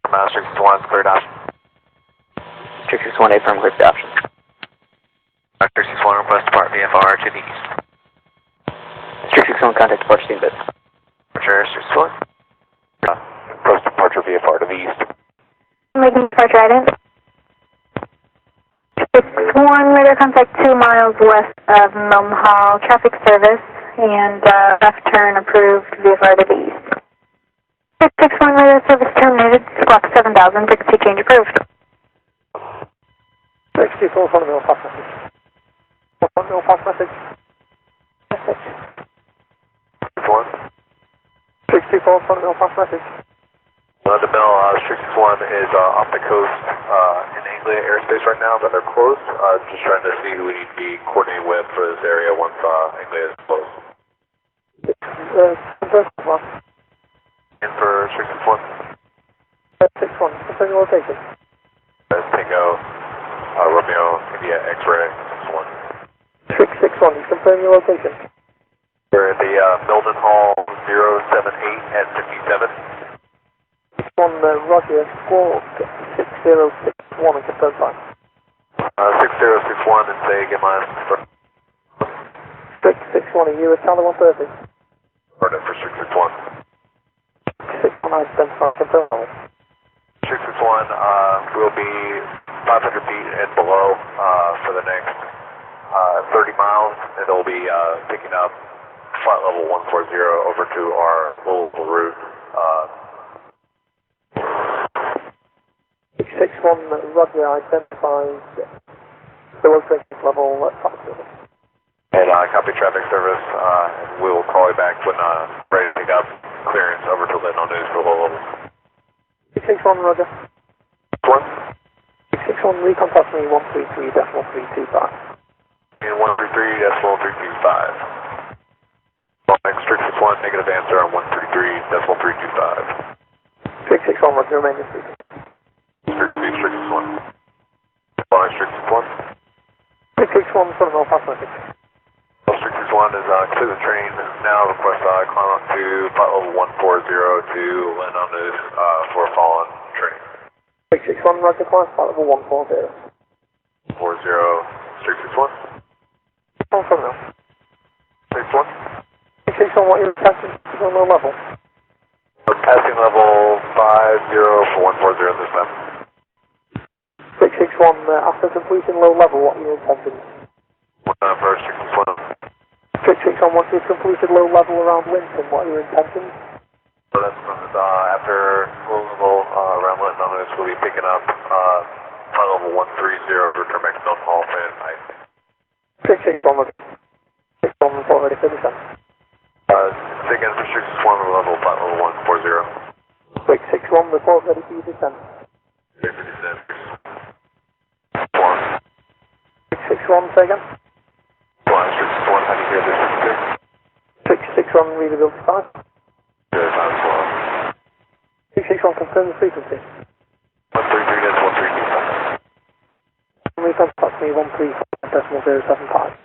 Strict 61, cleared option. Strict 61, A firm, cleared the option. Strict 61, request depart VFR to the east. Strict 61, contact departure team bit. Departure, Strict 61. Request departure VFR to the east. Making departure right in. 61, radar contact 2 miles west of Mildenhall, traffic service, and left turn approved, VFR to the east. 61, radar service terminated, squawk 7000, frequency change approved. 64, front of mill, pass message. Front mill, pass message. Message. 61. 64, front mill, pass message. The mill, Strict 61 is off the coast in Anglia airspace right now, but they're closed. Just trying to see who we need to be coordinating with for this area once Anglia is closed. First one. And for Strict 61? 61, confirm your location. Tango, Romeo, India, X-ray, 61. Strict 61, you confirm your location. We're at the Mildenhall 078 at 57. On Roger, squawk 6061 and confirm time. 6061 and say get mine. Strict 61, are you at Charlie 130? Order for Strict 61. 61, identify, confirm. Strict 61 will be 500 feet and below for the next 30 miles, and it'll be picking up flight level 140 over to our local route. 61, Roger, identifies below drinking level traffic service. And copy traffic service, and we will call you back when ready to pick up clearance over to Lindenhall News for low levels. 61, Roger. 1? 61, recontact me 133.325. And 133.325. Well, next Strict 61, negative answer on 133.325. Strict 61, Roger, remain in frequency. Strict 61. Following Strict 61. Strict 61, front of mill, pass message. Strict 61 is clear the train. Now request climb up to flight level 140 to land on this for follow-on training. Strict 61, Roger, climb flight level 140. 40, Strict 61. On front mill. 61. Strict 61, what are your intentions on low level? We're passing level 50 for 140 this time. 661, after completing low level, what are your intentions? For Strict 61. 661, once you've completed low level around Linton, what are your intentions? So that's after low level around Linton on this, we'll be picking up flight level 130, return back to Mildenhall and night. 661, 661, report ready for descent. Say again for Strict 61, level flight level 140. 661, report ready for your descent. Okay, for descent. 661, say again. Strict 61, how do you hear this? 661, readability 5. Good, 661, confirm the frequency. 133, that's 132. Recontact me 135.075.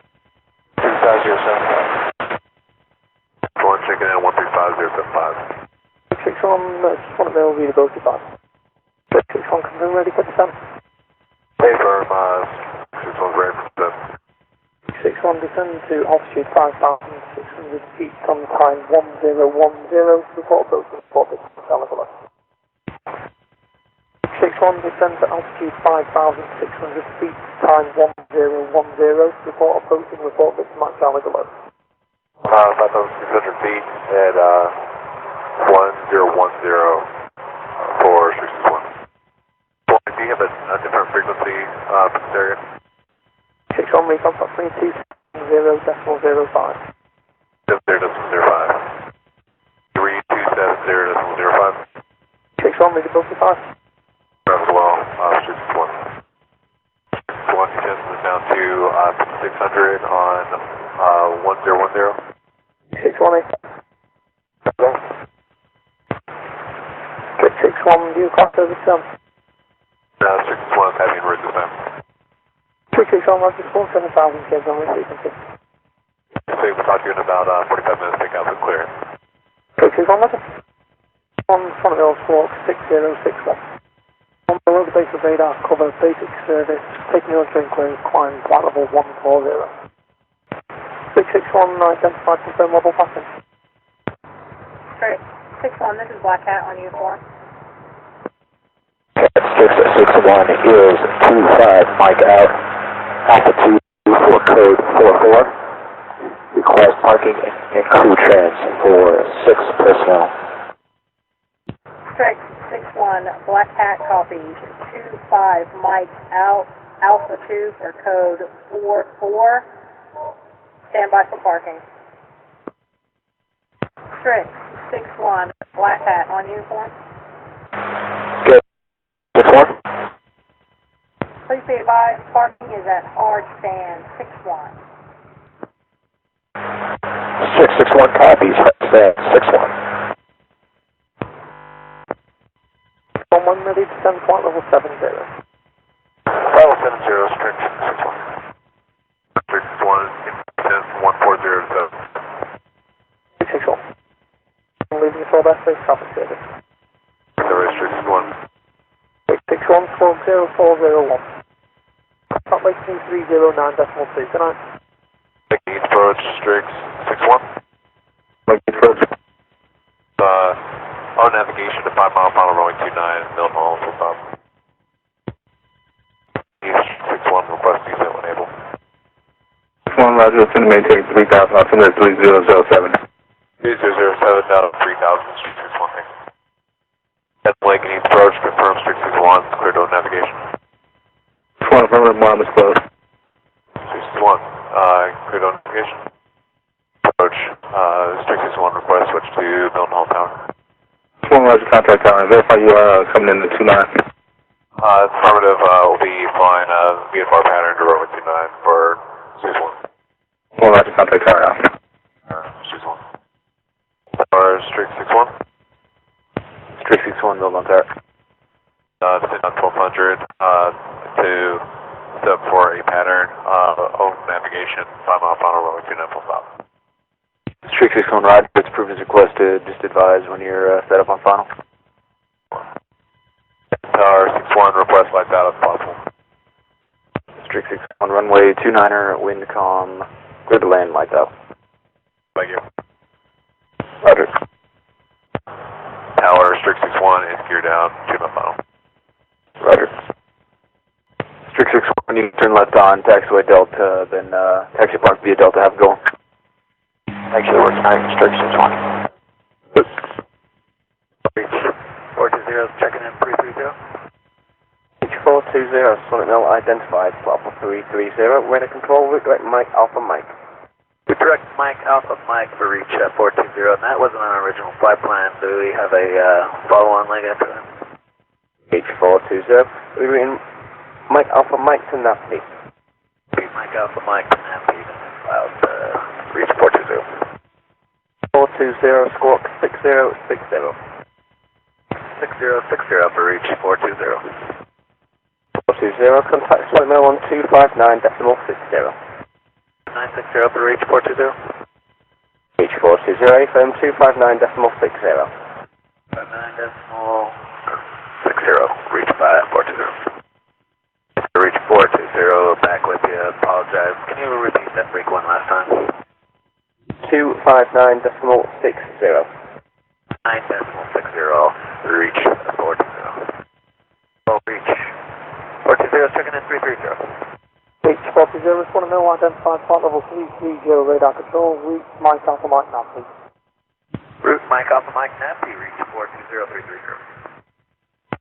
35075. One checking in 135075. 661, just want to know readability 5. 661, confirm ready for descent. Hey, firm, 61 ready for descent. 661, descend to altitude 5,600 feet on time 1010, report approach and report this Alabama. 61, descend to altitude 5,600 feet, time 1010, report approach and report this Max Alabama. 5,600 feet at 1010 for 61. Do you have a different frequency for this area? 61, recontact me 270.05. 70.05. 3270.05. 61, readability 5. As well, 61. 61 descends down to 600 on 1010. 618. 661, do you cross over to 661 passing route this time. 661, Roger, 47,000 kids on the frequency. So we'll talk to you in about 45 minutes, take out the clearance. 661, Roger. On front of the squawk 6061. Below the base of radar, cover basic service, take military inquiry, climb flight level 140. 661, identified, confirm level passing. Straight 61, this is Black Hat on uniform. 661 is 25, Mike out, altitude for code 44. Request parking and crew trans for 6 personnel. Straight 61, Black Hat copies. 25, Mike out, Alpha 2 for code 44. Stand by for parking. Straight 61, Black Hat on uniform. Good. 6-1. Please be advised, parking is at hard stand 61. 661 copies, stand 6-1. 11 ready to send flight level 70. Level 70, strict 61. Strict 61, 1407. 661. I'm leaving the full best base traffic service. Strict 61. 661, 40401. Top lake 2309.2, good night. Making approach, strict 61. Making approach. On navigation to 5 mile final runway 29, Mildenhall, full stop. East 61, request descent when able. 61, Roger, send maintain 3000, altimeter 3007. 3007 down to 3000, street 61, thanks. At Lake and East approach, confirm strict 61, clear to navigation. 61, affirmative, mom is closed. Strict 61, clear to navigation. Approach, strict 61, request switch to Mildenhall Tower. 61, Roger, contact tower, verify you are coming in the 29. Affirmative, will be flying VFR pattern to runway 29 for 61. 61, Roger, contact tower now. 61. Tower, strict 61. Strict 61, Mildenhall Tower. Descend on 1200 to set for a pattern, open navigation, 5 mile final runway 29 full stop. Strict 61, Roger, it's approved as requested, just advise when you're set up on final. Tower 61, request lights out if possible. Strict 61, runway 29er, wind calm, clear to land, lights out. Thank you. Roger. Tower, strict 61, is gear down, 2 mile final. Roger. Strict 61, you can turn left on taxiway Delta, then taxi park via Delta, have a go. Make sure that works tonight, Strict 61. 420, checking in 330. H420, Sonic Mill identified, Alpha 330, radar control, route direct Mike, Alpha Mike. We direct Mike, Alpha Mike for reach 420, and that wasn't our original flight plan. Do we have a follow-on leg after that? H420, we're in Mike, Alpha Mike to Napoli. Mike, Alpha Mike, Nappy, about reach 420. 420, squawk 6060. 6060 for reach 420. 420, contact Sonic Mill on 259.60. 960 for reach 420. H420, firm 259.60. 59.60, reach 420. Reach 420, back with you, apologize. Can you repeat that freak one last time? 259.60. 9.60, reach 420. Oh, reach 420, checking in 330. H420, Sonic Mill identified flight level 330, radar control, route Mike Alpha Mike Napoli. Route Mike Alpha Mike Nappy, reach 420, 330.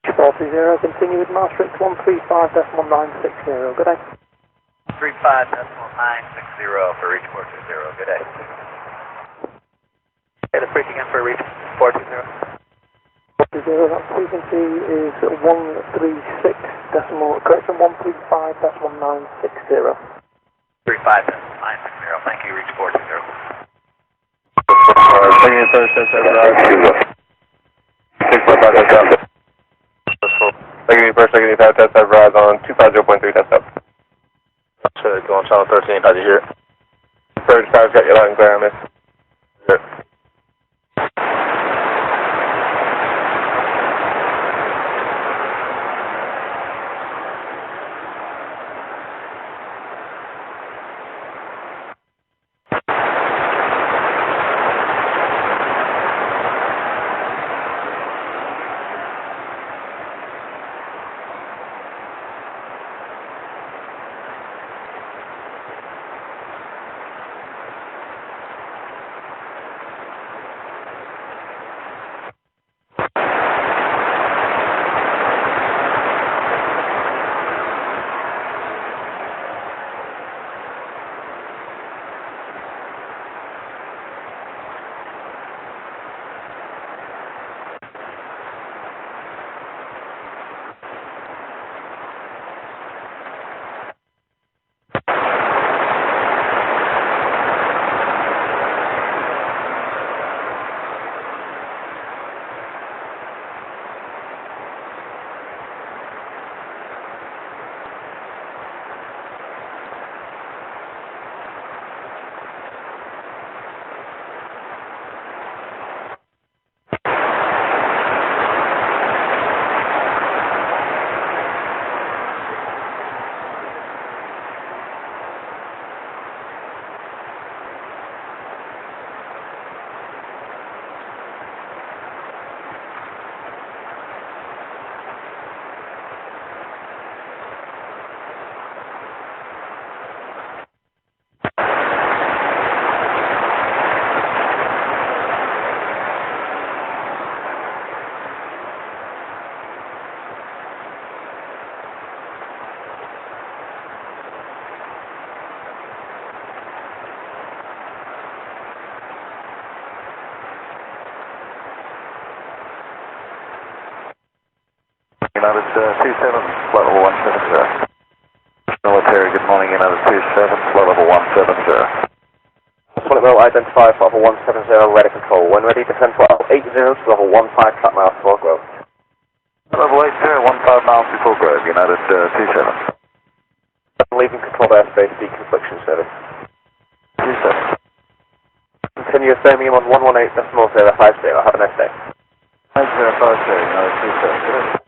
H420, continue with Maastricht 135.960, good day. 35.960 for reach 420, good day. Okay, the freak again for reach 420. 420, that frequency is 136 decimal, correction 135.960. 35.960, thank you, reach 420. Bring in first, that's right. 6.5, that's up. Second first, second test up, rise on 250.3, that's up. Go on channel 13, how'd you hear it? First, got your light and clear, miss. Good. United 27, flight level 170. Military, good morning, United 27, flight level 170. Solid Mill, identify flight level 170, ready control. When ready, descend flight level 80 to level 15 flat miles before growth. Level 80, 15 miles before grove, United 27. Leaving controlled airspace, deconfliction service. 27. Continue Birmingham on 118.050. Have a nice day. 5050, United 27.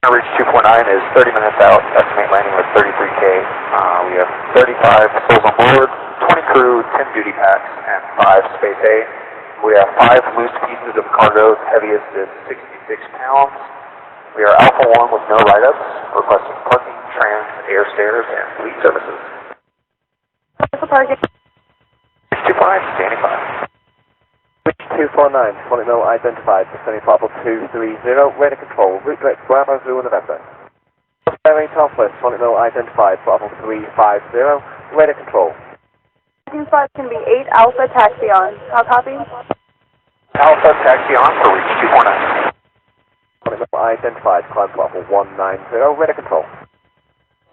Reach 249 is 30 minutes out, estimate landing with 33K. We have 35 souls on board, 20 crew, 10 duty packs, and 5 space A. We have 5 loose pieces of cargo, heaviest is 66 pounds. We are Alpha 1 with no write-ups, requesting parking, trans, air stairs, and fleet services. Parking. 625, standing by. Reach 249, Solid Mill, identified, descending flight level 230, radar control, route direct Bravo Zulu November. Bearing Southwest, Solid Mill, identified, flight level 350, radar control. 5 can be 8 Alpha taxi on. How copy? Alpha taxi on for reach 249. Solid Mill, identified, climb flight level 190, radar control.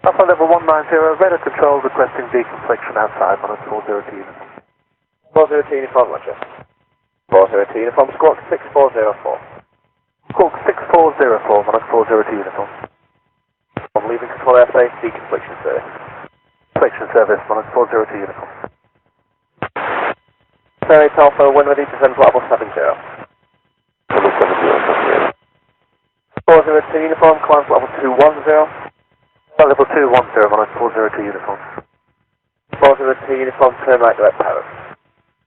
Alpha level 190, radar control, requesting deconfliction outside on a 402 uniform. 402 uniform, roger. 402 uniform, squawk 6404. Squawk 6404, on a 402 uniform. I'm leaving control airspace, deconfliction service. Confliction service, on a 402 uniform. Ferry Alpha, when ready, descend flight level 70. Level 70, 402 uniform, climb flight level 210. flight level 210, on a 402 uniform. 402 uniform, turn right direct Paris.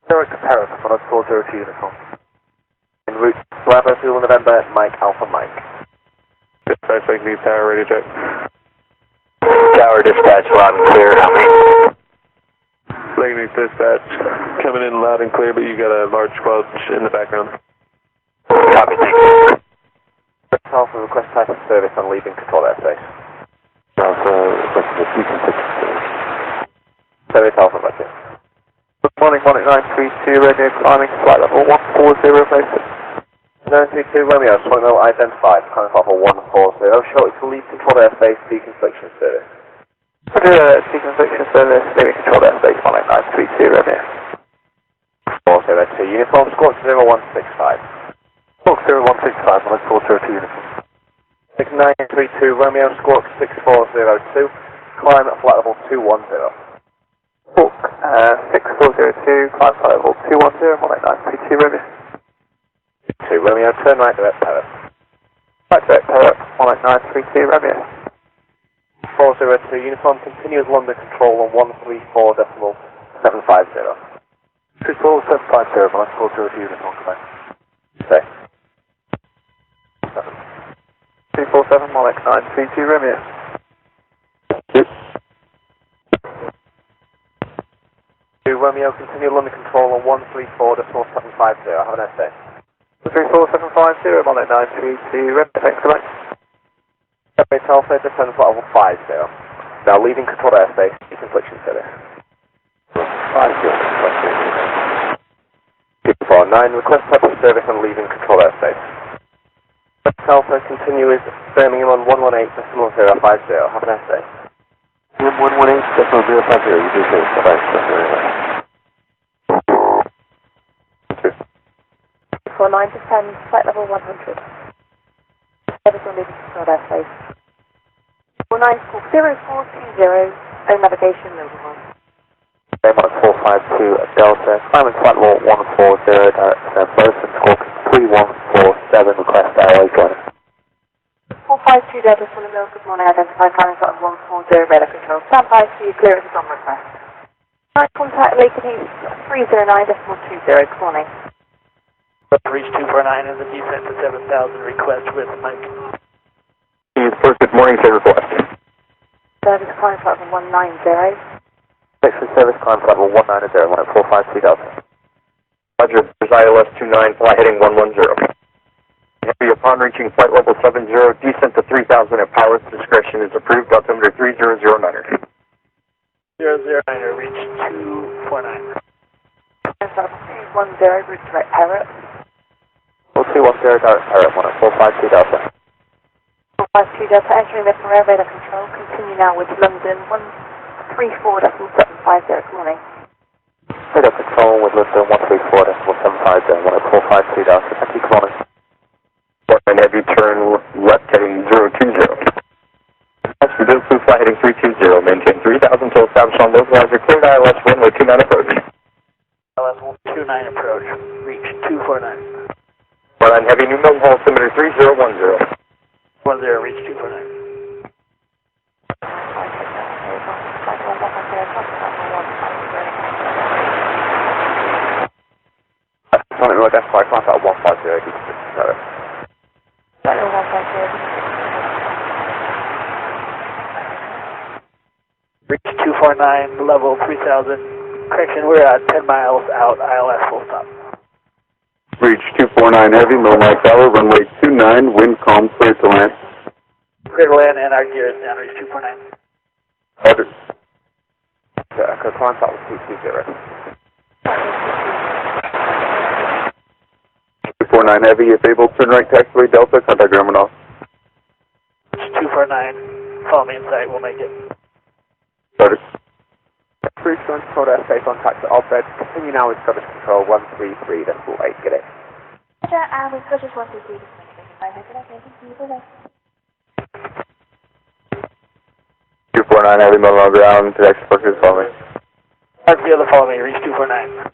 Direct to Paris, on a 402 uniform. En route, Bravo Zulu November, Mike Alpha Mike. Dispatch, I need tower radio check. Tower dispatch, loud and clear. How many? Lake dispatch, coming in loud and clear, but you got a large squelch in the background. Copy, thank you. Alpha, request type of service on leaving control airspace. Alpha, requesting a deconfliction service. Ferry Alpha, roger. Good morning, 18932, radio climbing, flight level 140, basic. 932 Romeo, Solid Mill, identified, climb flight level 140, shortly to leave control airspace, deconfliction service. Deconfliction service, leaving control airspace, 18932, Romeo. 402 uniform, squawk 0165. Squawk 0165, on a 402 uniform. 6932 Romeo, squawk 6402, climb at flight level 210. Squawk 6402, climb flight level 210, 18932, Romeo. 2 Romeo, turn right direct Paris. Right direct Paris, 18932, Romeo. 402 uniform, continuous London control on 134.750. 24750, on a 402 uniform, command. Say. 247, 18932, Romeo. 2 Romeo, continue London control on 134.750. Have a nice day. 34750, 18932, Romeo, thanks so much. Airways Alpha, descend flight level 50. Now leaving control airspace, deconfliction service. 249, request type of service and leaving control airspace. Airways Alpha, continue with Birmingham on 118.050. Have a nice day. 118.050, you do say, bye-bye. 49 to 10, flight level 100. Service on leaving control airspace. 490420, no navigation, Mildenhall. Airmark 452 Delta, climbing flight level 140, direct descent, Bosun, squawk 3147, request airway joining. 452 Delta, Solid Mill, good morning, identified climbing flight 140, radar control, stand by for you, clearance is on request. Night contact, Lake East 309.20, good morning. Reach 249 and the descent to 7,000, request with Mike. Good morning, service request. Service climb flight 190. Texas service climb flight 190, 10452 Delta. Roger, there's ILS 29, fly heading 110. Upon reaching flight level 70, descent to 3,000 at pilot's discretion is approved, altimeter 3009er. 009er, reach 249. Climb flight route direct Parrot. 4210 direct Parrot, 452 Delta. 452 Delta, entering the for air radar control. Continue now with London 134.750. Good morning. Radar control with London 134.750, 452 Delta. Thank you, good morning. And heavy turn left heading 020. That's for this flight heading 320. Maintain 3000 till established on localizer. Cleared ILS runway 29 approach. ILS 29 approach. Reach 249. Well, and heavy New Mildenhall altimeter 3010. 10, reach 249. Sonic Road Airspy, contact 150, deep 67. Reach 249, level 3000. Correction, we're at 10 miles out, ILS full stop. Reach 249 heavy, Mildenhall Tower, runway 29, wind calm, clear to land. Clear to land and our gear is down, reach 249. Roger. Echo contact with 220. 249 heavy, if able, turn right taxiway Delta, contact Germinal. Reach 249, follow me inside, we'll make it. Roger. Cruise control airspace on taxi Albred. Continue now with service control 133.8. Get it. Roger, with Scottish 133. 249 heavy, Mildenhall ground, to exit for cruise, follow me. That's the other follow me, reach 249.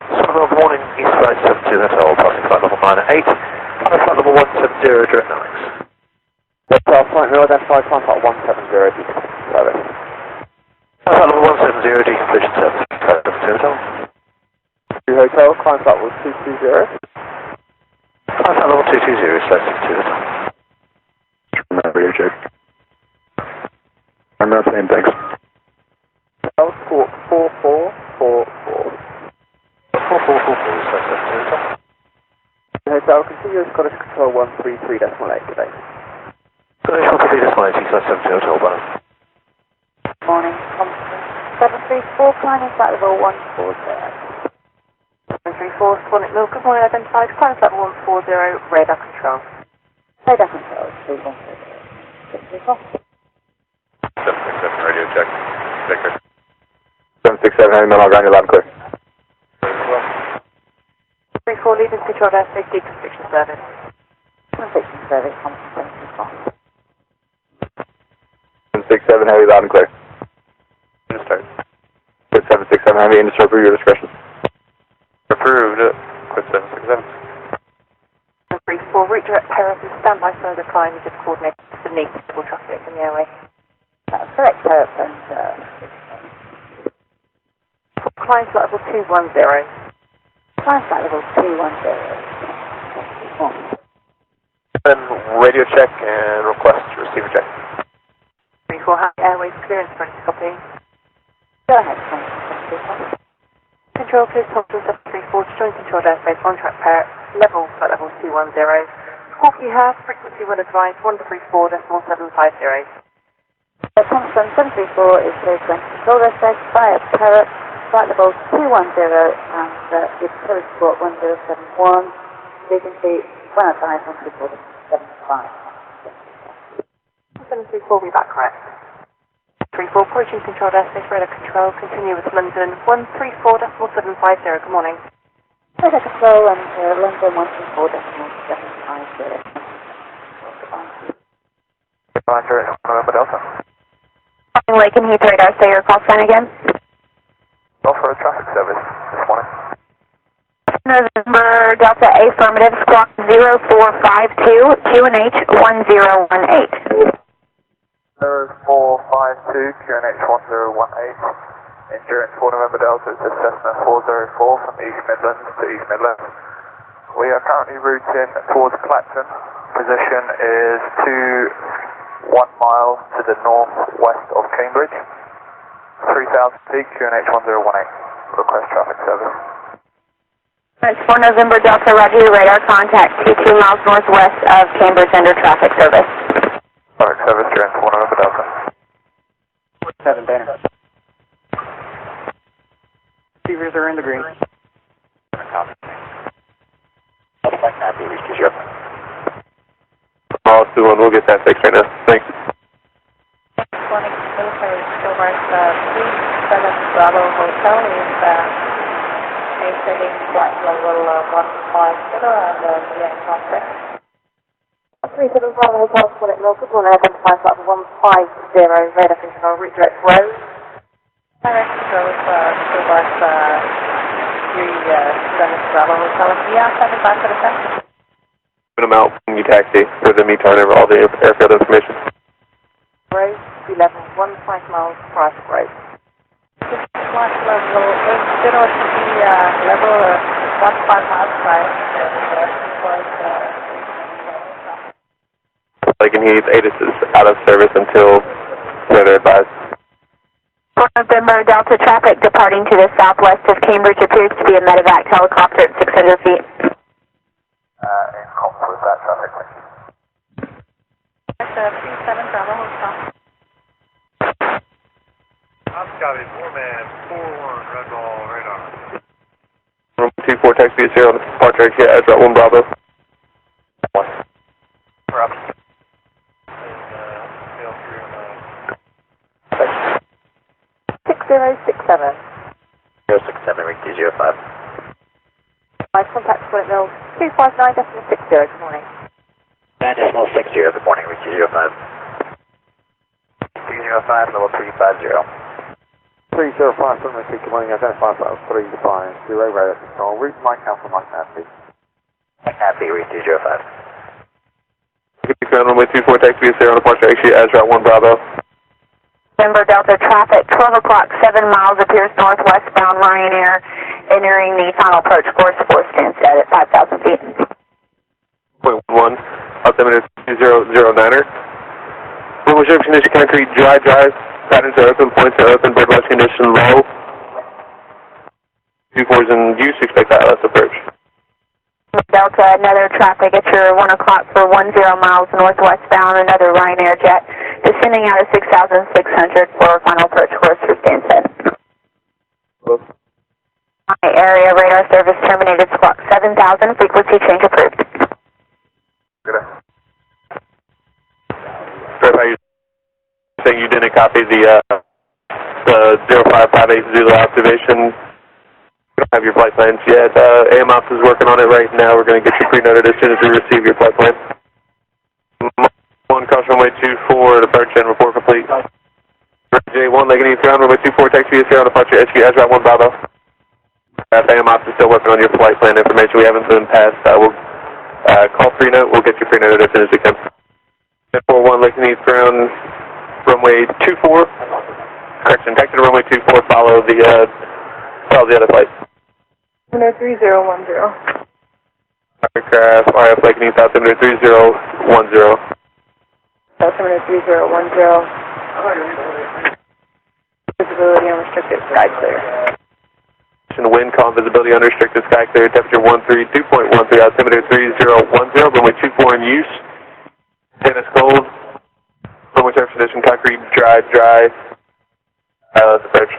Good morning, East Flight 72 Hotel, passing flight level 9 at 8. Flight level 170, direct Alex. Hotel Flight Road Airspy, contact 170, deep 67. Flight level 170, decompletion service, Flight 72 Hotel. Hotel, contact with 220. Flight level 220, Flight 72 Hotel. Radio check. I'm not saying thanks. Hotel, 4444. 4444, Flight 72 Hotel. Hotel, continue with Scottish control 133.8. Good day. Scottish 133.8, Flight 72 Hotel, bye. Morning, 734, climbing flight level 140. 734, Sonic Mill, good morning, identified, climb flight level 140, radar control. Radar control, 310. 767 radio check. Victor. 767 heavy, Mildenhall ground, you're loud and clear. 34, leading control airspace, deconfliction service. Conviction service, compensation cost. 767 heavy, loud and clear. Start. Quit 767 heavy, industry for your discretion. Approved. Quit 767. 34, route direct Paris and standby further climb, just coordinate the need for traffic in the airway. Correct, and Climb flight level 210. climb flight level 210. Then radio check and request receiver check. 34, Hague Airways clearance for copy. Go ahead, Control clear Thompson 734 to join controlled airspace on track Parrot, level flight level 210. Squawk you have, frequency will advise 134.750. Thompson 734 is clear to enter control airspace via Parrot, flight level 210, and with service support 1071, vacancy 105, 134.75. 734 will be back correct. 34, approaching controlled airspace radar control, continue with London 134.750, good morning. Radar control and London 134.750. Roger, November Delta. Lake and Heath radar, say your call sign again. Offer a traffic service this morning. November Delta A, affirmative, squawk 0452, QNH 1018. 0452, QNH 1018. Endurance 4 November Delta, it's Cessna 404 from East Midlands to East Midlands. We are currently routing towards Clacton. Position is 1 mile to the northwest of Cambridge. 3000 feet, QNH 1018. Request traffic service. It's 4 November Delta, roger, radar contact 22 miles northwest of Cambridge under traffic service. Traffic service, you're in 4 November Delta. 7 Banner. Receivers are 6-1, we'll get that fixed right now. Thanks. Morning, Military Stillbirth 37 Bravo Hotel is maintaining flight level 150 and VA contact. 37 Bravo Hotel, Quinnet Milford, will identify flight 150, radar control, redirect road. Direct control is Stillbirth 37 Bravo Hotel, and we are standing by for the taxi. Put them out when you taxi, for them you turn over all the airfield information. Road, sea level 15 miles prior to road. Flight level, zero to be level 15 miles prior Like in he's ATIS is out of service until further advised. November Delta traffic departing to the southwest of Cambridge appears to be a medevac helicopter at 600 feet. In comfort with that traffic. That's 37 Bravo Hotel. Scotty, 4-man, 4-1, red ball, radar. Room 24, taxi is here on the departure exit at route 1 Bravo. 1. We're up. 6067. 067, reach 205. My contact Quinnet Mills 259.60, good morning. 9.60, good morning, reach 205. 205, level 350. 305, good morning, identify flight 350, radar control, route Mike Alpha, Mike Happy. Happy, reach 205. Ground runway 24, taxi is here on the departure exit as route 1 Bravo. November Delta traffic, 12 o'clock, 7 miles, appears northwestbound Ryanair, entering the final approach course for Stansted at 5,000 feet. 0.1, altimeter 2009er. Runway surface condition concrete, dry, patterns are open, points are open, birdwatch condition low. 24's in use, expect ILS approach. Delta, another traffic at your 1 o'clock for 10 miles northwestbound, another Ryanair jet, descending out of 6,600 for final approach course for Stansted. My area radar service terminated, squawk 7,000, frequency change approved. Good. Verify you saying you didn't copy the 0558 Zulu activation. We don't have your flight plans yet. AMOPS is working on it right now. We're going to get you pre-noted as soon as we receive your flight plan. 1, caution runway 24, departure and report complete. J1, Legging East ground, runway 24, taxi is here on departure, HQ, as route 1 Bravo. AMOPS is still working on your flight plan information. We haven't been passed. We'll call pre-note. We'll get you pre-noted as soon as we can. 41, Legging East ground, runway 24. Correction, taxi to runway 24, follow the other flight. 3010. Aircraft, RF Lake East, altimeter 3010. Altimeter 3010. Visibility unrestricted, sky clear. Wind calm, visibility unrestricted, sky clear, temperature 132.13, altimeter 3010, runway 24 in use. Tennis cold, runway surface condition, concrete, dry, ILS approach.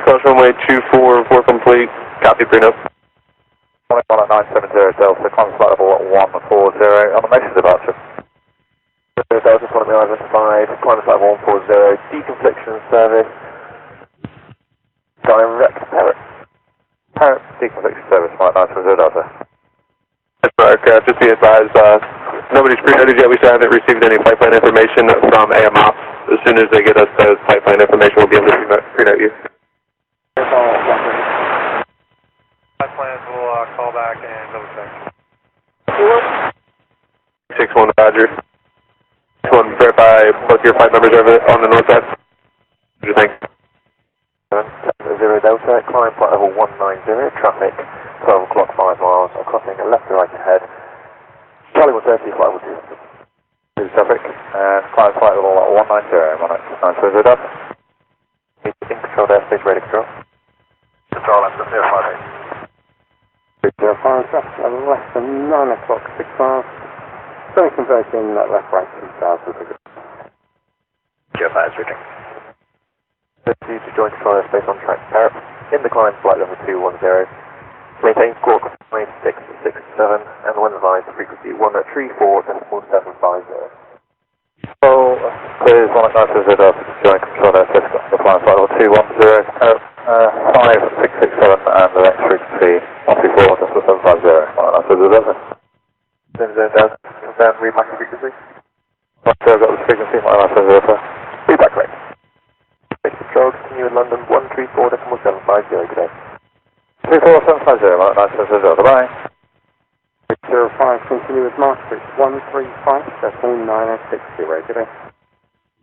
Caution runway 24, report complete, copy pre-note. 21 at 970 Delta, climb flight level 140, on the message departure. Delta, 1 at identified, climb flight level 140, deconfliction service, direct parrot deconfliction service, flight 970 Delta. That's right, aircraft, just be advised, nobody's pre-noted yet. We still haven't received any flight plan information from AMOPS. As soon as they get us those flight plan information, we'll be able to pre-note you. Flight plans will call back and double check. 61 Roger. Just want to verify both your flight numbers over on the north side. What do you think? 0 Delta, climb flight level 190, traffic 12 o'clock 5 miles, crossing left to right ahead. Charlie 130, flight level 2 traffic, and climb flight level 190, Monarch 920 Delta. In control airspace, radar control. Control, I'm the 058. 305, traffic less than 9 o'clock, 6 miles. Semi-converting left right 2,000. 205 is reaching. 50 to join control airspace on track parrot. In the climb, flight level 210. Maintain squawk 9667 and wind line frequency 134.750. So, clear 1990 up, join control airspace, the flight level 210, 5667 and the next frequency 134.750. Then down, read back the frequency. Right, so I've got the frequency, 1990. Feedback correct. Control, continue in London 134.750, good day. 34750, 1970, bye. 605, continue with Maastricht 135.960, good day.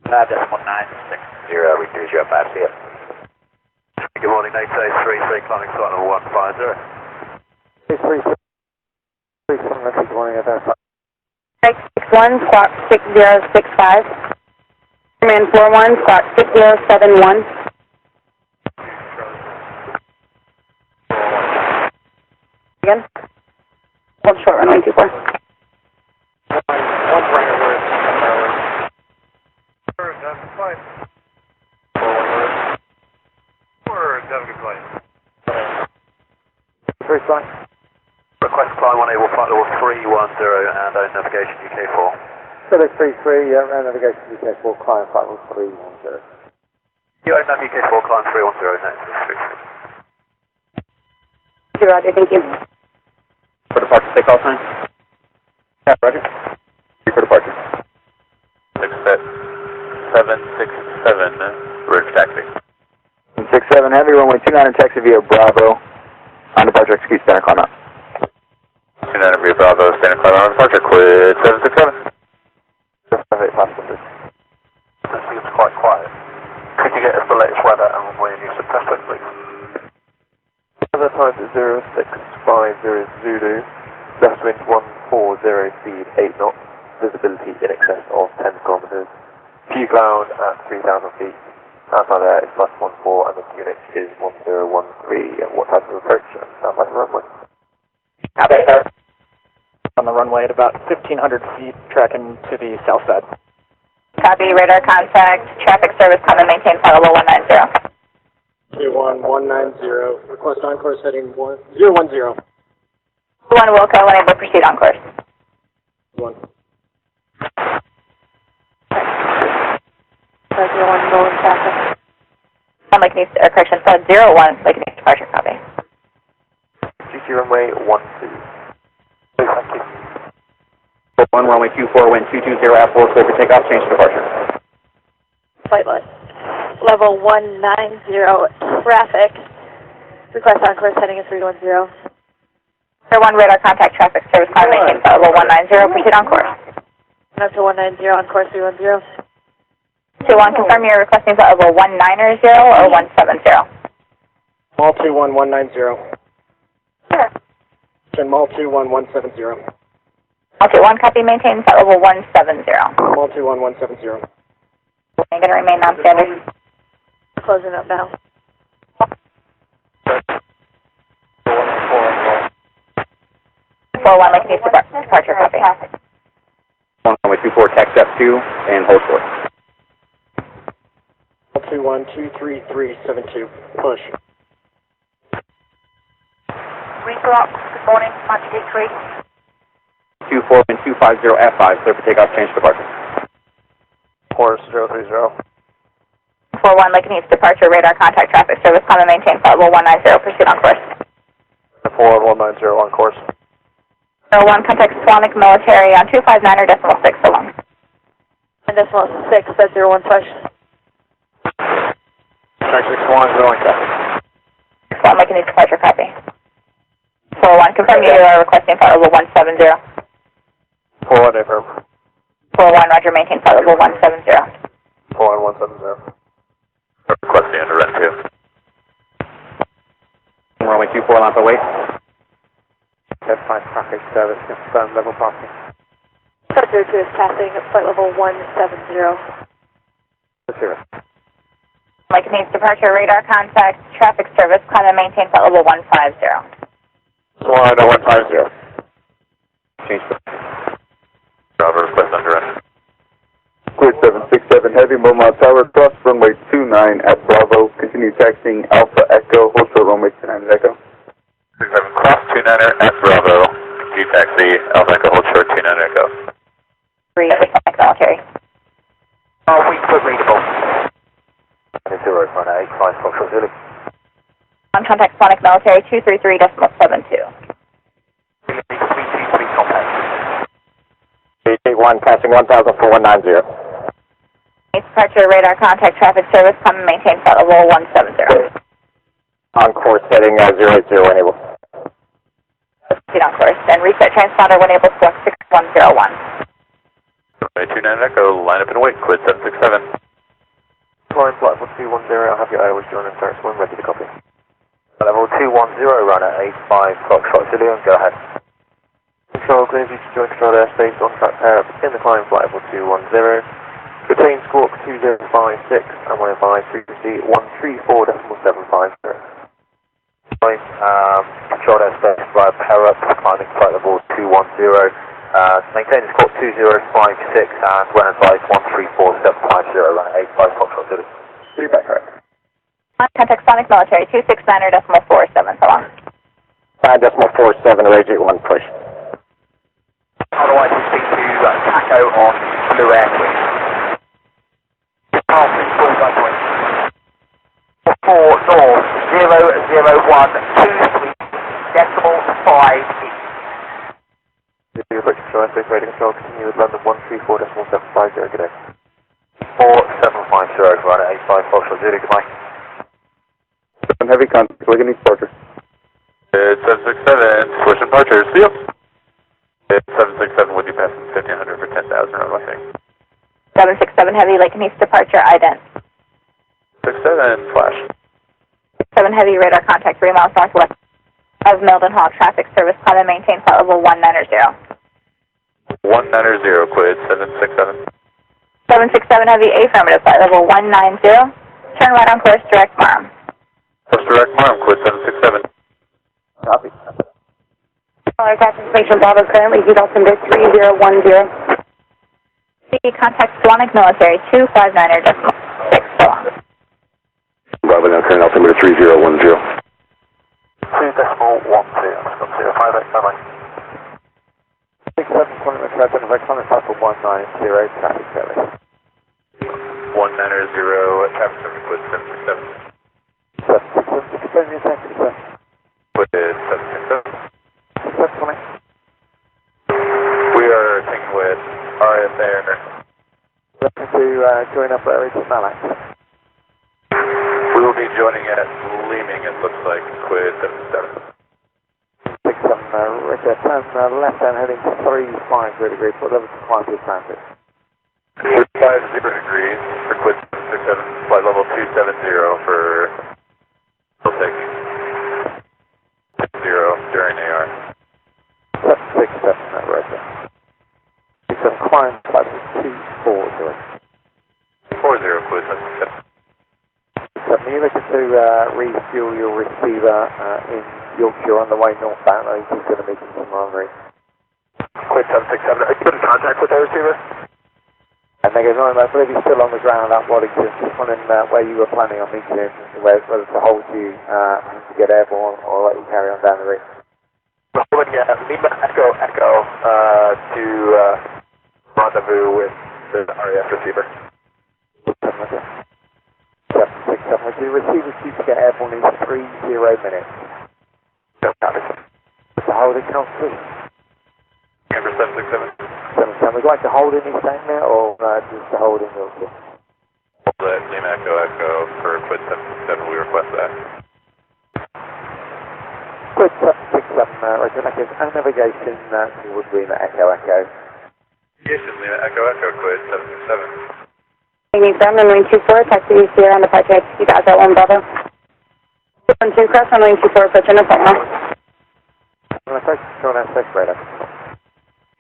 5.960, we do your 5 here. Good morning, 883, climbing flight number 150. 337, good morning, identify. 61, squawk 6065. Command 41, squawk 6071. Again? Hold short runway 24. Request climb 18, flight level 310 and navigation UK4. Philip 33, round navigation UK4, climb flight level 310. Nav UK4, climb 310, next is Roger, thank you. For departure, take off time. Yeah, Roger. For departure. 767, bridge taxi. 67 Heavy, runway 29 taxi via Bravo. On departure, execute center climb out. 29 via Bravo, standing climb out on departure, quit 767. Just have 8 passengers. That seems quite quiet. Could you get us the latest weather and when you success it, please? Weather time is 0650 Zulu, gust wind 140, speed 8 knots, visibility in excess of 10 kilometers, few cloud at 3,000 feet, outside air is +14 and the unit is 1013, what type of approach and sound like the runway? Copy, sir. On the runway at about 1,500 feet, tracking to the south side. Copy, radar contact, traffic service, come and maintain flight level 190. 21190, request on course heading 010. 1 Wilco, unable to proceed on course. 1. 01, rolling traffic. Lake News, correction, 01, Lake News departure, copy. GC runway 12. Thank you. 1 runway 24, wind 220 at 4, clear for takeoff, change departure. Flight level 190, traffic. Request on course heading is 310. Sir 1, radar contact, traffic service, climb maintain flight level 190, proceed on course. Up to 190 on course 310. 21, confirm you're requesting flight level 190 or 170. Mall 21190. Sure. Mall 21170. Okay, 1 copy, maintain flight level 170. Mall 21170. You're going to remain non-standard. Closing up now. 41, Lake News departure, copy. 1 runway 24, taxi F2, and hold short. 2123372, push. Rerock, good morning, Monty 3. 24 and 250 F5, clear for takeoff, change departure. Course 030. 41, Lake News departure, radar contact, traffic service, climb and maintain flight level 190, proceed on course. 4190 on course. 01, contact Swanwick Military on 259 or decimal 6 so long. And decimal 6, that's 01 push. Track 61, rolling traffic. 61, Lake News departure, copy. 41, confirm you are requesting flight level 170. 41 affirm. 41, roger, maintain flight level 170. 41170. Requesting under rent 2. Runway 24, line for wait. 10-5 traffic service, confirm level passing. 02 is passing at flight level 170. 0. Lake News departure, radar contact, traffic service, climb and maintain flight level 150. Swan 150. Change departure. Driver request under rent. Clear 767 Heavy, Mildenhall Tower, cross runway 29 at Bravo, continue taxiing Alpha Echo, hold short runway 29 Echo. 67, cross 29er at Bravo, continue taxi Alpha Echo, hold short 29 Echo. 3 Sonic Military. Weak foot readable. 0, run 85 Foxtrot Zulu. On contact Sonic Military 233.72. 323 contact. VH1 passing 1,000 for 190. Departure radar contact traffic service, come and maintain flight level 170. On course heading 080 enable. Proceed on course, and reset transponder when able to select 6101. 29 Echo, line up and wait, quid 767. Climb flight level 210, I'll have your Airways join and start when ready to copy. Level 210, run at 85 Foxtrot Zulu, and go ahead. Control, clear view to join control airspace, on track pair up in the climb flight level 210. Retain squawk 2056 and 105 frequency 134.750. Control airspace, flight pair up, climbing flight level 210. Maintain squawk 2056 and when advised 134.750, run at 85 Foxtrot Zulu. Feedback correct. On contact Sonic Military 269.47, so long. 5.47, rage 81 push. Otherwise, we speak to TACO on Blue Air, please. Passing full runway. 4 north, 00123.5 east. Zero control airspace, radio control, continue with London 134.750, good day. 4750, run at 85 Foxtrot Zulu, goodbye. Heavy contact, we're going to need departure. It's 767, switch departure, see you. It's 767 with you passing 1500 for 10,000 runway thing. 767 Heavy, Lake and East departure, ident. 67, flash. 7 Heavy, radar contact 3 miles northwest of Mildenhall, traffic service, climb and maintain flight level 190. 190, quid 767. 767 Heavy, affirmative, flight level 190. Turn right on course, direct marm. Course direct marm, quid 767. Copy. Caller traffic information Bravo currently viewed altimeter 3010. Contact Sonic Military 259.6, so long. Bravo now, current altimeter 3010. 2.12, 05, bye-bye. 67 Quantum Traffic, electronic flight for 190, traffic service. 190, traffic service, quid 767. 767, taxi, sir. Quid 767. 720. We are taking with RF Air. Looking to join up at Region Malax. We will be joining at Leeming, it looks like, quid 767. 67, Richard, turn left hand heading 350 degrees, what level to climb to transit? 350 degrees for quid 767, flight level 270 for still taking 0 during AR. 767, Richard. 67, climb flight 240. 40, quid 767. So you're looking to refuel your receiver in Yorkshire on the way northbound, I think he's going to be some runway. Quid 767, are you in contact with the receiver? And they go, no, I believe he's still on the ground at Waddington, just wondering where you were planning on meeting him, whether to hold you to get airborne or let you carry on down the route. We're holding Lima Echo to rendezvous with the RAF receiver. 767, the receiver's due to get airborne in 30 minutes. To hold it, Council. Number 767. 767, would you like to hold any statement or just to hold in Yorkshire? Hold it, Lima Echo for quid 767, we request that. Quid 767, Roger, that gives our navigation towards Lima Echo. Yes, Lima Echo, quid 767. Taking from runway 24, taxi Sierra on departure execute Alpha 1 Bravo. 12 cross runway 24, approach on the phone now. I'm going to take control and sex radar.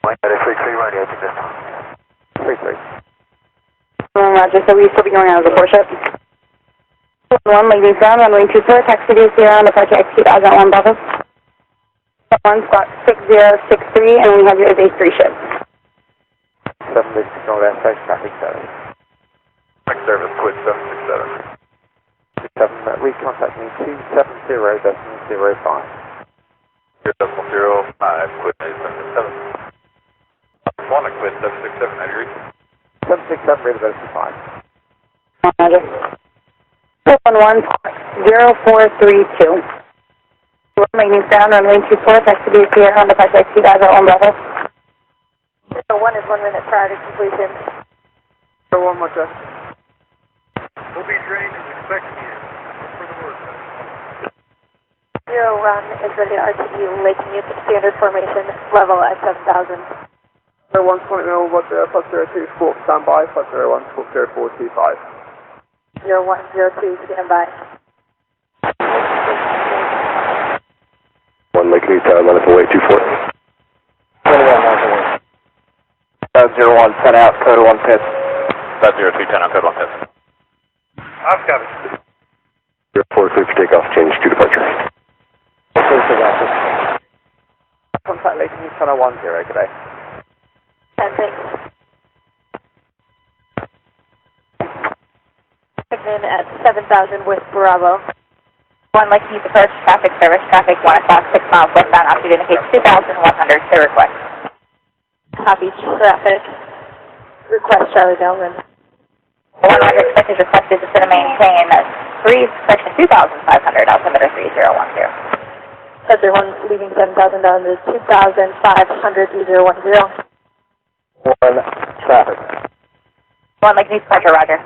Mike, 33 radio, to this. 33. Roger, so we still be going out of the 4 ship. 1 leaving from runway 24, taxi Sierra on departure execute Alpha 1 Bravo. 1 squawk 6063, and we have your base 3 ship. 7 leaving control and sex traffic service. Traffic service, quid 767. Recontacting 270.05. 0.05, quit 767. 1, quit 767, how do you reach? 767, read about 5. Roger. 211-0432. Maintenance down, runway 24, text to be clear on the project, you guys are on level. 1 is 1 minute prior to completion. 01, Roger. We'll be trained as expected here. For the word. 0 run is ready to RTU, Lake Mute, standard formation, level at 7,000. 01.0, Roger, plus 02, squawk standby, plus 01, squawk 0425. 0102, standby. 1 Lake Mead, Mildenhall Air 24. 01, 10 out, code 1 pit. 02, 10 out, code 1 pit. I've got it. 04, clear for takeoff, change to departure. Contact Lake Mute, channel 10, good day. 10, thanks. In at 7,000 with Bravo. 1 Lake Mead, the first traffic service, traffic 1 o'clock, 6 miles westbound, altitude indicates 2,100 to request. Copy traffic. Request Charlie Delman. 1 Roger, expect is requested to send and maintain section 2,500, altimeter 3010. Sector 1 leaving 7,000 down to 2,500, 3010. 1, traffic. 1 Lake Mead, departure, Roger.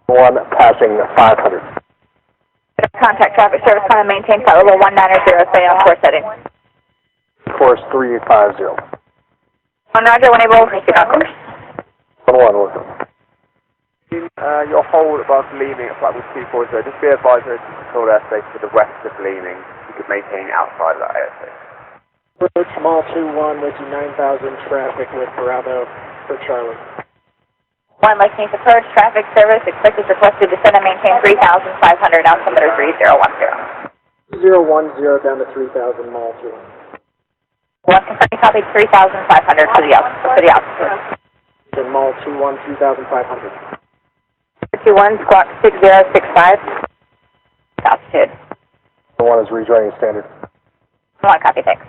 1, passing 500. Contact traffic service, come and maintain flight level 190, stay on course setting. Course 350. 1 Roger, when able, proceed on course. 1, welcome. Your hold above leaning at flight 240, just be advised to control airspace for the west of leaning. You could maintain outside of that airspace. Road small 2-1, making 9,000 traffic with Bravo for Charlie. 1 Lake Mead, the first traffic service, expected requested to send and maintain 3,500, altimeter 3010. 010 down to 3,000, mile 2. 1 confirming copy, 3,500 for the altitude. Then mall 2-1, 3,500. 21, squawk 6065. Altitude. 1 is rejoining standard. 1 copy, thanks.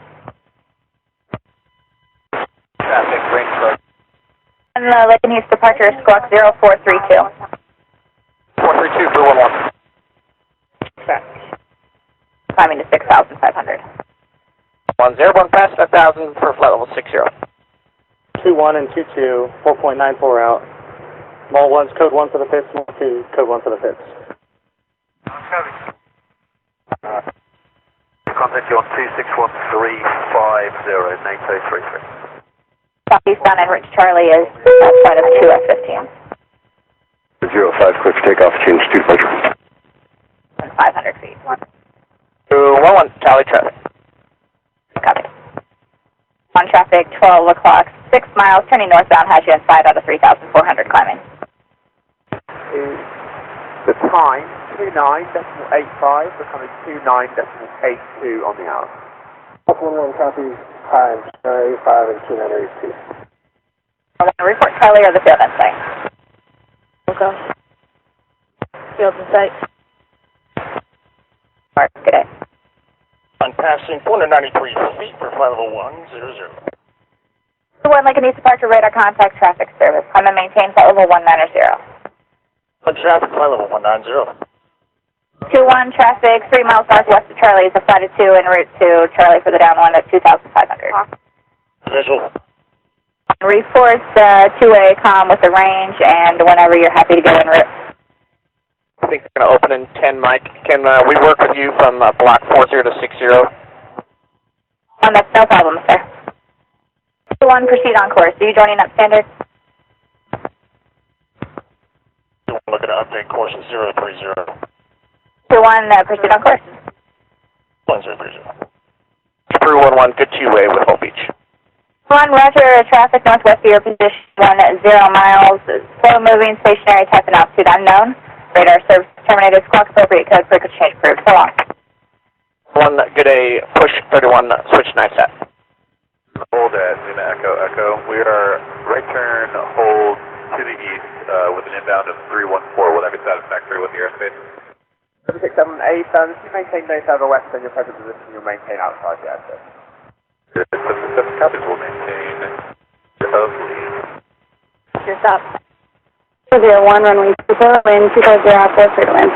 Traffic, range code. And Lake Mead, departure, squawk 0432. 432, for 1-1. Climbing to 6,500. 101 past 5,000 for flight level 60. 2-1 and 2-2, 4.94 out. Mall 1's code 1 for the pits, mall 2, code 1 for the pits. Contact you on 261-350, NATO 33. Southeastbound en route to Charlie is outside of 2F15. 05, clear for takeoff, change to departure. 500 feet. 211, Charlie traffic. Copy. 1 traffic, 12 o'clock, 6 miles, turning northbound, has you inside out of 3,400 climbing. The time, 29.85, becoming 29.82 on the hour. 111 copies, time, 85 and 2982. I want to report Charlie or the field insight. Okay. Field in sight. Mark, good day. On passing 493 feet for flight level 100. 1 Lake Mead, departure radar contact traffic service. Climb and maintain flight level 190. On traffic, flight level 190. 21 traffic, 3 miles northwest of Charlie is a flight of 2 en route to Charlie for the down one at 2,500. Visual. Report 2-way comm with the range and whenever you're happy to go en route. I think we're going to open in 10, Mike. Can we work with you from block 40 to 60? That's no problem, sir. 1, proceed on course. Are you joining up standard? Looking to update course 030. 2-1, proceed on course. 1030. Crew 11, good 2-way with Hope Beach. 1, roger, traffic northwest of your position, 10 miles, slow moving, stationary, type and altitude unknown. Radar service terminated, squawk appropriate code, frequency change approved. So long. 1, good day, push 31, switch 9 set. Hold at Lima Echo Echo. We are right turn, hold to the east with an inbound of 314. Will that be satisfactory with the airspace? 767 Ethan, if you maintain no further west than your present position, you'll maintain outside the exit. 767 copies will maintain lead. Just up. 201, runway 24, wind 250, clear to wind.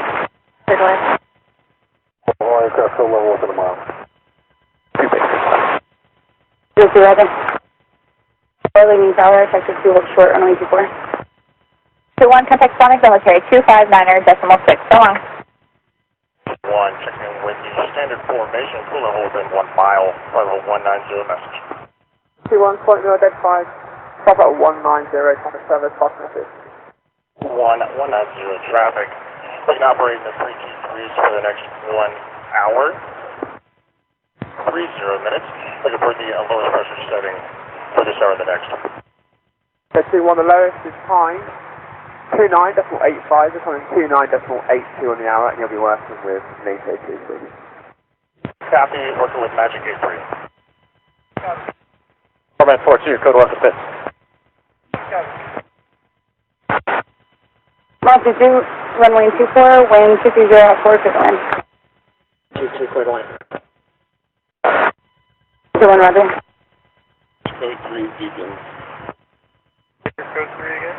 Clear to wind. All aircraft fill level within a mile. 2 right there. Leading tower, sector 2, hold short, runway 24. 21, contact Sonic Military 259er, decimal 6, so long. 1, checking with the standard formation, full level within 1 mile, flight level 190 message. 21, point no identified, stop at 190, traffic service, fast message. 190 traffic. We can operate in the 323s for the next 1 hour, 30 minutes. Looking for the lowest pressure setting for this hour and the next. So 21, the lowest is time, 29.85, this one is 29.82 on the hour, and you'll be working with NATO 23. Copy, working with Magic 83. Format 42, code 1 for pits. Monty 2, runway 24, wind 230, 4, clear to wind. 22, clear to wind. 21, roger. Code 3, beacons. Code 3 again?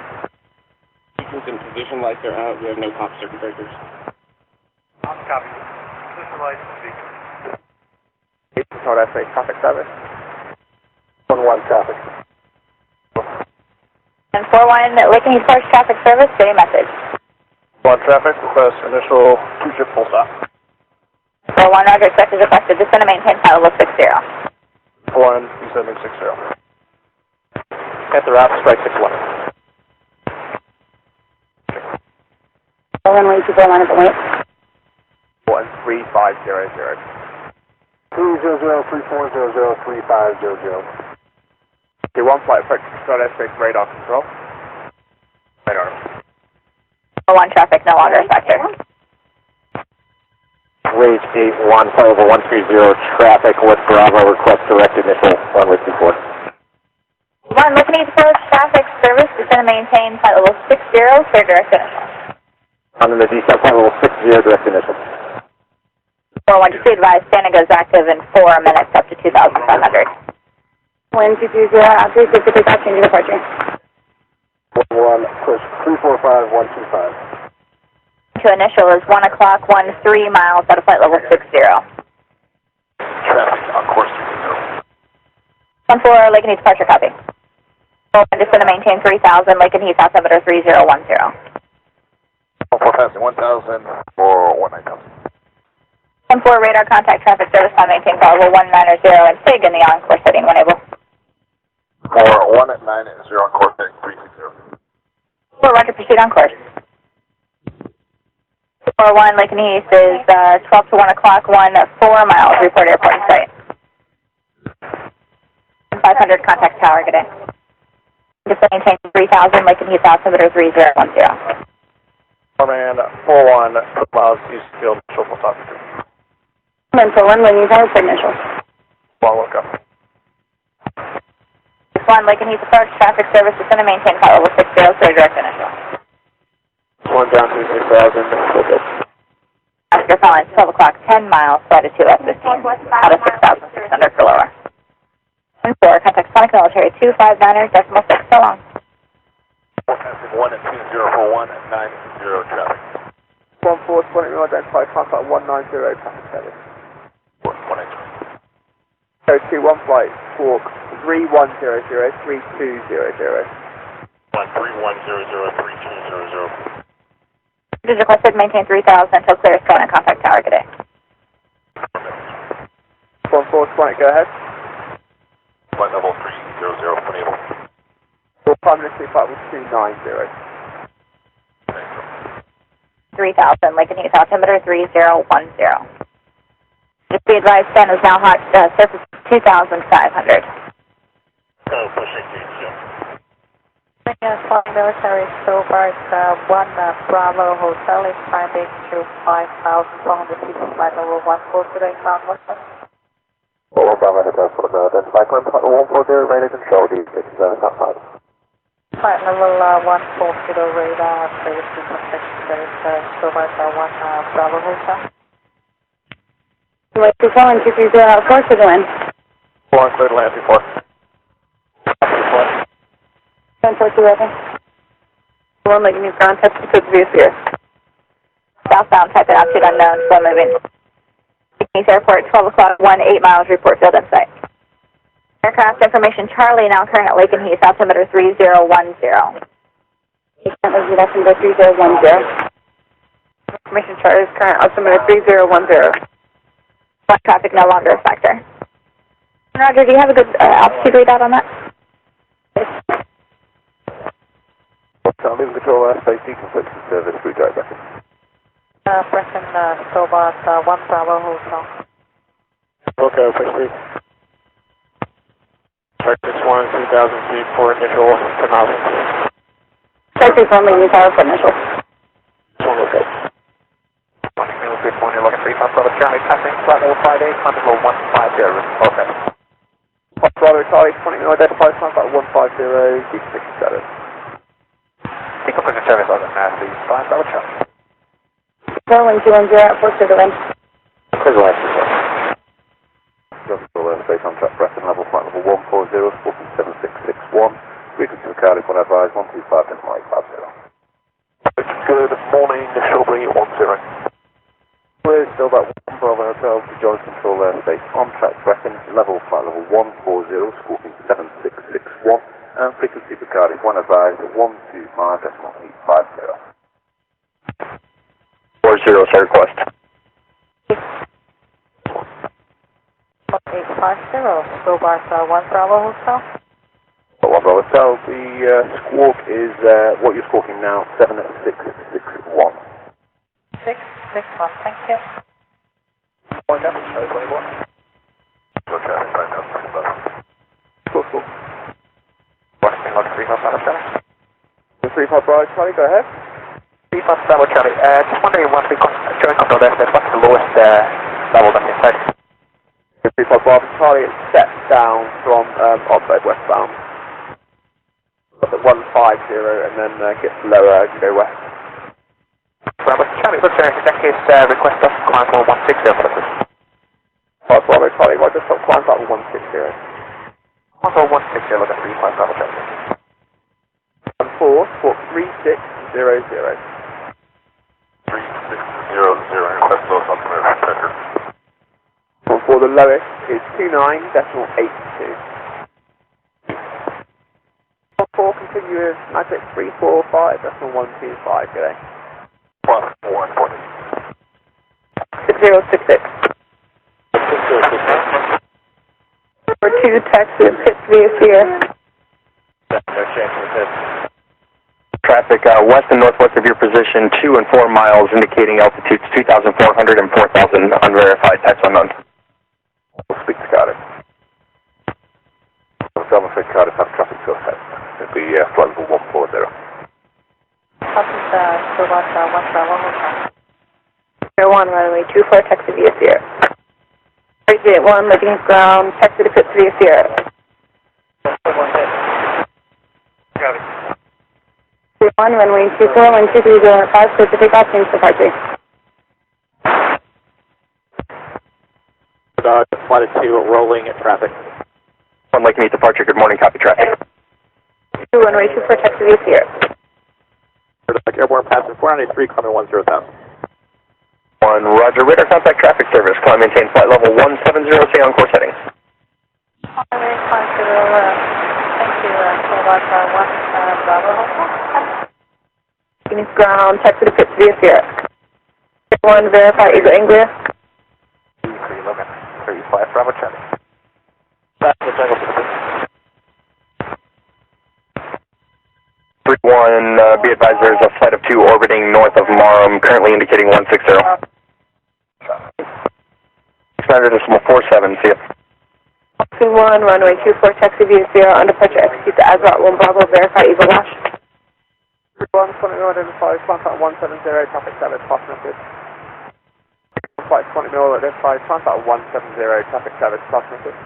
Beacons in position, lights are out, we have no top circuit breakers. Copy. Position lights and beacons. Control airspace traffic service. 1-1 traffic. And 4-1, Lincoln East Park traffic service, same message. 1 traffic, request initial 2-ship full stop. 4-1, roger, expect is requested, descend and maintain flight level 60. 1, descending 60. At the wrap, strike 61. Runway 24, line up and wait. 3500. 200-3400-3500. 21, flight approach control airspace radar control. Radar. 4-1, traffic no longer a factor. Wave 81, flight level 130, traffic with Bravo, request direct initial, runway 24. 1, Lincoln East Park traffic service, descend and maintain flight level 60, clear direct initial. On the descent, flight level 60, direct initial. 4-1, just be advised, standing goes active in 4 minutes up to 2,500. Wind 220, after 50 takeoff, changing departure. 1-1, push 345-125. To initial is 1 o'clock, 13 miles out of flight level 60. Traffic on course 30. 14, Lake and Heath departure, copy. 4-1, descend and maintain 3,000, Lake and Heath altimeter 3010. 4 passing 1,000 or 19,000. 14, radar contact traffic service, time maintain flight level 190 and SIG in the on-course setting when able. 4-1 at 9 at 0 on course heading 360. 4, roger, proceed on course. 4-1, Lake and Heath is 12 to 1 o'clock, 4 miles, report airport in sight. 500, contact tower, good day. Just maintain 3,000, Lake and Heath altimeter 3010. Foreman 4-1, miles east field, triple stop. Mental 1, Lake and Heath tower, initial. 1, welcome. 1, Lake and Heath approach, traffic service, descend and maintain flight level 60, clear direct initial. 1 down to 6,000, okay. Oscar Collins, 12 o'clock, 10 miles, flight of 2S15, out of 6,600 for lower. 4, contact Sonic Military 259er, decimal 6, so long. 4 passing 1 at 2041 at 9 traffic. 14, Sonic no identified, contact 190 traffic service. 183. So 21, flight, squawk 3100, 3200. 131003200. It is requested, maintain 3,000 until clear sky and contact tower, good day. 14, Sonic, go ahead. Flight level 300 when able. 4 prime minister, flight was 290. 3,000, Lake and Heath altimeter 3010. Just be advised, San is now hot, surface 2,500. Pushing to Military Stobart 1 Bravo Hotel is climbing to 5,400 feet of flight level 14 today, ground 1. 1 Bravo Hotel for the identified climb flight 140, radar control, D67 outside. Flight level 140 radar, previously contact service, Silver 1 Bravo Hotel. Wait, 241, 230 out 4 to the wind. 4 clear to land 24. 742 open. 1 making new ground test to view here. Southbound, type it altitude unknown, slow moving. East Airport, 12 o'clock, 8 miles, report field in sight. Aircraft information Charlie, now current at Lake and Heath, altimeter 3010. Current altimeter 3010. Information Charlie is current altimeter 3010. Flight traffic no longer a factor. Roger, do you have a good altitude readout on that? Moving control airspace, deconflict service, redirect record. Preston, Stobart, 1 Bravo Hotel. Okay, push 3. Texas 1, 2,000 feet for initial pronouncement. Texas 1 making tower for initial. 1 okay. 20 mil, good morning, looking 35 Bravo Charlie, passing flight level 58, climb level 150, okay. Bravo Charlie, 20 mil, identified, climb about 150, deconflict status. Deconflict service, other than 35 Bravo Charlie. 1210 out 4 to the wind. Clear the last result. Control airspace on track, Preston level, flight level 140, spoken 7661. Frequency of Cardiff, when advised, 125, 150. Good morning, Shelby 10. We're still about 1 Bravo Hotel to join control airspace on track, Preston level, flight level 140, spoken 7661. And frequency of Cardiff, when advised, 125.850. 40, sir, request. 850, Stobart, 1 Bravo Hotel. 1 Bravo Hotel, the squawk is what you're squawking now, 7661. 661, thank you. Point up, show 21. Okay, right now, talking about Cool. Washington, looking 35 Bravo Charlie. The 35 Bravo Charlie, go ahead. 35 Bravo Charlie, just wondering once we join control there, what's the lowest level that's inside? 35 Bravo Charlie, it steps down from Oxford westbound. At 150 and then gets lower as you go west. Bravo Charlie, what's in that case, request us climb for 160 please. Bravo Charlie, Roger, stop climb up to 160. Climb for 160, look at 35 Bravo Charlie. 14, squawk 3600. 3600, request low altimeter pressure. For the lowest is 29.82. 4 continuous magic 345.125 today. Plus 140. 6066. For 2 taxi pits via here. No change with this. Traffic west and northwest of your position, 2 and 4 miles, indicating altitudes 2,400 and 4,000, unverified, types unknown. We'll speak to Cardiff. I'm afraid Cardiff have traffic to ahead. It'll be flight level 140. Copy, Stobart, 1 Bravo Hotel. 01, runway 24, taxi via Sierra. 381, making ground, taxi to pits via Sierra. 1, runway 24, 12305, clear to take off, change departure. Flight 2 rolling at traffic. 1 Lake Meet departure, good morning, copy traffic. 2, runway 24, taxi via Sierra. Airborne passenger 493, climbing 10,000. 1, roger, radar contact traffic service, climb maintain flight level 170, stay on course headings. Thank you, Stobart, 1 Bravo Hotel. Phoenix ground, taxi to pits via Sierra. 1, verify Eagle Anglia. 35 Bravo Charlie. That's the jungle to the 31, be advised there's a flight of 2 orbiting north of Marham, currently indicating 160. 600.47, see ya. 21, runway 24, taxi via Sierra, on departure, execute the Azrat 1 Bravo, verify Eagle Wash. 1, 20 mil identified, climb at 170, traffic service, pass message. Flight 20 mil identified, climb at 170, traffic service, pass message.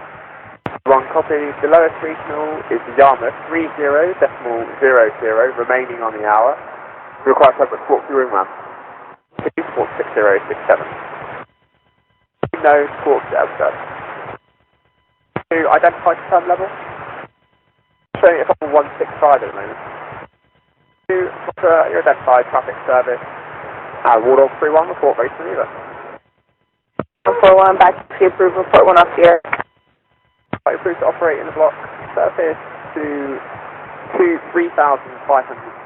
1, copy. The lowest regional is Yarmouth, 30.00, remaining on the hour. Require separate squawk to room 1. 2, squawk 6067. No squawk to outskirts. 2, identify confirm level. Showing it on 165 at the moment. 2, you're identified, traffic service. Wardog 31, report base maneuver. 141, back to approved, report 1 off the air. Approved to operate in the block surface to 3,500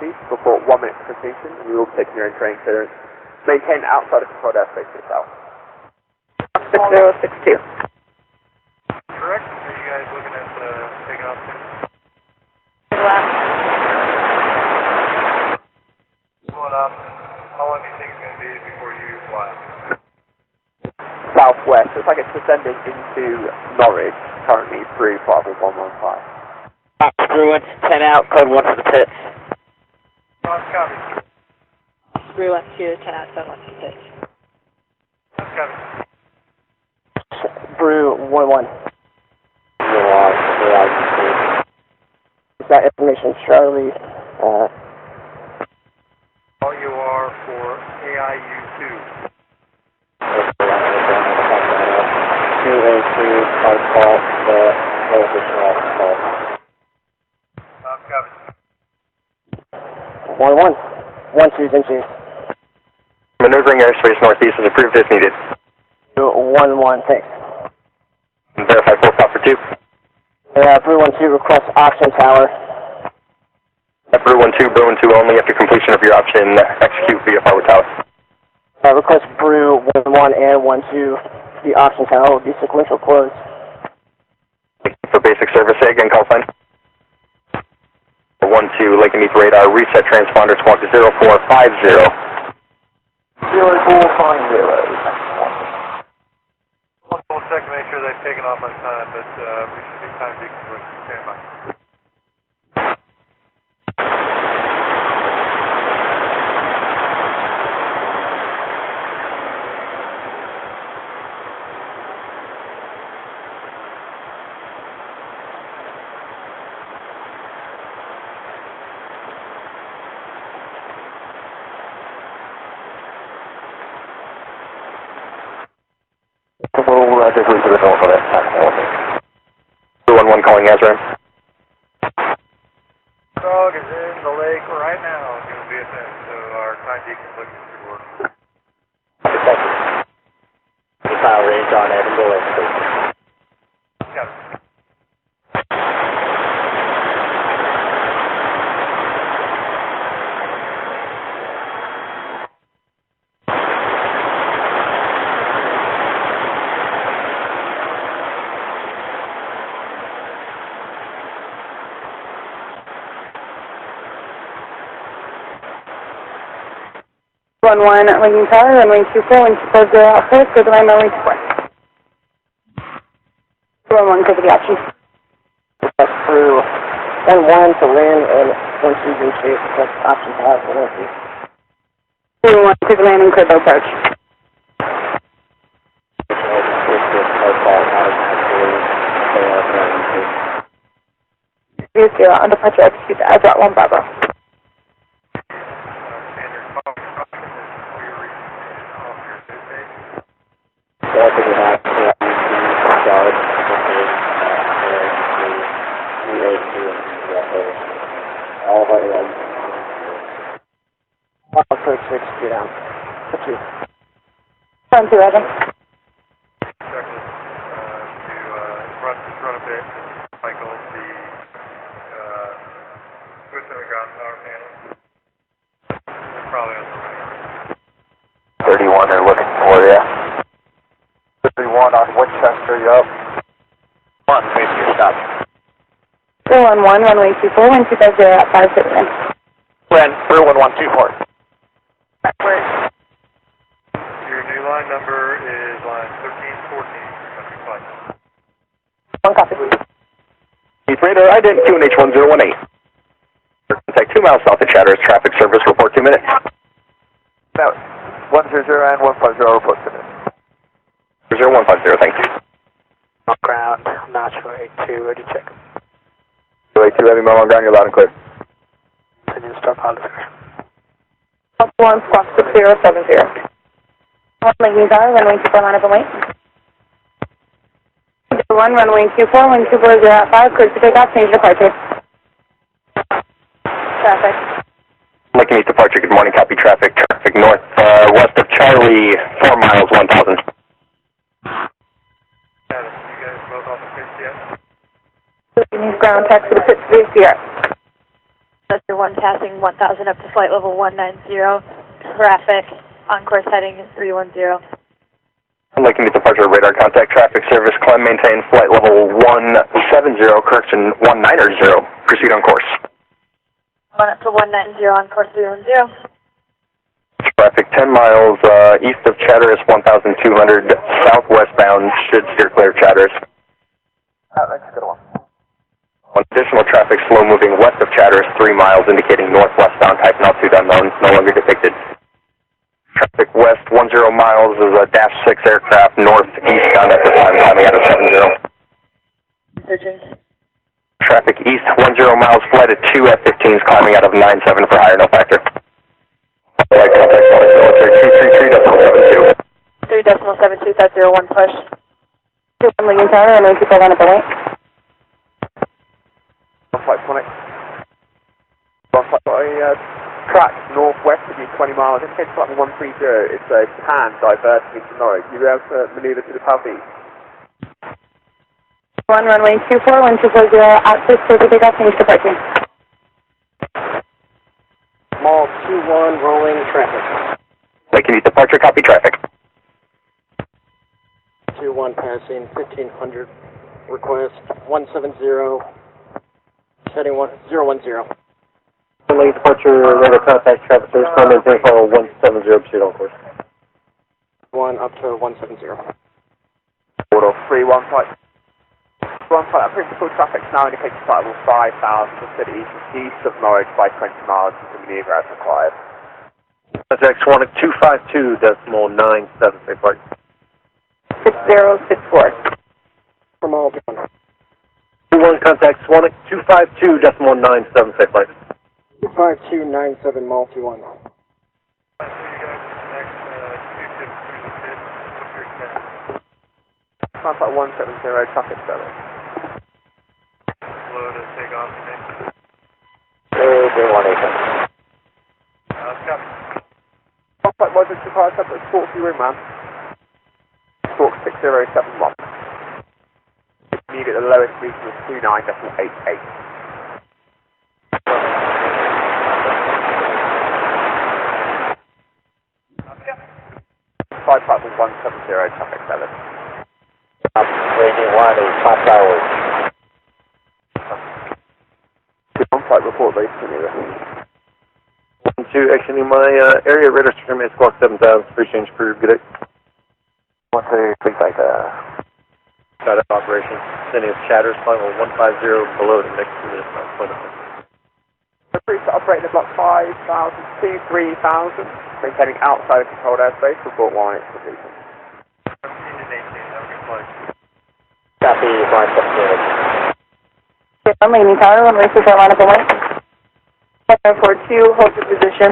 feet, report 1 minute to completion, and you will be taking your own training clearance. Maintain outside of controlled airspace yourself. 6062. Correct. Are you guys looking at taking off soon? Going up. How long do you think it's going to be before you fly? Southwest, looks like it's descending into Norwich, currently through Bravo 115. Screw 10 out, code 1 for the pits. Copy. Screw left 2, 10 out, 7 left to pitch. Copy. Brew 1-1. Is that information, Charlie? All you are for AIU 2. 2A2, card fault, the additional fault. Copy. 1-1. 1-2's in chase. Maneuvering airspace northeast is approved as needed. 1-1, thanks. Verify 4 for 2. Brew 1-2, request option tower. Brew 1-2, Brew 1-2 only after completion of your option, execute via forward tower. Request Brew 1-1 and 1-2. The option tower will be sequential close. For basic service, say again, call sign. 1-2, Lake and Neath radar, reset transponder, squawk to 0450. 0450. We'll check to make sure they've taken off on time, but we should be time decompressed. Stand by. We'll to the north of it. 211 calling Ezra. Dog is in the lake right now. It's going to be a thing, so our time decompressed should work. Power range on Edinburgh Lake. Got it. 1-1 at Lincoln Tower, runway 24, wind 240 out first, go to line runway 24. 1-1, cover the option. That's through 1-1 to land and 1-2's in chase, that's option tower for 1-2. 1-1, clear landing, clear bow approach. View 0, on departure, execute the Azrat 1 Bravo. Approach 6, get down. 2. Front 2, Adam. Checklist to run a bit, cycle the switch on the ground power panel. They're probably on the way. 31, they're looking for you. 31 on Winchester, you up? 1, face your stop. 1-1, runway 24, wind 250 out 5 land. Land, 31124. Your new line number is line 1314. Country flight. 1 copy. Neath radar, ident QNH1018. Contact 2 miles south of Chatter's traffic service, report 2 minutes. Now, 100 and 150, report 2 minutes. 0150, thank you. On ground, Nashville 82, ready to check. 82 Heavy Mel on ground, you're loud and clear. Continue to start pilot. 1 Squawk 6070. 1 Lincoln Tower, runway 24 line up and wait. 1 runway 24, wind 240 at 5, clear to take off, change departure. Traffic. Lincoln East departure, good morning, copy traffic. Traffic north, west of Charlie, 4 miles, 1000. Use ground taxi to pit VCR. Sector 1 passing 1000 up to flight level 190. Traffic on course heading 310. Lincoln East departure, radar contact traffic service, climb, maintain flight level 170, correction 190. Proceed on course. 1 up to 190 on course 310. Traffic 10 miles east of Chatteris, 1200 southwestbound, should steer clear of Chatteris. That's a good one. One additional traffic slow moving west of Chatteris, 3 miles, indicating northwestbound, type and altitude unknown, no longer depicted. Traffic west 10 miles is a Dash 6 aircraft northeastbound at this time, climbing out of 70. Searching. Traffic east 10 miles, flight at 2 F-15s, climbing out of 97 for higher, no factor. Flight contact military 233.72. 3.72, that's 01 push. 2 Lincoln Tower, runway 24 line up and wait. Flight 20. Flight track northwest of you 20 miles, indicated flight 130. It's a can diverting into Norwich. You'll be able to maneuver to the southeast. 1 runway 24, wind 240 at 6, clear to take off, change departure. Mall 21, rolling traffic. Lincoln East departure, copy traffic. 21 passing, 1500, request 170, heading 010. Lane departure, radar contact traffic service, climb, maintain follow 170, proceed on course. 1 up to 170. Order 3-1 flight. 1 flight, principal traffic now indicates flight level 5000 to city east of Norwich by 20 miles to maneuver as required. Contact Swanwick 252.97, safe flight. 6064. From all 1. 21 contact Swanwick 252.97, safe flight. 25297, Mall 21. Contact 170, traffic service. Slow to take off, you think? Green 180. Copy. Contact Roger 257, talk to you in, man. Talk 6071. You get the lowest reading of 29.88. 5 platform 170, traffic 7. Rating 1 is 5 hours. On-site report base maneuver. 1-2, exiting my area, radar terminate squawk 7000, free change approved, good day. 1-2, please take Start up operation, sending us Chatters, final 150 below the next to this point of Free to operate in the block 5000 to 3000, maintaining outside of controlled airspace, report 1 its completion. 17 and 18, have a good flight. Copy, flight 17. 1 Lincoln Tower, runway 24 line up and wait. Airport 2, hold your position.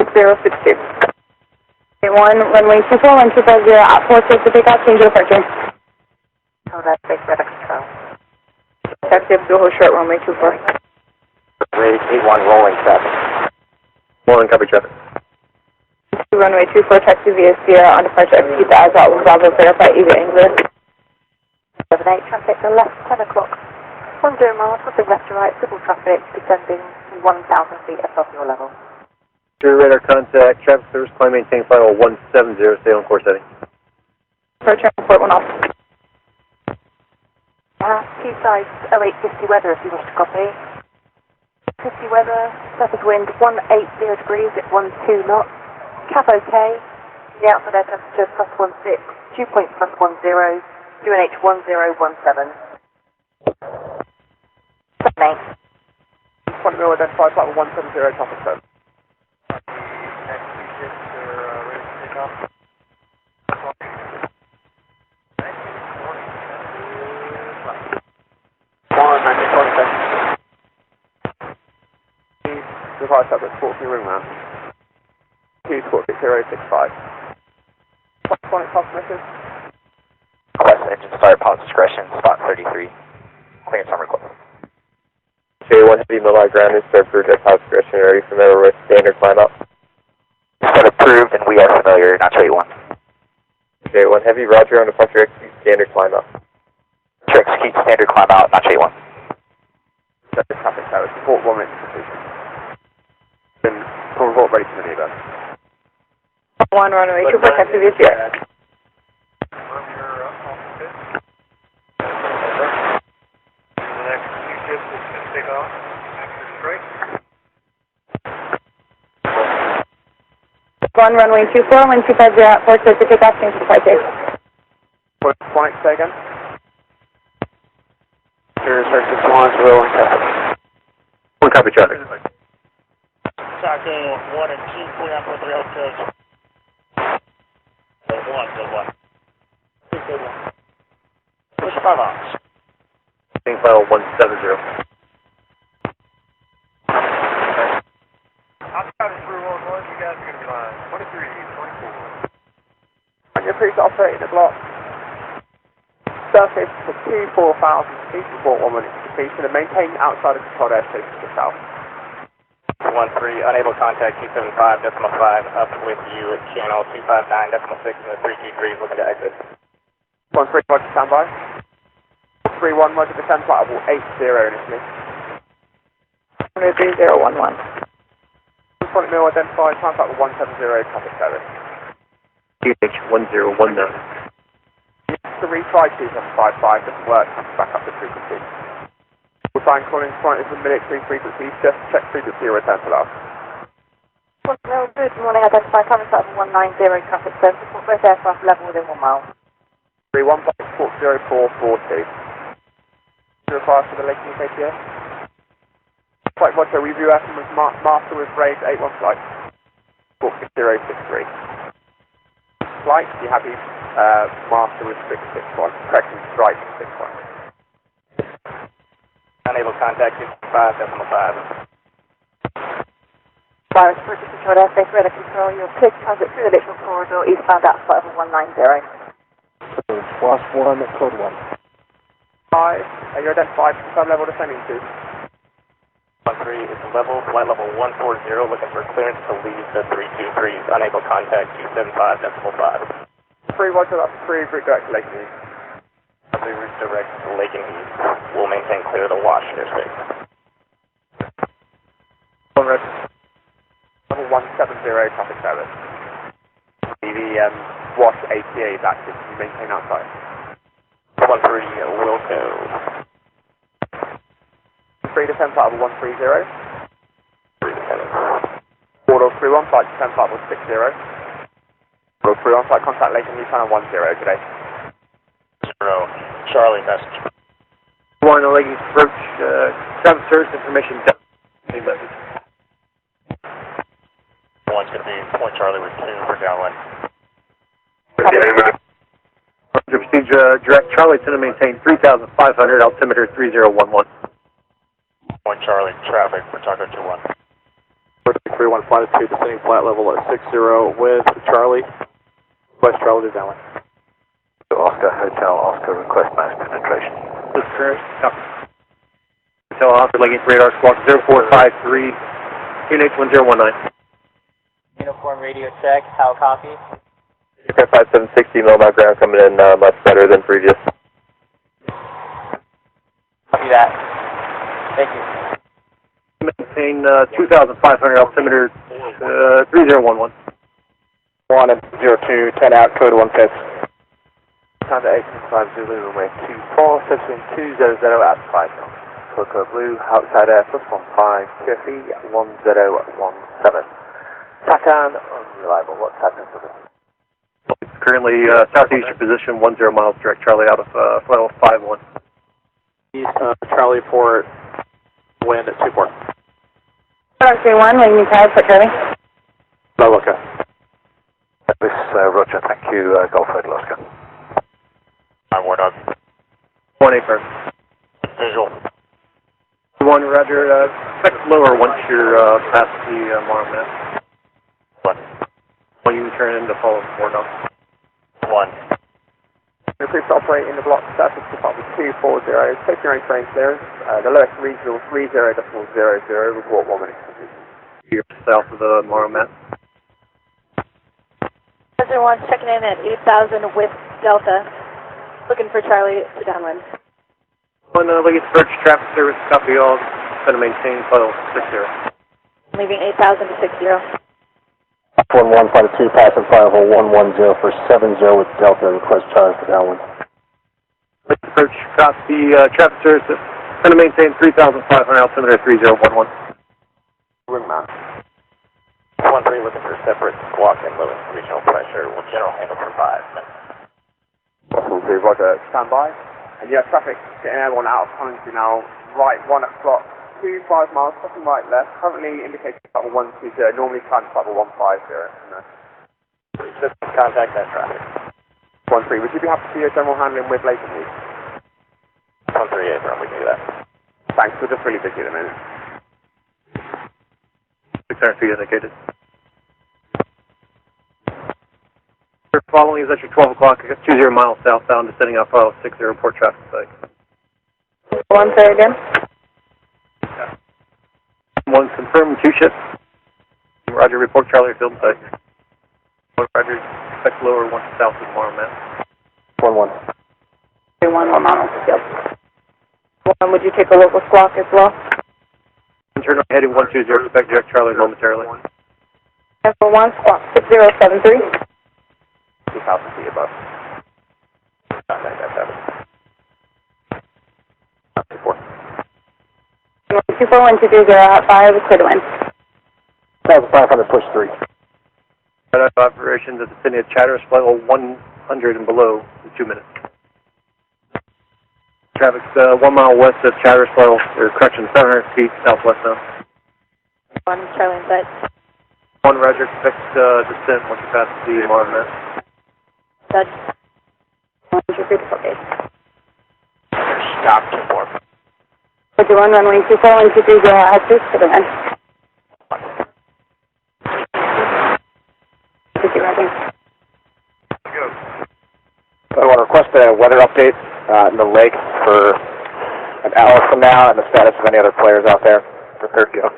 6062. 1 runway 24, 1240 at 4, clear to take off, change departure. Oh, that's big weather control. Taxi up to hold short runway 24. Rating 1, rolling traffic. Morning, copy traffic. 2 runway 24, taxi via Sierra on departure, execute the Azot with Bravo, verify Eva English. 78, traffic to left, 10 o'clock. 10 miles, flipping left to right, civil traffic, descending 1,000 feet above your level. True radar contact, traffic service, climb, maintain final 170, stay on course heading. Approach report 1 off. Quayside 0850 weather if you wish to copy. 50 weather, surface wind 180 degrees at 12 knots. Cap okay. The outside air temperature +16, dew point +10, UNH 1017. 20 mil identified, flight 170, traffic service. Ready to take off. 5 separate sports your room man. 2 sport 6065. Electronic cost message. Request engine start, pilot discretion, spot 33. Clearance on request. J1 Heavy Mildenhall ground is served for jet pilot discretion. Are you familiar with standard climb up? Set approved, and we are familiar, not J1. J1 Heavy, roger, on departure execute standard climb up. To execute standard climb out, not J1. Service traffic tower, support 1 minute completion. Then, full report ready to maneuver. 1 runway, 2 protect the VHF. One runway 24, 125 at 4, clear to take off, change to flight tape. Phonic, say again. Sure, sir, 61, 0, 1 copy traffic. Taco 1 and 2, clear out for 3 out coast. Go 1, go 1. Go 1. Push 5 ops. Final 170. Outside of 311, you guys are going to be line 23, 24. On your approved to operate in the block. Surface for 24,000 feet, report 1 minute completion, and maintain outside of controlled airspace to the south. 13, unable contact 275.5, up with you at channel 259.6 and the 323 looking to exit. 13, roger, standby. 31, roger, descend flight level 80 initially. 3011. 20 mil identified, time flight level 170, traffic service. UH1019. 3 try 2755, doesn't work, comes back up to frequency. We'll sign calling front is the military frequency, just check frequency or return to last. Good morning, identified, time flight level 190, traffic service, support both aircraft level within 1 mile. 31, support 0442. Requires for the Lake KTS. Flight Roger, we view Aircom with master with raised 81 flight. Support 6063. Flight, you happy? Master with 661. Correction, strike 61. Unable contact 275.5. Virus purchase control airspace, radar control, you're clear to transit through the electrical corridor, eastbound at flight level 190. Class 1, code 1. 5, are you identified? Confirm level descending to? 13 is level, flight level 140, looking for clearance to leave the 323s, unable contact 275.5. 3, roger, that's 3, route direct to Lake East. The route direct to Lake and East will maintain clear the wash airspace. Level 170, traffic service. The wash ATA is active, can you maintain outside? 13 will go. 3 descend flight level 130. 3 descending. Order 31, flight descend flight level 60. Order 31, flight contact Lake and East channel 10 today. 0, Charlie message. 1, the Lake approach, traffic service information. Message. 1's going to be Point Charlie with 2 for downwind. Proceed direct Charlie to maintain 3,500, altimeter 3011. Point Charlie, traffic for Taco 21. 31, flight 2, descending flight level at 60 with Charlie. West Charlie to downwind. Oscar Hotel, Oscar request mass penetration. This is correct. Hotel Oscar, Lake radar squawk 0453, unit 1019. Uniform radio check, how copy? 5760, Mildenhall ground coming in much better than previous. Copy that. Thank you. Maintain 2,500, altimeter 3011. 1 and 02, 10 out, code 1 5. Time to 865 Zulu, runway 24, 200 at 5 knots. Coco Blue, outside air, plus 15, Tiffy, 1017. Tatan, unreliable, what's happening to this? Currently southeastern position, 10 miles direct Charlie out of flight level 51. East, Charlie Port, wind at 24. 31, waiting tide for Charlie. No, okay. This Roger, thank you, Golf Hotel Oscar. I'm War Dog. 1 firm. Visual. 1, roger. Expect lower once you're past the monument. 1. When you turn into follow forward on. 1. Please operate in the block surface department 240, taking range range clearance, the lowest regional 30.00, report 1 minute. You're south of the monument. President 1 checking in at 8,000 with Delta, looking for Charlie to downwind. One Legacy Search Traffic Service, copy all, going to maintain file 60. Leaving 8,000 to 60. 11, flight 2, passing 50110 for 70 with Delta, request Charlie for downwind. Legacy Search, copy Traffic Service, going to maintain 3,500, altimeter 3011. Ring mount. 1-3 looking for separate squawk and low regional pressure. Will general handle for 5 minutes. 1-3, roger, stand by. And yeah, traffic getting everyone out of country now, right 1 o'clock, 25 miles, second right left, currently indicating level 120, normally timed level 150. Just contact that traffic. 1-3, would you be happy to see your general handling with later news? 1-3, Abram, we can do that. Thanks, we're just really busy at the minute. 600 feet indicated. Following is at your 12 o'clock, 20 miles southbound, descending off file 60, report traffic site. 1-3 again. 1, confirm 2 ships. Roger, report Charlie field site. 1, Roger, expect lower 1 south of the monument. 1-1. 1 on field. 1, would you take a local squawk as well? Internal heading 120, expect direct Charlie momentarily. Tempo 1, squawk 6073. 2,000 feet above. Contact that traffic. 241-230 at 5, clear to wind. 1,500, push 3. Right operations at the vicinity of Chatteris, flight level 100 and below in 2 minutes. Traffic's 1 mile west of Chatteris, flight level, or correction, 700 feet southwest now. 1, Charlie in sight. 1, Roger, expect descent once you pass the monument. Dodge. 1, repeat the gate. Stop 2-4. 51, runway 241-230 at 6, clear to wind. 50, roger. I want to request a weather update in the lake for an hour from now and the status of any other players out there. Prepared to go.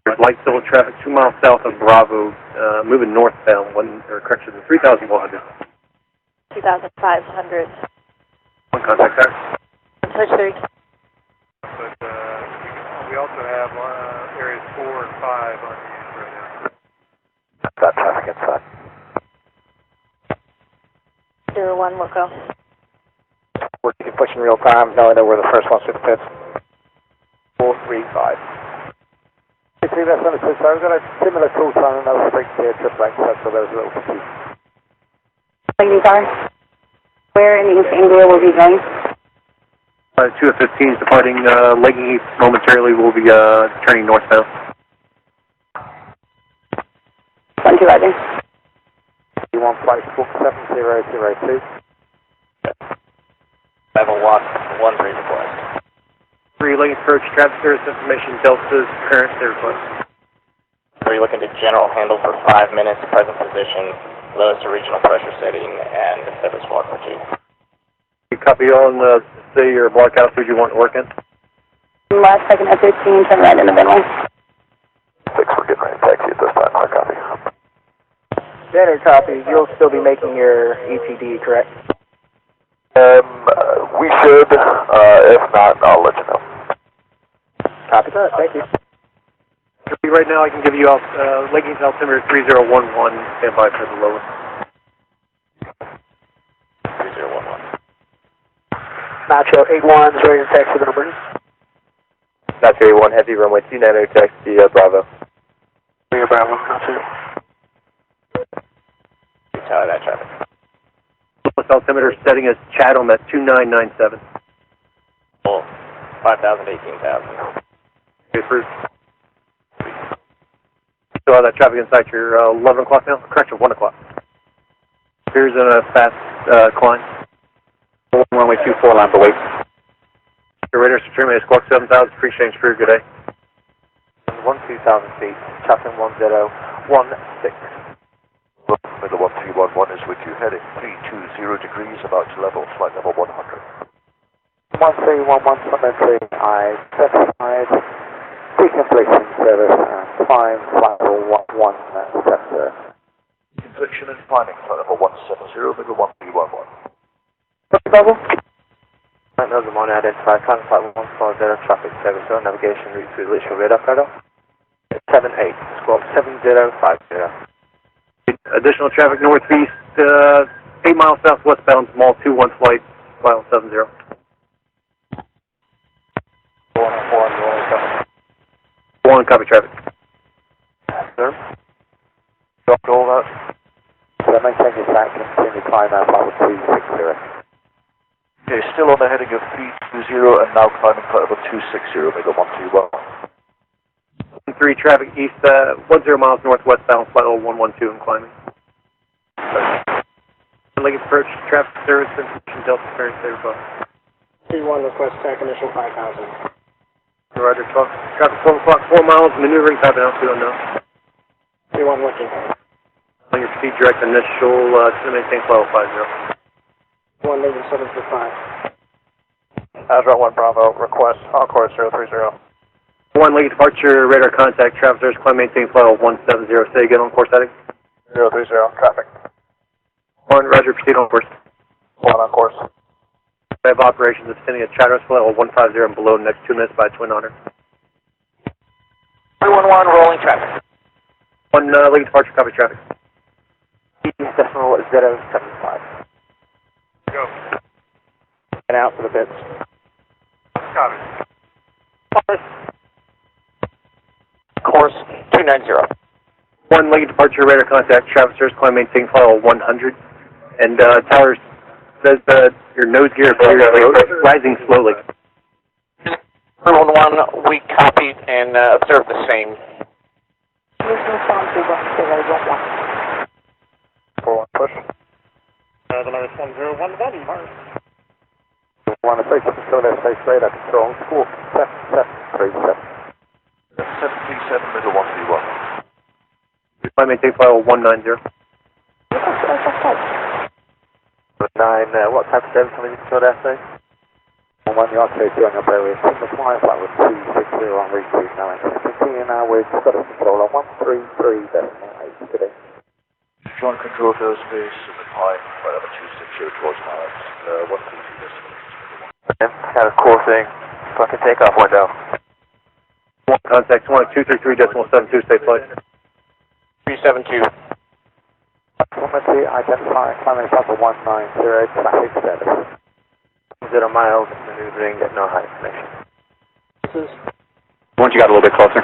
There's light civil traffic 2 miles south of Bravo, moving northbound, 3,100. 2,500. 1, contact there. Touch 3. But we also have areas 4 and 5 on use right now. That traffic inside. 01, we'll go. We're pushing real time, knowing that we're the first ones to the pits. 435. You see that, so I've got a similar call sign and another frequency here, triple X, so there was a little confusion. Lightning car. Where in East Anglia will be going? 2 of 15 departing Legging East momentarily. Will be turning northbound. 1-2, roger. You want flight 7002. Level 1, 1-3 request. 3, Legging approach, traffic service information, Delta's current request. 3 looking to general handle for 5 minutes, present position, lowest regional pressure setting, and separate squawk for 2. You copy on say your blockhouse who you want working? Last second at 15, turn right into Bentley. 6, we're getting ready to taxi at this time. Hard copy. Standard copy. You'll still be making your ETD, correct? We should. If not, I'll let you know. Copy that. Thank you. Right now I can give you Leggings altimeter 3011, stand by for the lowest. 3011. Nacho 81's ready to taxi the number. Nacho 81, heavy runway 29, taxi Bravo. Bravo, Nacho. Tally that traffic. Lowest altimeter setting as Chatham at 2997. Full. 5,000, 18,000. Okay, Bruce. Still have that traffic inside your 11 o'clock now? Correction, 1 o'clock. Here's a fast climb. Runway 24, line for wait. Your radar is terminated, squawk 7000, free exchange for good day. 12,000 feet, traffic 1016. Middle 1311 is with you, heading 320 degrees, about to level, flight level 100. 1311, I certified, pre-completion service, and climb flight level 170. Completion and climbing, flight level 170, middle 1311. Flight level 1 identified, climb flight 140, traffic service, navigation route through literal radar corridor. 78, squawk 7050. Additional traffic northeast, 8 miles southwestbound, small 21 flight, file 70. 1, copy traffic. Sir? Dropped all that. So maintain your track, continue climb out level 260. Okay, still on the heading of 320 and now climbing flight level 260, middle 131. 3 traffic east, 10 miles northwestbound, flight level 112 and climbing. Lincoln approach, traffic service, information Delta Ferry, State of T1 request tech initial 5,000. Roger, traffic 12 o'clock, 4 miles, maneuvering, type altitude unknown. T1 looking. On your proceed direct initial, to maintain flight level 50. 1 leaving 745. Azure 1 Bravo, request Encore 030. 1 Lincoln departure, radar contact, traffic service, climb, maintain flight level 170. Say again on course heading. 030, traffic. 1, roger, proceed on course. 1 on course. We have operations extending at Chatteris flight level 150 and below next 2 minutes by Twin Otter. 311 rolling traffic. 1 Lincoln departure, copy traffic. Decimal 075. Go. Get out for the bits. Copy. Course 290. 1 Lincoln departure, radar contact, traffic service, climb, maintain flight level 100. And Towers says your nose gear appears rising slowly. 311, we copied and observed the same. 41 push. The number is 101, body mark. 1 approach, facility space radar control, squawk 7737. 737, middle 131. Climb, maintain flight level 190. 9, what type of service have you controlled airspace? 1 you are clear on your bearing. Signal flying flight with 260 on route 2 now. Continue now with Scottish controller 133.8 today. Joint control of airspace and the climb flight level 260 towards miles 132 decimal. Had a coursing, fucking takeoff window. 1 contact 233.72, stay flight. 372. Proximity identify climbing level 190, traffic service. 0 miles, maneuvering at no high information. Once you got a little bit closer.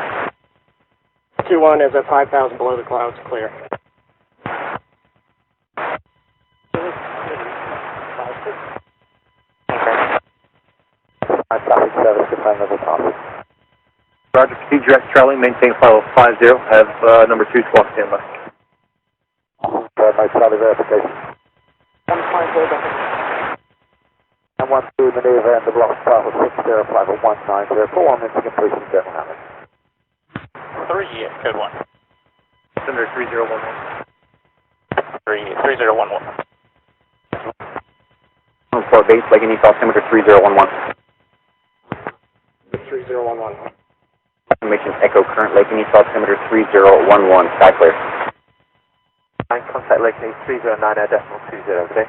2-1 is at 5,000 below the clouds, clear. Traffic service, define level topic. Roger, proceed direct Charlie, maintain flight level 50, have number 2 squawk standby. My Charlie verification. And 1 2 maneuver and the block start with 605 or 190, 4 minutes completion, German Hammond. 3, good one. Center 3011. 3011. 4 base, Lake and East altimeter 3011. 3011. Confirmation echo current Lake and East altimeter 3011, sky clear. Contact Lake and East 309.20, okay?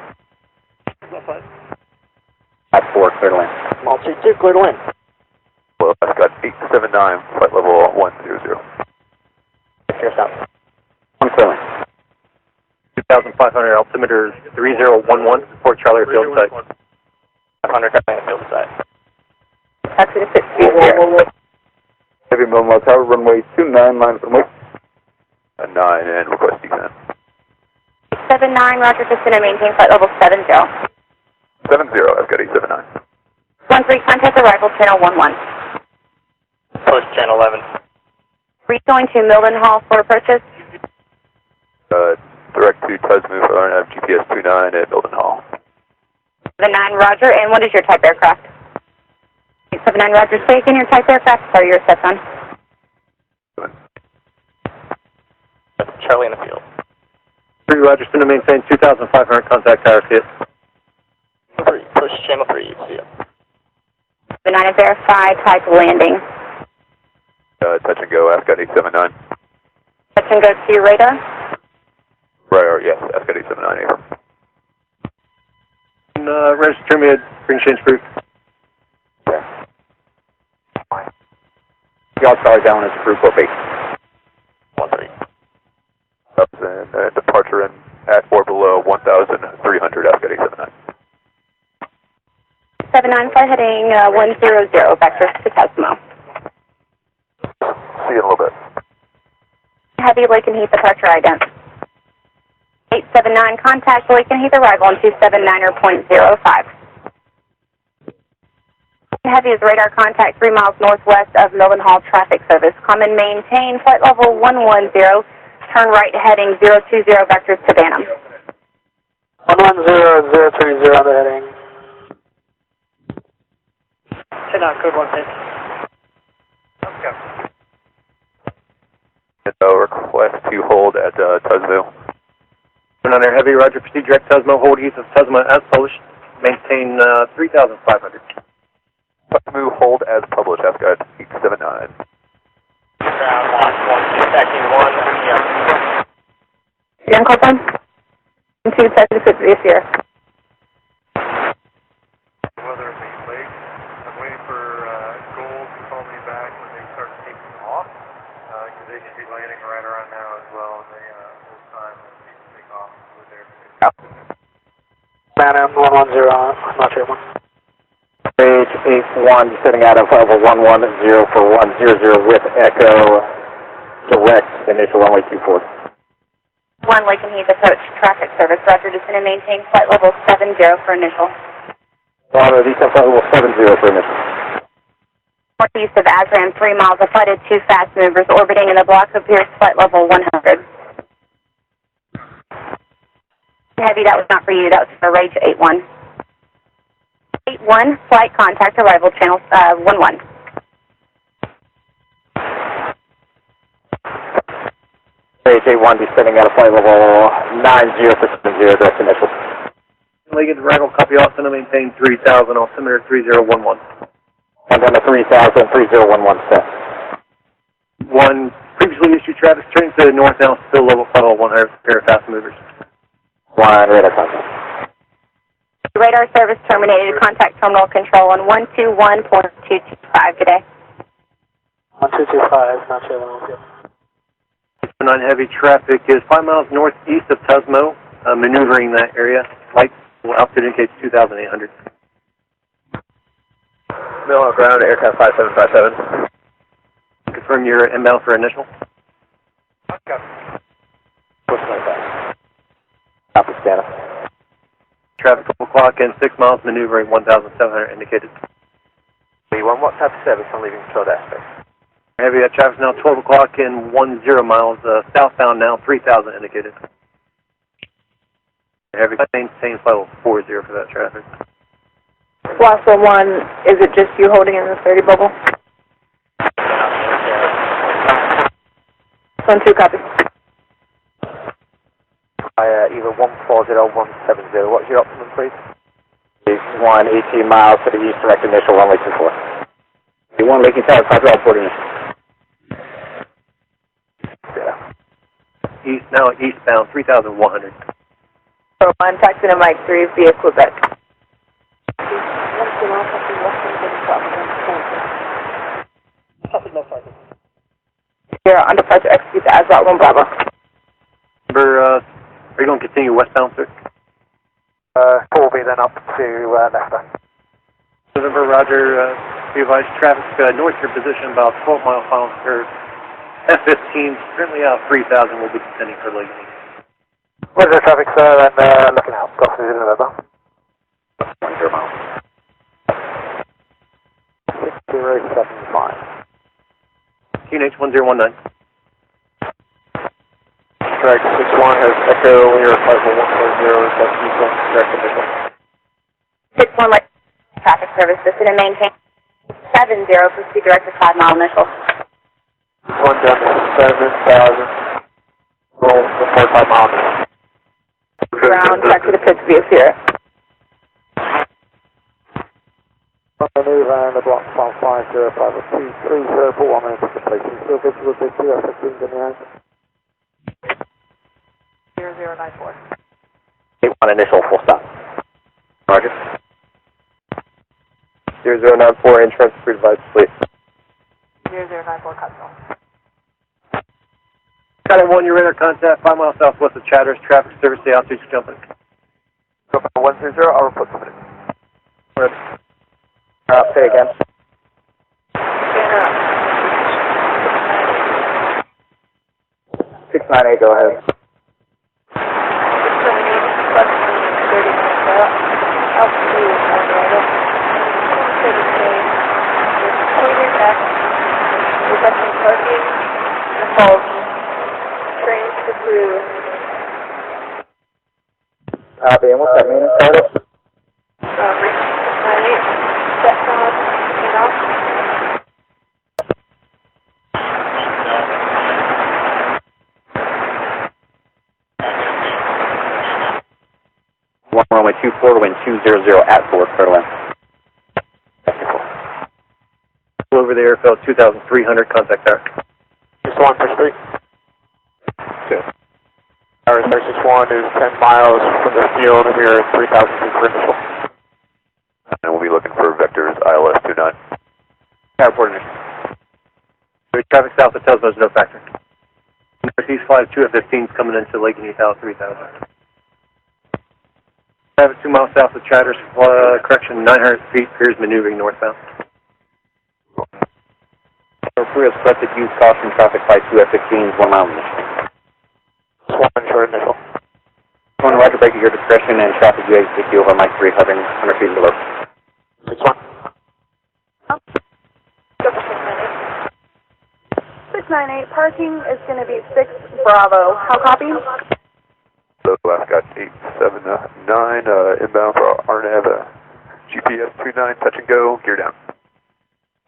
At 4, clear to land. Small 2-2, clear to land. Well, I've got 879, flight level 100. Here's up. 1 clear land. 2,500, altimeter 3011, Fort Charlie field site. 500 field site. Taxi to 6 here. Heavy Mildenhall Tower, runway 29, line from wait. 9 and request descent. 79, roger, descend and maintain flight level 70. 70, I've got 879. 13, contact arrival channel 11. Push channel 11. Rejoin to Mildenhall for approaches. Direct to Tasmove, RNAV GPS 29 at Mildenhall. 79, roger, and what is your type aircraft? 79 Roger, say again your type aircraft, sorry, your set on. Charlie in the field. 3 Roger, send to maintain 2,500, contact tower, see it. 3, push channel 3, see ya. 79 and verify type landing. Touch and go, ASCOT 879. Touch and go to your radar. Radar, yes, ASCOT 879, over. And, register me at bring change proof. Y'all Charlie down as approved for base. 13. Up and departure in at or below 1,300, ASCOT 879. 79, flight heading 100, vector to Cosmo. See you in a little bit. Heavy Lake and Heath departure ident. 879, contact Lake and Heath arrival on 279er.05. Heavy is radar contact 3 miles northwest of Mildenhall traffic service. Common maintain flight level 110, turn right heading 020, vector to Bantam. 110, 030 on the heading. 10-9, code 1 Request to hold at Tusmo. Under heavy, Roger, proceed direct Tusmo, hold east of Tusmo as published, maintain 3,500. Tusmo, hold as published, ASCOT 879. Ground launch 1, taxi 1, yeah. Young call time? 2 seconds to this year. Whether it be late, I'm waiting for Gold to call me back when they start taking off, because they should be landing right around now as well, and they, this time they need to take off with their... Bantam 110, not sure one. Page 81, setting out of level 110 for 100 with Echo, direct initial runway 24. 1 Lake and Heath approach traffic service. Roger, descend and maintain flight level 70 for initial. Roger, descend flight level 70 for initial. Northeast of Azram, 3 miles, a flight of 2 fast movers orbiting in the block of Pierce, flight level 100. Heavy, that was not for you, that was for Rage 81. 81, flight contact arrival channel 11. Page 81, descending out of flight level 90 for 70, direct initial. Legged arrival, copy all, send to maintain 3,000, altimeter 3011. And then the 3,000, 3011 set. 1 previously issued traffic turning to the north now, still level 100, pair of fast movers. 1 radar contact. Radar service terminated. Contact terminal control on 121.225 today. 1225, not sure one. 9 heavy traffic is 5 miles northeast of Tusmo, maneuvering that area. Flight altitude indicates 2,800. Mill ground, aircraft 5757. Confirm you're inbound for initial. Copy, scanner. Traffic 12 o'clock and 6 miles, maneuvering 1,700 indicated. B1, what type of service I'm leaving controlled airspace? Heavy traffic now 12 o'clock and 10 miles, southbound now 3,000 indicated. Heavy maintain flight level 40 for that traffic. Wassel 1, is it just you holding in the 30 bubble? 1-2, copy. Either 140 or 170. What's your optimum, please? 1, 18 miles to the east, direct initial, runway 24. 1 Lake and Tower, copy all port initial. East, now eastbound 3,100. So 1, taxi to Mike 3 via Quebec. Here on departure, execute the ASROT 1 Bravo. Number, are you going to continue westbound, sir? 4 will be then up to Leicester. November, Roger, be advised traffic north your position about 12 miles per F-15, currently out 3,000, will be descending for Lake. Where's the traffic, sir, and looking out. Got in November. 10 miles. 6075. QNH 1019. Correct, 61 has Echo, we are flight level 140, that's direct initial. 61 Lake traffic service, descend and maintain 70, proceed direct to 5 mile initial. One down to 7,000. Roll the 45 miles. Ground, track to the pits via Sierra. Move around the block 550, 523, 41 minutes to completion. Still visual with the QF15 in the air. 0094. 81 initial, full stop. Roger. 0094, insurance approved by fleet. 0094, Cutstone. Got a 1-year radar contact 5 miles southwest of Chatter's traffic service, the altitude jumping. Go 130, I'll report to minute. Say again. 698, go ahead. And what's that mean? Startup? Runway 24, wind 200 at 4, clear to land. Over the airfield, 2,300, contact there. 61 for street. Good. Our 361 is 10 miles from the field here at 3,000 feet for initial. And we'll be looking for vectors ILS 29. Airport initial. Traffic south of Tesla is no factor. Northeast 52 at 15 is coming into Lake and Tower 3,000. Traffic 2 miles south of Chatter's, correction, 900 feet, appears maneuvering northbound. Free of selected use caution traffic by 2F-15s, 1 mile initial. Swan short initial. One roger, break at your discretion and traffic UH-50 over Mike 3, hovering 100 feet below. 61. 698, parking is going to be 6 Bravo. How copy? So I've got 879 inbound for Arnav, GPS 29, touch and go, gear down.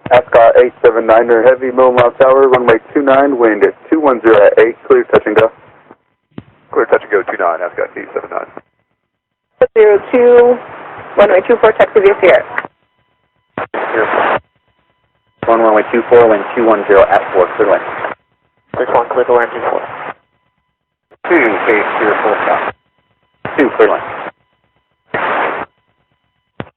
Ascot 879er heavy, Mildenhall Tower, runway 29, wind at 210 at 8, clear touch and go. Clear touch and go 29, Ascot 879. 02, runway 24, taxi via Sierra. One runway 24, wind 210 at 4, clear to land. 61, clear to land 24. 2, phase 2, full stop. 2, clear to land.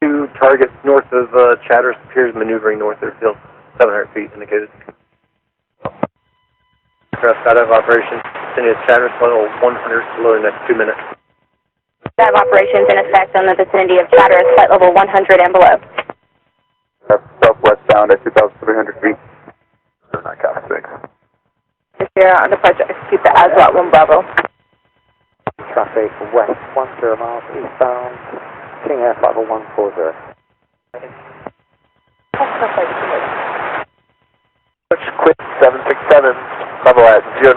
2 targets north of Chatter's, appears maneuvering north of the field, 700 feet indicated. Aircraft out of operation, vicinity of Chatter's, level 100 below the next 2 minutes. Have operations in effect on the vicinity of Chatter's, flight level 100 and below. Southwestbound at 2,300 feet. Not copy, thanks. Sierra on departure, execute the ASWAT 1 Bravo. Traffic west 10 miles eastbound, King Air Flight 140. Let's quit 767, level at 090.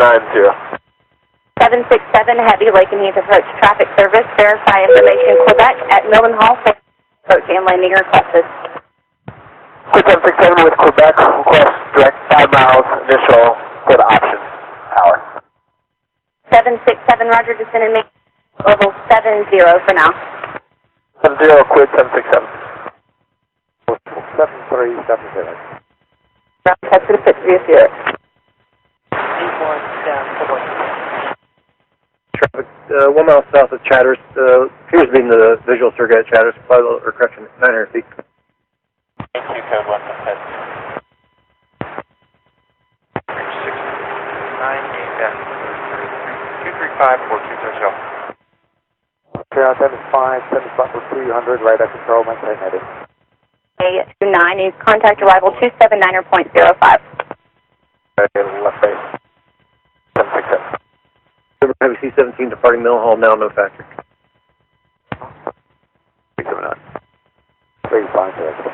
767, heavy Lake and Heath approach traffic service, verify information Quebec at Mildenhall, approach and landing requested. Quit 767 with Quebec, request direct 5 miles, initial, for the option, hour. 767, roger, descend and make level 70 for now. 70, quit 767. 7370. Ground test to the pits via Sierra. Traffic 1 mile south of Chatter's, appears to be in the visual circuit at Chatter's, flight level, or correction, 900 feet. Thank you, code 1 test. 235-4230. Sierra 75, 75 for 200, radar control, maintain heading. A29 is contact arrival 279.05. Left base. 767. Heavy C-17 departing Mildenhall, now no factor. 379. 350.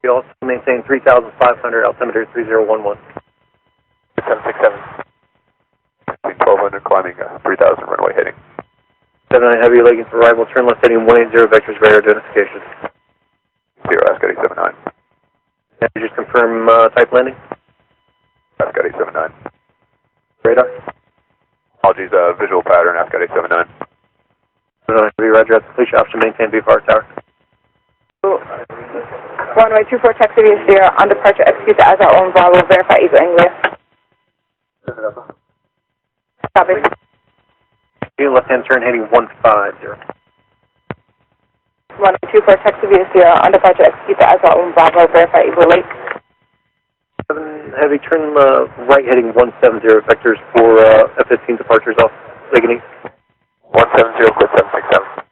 We also maintain 3,500, altimeter 3011. 767. Between 1200 climbing 3000 runway heading. 79 heavy, legging for arrival, turn left heading 180, vectors radar identification. 0, Ascot 879. Can you just confirm type landing? Ascot 879. Radar? Apologies, visual pattern, Ascot 879. Heavy, roger, at the completion option, maintain VFR tower. Runway 24, taxi VHF on departure, execute the Azure on Bravo, verify Eagle English. Copy. Left-hand turn heading 150. Runway 24, taxi VHF on departure, execute the Azure on Bravo, verify Eagle Lake. 7 Heavy, turn right heading 170, vectors for F-15 departures off Lake East. 170, quit 767.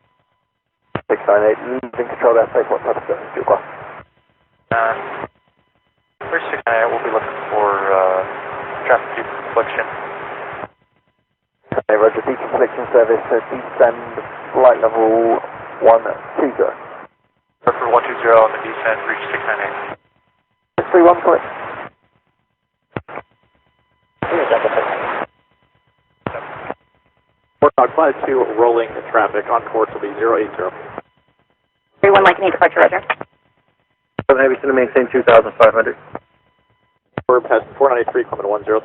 698, losing control of airspace, 177, 2 o'clock. First 698, we'll be looking for traffic deflection. Okay, roger, deflection service, descend flight level 120. For 120 on the descent, reach 698. 631, correct. Flight 2, rolling traffic, on course will be 080. 31 Lake and departure, roger. 7 Heavy, send to maintain 2,500. We're past 493, Clement 10,000.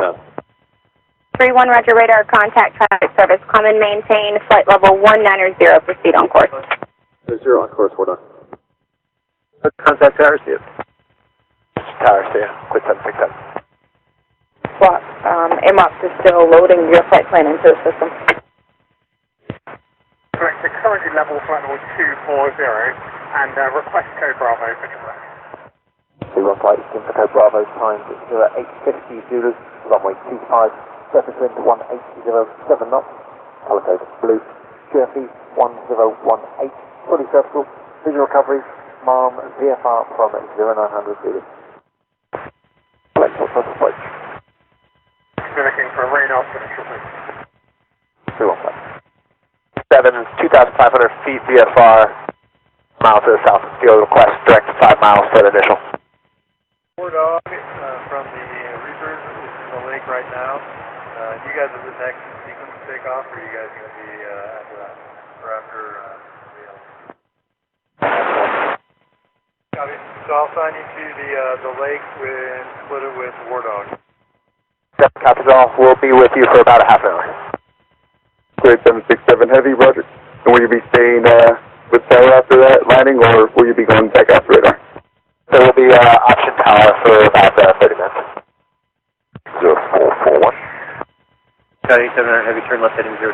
31 roger, radar contact traffic service, Clement maintain flight level 190, proceed on course. 0 on course, we're done. Contact tower, see it. Tower, see ya, quit 767. Squawk, MOPS is still loading your flight plan into the system. Correct, so currently level flight level 240 and request code Bravo for direct. 21 flight, Eastern Code Bravo, times 0850 Zulu, runway 25, surface wind 1807 knots, color code blue, Jerky 1018, fully vertical, visual recovery, MARM VFR from 0900 Zulu. Select for first approach. We're looking for a radar finish, please. 21 flight. 2,500 feet VFR, mile to the south of field, request direct 5 miles for the initial. Word dog from the Reapers is in the lake right now. You guys are the next sequence to take off, or are you guys going to be after that? Or after Copy. So I'll sign you to the lake and split it with War Dog. Copies all. We'll be with you for about a half an hour. Grade 767 Heavy, roger. And will you be staying with tower after that landing, or will you be going back after radar? There will be option tower for about 30 minutes. 0441. Scott 879 Heavy, turn left heading 020.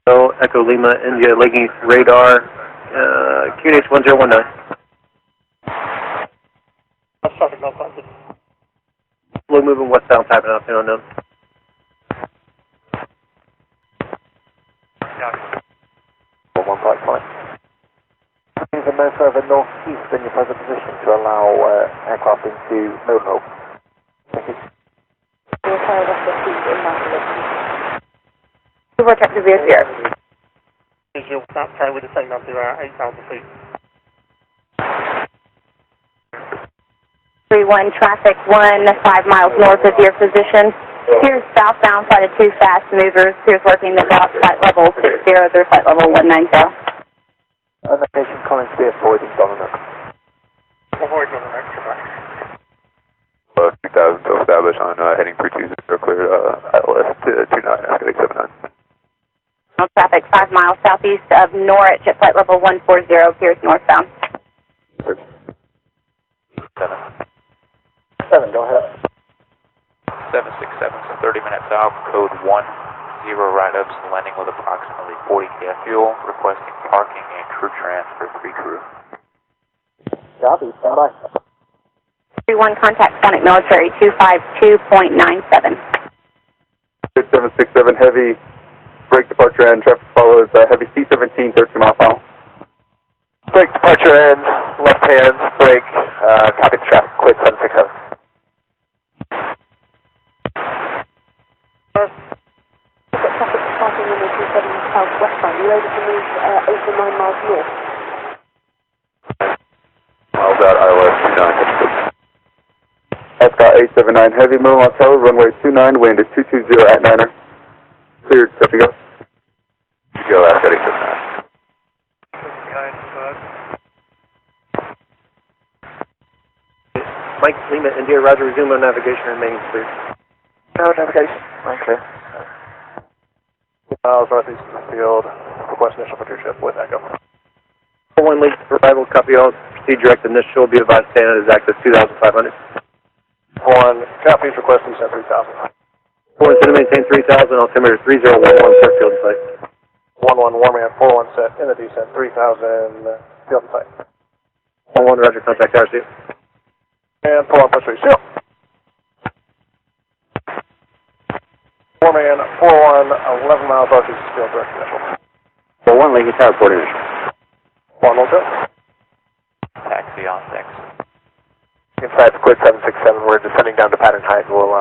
So, Echo Lima, India, Lake East, radar, QNH 1019. That's traffic not planted. Slow moving westbound, tapping out, unknown. One flight fine. Even no further northeast than your present position to allow aircraft into Mildenhall. Thank you. Super taxi VHF. Visual snap train with the same number 8,000 feet. 31 traffic 5 miles north of your position. Here's southbound flight of 2 fast movers. Here's working the route flight level 60, they're flight level 190. Location Collins be avoiding Dominic. Avoid Dominic, correct. 2000 to establish on heading 320, clear ILS to 29, Ascot 879. Traffic 5 miles southeast of Norwich at flight level 140, appears northbound. 7, go ahead. 767, so 30 minutes out, code 10 write-ups, landing with approximately 40 kf fuel, requesting parking and crew transfer 3 crew. Copy, stand by. 31 contact Sonic Military 252.97. 767 Heavy, break departure and traffic follows Heavy C-17, 13 mile final. Brake departure end, left hand, brake, copy the traffic, quit 767. Traffic departing in the 27 southwestbound. Are you able to move 8 or 9 miles north? Miles out, ILS 29. Ascot 879 Heavy, Mildenhall Tower, runway 29, wind is 220 at 9er. Cleared, copy go. Go, Ascot 879. Mike Lima, India, Roger, resume on navigation, remaining clear. No navigation. Line clear. 2 miles northeast of the field. Request initial for your ship with Echo. 41 leads arrival, copy all. Proceed direct initial, be advised standard is active 2,500. 1, copies, request descent 3,000. 4 to maintain 3,000, altimeter 3011, clear field in sight. 1-1, Warman, 4-1 set, in the descent, 3,000, field in sight. 1-1, Roger, contact RC. And pull on push 3, seal. Warman, 4-1, 11 miles northeast of field, direct initial. 4-1, Lincoln Tower, port initial. 1-1, set. Taxi on 6. Inside the quid 767, we're descending down to pattern height, we'll,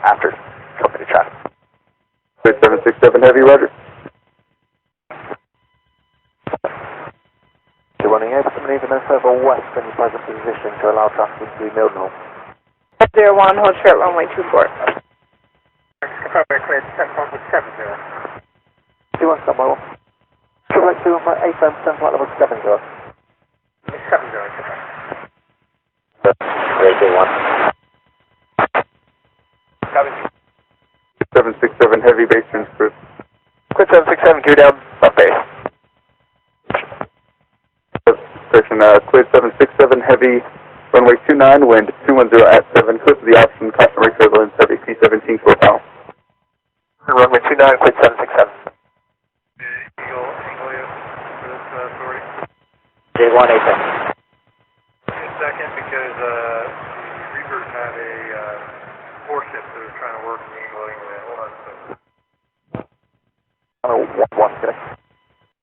after company traffic. Quid 767 Heavy, Roger. You're running able to maneuver no further west than your present position to allow traffic into Mildenhall. 01, hold short runway 24. Confirm cleared, 7.70. 2-1, stop mobile. 2-1, 8 10 flight level 70. 70, Great, 1. Copy. 767 Heavy, base turns cruise. Quid 767, gear down, up base. Correction, Quid 767 Heavy, runway 29, wind 210 at 7, close to the option, cautionary turbulence, heavy C-17 short bow. Runway 29, Quid 767. Eagle, for this authority. J1, 8 In second, because the Reapers have a 4-ship that are trying to work in the Eagle anyway. Hold on a second. 1 today.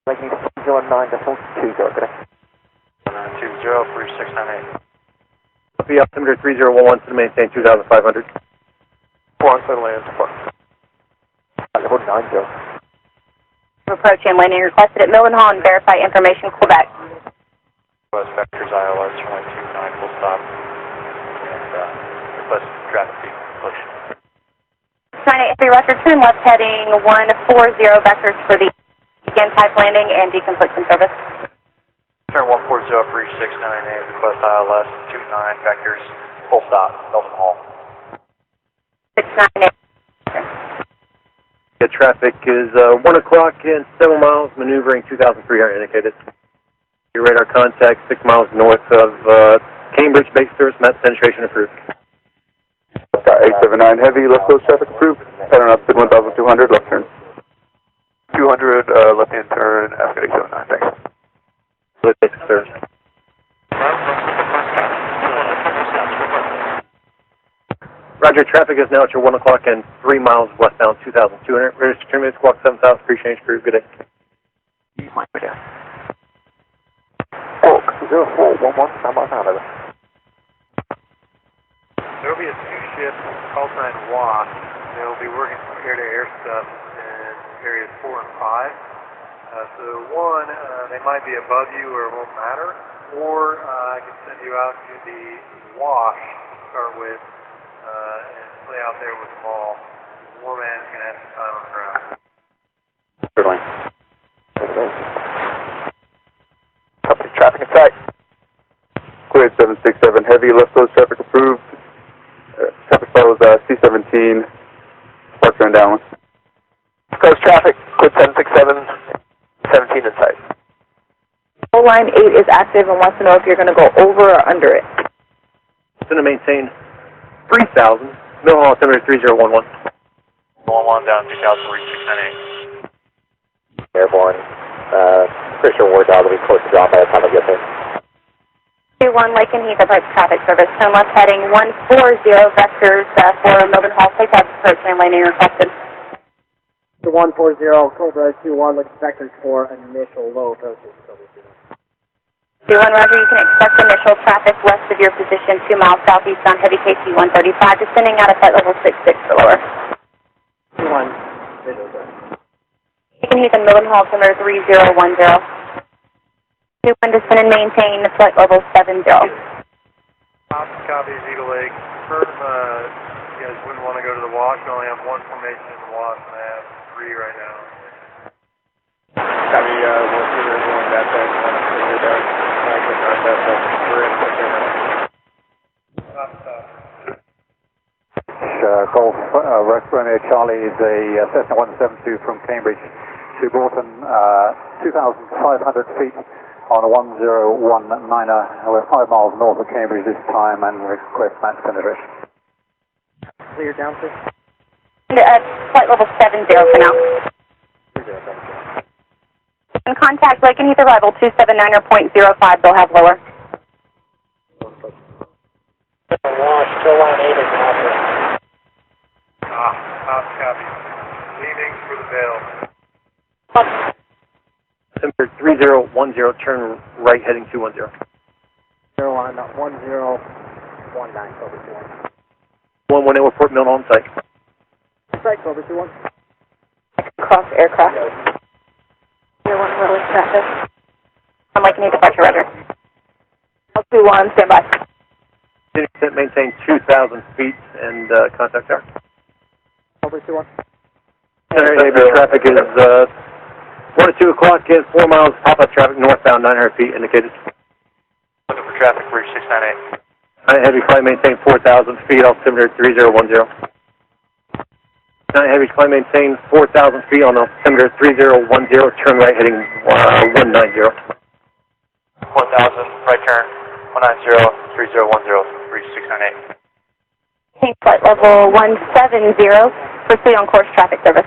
Making 09 to 42 today. 20, 3698. Copy altimeter 3011 to maintain 2,500. 4 7 land support. Level 9 0. Approach and landing requested at Mildenhall and verify information, Quebec. Request vectors ILS 129, full stop. And request traffic being push. 983 Roger, turn left heading 140 vectors for the begin type landing and deconfliction service. Turn 140 for each 698, request ILS 29 vectors, full stop, Mildenhall. 698. The traffic is 1 o'clock and 7 miles, maneuvering 2,300 indicated. Your radar contact 6 miles north of Cambridge base service, mass penetration approved. 879 Heavy, left close traffic approved. Pattern opposite 1,200, left turn. 200, left hand turn, Africa 879, thanks. Basic service. Roger, traffic is now at your 1 o'clock and 3 miles westbound 2,200. Ready to terminate squawk 7,000, pre-change crew, good day. Squawk 0411, stand by now, over. There will be a 2-ship call sign WASP. They'll be working some air-to-air stuff in areas 4 and 5. So one, they might be above you or it won't matter, or I can send you out to the wash to start with and play out there with them all. One man's going to have some time on the ground. Certainly. Company traffic in sight. Quid 767 Heavy, left close traffic approved. Traffic follows C-17, departure and downwind. Coast traffic, Quid 767. 17 in sight. Line 8 is active and wants to know if you're going to go over or under it. It's going to maintain 3,000. Mildenhall altimeter 3011. 11 down 2,000, 698. Airborne. Pretty sure War Dog will be close to drop by the time I get there. 21 Lake and Heath approach traffic service. Turn left heading 140 vectors for Mildenhall. Take off approach and landing requested. 140, Cobra 21, looking vectors for initial low approaches. 21 Roger, you can expect initial traffic west of your position 2 miles southeast on heavy KC 135, descending out of flight level 66 for lower. 21, visual good. You can heat the Mildenhall altimeter 3010. 21 descend and maintain flight level 70. Copy, Eagle Lake. Confirm you guys wouldn't want to go to the wash. We only have one formation in the wash and I have 3 right now. Copy, we'll see everyone that day. We're in Golf Romeo Charlie is a Cessna 172 from Cambridge to Broughton, 2,500 feet on a 1019er. We're 5 miles north of Cambridge this time and request max penetration. Clear down, please. Flight level 70 for now. And contact Lake and Heath arrival 279er.05, they'll have lower. Still on 8 is out. Copy. Leaning for the veil. Center 3010, turn right heading 210. 01, 1019, Cobra 21. 118 report Mildenhall on site. Site, Cobra 21. Cross aircraft. Year 1 release traffic. I'm like need departure, roger. L21, stand by. Maintain 2,000 feet and contact tower. Cobra 21. Center traffic is 1 to 2 o'clock in 4 miles, pop-up traffic northbound 900 feet indicated. Looking for traffic, bridge 698. Heavy flight maintain 4,000 feet, altimeter 3010. Heavy flight maintain 4,000 feet on altimeter 3010, turn right heading 190. 4,000, right turn, 190, 3010, bridge 698. Take flight level 170, proceed on course traffic service.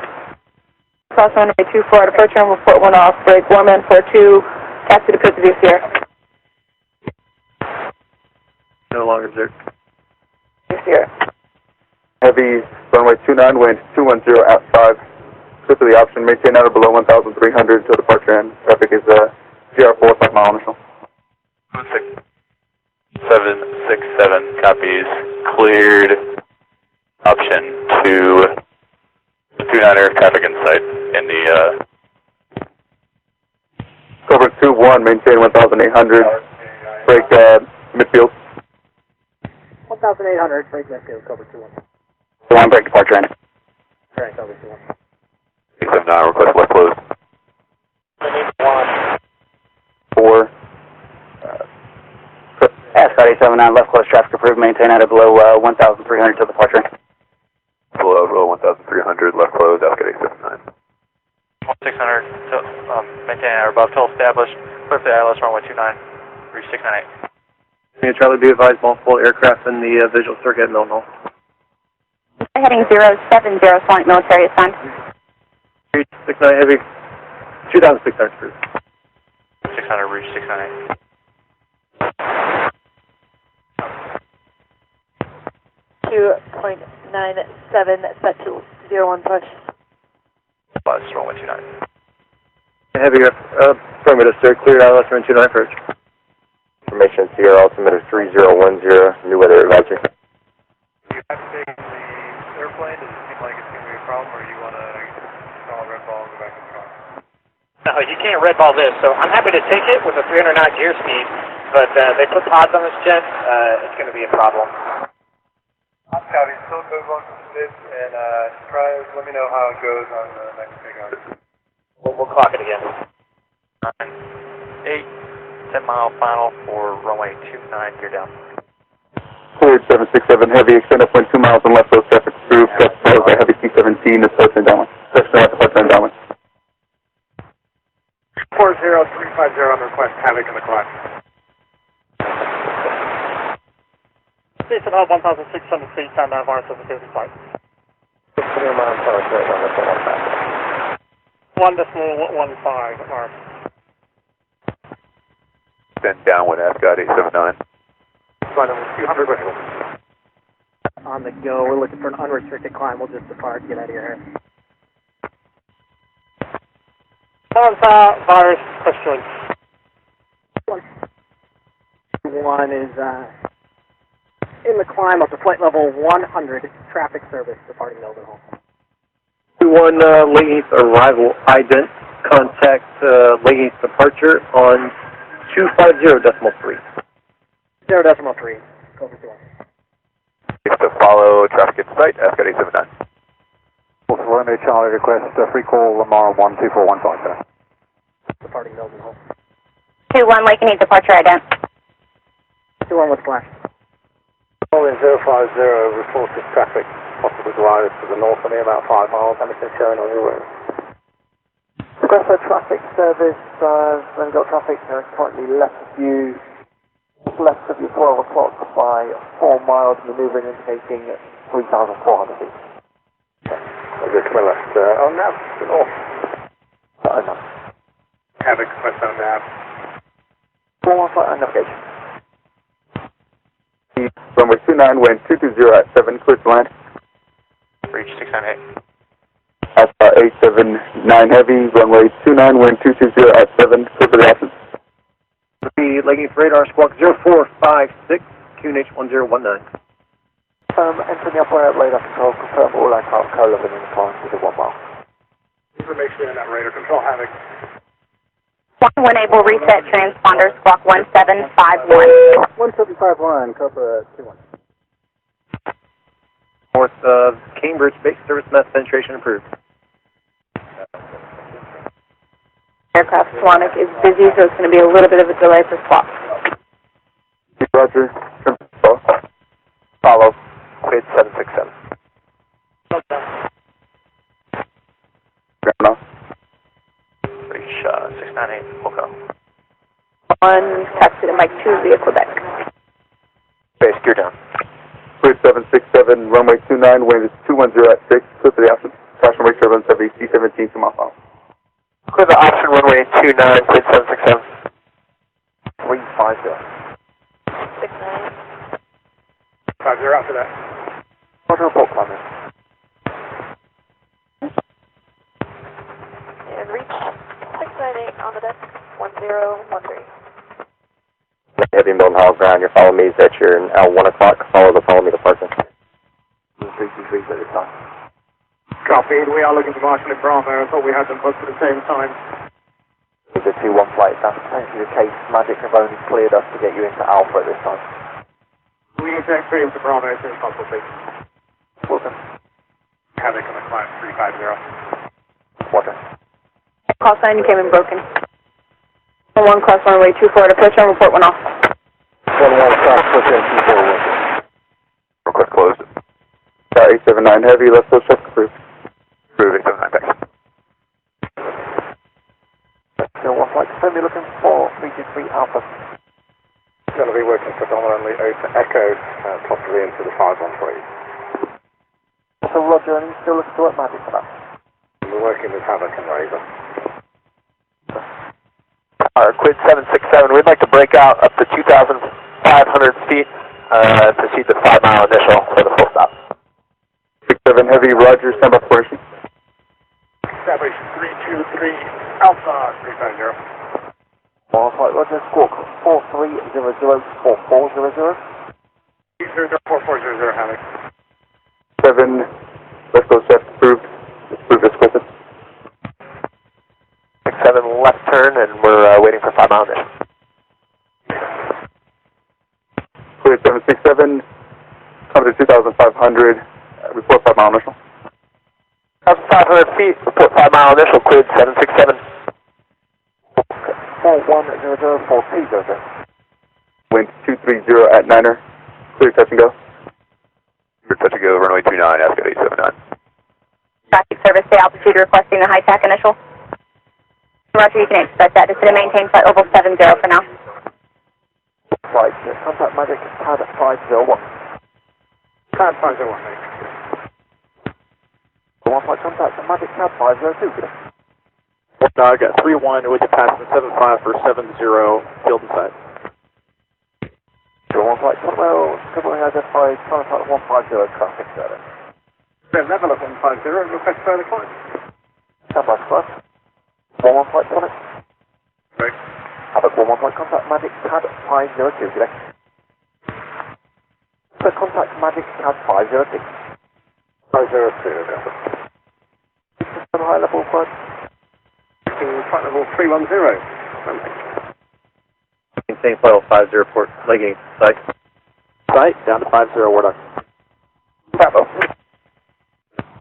Cross runway 24 at approach and report 1 off, break 1 man 42, taxi to Cote d'Ivoire. No longer observed. Sierra. Heavy runway 29, wind 210 at 5. Switch to the option, maintain at or below 1,300 till departure end. Traffic is GR4, 5 mile initial. 767 copies. Cleared. Option 29 air traffic in sight in the Cobra 21, maintain 1,800. Break midfield. 1,800, break midfield, Cobra 21. 1 break departure end. Alright, Cobra 21. 679 request left close. 4. Ascot 879, left close traffic approved, maintain at or below 1,300 till departure. Below 1,300, left close, Ascot 879. 600, maintain at or above, till established, clear for the ILS runway 29, bridge 698. Charlie, be advised, multiple aircraft in the visual circuit at Mildenhall. Heading 070, flight military assigned. 69 heavy, 2,600 cruise. 600, bridge 698. .97, set to 01 push. Bus runway 29. Heavy, perimeter, sir, cleared ILS runway 29 approach. Information Sierra altimeter 3010, new weather advisory. Do you have to take the airplane? Does it seem like it's going to be a problem, or you want to call a red ball and go back to the car? No, you can't red ball this, so I'm happy to take it with a 300 knot gear speed, but they put pods on this jet, it's going to be a problem. Copy, still good one from Smith, and let me know how it goes on the next takeoff. We'll clock it again. 8, 10 mile final for runway 29, gear down. Cleared 767 heavy, extend upwind 2 miles and left, those traffic approved. Got followed by heavy C-17, approach and downwind. Approach and downwind. 40350 on request, Havoc in the clock. Station Hub 1,600 feet, time out, Mars 750 flight. 600 miles per hour, 1.15, Mars. Then downwind, Ascot 879. Flight number 200 visual. On the go, we're looking for an unrestricted climb, we'll just depart, get out of your hair. Virus, question. One is in the climb up to flight level 100, traffic service departing Mildenhall. 21 Lake Heath arrival ident, contact Lake Heath departure on 250.3. 0.3, Cobra 21. To follow traffic in sight, Ascot 879. Romeo Charlie request free call Lamar 12415, sir. Departing Mildenhall. 21 Lake and Heath departure ident. 21 with flash. Calling 050, reported traffic, possibly gliders to the north of me, about 5 miles. Anything showing on your route? Progresso traffic service, then got traffic currently left of you 12 o'clock by 4 miles, maneuvering indicating 3,400 feet. Okay, come left. On nav, to the north. No. Havoc, west on nav. 4 flight and navigation. Runway 29, wind 220 at 7, clear to land. Reach 698. Alpha 879 heavy, runway 29, wind 220 at 7, clear for the absence. Be legging for radar, squawk 0456, QNH 1019. Entering the upper radar control, confirm all aircraft co-level in the climb within 1 mile. Information in that radar control, Havoc. When able, reset transponder, squawk 1751. 1751, Cobra 21. North Cambridge base service mass penetration approved. Aircraft Swanwick is busy, so it's going to be a little bit of a delay for squawk. Roger, follow, quid 767. Ground off. Reach 698, we'll go. On taxi to Mike 2 via Quebec. Base, gear down. Quid 767, runway 29, wind is 210 at 6, clear for the absence. Caution wake turbulence heavy, C-17, 2 miles. Clear the option runway 29, quid 767. 350. 69. 50 after that. Roger, report climbing. And reach 698 on the deck, 1013. Heavy Mildenhall ground, your follow me is at your L1 o'clock, follow me to Parkland. 323 at this time. Copied, we are looking to Marshall and Bravo. I thought we had them both at the same time. With the 2-1 flight, that's potentially the case. Magic have only cleared us to get you into Alpha at this time. We need to experience the Bravo as soon as possible, please. Welcome. Havoc on the climb, 350. Roger. Call sign, you came in broken. 1 cross runway 24 to approach and report went off. 21 cross, push in 24. Request closed. 879 heavy, left close check approved. Approved, 879, thanks. Still 1 flight, confirm you're looking for 323 Alpha. Going to be working predominantly over Echo, possibly into the 513. So Roger, and you still looking to work Magic for that? We're working with Havoc and Razor. Quid 767, we'd like to break out up to 2,500 feet, proceed to 5 mile initial for the full stop. 67 heavy, Roger, stand by for person. Establish 323 Alpha 350. 1 flight, Roger, squawk 4300 4400. 4400 Havoc. 7, left close check approved. Approved as requested. 7 left turn, and we're waiting for 5 mile initial. Quid 767, come to 2,500, report 5 mile initial. 2,500 feet, report 5 mile initial, quid 767. 4100 4200. Wind 230 at 9er, clear touch and go. Clear touch and go, runway 29, Ascot 879. Traffic service to altitude requesting the high tack initial. Roger, you can expect that. Just going to maintain flight level 70 for now. Flight, contact Magic, pad 501. Pad 501, thanks. 1 flight, contact Magic, pad 502. I got 3-1 with the pass 75 for 70, field inside. 1 flight, well, covering identified, contact 150 traffic service. Level at 150, request further climb. Stand by squad. 1 flight, Sonic. Right. Havoc 1 flight, contact Magic, pad 502 today. So contact Magic, pad 502. 502, okay. System high level flight. Flight level 310. Maintain flight level 50, report legging site. Site, down to 50, we're done. Bravo.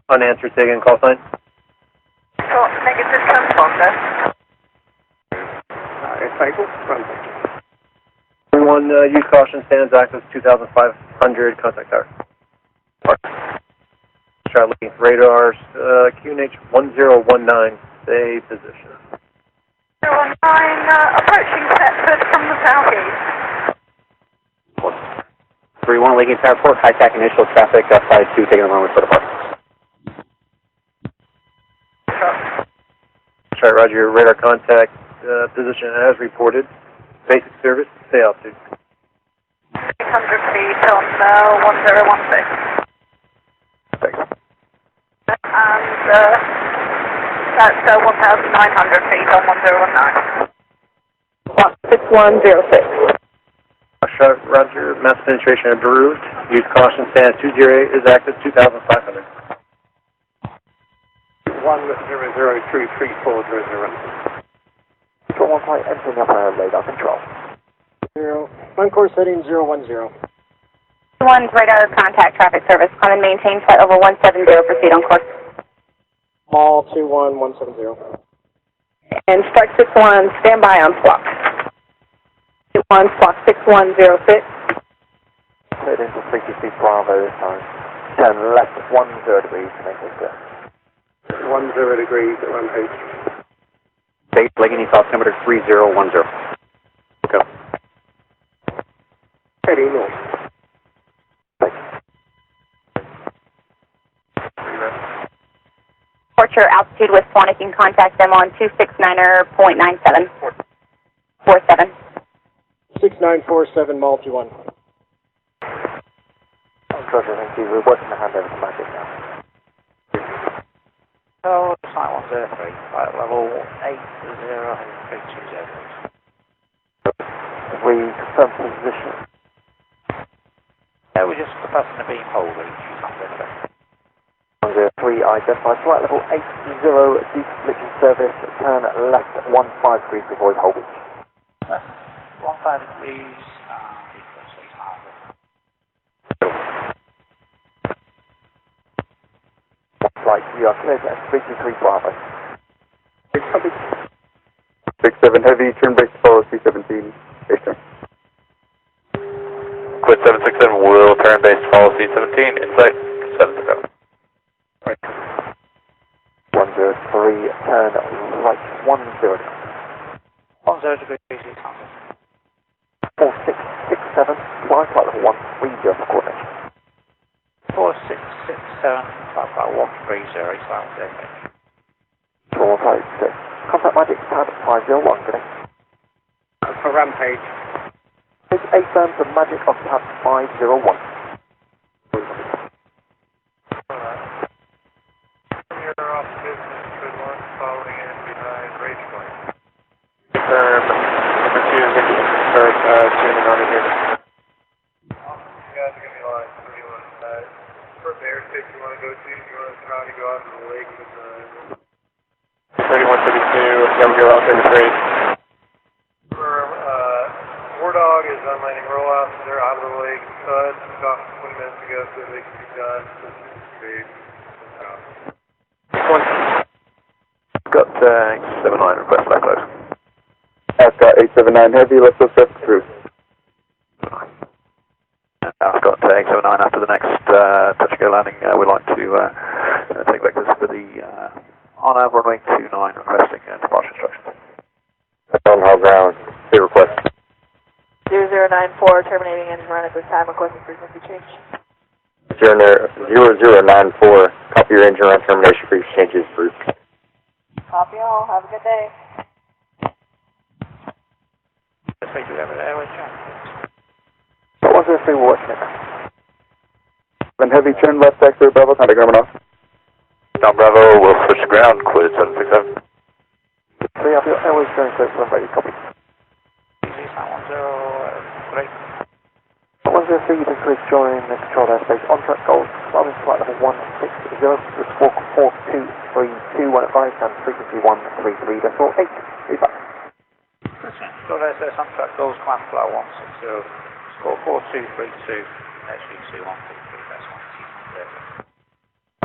Unanswered, taken, call sign. Negative transponder. It's April. Everyone, use caution, stands active 2,500 100, contact tower. Charlie, radars, QNH 1019, stay position. 019, approaching Thetford from the southeast. 31 Lincoln Airport, high-tech initial traffic, flight 2, taking a moment for the park. Charlie, roger, radar contact, position as reported. Basic service, stay altitude. 600 feet on 1016. Thanks. And that's 1,900 feet on 1019. 6106. Roger, mass penetration approved. Use caution, stand 208 is active, 2,500. 1003340. Control 1 flight entering up radar control. 1 course heading 010. 1's radar contact traffic service. Climb and maintain flight over 170. Proceed on course. Mall 21170. And strike 61, stand by on squawk. 61, squawk 6106. Cleared into 60 Bravo this time. Turn left 10 degrees to make this clear. 10 degrees at rampage. Base Lincoln East altimeter 3010. Go. Heading north. Departure altitude with Swan. You can contact them on 269.97. 47. 6947, Mall 21. Roger, thank you. We're working the handover to Magic now. Oh, flight 103, flight level 80320. We confirm position. Yeah, we're just passing the beam hole reach. 103, identified flight level 80, deconfliction service, turn left 15 degrees before his whole beach. 15 degrees, Flight, you are clear to S323 Bravo. 67 heavy, turn base to follow C17, base turn. Quit 767, will turn base to follow C17, insight 760. 103, turn right 10. 10 degrees, 4667, flight level 130 for coordination. 4667, flight 130, Island Air Base. 456, contact Magic pad 501, good day. For rampage. It's 8 firm to Magic on pad 501. You're off business, good one, following in behind Rageway. Number 2, start tuning on it here. Awesome, you guys are going to be live, 31. For the airspace you want to go to, you want to try to go out to the lake with the... 3132, yeah, we'll go out 33. For, War Dog is unlanding rollouts, they're out of the lake, it's about 20 minutes ago, so they can be done. Got 879 request back close. I've got 879 heavy, let's go step through. I've got 879 after the next touch and go landing. We'd like to take vectors for the on-nav runway 29 requesting departure instructions. On high ground, see request. 0094, terminating engine run at this time, requesting frequency change. 0094, copy your engine run termination frequency changes group. Copy all, have a good day. What was this thing working at? Then heavy, turn left sector, Bravo, contact Grumman off. Down Bravo, we'll switch to ground, quit 767. 3 up your airways going clear for ready, copy. 103, you can please join the controlled airspace on track goals, climbing flight level 160, with squawk 4232, when advised, and frequency 133.8, feedback. Controlled airspace on track goals, climb flight 160, score 4232, next frequency 133.1.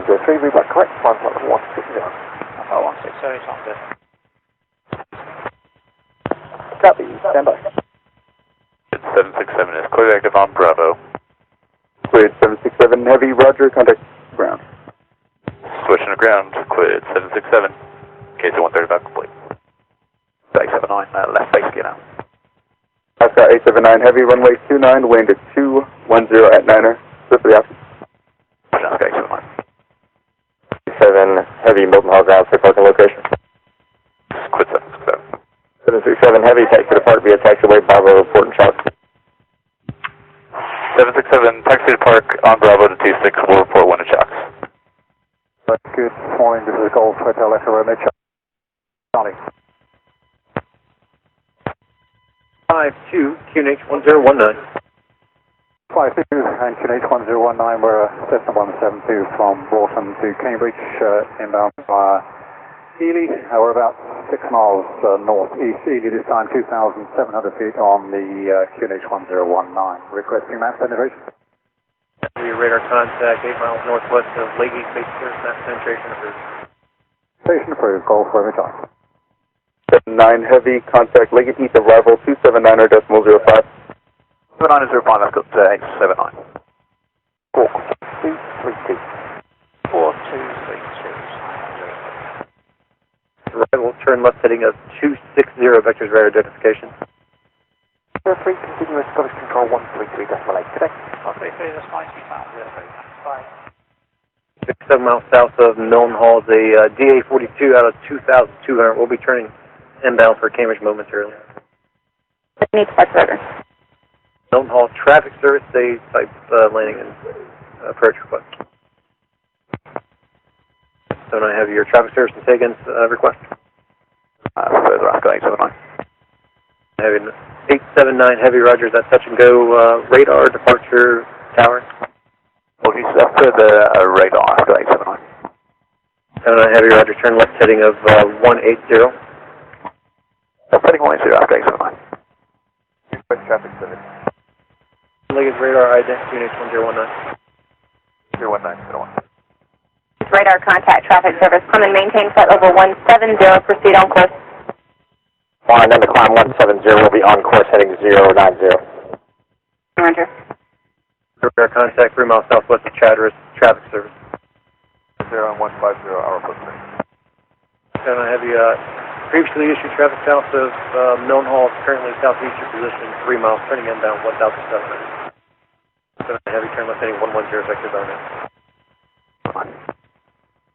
103, readback correct, climb flight level 160. Flight 160, it's on there. Copy, stand by. 767 is clear active on Bravo. 767 Heavy, roger, contact ground. Switching to ground, cleared 767. KC 135 complete. 879, left base gear now. Oscar 879 Heavy, runway 29, wind at 210 at 9er. Flip the option. Oscar 879. 7 Heavy, Mildenhall ground, safe parking location. Quit 767. 767 Heavy, taxi depart via taxiway, Bravo, port and shock. 767, taxi to park on Bravo to 26, will report when it shocks. Good morning, this is Golf Hotel Echo Romeo Charlie. 52 QNH 1019. 52 and QNH 1019, we're Cessna 172 from Broughton to Cambridge, inbound via Ely. We're about 6 miles northeast Ely, this time 2,700 feet on the QNH 1019. Requesting map penetration. Your radar contact 8 miles northwest of Hague, Base Clear, map penetration approved. Station approved, Golf Romeo Charlie. 79 Heavy, contact Leggett Heath, arrival 279.05. 7905, that's got 879. 4232. 4232. Arrival, turn left heading of 260, vectors radar identification. 03, continuous Scottish Control 133.8, today. 133, that's fine, bye. 7 miles south of Mildenhall, the DA42 out of 2,200 will be turning inbound for Cambridge momentarily. Need to park rotor. Mildenhall traffic service, they type landing and approach request. So now I have your traffic service and take-in request. Further Oscar 879. Having 879 Heavy, roger, that touch and go radar, departure tower. Well, he's after the radar, Oscar 879. 79 Heavy, roger, turn left heading of 180. Heading 180, Oscar 879. Traffic service. Leggett radar, identity unit 1019. 019, 01. Radar contact traffic service. Climb and maintain flight level 170. Proceed on course. Fine, then to climb 170 will be on course heading 090. Roger. Radar contact 3 miles southwest of Chatteris, traffic service. 0150, hour footprint. 79 Heavy, previously issued traffic south of Mildenhall, currently southeastern position, 3 miles, turning inbound 1,700. 79 Heavy, turn left heading 110, vector bonus.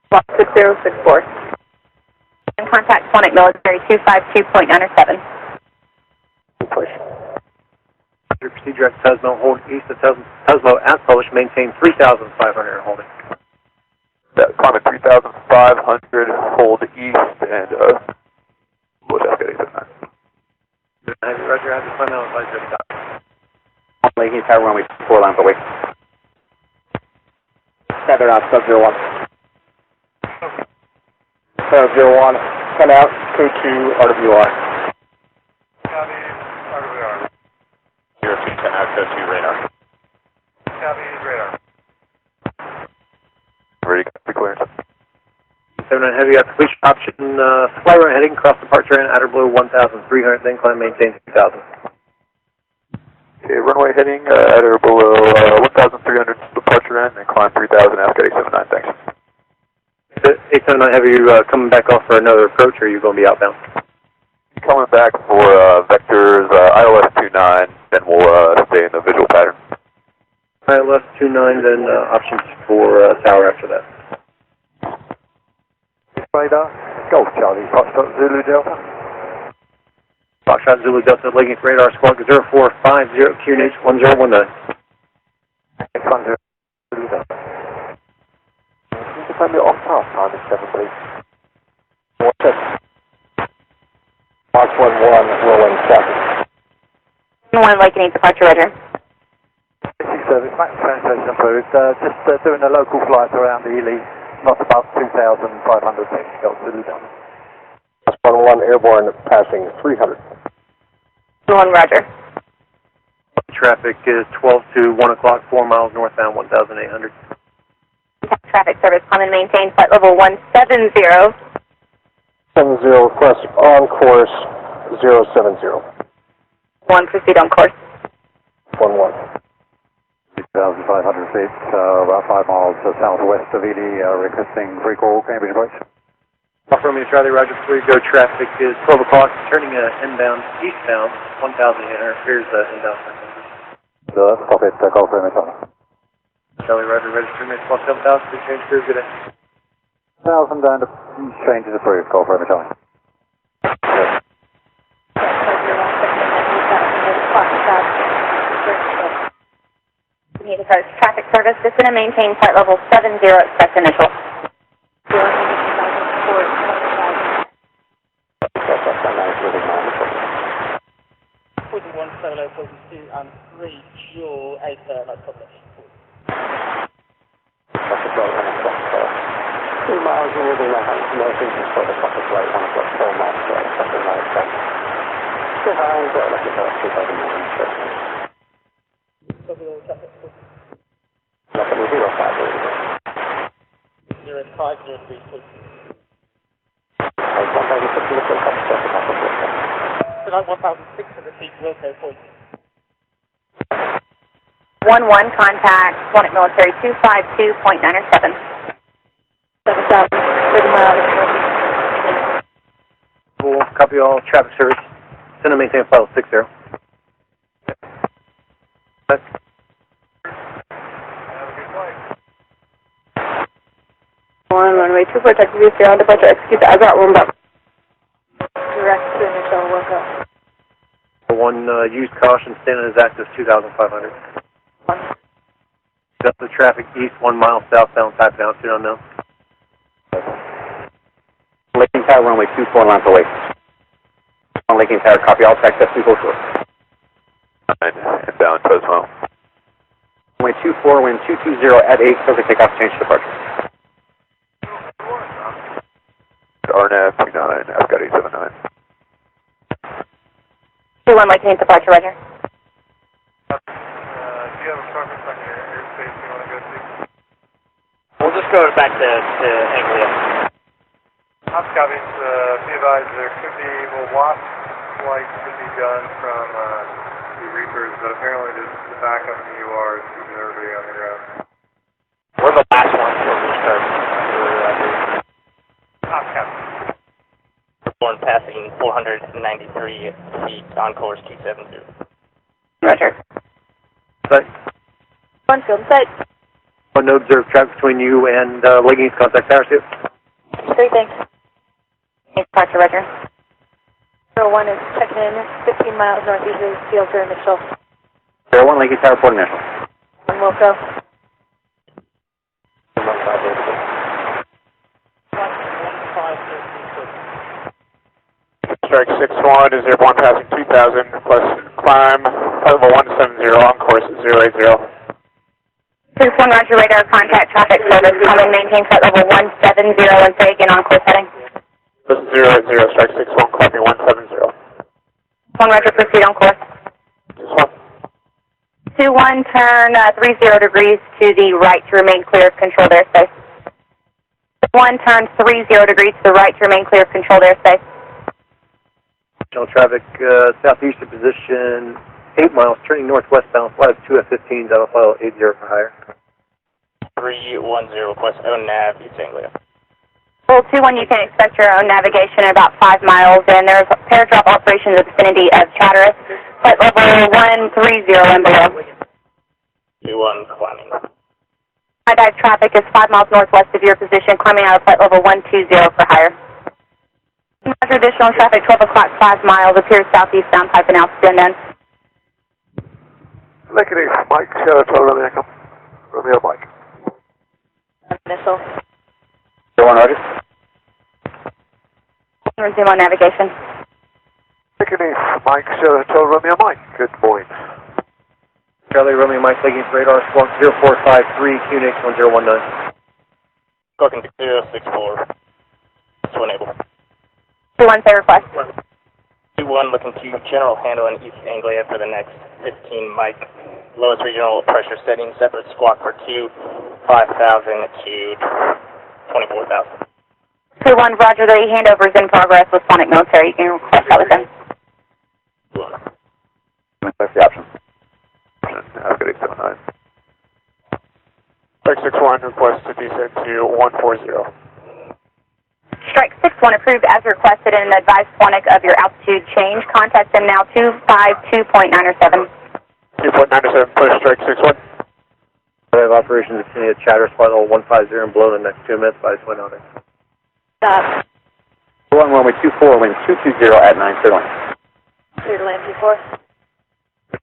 Block 6064. And contact Sonic Military 252.97. Push. Proceed direct to Tusmo, hold east of Tusmo as published, maintain 3,500 holding. Climate 3,500, hold east, and we'll just get 879. Roger, have the climb out and advise stop. Only he's had runway 4 lines away. Feather out, sub 01. Sub 01, come out, code 2, RWR. Copy, RWR. 0210 out, code 2, radar. Copy, radar. Ready to be cleared. 79 Heavy, completion option, fly run heading, cross departure in, outer blue 1,300, then climb, maintain 2,000. Okay, runway heading at or below 1,300 departure end and climb 3,000, Oscar 879, thanks. 879 Heavy, you coming back off for another approach, or are you going to be outbound? Coming back for vectors ILS 29, then we'll stay in the visual pattern. ILS 29, then options for tower after that. Radar, Golf Charlie, Foxtrot Zulu Delta. Foxtrot Zulu Delta, Leggett radar, squawk 0450, QNH 1019. X10 Zulu Delta. Can you confirm your off-path time is 7, please? Mark 11, rolling traffic. 1 Lake and departure, roger. Basic service, max translation approved. Just doing a local flight around Ely, not above 2,500 feet. Golf Zulu Delta. 11 airborne passing 300. 1 roger. Traffic is 12 to 1 o'clock, 4 miles northbound, 1,800. Contact traffic service. Climb and maintain flight level 170. 70, request on course 070. 1, proceed on course. 11. 2,500 feet, about 5 miles southwest of Ely, requesting free call, Cambridge approach. Alpha Romeo Charlie, Roger, before you go, traffic is 12 o'clock, turning inbound, eastbound, 1,800, here's inbound. So that's stop it, Golf Romeo Charlie. Charlie, Roger, ready 3 minutes, plus 7,000, please change crew, good day. 1,000 and change is approved, Golf Romeo Charlie. Yes. Need approach traffic service. Just going to maintain flight level 70, expect initial. 4170.2 and 3 dual 8 like published. 2 miles moving ahead, noting for the traffic light 1 o'clock, 4 miles, traffic light 10. Behind, like a 2009. Like a 0503, please. 1,600 feet, okay, please. 11 contact, Sonic Military 252.907. 7,000, 30 miles. We'll copy all traffic service. Send and maintain file 60. Runway 24, taxi VCR, departure, execute the IGOT room back. Direct to initial workup. One used caution, standing is active 2,500. Just the traffic east, 1 mile southbound, type down, to unknown. Laking Tower, runway 24, line away. On Laking Tower, copy all taxi, please go short. 9, inbound, Cosmo. Runway 24, wind 220 at 8, subject takeoff, change to departure. RNAV 29, I've got 879. 21 Laking departure, Roger. Do you have a preference on your airspace you want to go to? We'll just go back to Anglia. Hot copies, be advised there could be, watch flights could be done from the Reapers, but apparently the backup in the UR is keeping everybody on the ground. We're the last ones for restart. Hot copies. One passing 493 feet on course 270. Roger. But One field set. no observed traffic between you and Laking contact tower 2. Great, thanks. Departure, Roger. 01 is checking in, 15 miles northeast of the field for initial. 01 Laking Tower, port initial. One will go. Strike 61 is 01 passing 2,000 plus climb, level 170 on course 080. 61 Roger, radar contact traffic service, common maintain flight level 170 and say again on course heading. This is 080, strike 61, copy 170. 1 Roger, proceed on course. 21, turn 30 degrees to the right to remain clear of controlled airspace. 1, turn 30 degrees to the right to remain clear of controlled airspace. Traffic southeastern position 8 miles, turning northwestbound, flight 2 F-15s out of file 80 for higher. 310 request own nav, East Anglia. Well, 21, you can expect your own navigation at about 5 miles, and there's pair drop operation in the vicinity of Chatteris, flight level 130 and below. 21 climbing. High dive traffic is 5 miles northwest of your position, climbing out of flight level 120 for higher. Roger, additional traffic 12 o'clock, 5 miles, appears southeastbound, type and altitude unknown. Laking East, Mike, Romeo, Romeo, Mike. Initial. 01 Roger. Resume on navigation. Laking East, Mike, Romeo, Mike. Good morning. Charlie, Romeo, Mike, Laking radar, squawk 0453, QNX 1019. Squawking 064. So enable. 21, say request. 21 looking to general handle in East Anglia for the next 15 Mike. Lowest regional pressure setting, separate squawk for 2, 5,000 to 24,000. 21, Roger, the handover is in progress with Sonic Military. You can request that with them. That's the option. I've got 879. 61, request to descend to 140. Strike 61 approved as requested and advise Quantic of your altitude change. Contact them now 252.907. 2.97, push strike 61. I have operations vicinity at Chatters, flight level 150 and below in the next 2 minutes by point on it. Stop. 1 runway 24, wind 220 at 9 clear line. Clear to land 24.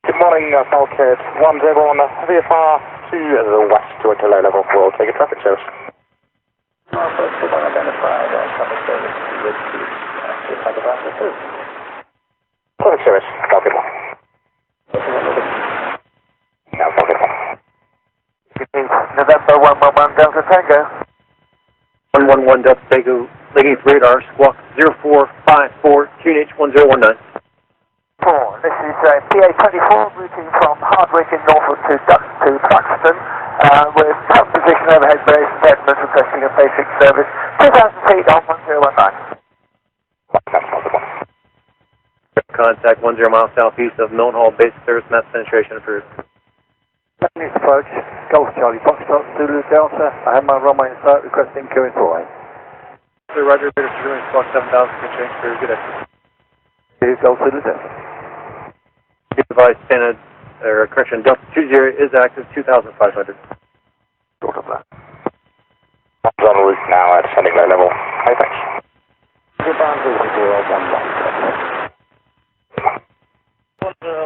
Good morning, Falcon 101 VFR to the west to a low level for take a traffic service. Northwest 21 identified, traffic service with Traffic service, Falcon 1. Now Falcon 1. November 111 Delta Tango. 111 Delta Tango, Leggings radar, squawk 0454, QNH 1019. This is PA24 routing from Hardwick in Norfolk to Truxton with top position overhead base, segment requesting a basic service, 2,000 feet on 1019. Contact 10 miles southeast of Mildenhall Base, service mass penetration approved. Next approach, Golf Charlie Foxtrot, Zulu Delta. I have my runway in sight, requesting QN for line. Roger, radar pursuing squawk 7000, can change for good day. Here's Golf Zulu Delta. Device standard, correction, Delta 20 is active, 2,500. Short of that. On route now at sending low level. High thanks. Goodbye,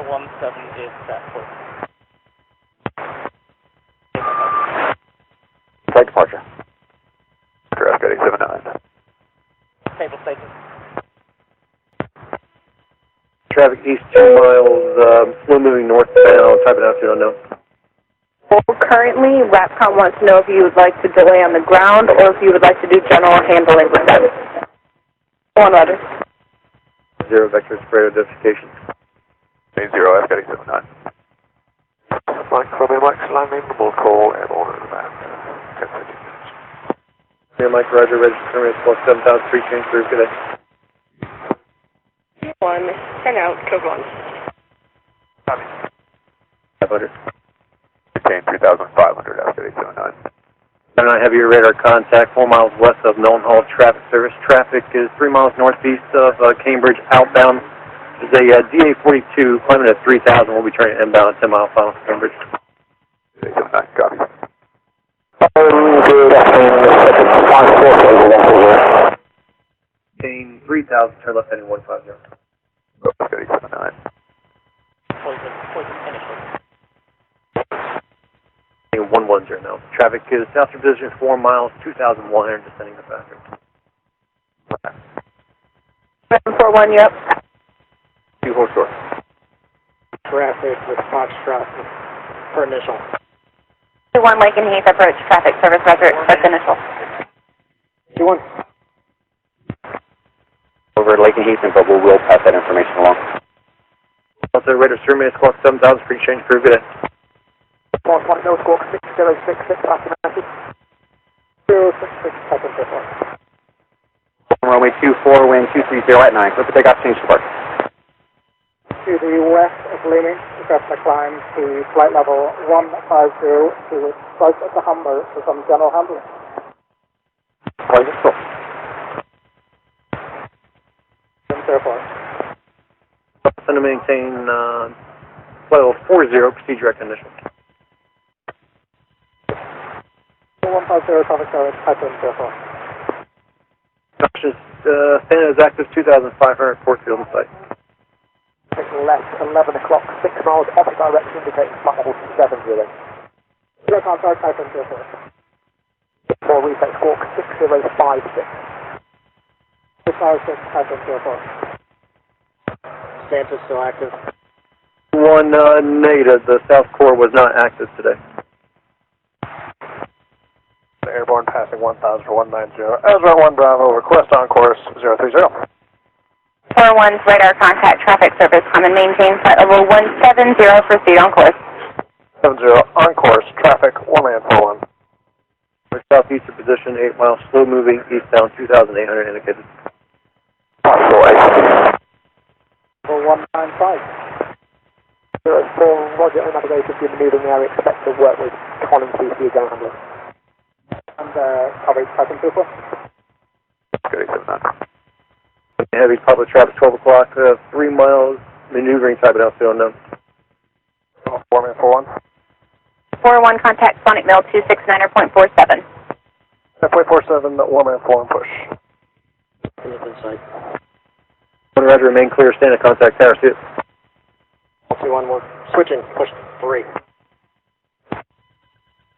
1017 is set for. Flight departure. Draft getting 79. Table station. Traffic east 2 miles, slow moving northbound, type of altitude unknown. Well, currently, RAPCOM wants to know if you would like to delay on the ground or if you would like to do general handling with them. One letter. 0 vector spread identification. 0 F getting 79. Mike, Romeo Mike, landing, we'll call airborne in about 10 minutes. Here, Mike, Roger, register terminus, squawk 7000, free change for good day. 1, 10 out, code 1. 500. Maintain 3,500, F getting 79. 79 heavier radar contact, 4 miles west of Mildenhall traffic service. Traffic is 3 miles northeast of Cambridge outbound. There's a DA-42 climbing at 3,000. We'll be turning inbound at 10 mile final for Cambridge. 79, copy. Maintain 3,000, turn left heading 150. F getting 79. Poison initial. 110 now. Traffic is south of position 4 miles, 2,100, descending the factor. 741, you up? 2 horse short. Traffic with Foxtrot for initial. 21 Lake and Heath approach traffic service, roger, expect initial. 21. Over Lake and Heath, but we'll pass that information along. Also, radar terminus, squawk 7000, free change for good day. 1 no squawk 6066, passing message. 066, second to 4. Runway 24, wind 230 at 9. What's the takeoff change to work? To the west of Leaming, request a climb to flight level 150 to south of the Humber for some general handling. Flight is full. Therefore. Going to maintain flight level 40, proceed direct initial. 150 traffic service, Pipeline, therefore. Options, standard is active, 2,500, port field in sight. Left 11 o'clock, 6 miles opposite direction, indicating flight level 70. Zero contact, Pipeline, therefore. 4 reset squawk 6056. 656, Pipeline, therefore. Stanton still active. 1 negative, the south core was not active today. Airborne passing 1,000 for 190. Ezra 1 Bravo, request on course 030. 41's radar contact traffic service, come and maintain flight level 170, proceed on course. 70 on course, traffic 1 land 41. We're southeastern position, 8 miles, slow moving, eastbound, 2,800 indicated. Possible 195. 04, roger, navigator, if you're moving the area, expect to work with Colin CC again handling. And coverage type and so forth. Good, 879. Heavy public traffic, 12 o'clock, 3 miles, maneuvering type of LCO unknown. 4-41. 401, contact Sonic Mill 269.47. 0.47, 1-4 and push. Roger, remain clear, stand at contact tower, see it. 2-1, we're switching, push 3.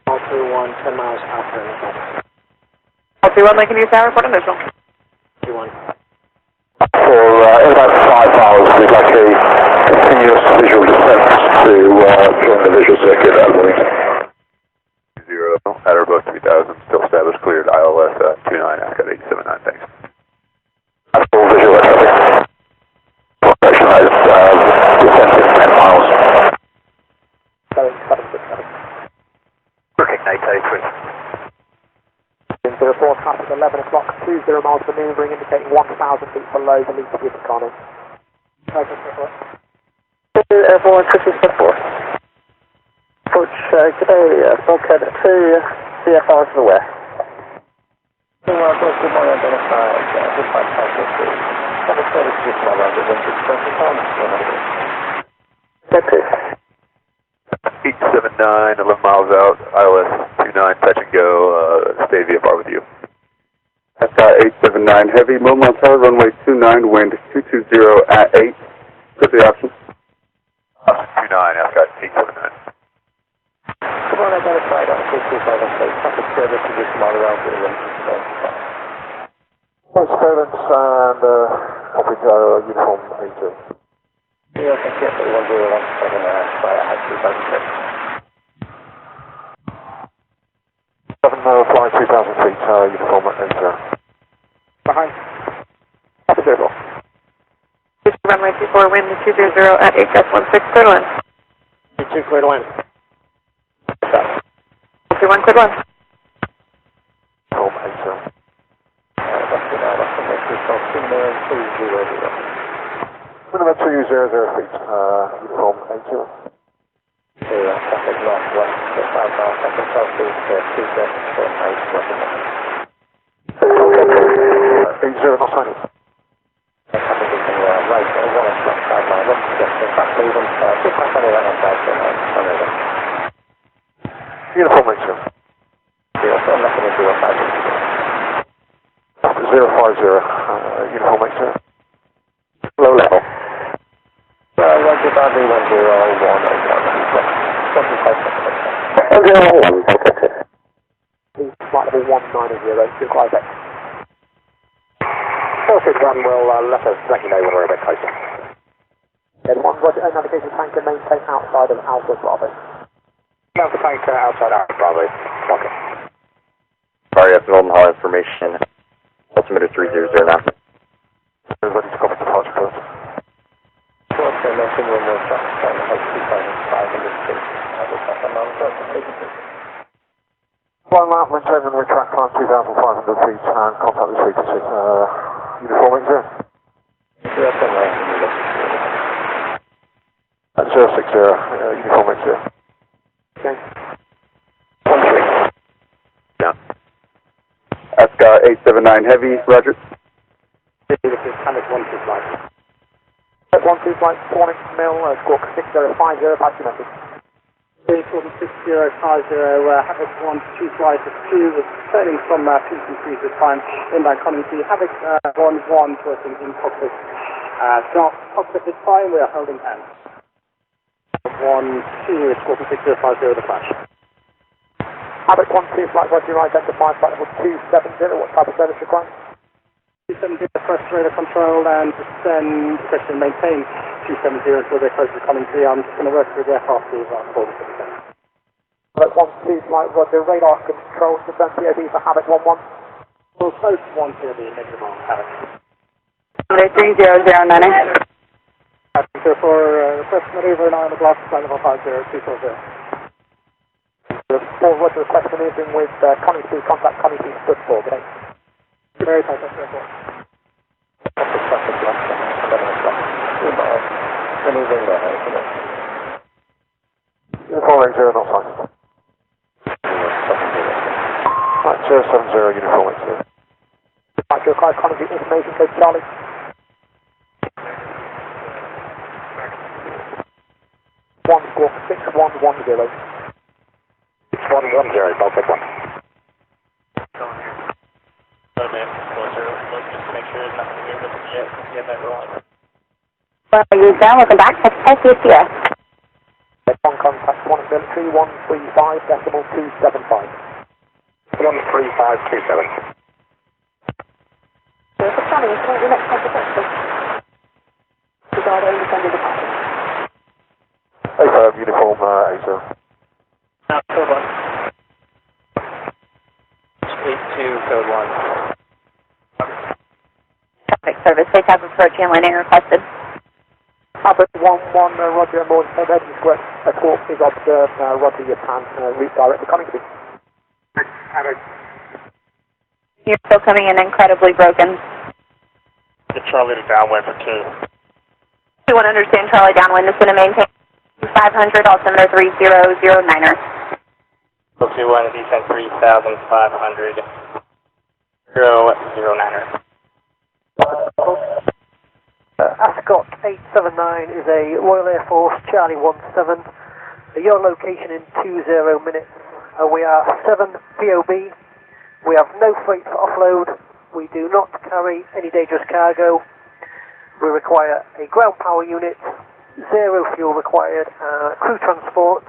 2-1, 10 miles after. 2-1, Lincoln News Tower, report initial. 2-1. For about 5 miles, we'd like a continuous visual descent to join the visual circuit at Wilmington. 0, at or above 3000, still established, cleared, ILS 29, ASCAT 879, thanks. Full visual traffic. Pressurized descent in 10 miles. 767. Recognize A3. Into the forecast at 11 o'clock, 20 miles maneuvering, indicating 1,000 feet below the least given Connie. Air 4 approach today, bulkhead 2, CFR to the west. Good morning, identified, dispatch cycle 2. Have a status position around the wind expressive time. That's it. 879, 11 miles out, ILS 29, touch and go, stay VFR with you. ASCAT 879, heavy, Mildenhall Tower, runway 29, wind 220 at 8. What's the option? 29, ASCAT 879. Good morning, identified, on 225 traffic service position all around the wind. Surveillance and copy uniform A2. Yeah, thank you. 1017 via Hague 2006. 7 flying 3000 feet, uniform A0. Behind. Copy zero. Runway 24, wind 200 at HS16, clear to land. 2 clear to land. 21, clear to land. Uniform A0. Minimum 200 feet, uniform A0. Traffic northwest, 5 miles, second southeast, 2 A0, not signing. Traffic is in right, 1 o'clock, 5 miles, up to the back leaving, 2.21 on 5 Uniform A0. so nothing to do with 050, uniform A0. low level. Roger, Bradley 101. 101, Flight level 190, good quite a bit. 461 will let us let you know when we're a bit closer. Then 1 Roger, navigation tanker maintain outside of Alpha Bravo. Alpha tanker outside Alpha Bravo. Okay. RAF Mildenhall information. Altimeter 300 now. Everybody to copy departure code. Flying out, maintain and retract climb 2,500 feet and contact with frequency. Uniform A0. 060, uniform A0. Okay. 13. Down. ASCAT 879, heavy, roger. This is Panic 12 flight. 12 flight, warning, Mill, squawk 6050, patch your message. 6050, Havoc 12 flight 2 is turning from PC3 this time, inbound community, Havoc 11 working in cockpit. Start cockpit this time, we are holding hands. 12 is squawk 6050, the flash. Havoc 12 flight, Roger, identified flight level 270, what type of service required? 270, first radar control and descend, question maintain 270 until they're close to commentary. I'm just going to work through the aircraft to hold it. Havoc 12 flight, Roger, radar control, descend POD for Havoc 11. We'll close 1 POD, negative on Havoc. 30098. So for request maneuver 9 o'clock, flight level 50240. Roger, request maneuvering with Connie 2, contact Connie 2, stood for, good day. Very tight, that's airport. Uniform A0, not fine. Right, 070 uniform weight, sir. Right, your car economy information code Charlie. One squawk 6110. 6110, Baltic 1. Closer, let's just make sure there's nothing here with yet, since you have that rolling. You down, welcome back. That's SCS. On contact 1 military 135.275. 13527. So, for planning, can you next contact us? Regard independent department. A5 uniform ASO. Code 1. 82, code 1. Traffic service, safe type approach and landing requested. Albert 1-1, Roger, more than square. A squawk is observed, Roger, your plan, route directly coming to me. You're still coming in incredibly broken. The Charlie to downwind for 2. You want to understand Charlie downwind is going to maintain 500, altimeter 3009er. 21, descent 3,500. 009er. Ascot 879 is a Royal Air Force Charlie 17. Your location in 20 minutes. We are 7 POB. We have no freight for offload. We do not carry any dangerous cargo. We require a ground power unit, 0 fuel required, crew transport,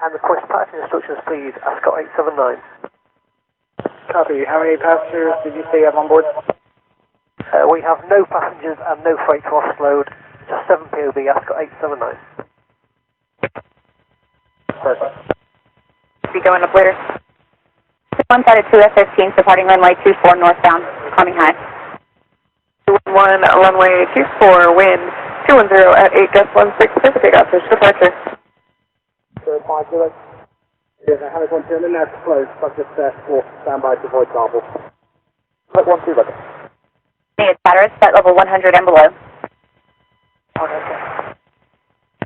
and request passing instructions please, Ascot 879. Copy. How many passengers did you say you have on board? We have no passengers and no freight for offload. Just 7 POB, Ascot 879. Perfect. Be going up later. One side of 2 F-15, departing runway 24 northbound, climbing high. 211, runway 24, wind 210 at 8 gust 16, Pacific, office departure. 050. Yes, I have it 1 2, and then that's closed. Subject squawk, standby to avoid trouble. Flight 12, Roger. It's Hatteras, flight level 100 and below.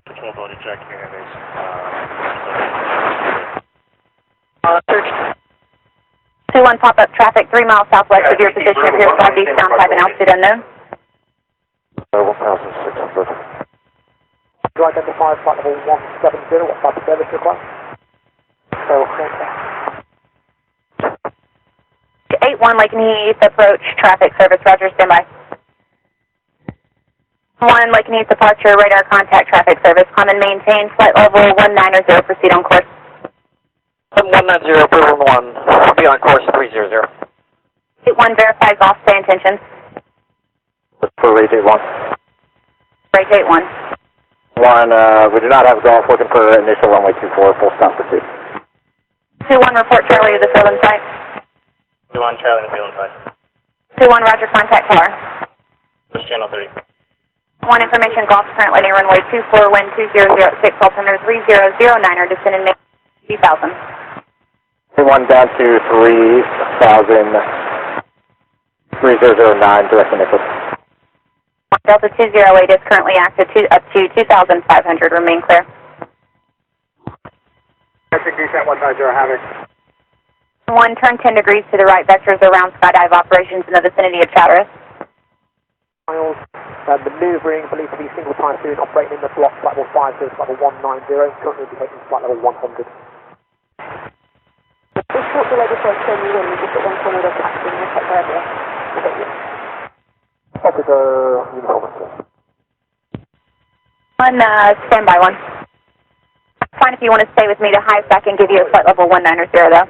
Control ability check, communities. Search. 21 pop-up traffic 3 miles southwest of your position, appears southeast, sound type and altitude unknown. 1,600. Do I identify flight level 170, what type of service required? So, 81 Lake and Heath, approach traffic service, roger, standby. 1 Lake and Heath departure, radar contact traffic service, climb and maintain, flight level 190, proceed on course. 190, approval 1, be on course 300. 81 verifies all stay intentions. For Rage 81. Rage 81. 1, we do not have golf, looking for initial runway 24, full stop pursuit. 21 report Charlie to the field in sight. 21, Charlie in the field inside. 21 roger, contact tower. Push channel 3. 1 information golf, current landing runway 24, wind 2006, altimeter 3009er, descend and make 3000. 1 down to 3,000, 3009, direct initial. Delta 208 is currently active up to 2,500, remain clear. Metric descent 190, Havoc. 1, turn 10 degrees to the right, vectors around skydive operations in the vicinity of Chatteras. Miles, maneuvering, believed to be single typhoon, operating in the block, flight level 5, service level 190, currently indicating flight level 100. This short delay before turning wind, just at 1 corner of the taxi, we'll check where we are. Officer, uniform, sir. 1, standby 1. Fine if you want to stay with me to high spec and give you a flight level 190 though.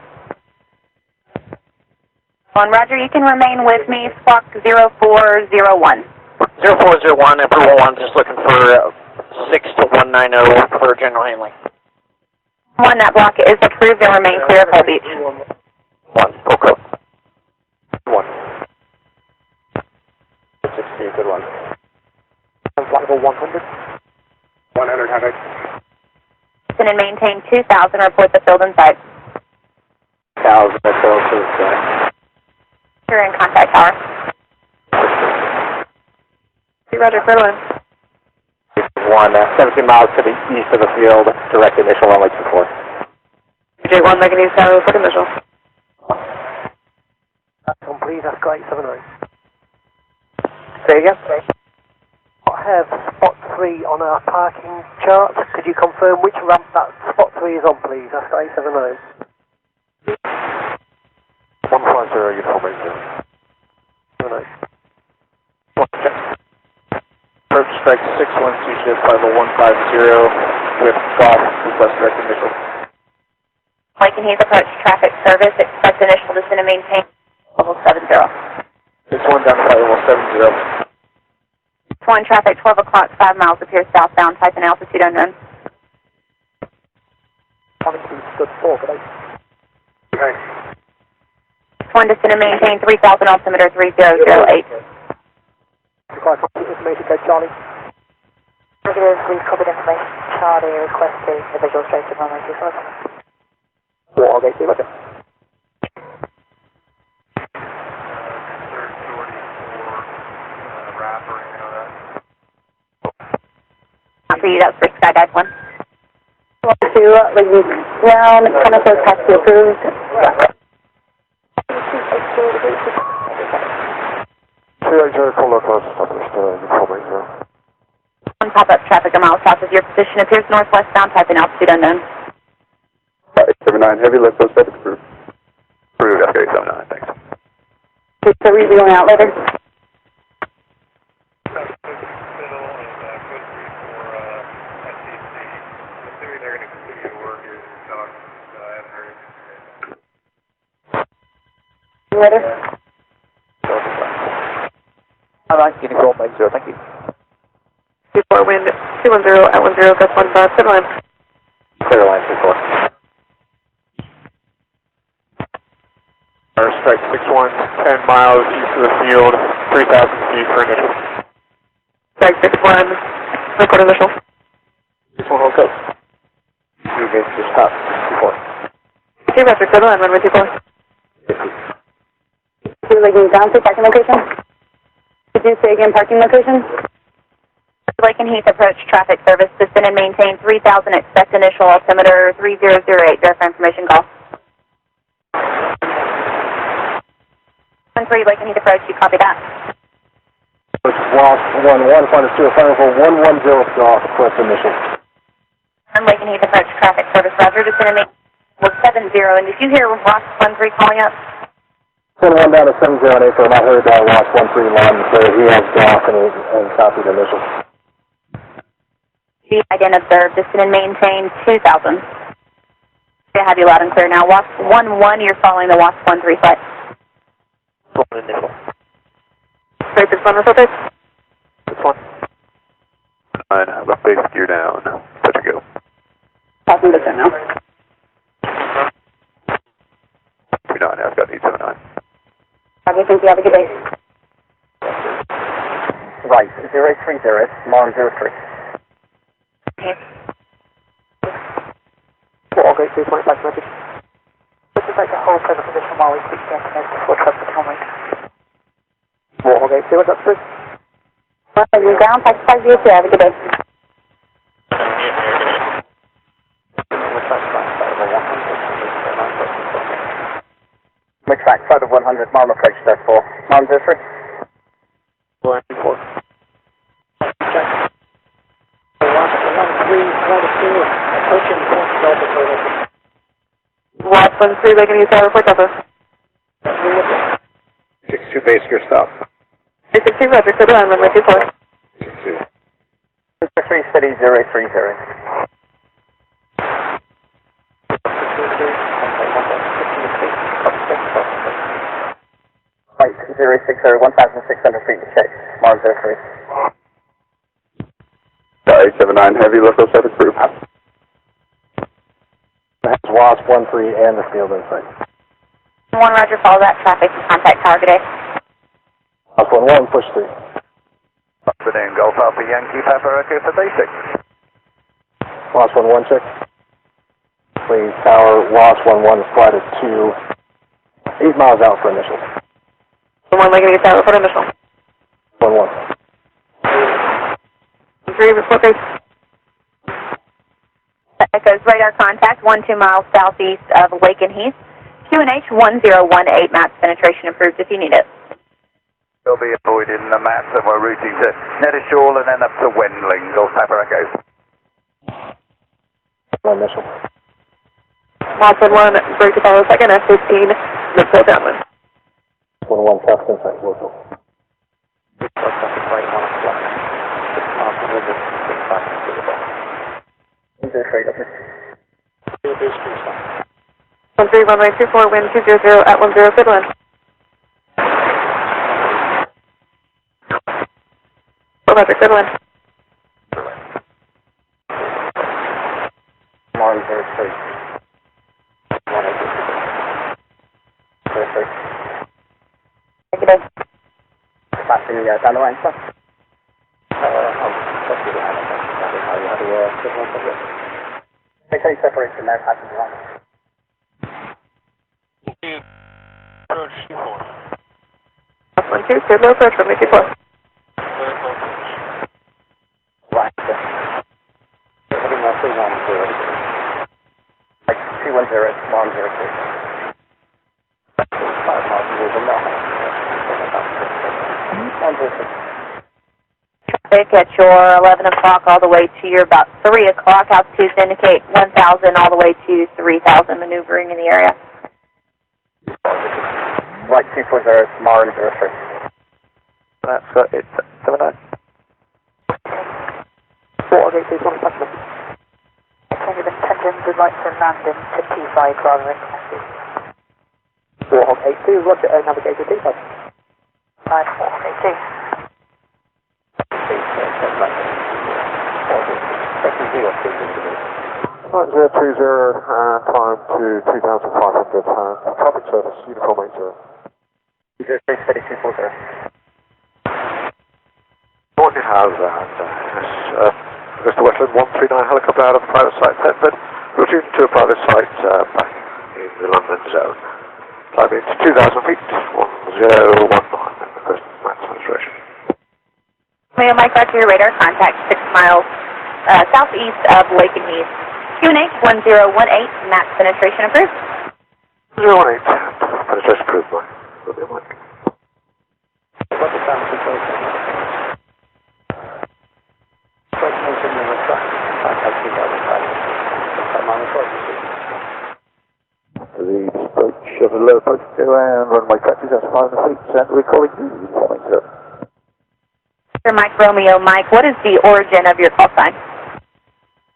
1, roger, you can remain with me, squawk 0401. 0401, approval 1, just looking for 6 to 190 for general handling. 1, that block is approved and remain clear of Hull Beach. 1, full code. 1. 60, good one. Flight level 100. 100, Havoc. And maintain 2,000, report the field in sight. 1,000, that's all to the sky. You're in contact tower. Roger, clear line. 1, 17 miles to the east of the field, direct initial runway 24. J1, Megan East, quick initial. Oscar 879. Say again? I have spot 3 on our parking chart. Could you confirm which ramp that spot 3 is on, please? Oscar 879. 150, you call me 0. 79. Approach strike 612 shift level 150 with golf request direct initial. Lake and Heath approach traffic service, expect initial descent and maintain level 70. 61 down to flight level 70. 1 traffic, 12 o'clock, 5 miles, appears southbound, type and altitude unknown. good 4, good 8. Okay. 1 descend and maintain 3000, altimeter 3008. Require copy information code Charlie. Negative, we've copied information. Charlie requesting the visual straight to runway 24. Okay, see you later. Not for you, that's for Skydive 1. 2, Lady Brown, chemical taxi approved. 380, call local, established, you call me 0. 1 pop-up traffic a mile south of your position, appears northwestbound, type and altitude unknown. 879, heavy lift, those traffic approved. Approved, Oscar 879, thanks. So we're going out later. Later. Alright, getting call by 0, thank you. 24 wind, 210 at 10, gust 15, clear line. Clear line, 24. Strike 61, 10 miles east of the field, 3,000 feet for initial. Strike 61, record initial. 61 hold code. 2 gates to stop, 24. 2 Roger, clear line, runway 24. 2 Lady Brown, say parking location. Could you say again parking location? Lake and Heath approach traffic service, descend and maintain 3000, expect initial altimeter 3008, verify information call. 13 Lake and Heath approach, you copy that? Lost 11, final two, final for 110 off, request initial. And Lake and Heath approach traffic service, Roger, descend and maintain level 70, and did you hear Ross 13 calling up? Send 1 down to 708 for I heard Ross 13 line, so he has off and copied initial. Again, observed, descend and maintain 2000. I have you loud and clear now. Wasp 11, you're following the Wasp 13 flight. Initial. Straight this one, rotate. This one. 9, left base gear down. Touch and go. Passing this now. 29, I've got 879. Okay, thank you. Have a good day. Right, 030, Mars 03. Okay. Okay, 2.5 message. This is like the whole present position while we speak to before trust the runway. Okay, see what's up, please. Lady Brown, taxi 502. Have a good day. Track side of 100, mile approach there for Mile 03. 4. Wasp 13, Lake and Heath, report Delta. 62 base gear stop. 362, Roger, clear line, runway 24. 62. 3 steady 030. Right, 060, 1,600 feet to check, Mars 03. 879, heavy lift 07 approved. That's Wasp 13 and the field insight. 1 Roger, follow that traffic and contact Tower, good day. Wasp 11, push 3. Afternoon, Golf Alpha Yankee, Papa Echo for basic. Wasp 11, check. Please, tower, Wasp 11, flight is 2, 8 miles out for initial. 1 Lake and Heath, report initial. 11. 3, report base. Echoes radar contact 12 miles southeast of Lake and Heath. QNH 1018, maps penetration approved if you need it. We'll be avoiding the maps and we're routing to Nettishall and then up to Wendling, Golf Papa Echo. One missile. Mountain 1, break to follow second, F-15, missile downwind. 1-1 south contact, local. One 3, runway 24, wind 200 at 10, good wind. Good wind. Mars 03. 03. Negative. Passing Dalo answer. Make any separation there, passing one. Approach T4. 1-2, good low approach, runway 24. Right. Heading 310. Like 210, 103. 5 miles away from now. Traffic at your 11 o'clock all the way to your about 3 o'clock. Altitudes indicate 1,000 all the way to 3,000 maneuvering in the area. Right, 240, Mars 03. That's it's 79. 4 please, one customer. Attendant attendant would like to land into T5 rather than connected. 482, roger, navigator T5. 482. Right, 020, time to 2,500, traffic service, uniform 80. 3240. What you have, Mr. Westland 139 helicopter out of the private site, Thetford, routing to a private site back in the London zone. Climbing to 2,000 feet, 1019, request max saturation. Mayor Mike, back to your radar, contact 6 miles southeast of Lake and Heath. QNH 1018, max penetration approved. 018, penetration approved, Mike. Mike. What's the time control? The approach of the low approach to and runway taxis at 500 feet, and we're calling you, uniform 80. Sir Mike Romeo, Mike, what is the origin of your call sign?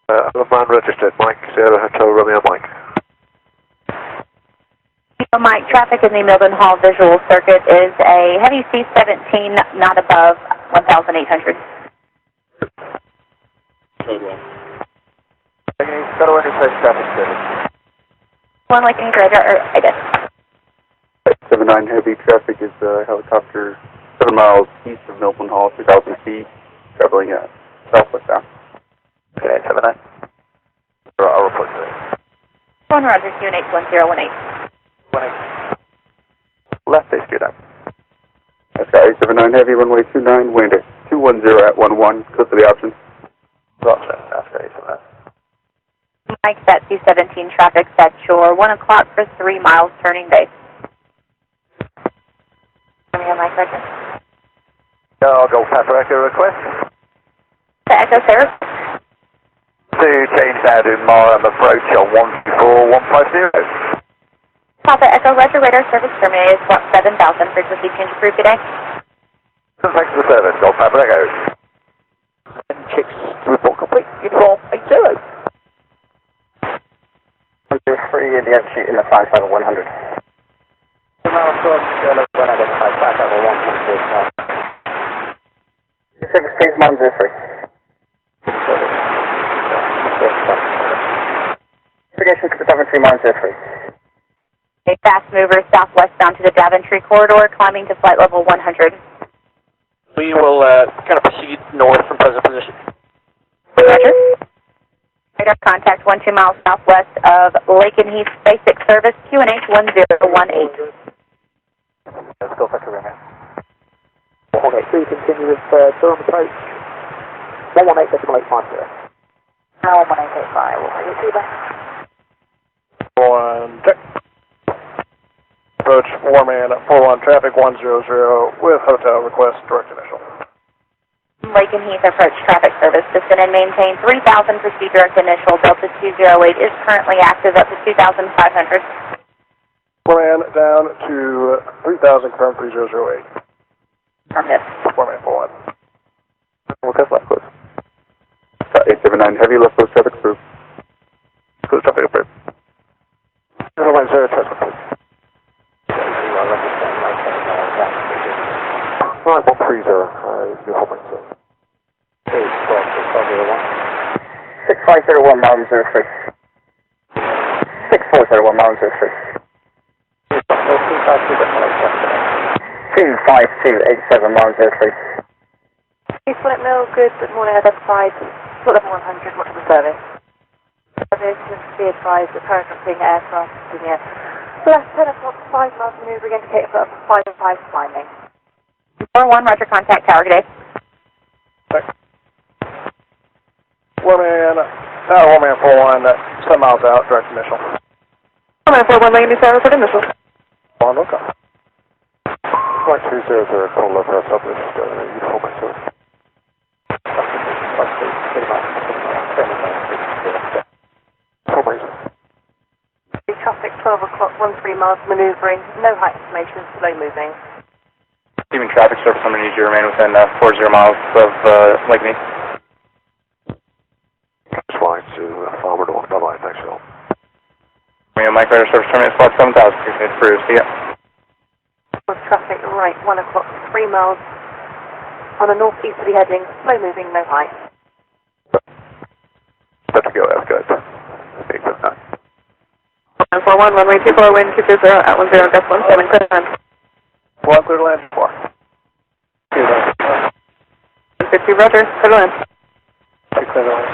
Man registered, Mike, Sierra Hotel Romeo Mike. Mike, traffic in the Mildenhall visual circuit is a heavy C-17, not above 1,800. Got any place traffic service? One like any radar, I guess. 79 heavy traffic is helicopter 7 miles east of Mildenhall, 2,000 feet, traveling southwest down. Okay, 79. I'll report to it. 1 Roger, QNH 1018. 18. Left base, good up. Sky 79 heavy, runway 29, wind at 210 at 11, close to the options. Roger, that's great, 79. Mike, that C-17 traffic at your 1 o'clock for 3 miles turning base. Mike, Roger. I'll go Papa Echo request. The Echo service. To change now to Marham approach on 124-150. Papa Echo, Roger, radar service terminated, squawk 7,000, frequency change approved today. Thanks for the service, Golf Papa Echo. Chicks, report complete, uniform 80. 103 in the entry in the 5 100. 2 miles short, unidentified, 5 level 1. 6 please, 103. Navigation to the Daventry, 103. A fast mover southwestbound to the Daventry corridor, climbing to flight level 100. We will kind of proceed north from present position. Roger. Radar contact 12 miles southwest of Lake and Heath Basic Service, QNH 1018. Let's go back to Romeo. 183, continue with Durham approach. 118.850. Now 1885, we'll see you back. 1 check. Approach 4-man 41, traffic 100 with hotel request direct initial. Lake and Heath approach traffic service. Descend and maintain 3,000 proceed direct initial. Delta 208 is currently active up to 2,500. 4-man down to 3,000, confirm 3008. Affirmative. 4-man 41. Request left close. 879 heavy left close traffic approved. Close traffic approved. 010 traffic approved. Right, 130, uniform right, sir. 6501 miles 03. 6401 miles 03. 25287 miles 03. East Flint Mill, good morning, identified. Foot level 100, watch the service. Service, just be advised, the current aircraft in the air. Left 10 o'clock, 5 miles maneuvering, indicator for 5 climbing. 4-1, roger, contact tower, good day. 1-man 41, 7 miles out, direct initial. 1-man 41, Lake Tower for initial. On look up. 200, call over, southwest, uniform right, sir. Traffic 12 o'clock, 13 miles maneuvering, no height information, slow moving. Receiving traffic service, I'm going to need you to remain within 40 miles of Lake Mead. That's fine, to forward on, bye-bye, thanks, Phil. Mike radar service terminate spot 7,000, it's approved, see ya. Traffic right, 1 o'clock, 3 miles on a northeasterly heading, slow moving, no height. Let to go, that's good. 879. 41, runway 24, wind 220 at 10, gust 17, clear to land. 1 clear to land, 4. 50, roger, clear to land. 2 clear to land.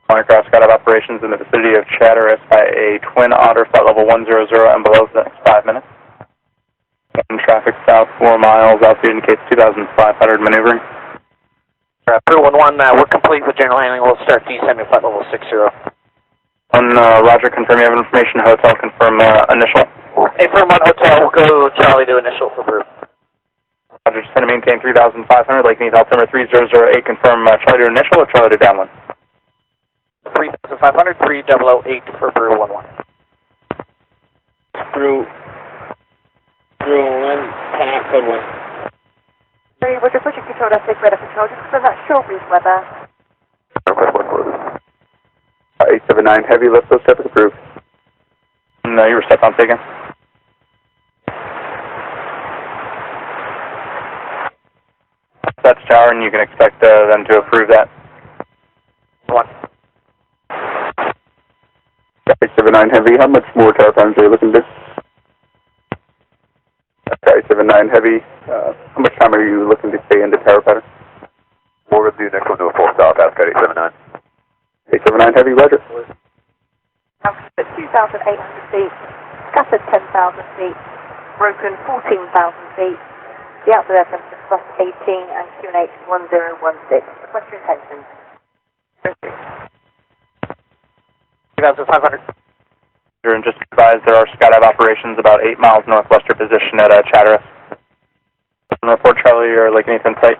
Aircraft Skydive operations in the vicinity of Chatteris by a Twin Otter flight level 100 and below for the next 5 minutes. And traffic south 4 miles, altitude indicates 2,500 maneuvering. Peru 11, we're complete with general handling. We'll start descending flight level 60. Roger, confirm you have information. Hotel, confirm initial. Hey, Peru 1 Hotel, we'll go Charlie to initial for Peru. Roger, descend and maintain 3,500, Lake Mead altimeter 3008, confirm Charlie to initial or Charlie to downwind? 3,500, 3008 for Peru 11. Peru 11, 10 out, code 1. Sorry, we're just pushing control, that's safe radar control, just because that's short breeze weather. Request 1 close. 879 heavy left close traffic approved. No, you were stepped on taken. That's tower, and you can expect them to approve that. 1. 879 heavy, how much more tower times are you looking to? 879 heavy, how much time are you looking to stay in the tower pattern? We're going to do next one to a 4-star, Pascal 879. 879 heavy, roger. At 2,800 feet, scattered 10,000 feet, broken 14,000 feet, the outside air temperature plus 18 and QNH 1016. Request your attention. 2,500. And just advise there are Skydive operations about 8 miles northwest your position at Chatteris. Report Charlie or Lake Mead in sight.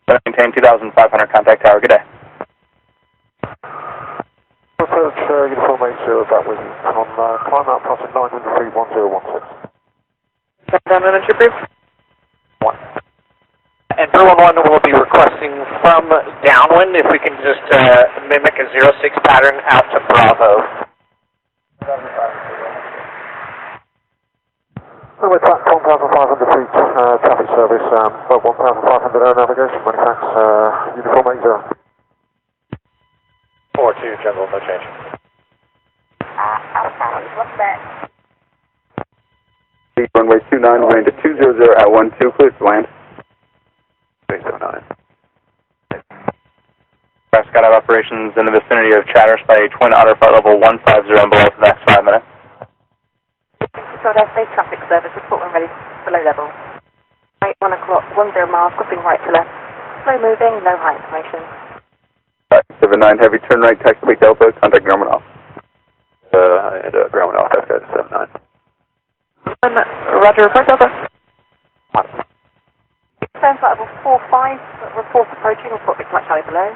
Maintain 2,500, contact tower, good day. Approach uniform 80 back with you on climb out crossing 900 feet 1016. Downwind and approved. 1. And Peru 11 will be requesting from downwind if we can just mimic a 06 pattern out to Bravo. Runway track 1,500 feet, traffic service, 1,500 air navigation, manufacts, uniform 80. 4-2, general, no change. What's that? Runway 29, running to 200 at 12, clear to land. 879. Skydive operations in the vicinity of Chatteris by a Twin Otter flight level 150 and below for the next 5 minutes. Control air safe traffic service, report when ready for low level. Right, 1 o'clock, 10 miles, crossing right to left. Slow moving, no height information. 79 heavy, turn right, taxiway Delta, contact Norman off. and ground off F-Guide 79. Roger, report Delta. Sounds like level 45, report approaching, report big Charlie below.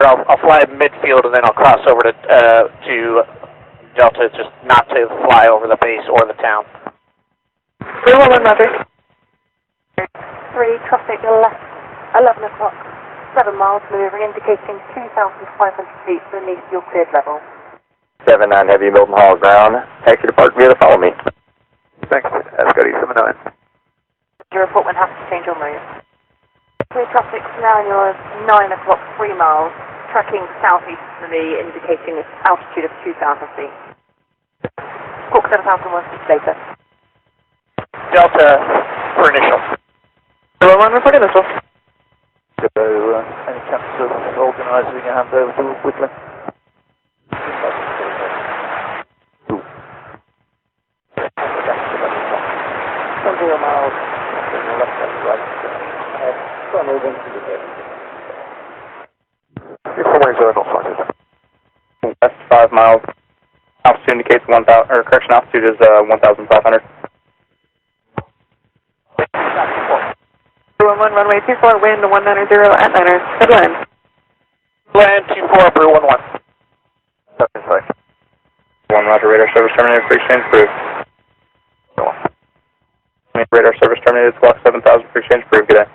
I'll fly midfield and then I'll cross over to Delta, just not to fly over the base or the town. 311, Roger. 3, traffic left, 11 o'clock, 7 miles maneuvering, indicating 2,500 feet beneath your cleared level. 79 Heavy, Mildenhall ground. Taxi depart via the follow me. Thanks, F-Guide 79. Your report when happy to change your move. Clear traffic now in your 9 o'clock, 3 miles, tracking southeasterly, indicating altitude of 2,000 feet. Squawk 7,001 feet later. Delta for initial. 311, report initial. So, any chance of organising a handover to Whitley? 0 miles, left and right, turn over into the air. Information not sighted. West 5 miles. Altitude indicates 1,000, or correction, altitude is 1,500. 311, runway 24, wind 190 at 9er. Headland. Land 24, Brew 11. That's right. 1 Roger, radar service terminated, free exchange approved. Radar service terminated, squawk 7,000, free exchange approved, good day.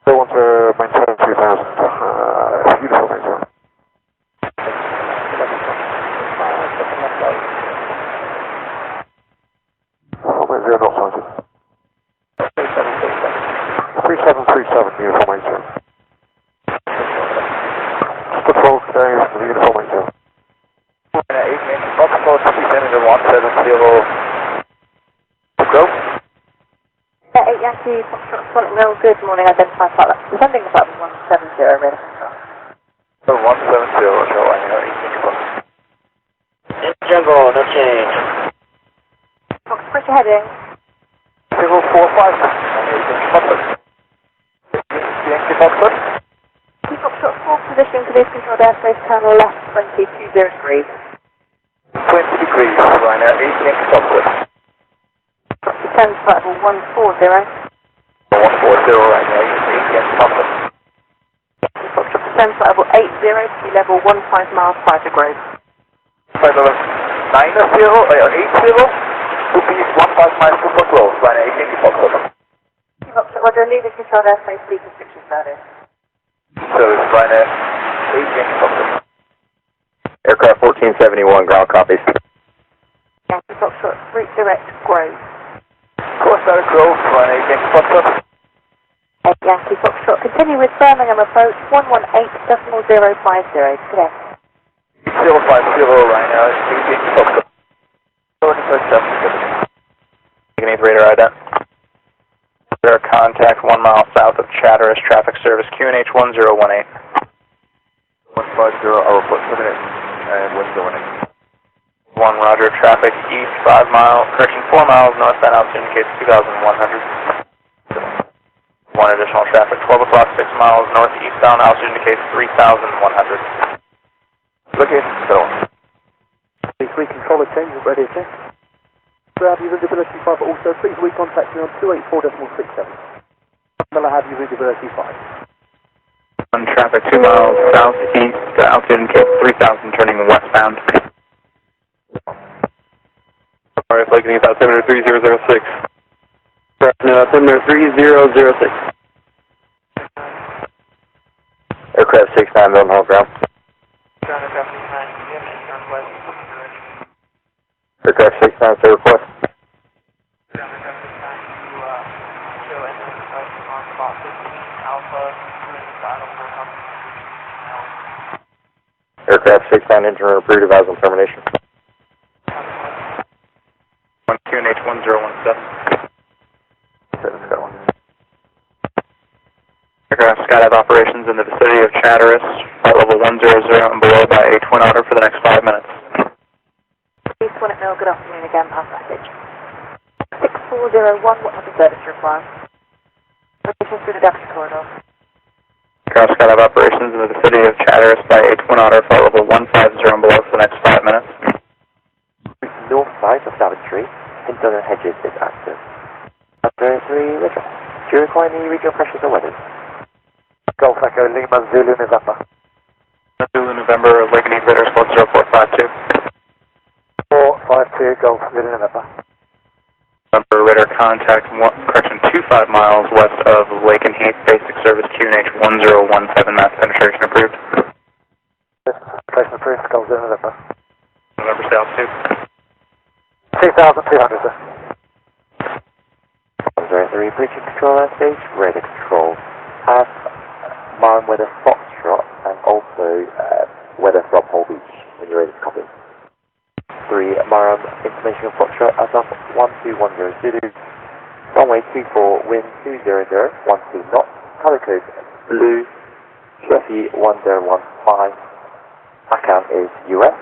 They want to maintain 3,000, beautiful things. Zero not sighted. 3737, uniform 80. Just the 12 days for the uniform 80. Foxtrot, descending to 170. Go. 8 Yankee, Foxtrot, Sonic Mill, good morning, identify pilot. Descending to flight 170, radar control. So 170, Roger, I know 18 o'clock. Jungle, no change. Fox, pressure heading. 045. Yankee Foxtrot. Yankee Foxtrot, full position, clear controlled airspace, turn left 20, 20 degrees. 20 degrees, Ryanair, 8 Yankee Foxtrot. Descend flight 140. 140, Ryanair, 8 Yankee Foxtrot. Yankee Foxtrot, descend flight 80, sea level 15 miles prior to Grove. Flight level 80, would be 15 miles to Grove, Ryanair, 8 Yankee Foxtrot. Yankee Foxtrot, Roger, lead the controlled airspace, speed restriction status. Service, Ryanair, 8 Yankee Foxtrot. Aircraft 1471, ground copies. Yankee Foxtrot, route direct, Grove. Course direct Grove, Ryanair, 8 Yankee Foxtrot. 8 Yankee Foxtrot, continue with Birmingham approach 118.050, today. 050, Ryanair, 8 Yankee Foxtrot. 37. Beneath radar ident. Radar contact 1 mile south of Chatteris, traffic service QNH 1018. 150, I'll report 7 minutes, and wind 018. 1 Roger, traffic east 5 miles, correction 4 miles northbound, altitude indicates 2,100. 1 additional traffic 12 o'clock 6 miles northeastbound, altitude indicates 3,100. Looking, so. Please controller change, ready to check. Have your visibility 5, but also please recontact me on 284.67. Miller, have your visibility 5. 1 traffic 2 miles southeast, altitude indicates 3,000, turning westbound. Alright, flight getting about 73006. 73006. Aircraft 69, Mildenhall ground. Aircraft 69, say request. Aircraft 69, engine approved, advise on termination. 1 QNH 1017. Aircraft skydive operations in the vicinity of Chatteris, flight level 100 and below by a twin otter for the next 5 minutes. Mildenhall, good afternoon again, pass message. 6401, what type of service requires? Operations through the Deputy Corridor. Cross Skydive operations in the vicinity of Chatteris by H1 Otter, flight level 150 and below for the next 5 minutes. North side of Davin Street, Hinton and Hedges is active. Under 3 Richard. Do you require any regional pressures or weathers? Golf Echo Lima Zulu November. Zulu November, Lake Need Radar Squad 0452. 452 Golf Zulu November. November radar contact, 25 miles west of Lake and Heath, basic service QNH 1017, mass penetration approved. Penetration approved, Golf Zulu November. November stay altitude. 2,200, sir. 103, bridge control airspace, radar control. Have Marham weather Foxtrot and also weather from Whole Beach when you're ready to copy. 3 Marham information on Foxtrot as of 1210 Zulu. Runway 24, wind 200, 12 knots, color code blue, QFE 1015, ACAM is US,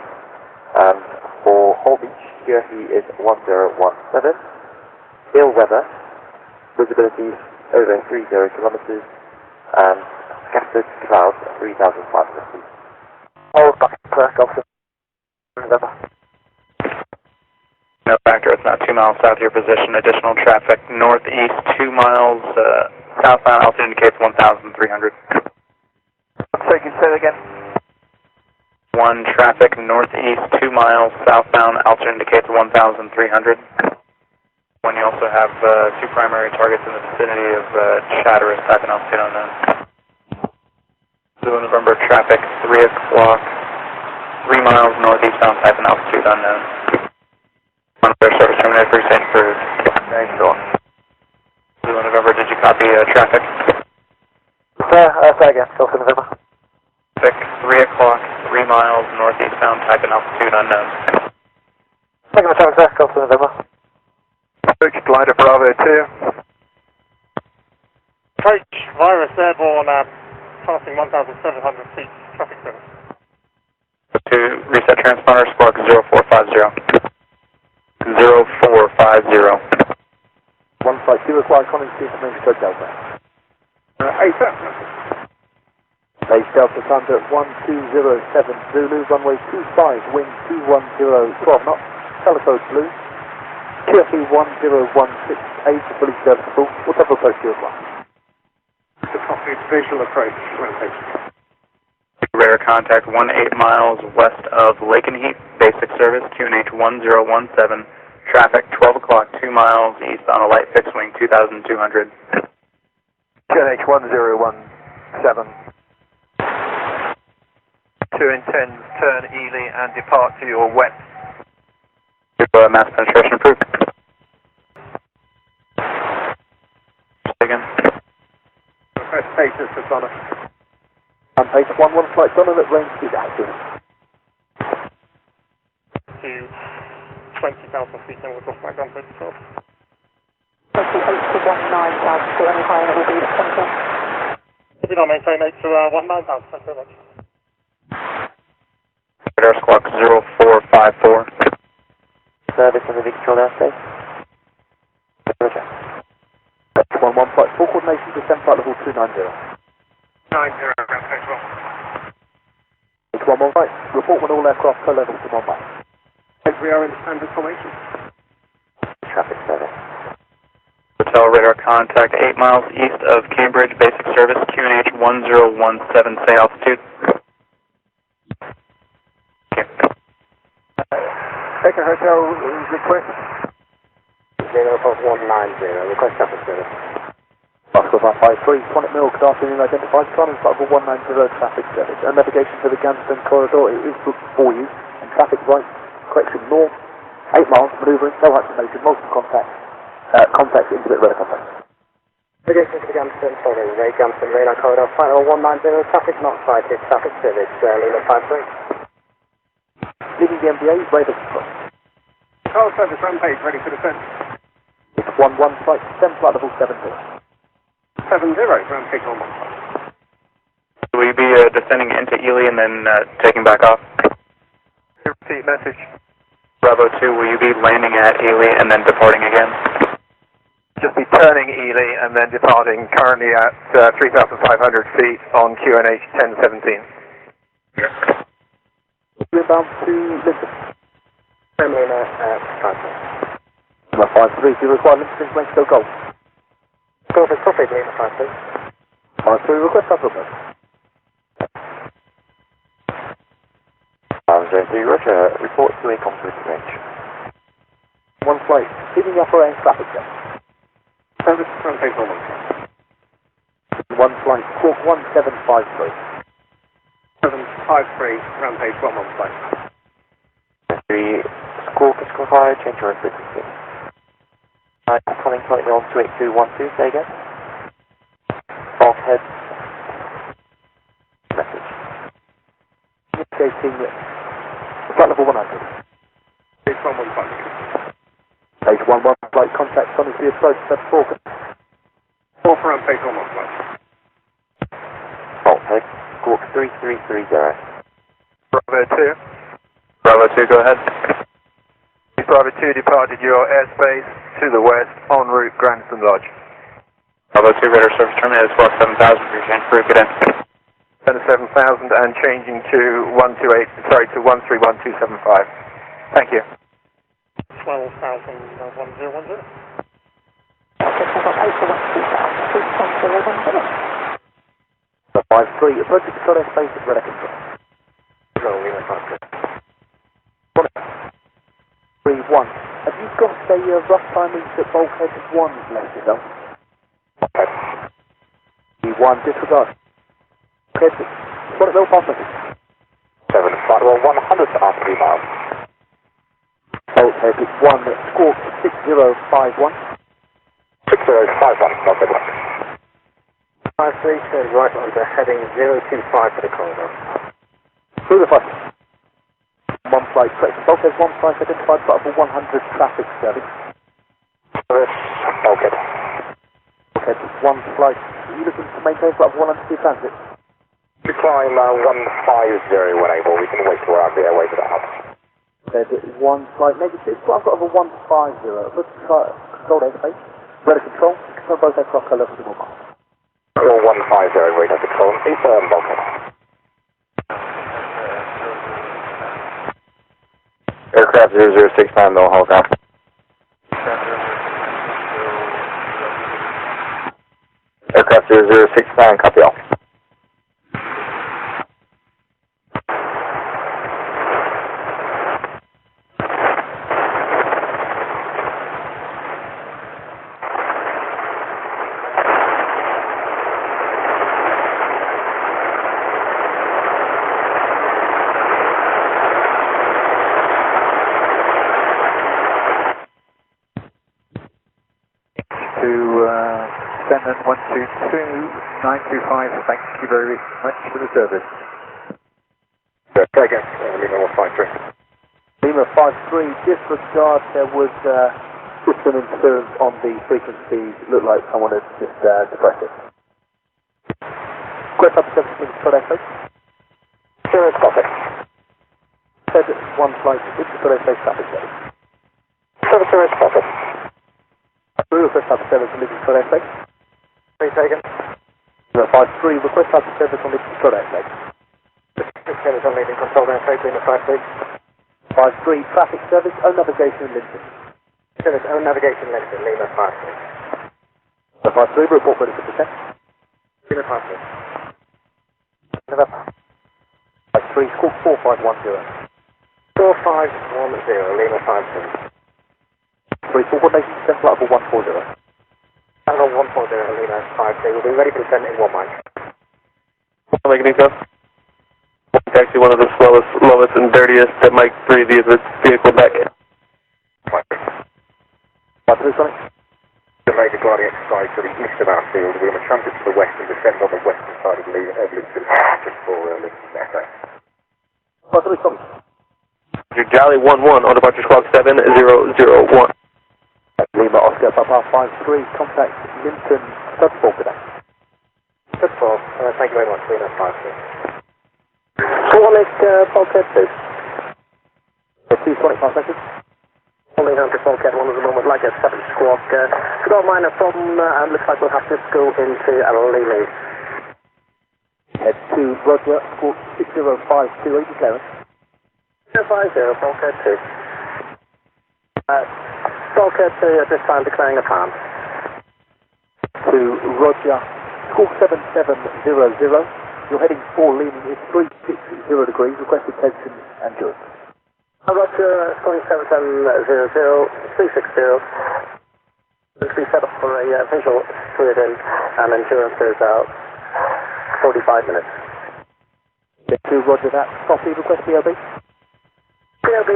and for Whole Beach, QFE is 1017, ill weather, visibility over 30 kilometers, and scattered clouds 3,500 feet. Hold back, Golf November. No factor, it's now 2 miles south of your position. Additional traffic northeast 2 miles, southbound altitude indicates 1,300. So you can say that again. 1 traffic northeast 2 miles, southbound altitude indicates 1,300. When you also have 2 primary targets in the vicinity of Chatteris, type and altitude unknown. Zulu November traffic 3 o'clock, 3 miles northeastbound, type and altitude unknown. On their service terminated for exchange approved. Okay, sure. Zulu November, did you copy traffic? Say again, Golf November. Traffic 3 o'clock, 3 miles northeastbound, type and altitude unknown. Thank you for time, sir. Golf November. Approach glider Bravo 2. Approach virus airborne, passing 1,700 feet, traffic service. To reset transponder, spark 0450. 0450. 152 required coming to Community Spread Delta. 8 sir. Base Delta Thunder at 1207 Zulu, runway 25, wind 210, 12 knots, color code blue, QFE 1016, fully serviceable. What type of approach do you require? The copy visual approach, orientation. Radar contact 18 miles west of Lake and Heath, basic service QNH 1017, traffic 12 o'clock 2 miles east on a light fixed wing 2,200. QNH 1017. 2 intends turn Ely and depart to your west. Mass penetration approved. Again. Request status for Sonic. And pace 11 flight Donald at range speed active. To 20,000 feet and we'll go back down to 12. 28 to 19,000, any higher it will be at 10. If you don't maintain 8 to 19,000, thank you very much. Radar squawk 0454. Service in the Victoria airspace. Roger. 11 flight, full coordination, descent flight level 290. 90, ground stage 1. It's 11 flight, report when all aircraft per level to Mumbai. We are in standard formation. Traffic service. Hotel radar contact 8 miles east of Cambridge, basic service QNH 1017, say altitude. Take a hotel request. 0.190, request traffic service. Oscar 553, Sonic Mill, good afternoon, identified Sonic flight level 190 traffic service. And navigation to the Ganston corridor, it is booked for you. And traffic right, correction north, 8 miles, manoeuvring, no activation, multiple contacts, contacts, intermittent radar contacts. Navigation to the Ganston, sorry, Ray Ganston, radar corridor, flight level 190, traffic not sighted, traffic service, Lima 53. Leaving the MBA, radar control. Control service, rampage, ready for descent. It's 11 flight, descent flight level 70. 70, rampage on 1 flight. Will you be descending into Ely and then taking back off? Repeat message. Bravo 2, will you be landing at Ely and then departing again? Just be turning Ely and then departing, currently at 3,500 feet on QNH 1017. Inbound to Lincoln. Terminator at Franklin. Number 53, do you require Lincoln information to go gold? Go for profit, Lima 53. 53, request supplement. Roger, report to a complete range. One flight, leaving the upper end traffic check. Service front page 1. One flight, squawk 1753. 753, rampage 11 flight. 3, squawk is required, change your frequency. Calling flight on 28212, say again. Bulkhead. Message. Indicating flight level 100. Page 11 flight. Page 11, flight contact, Sonic the approach, step 4. 4 for rampage 11 flight. Bulkhead, squawk 3330. Bravo 2. Bravo 2, go ahead. Bravo 2 departed your airspace to the west, en route Grandson Lodge. Bravo 2, radar service terminated, squawk 7000, change crew, get in. 7,000 and changing to 131.275. Thank you. 12,01010. The 53, approaching the Solar Space at radar control. Control, Lima 53. 3-1. Have you got a rough timing that bulkhead 1's left it up? Okay. 3-1, disregard. Bulkhead, what at no pass message? 7 flight, well 100 after 3 miles. Bulkhead 1, squawk 6051. 6051, not good luck. 53, turn right onto heading 025 for the corridor. Through the flight. One flight, correct. Bulkhead 1 flight identified flight for 100 traffic service. Service, bulkhead. Bulkhead 1 flight, are you looking to maintain flight for 100 transit? We climb 150 when able, we can wait till we're out of the airways of the hub. Bulkhead 1 flight negative, flight got over 150, let's control airspace. Radar control both aircraft colour for the mobile. 150, radar control, confirm bulkhead. Aircraft 0069, Mildenhall, copy. Aircraft 0069, copy all. Descendant 122925, thank you very much for the service. Say again, Lima 153. Lima 53, disregard, there was system interference on the frequencies. It looked like someone had just depressed it. Quest up 17 for airspace. Service, copy. Said 1 flight, it's for airspace traffic service. Service, copy. Request type of service on Lincoln Control Airspace. Please taken. 53, request type of service on Lincoln Control Airspace. Service on Lincoln Control Airspace, Lima 53. 53, traffic service, own navigation Lincoln. Service, own navigation Lincoln, Lima 53. 53, report ready for descent. Lima 53. November. 53, squawk 4510. 4510, Lima 53. 3 coordination descent flight level 140. Level 140, Lima 53. We'll be ready for descent in 1 mic. Mike Nico. Taxi, one of the slowest, lowest, and dirtiest at Mike 3 via the vehicle back. Mike 3, Sonic. The major gliding exercise to the east of our field. We're going to transit to the west and descend on the western side of Lincoln, just for Lincoln Echo. Mike 3, Sonic. Your Jolly 11 on departure squawk 7001. Lima Oscar Papa 53, contact Lincoln Sub 4 today. Sub 4, thank you very much, Lima 53. Sonic, bulkhead 2. 2, 25 seconds. Holding on to Bulkhead 1 at the moment, like a 7 squawk. Squawk minor from, and looks like we'll have to go into Lily. Head 2, Roger, squawk 6052, 80 clearance. 050, Bulkhead 2. Bulkhead 2 at this time declaring a pan. To Roger, squawk 7700. You're heading 4, leaning is 360 degrees, requested tension and endurance. Roger, squawk 7700, 360. Let's be set up for a visual straight in, and endurance is out 45 minutes. Head 2, Roger that. Copy, request BOB. BOB.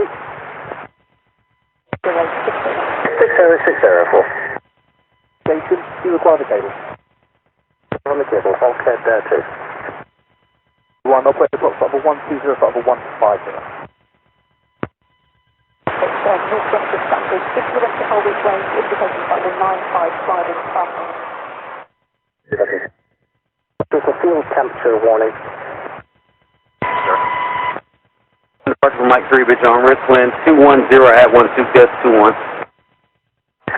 60604. Jason, do you require the cable? On the cable, Bulkhead 2. 1, operator clock stop for 120, stop for 150. Northwest of Stanbridge, 6 to the rest of Holwich Way, indicating flight 95, sliding passing. There's a fuel temperature warning. Departure from Mike 3, Bridge on wrist wind 210 at 12 gust 21.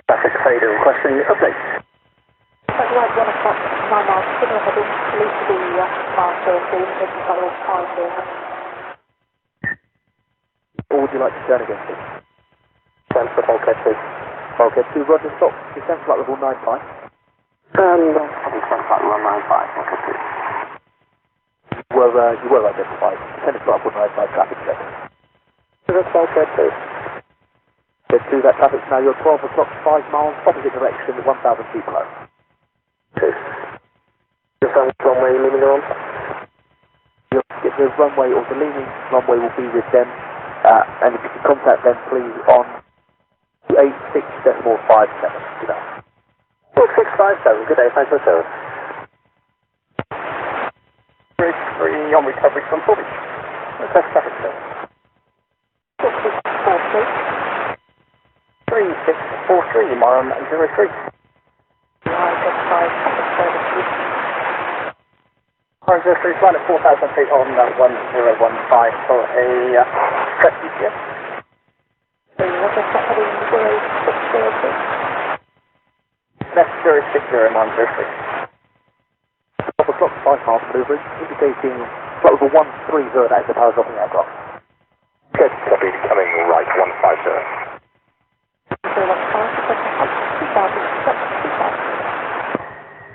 Traffic fader requesting update. Right, 1 o'clock, 9 miles, signal heading, police to be mile 13, making flight 50. Or would you like to turn against it? Turn for Bulkhead 2. Bulkhead 2, Roger, stop. Descent flight level 95. Descent flight level 95, Bulkhead 2. You were identified. Descending flight level 95, traffic check. That's Bulkhead 2. Head 2, that traffic's now your 12 o'clock, 5 miles, opposite direction, 1,000 feet below. 2. Just on runway leaning on? You'll get the runway or the leaning runway will be with them. And if you can contact them, please, on 86.57. Good day. 8657, good day, thanks for the service. Bridge 3 on recovery from Fulham. Request traffic service. 3643, Moram 03. Moram 03, flying at 4,000 feet on 1015 for a press GPS. Left 060, Moram 03. 12 o'clock, 5 miles maneuvering, indicating flight level 130, that is the power dropping aircraft. Good, copy, coming right 150.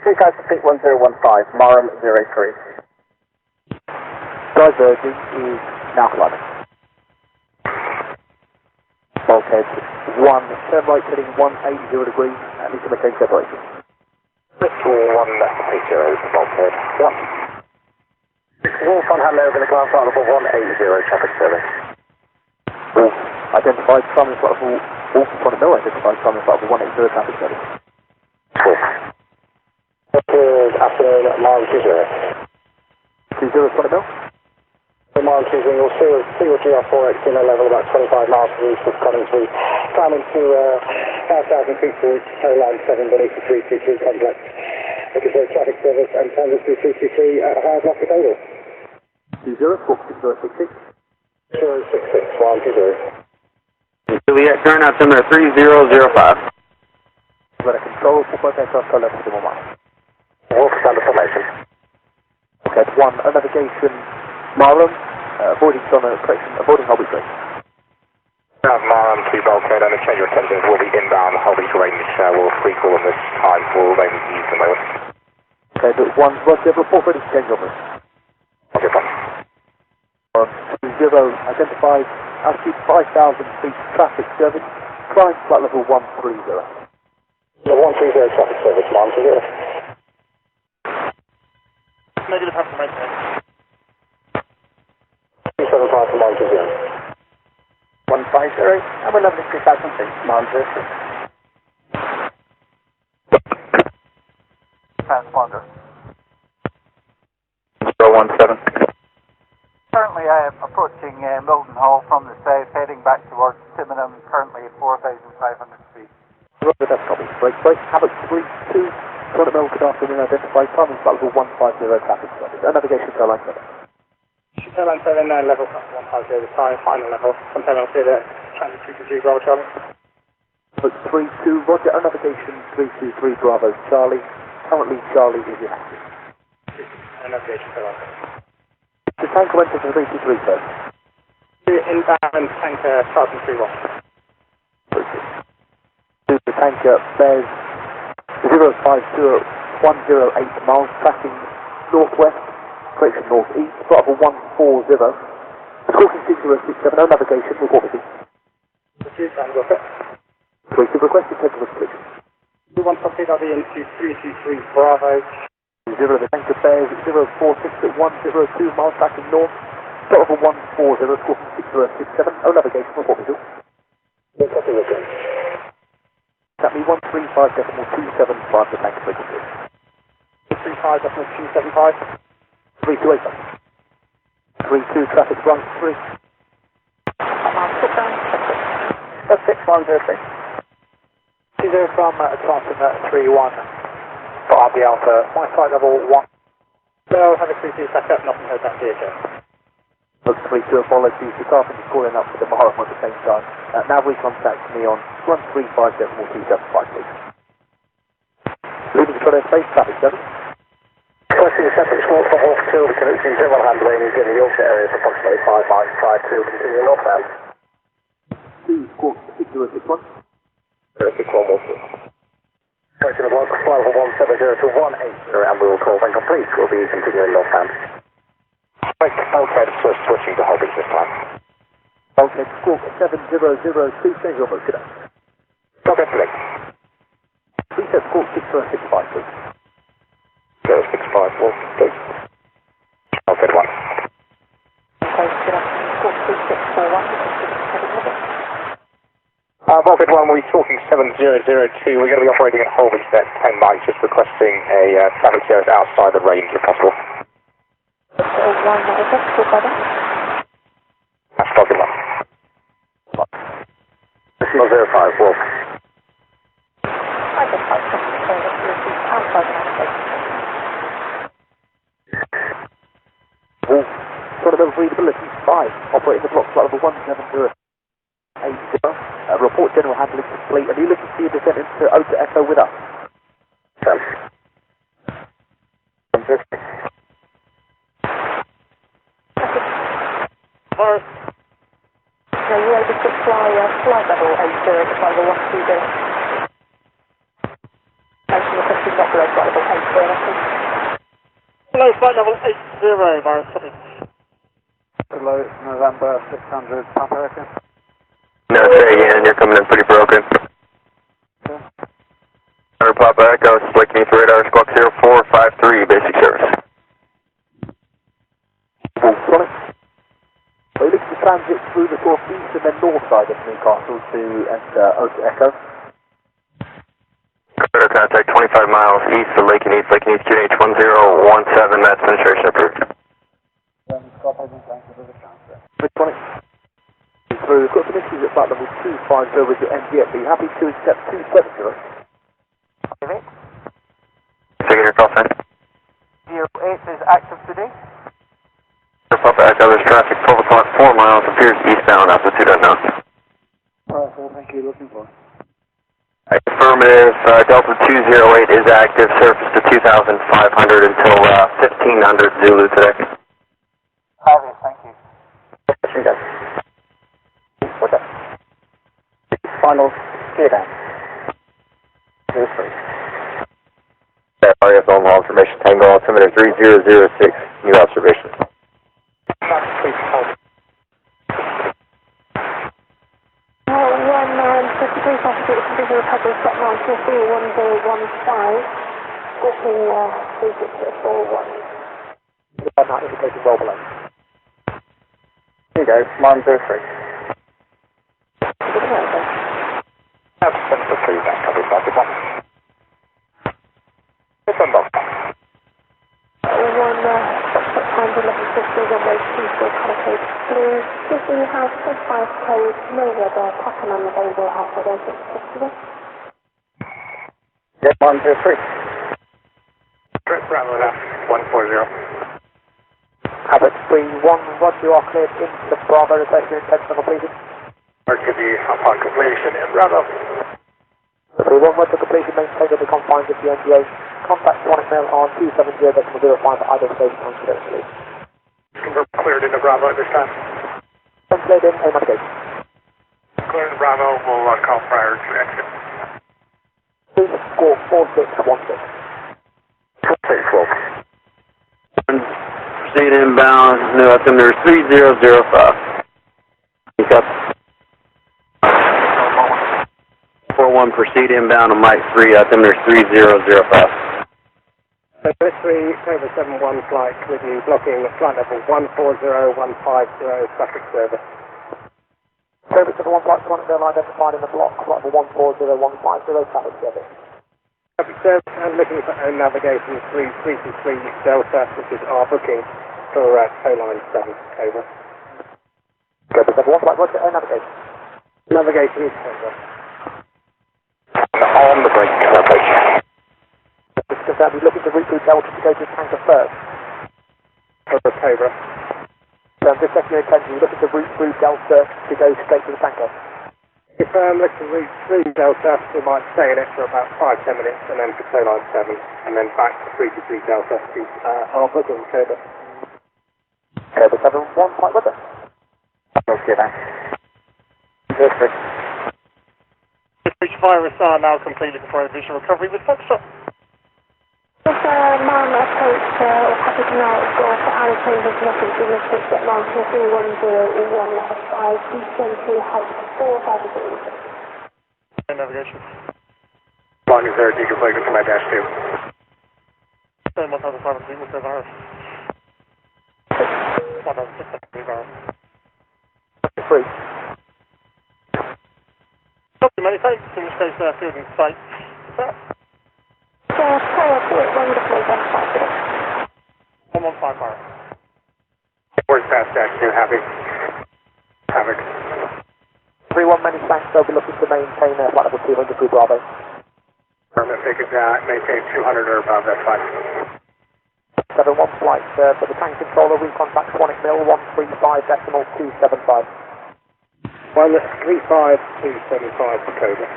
3,000 feet 1015, Moram 03. Diverging is now climbing. Bulkhead 1, turn right heading 180 degrees, and need to maintain separation. 1 left, 80, Bulkhead 1. Wolf on handover, the ground flight level 180, traffic service. Wolf identified, climbing flight level, Wolf in front of Mill identified, climbing flight level 180, traffic service. Wolf. Good afternoon, Moram 20. 20 in front of Mill. Moram 20, you'll see your GR4X in a level about 25 miles to the east of Coventry. Climbing to 5,000 feet towards tail line 7 beneath the 323 complex. Looking for traffic service and transit to 323 at Hard Rocket Oval. 20, squawk 6066. 066, Moram 20. Juliet, turn out to 3005. Weather control, full boat aircraft, go level to 1 mile. Wolf standard formation. Okay, 1, navigation, Marlon, avoiding Holby Street. Moram 2 Bulkhead, and a change of attention will be inbound Holby range. We'll free call on this time for mainly use the moment. Okay, but 1, Roger, report ready to change over. Okay, fine. 20, identified, altitude 5,000 feet, traffic service, climb flight level 130. The 130 traffic service, Moram 20. Negative, have to make that. 275 from Moram 20. 150, and we're leveling 3,000 feet, Moram 03. Transponder. 017. Currently I am approaching Mildenhall from the south, heading back towards Timenham, currently at 4,500 feet. Roger, that's copy. Break, Havoc 32, front of Mill, good afternoon, identified, climbing flight level 150, traffic service, and navigation tail line 7. Airline 7, level 150 this time, final level. Confirm I'll see the transit 323 Bravo Charlie. 32, roger, our navigation 323 Bravo Charlie. Currently Charlie is inactive. Navigation failure. The tanker went to 323 first. Inbound tanker starting 31. The tanker bears 050,108 miles, tracking northwest, correction northeast, Bravo 140. Squawking 6067, no navigation, report with you. Please requested technical completion. 21 copy, that'll be into 323 Bravo. 0, the tanker bears 046 at 102 miles, tracking north, Bravo 140, squawking 6067, no navigation, report with you. That me 135.275 the tanker frequency. 135.275. 328. 32 traffic run 3. That's 6103. 20 from Charleston 31. For RB Alpha, my flight level 1. So have a 32 back up, nothing heard that VHF. Looks 32 apologies, the carpenter is calling up for the Maharam at the same time. Now recontact me on 135.275 please. Leaving control airspace, traffic 7. Requesting a separate small for off 2, connecting general handling in the Yorkshire area for approximately 5 miles prior to continuing northbound. 2 squawk 6061. 61 will see. Correction of log, flight level 170 to 180, and we will call when complete. We'll be continuing northbound. Okay, switching to Hague this time. Okay, squawk 7002, change your mode today. Okay, select. Reset squawk 6065 please. 0654, please. Okay, 1. Okay, good afternoon. Squawk 3641. Volkit 1, we're talking 7002. We're going to be operating at Holby at 10 miles, just requesting a traffic service outside the range if possible. 1, effect, good brother. That's Volkit 1. 05, Wolf. I just like to say that you'll be outside the space. Wolf, sort of readability 5, operating the block flight level 17080. Report general handling complete. Are you looking to see a descent into Ota Echo with us? Sam. Alright. Are you able to fly flight level 80 to flight level 120? Making the question not below flight level 80, Hello, flight level 80, Virus 7. Hello, November 600, Papa Echo. No, say again, you're coming in pretty broken. Papa Echo, Slick Neath Radar, Squawk 0453, basic service. Solid. We're looking to transit through the northeast and then north side of Newcastle to enter Ota Echo. Radar contact 25 miles east of Lake Neath, QNH 1017, that's penetration approved. Through, we've got some issues at flight level 250 with your NGF. Are you happy to accept 270? Taking your call sign. 08 is active today. Papa Echo, there's traffic 12 o'clock, 4 miles, appears eastbound, altitude unknown. Alright, well, thank you. Looking for. Affirmative, Delta 208 is active, surface to 2,500 until 1500 Zulu today. Obvious, thank you. What's up? Final clear down. RF Mildenhall information, Tango altimeter 3006, new observation. Please hold. 153 passenger, Visual Republic, set 9431015, squawking 3641. Not indicating well below. Here you go, 903. Have 73 back, covered by the one. This one, Bob. 1150, runway 24, color code blue. If you have 5 code, no weather, pattern unavailable, Alpha 1660. Yeah, 123. Bravo, 140. Havoc 3-1, Roger, you are cleared into the Bravo, request your intention of completion. RTD upon completion in Bravo. 3-1, Roger, completion, maintain the confines of the NGA. Contact Sonic Mail on 270.05 for identification and clearance. Confirm cleared into Bravo at this time. Cleared in, aim navigation. Cleared in Bravo, we'll call prior to exit. 4616. 6 Proceed inbound, new altimeter 3005. Pick up. 41, proceed inbound on Mike 3, altimeter 3005. Service 3, Cobra 71 flight with you, blocking flight level 140150, traffic service. Cobra 71 flight 1 Mil identified in the block, flight level 140150, traffic service. Traffic service and looking for own navigation 333 Delta, which is our booking for tow line 7, Cobra. Cobra 71 flight, what's your own navigation? Navigation is Cobra. On the brake, traffic. Just confirm, you're looking to route through Delta to go to tanker first. Cobra. Just checking your intention, you're looking to route through Delta to go straight to the tanker. If looking to route through Delta, we might stay in it for about 5-10 minutes and then for tow line 7 and then back to 323 Delta to our booking, Cobra. Cobra 71 flight with us. Okay, then. Perfect. Reach virus are now completed before visual recovery with Foxtrot. If man approach or traffic now Golf Aeroplane has nothing significant at mountain 310 left 5, descend to height 4,000 degrees. Navigation. Long as there, deconflicted from my dash 2. 1,500 feet with the virus. 1,600 virus. 3. Many thanks, in this case, field in sight. Wonderful, that's fine. 115 fire. Where's past dash 2, Havoc? 3-1, many thanks, they'll be looking to maintain flight level 200 through Bravo. If they could maintain 200 or above, that's fine. 7-1 flight for the tank controller, recontact Sonic Mill 135.275. 135.275 for Cobra.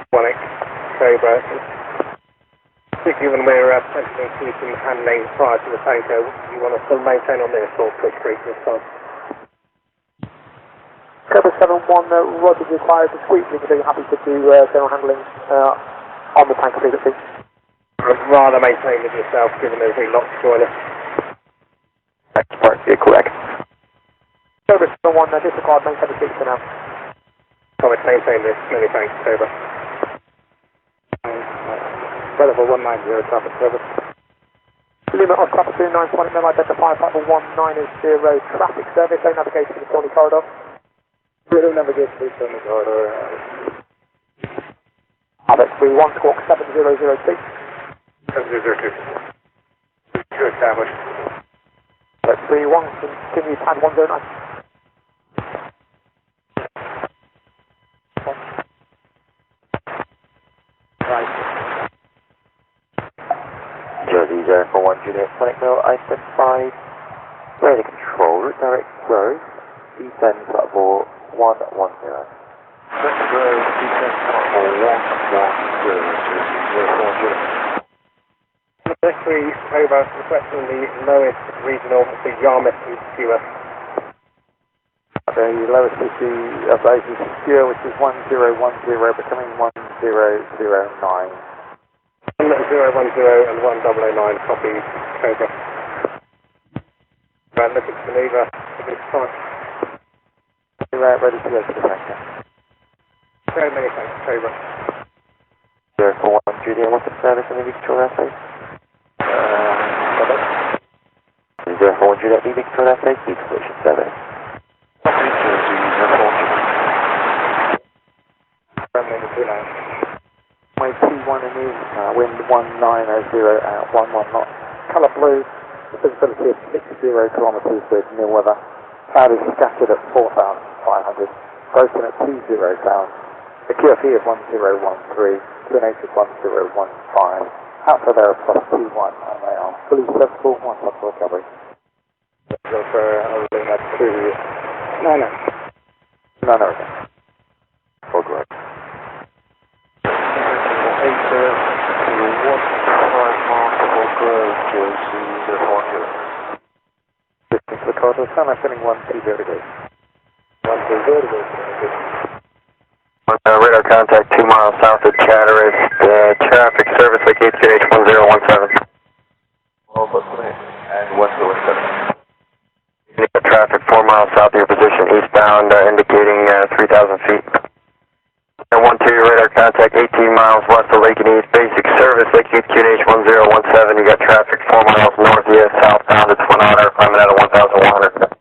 1X, Cobra. Given we're potentially increasing handling prior to the tanker, you want to still maintain on this or push through this time? Cobra 71, Roger requires a sweep. Are you happy to do general handling on the tanker frequency? I'd rather maintain with yourself, given there's a lot to join us. That's part, you're correct. Cobra 71, disregard, maintain the seats for now. Comment, maintain this. Many thanks, Cobra. Level 190, traffic service. Limit of traffic 291, then identify level 190, traffic service, no navigation to the Tony corridor. Zero navigation to the Tony corridor. Havoc 31, squawk 7002. 7002. To establish. Havoc 31, continue pad 109. Right. Jersey 041 Juliet, Sonic Mill identified. Radar control, route direct growth, descend platform 110. Growth, descend platform 110, Number 3, over, requesting the lowest regional for Yarmouth and Skewer. The lowest issue of those is Skewer, which is 1010, becoming 1009. 1010 and 1009, copy, Cobra. Right, looking to maneuver at this time. Ready to go to the tanker. Very many thanks, Cobra. 041 Juliet, what's the service in the Victoria airspace? 041 Juliet, the Victoria airspace, the completion service. Copy, Jersey 041. My T1 and is wind 1900 at 11 knots. Colour blue, visibility of 60 kilometres with near weather. Cloud is scattered at 4,500. Broken at 20 clouds. The QFE is 1013. QNH is 1015. Alpha there is +21 and they are fully serviceable once up for recovery. Go for everything up to 9 okay. Full growth. 8 to 1.5 miles to full growth, Jersey 040. Distance to the corridor, sound like sending 120 degrees. 120 degrees. Radar contact 2 miles south of Chatteris, traffic service like HQH 1017. Well, what's the name? And what's the window? Traffic 4 miles south of your position, eastbound, indicating 3,000 feet. 12 radar contact 18 miles west of Lake and East, basic service Lake QH 1017. You got traffic 4 miles northeast, southbound to Twin Otter, climbing out of 1,100.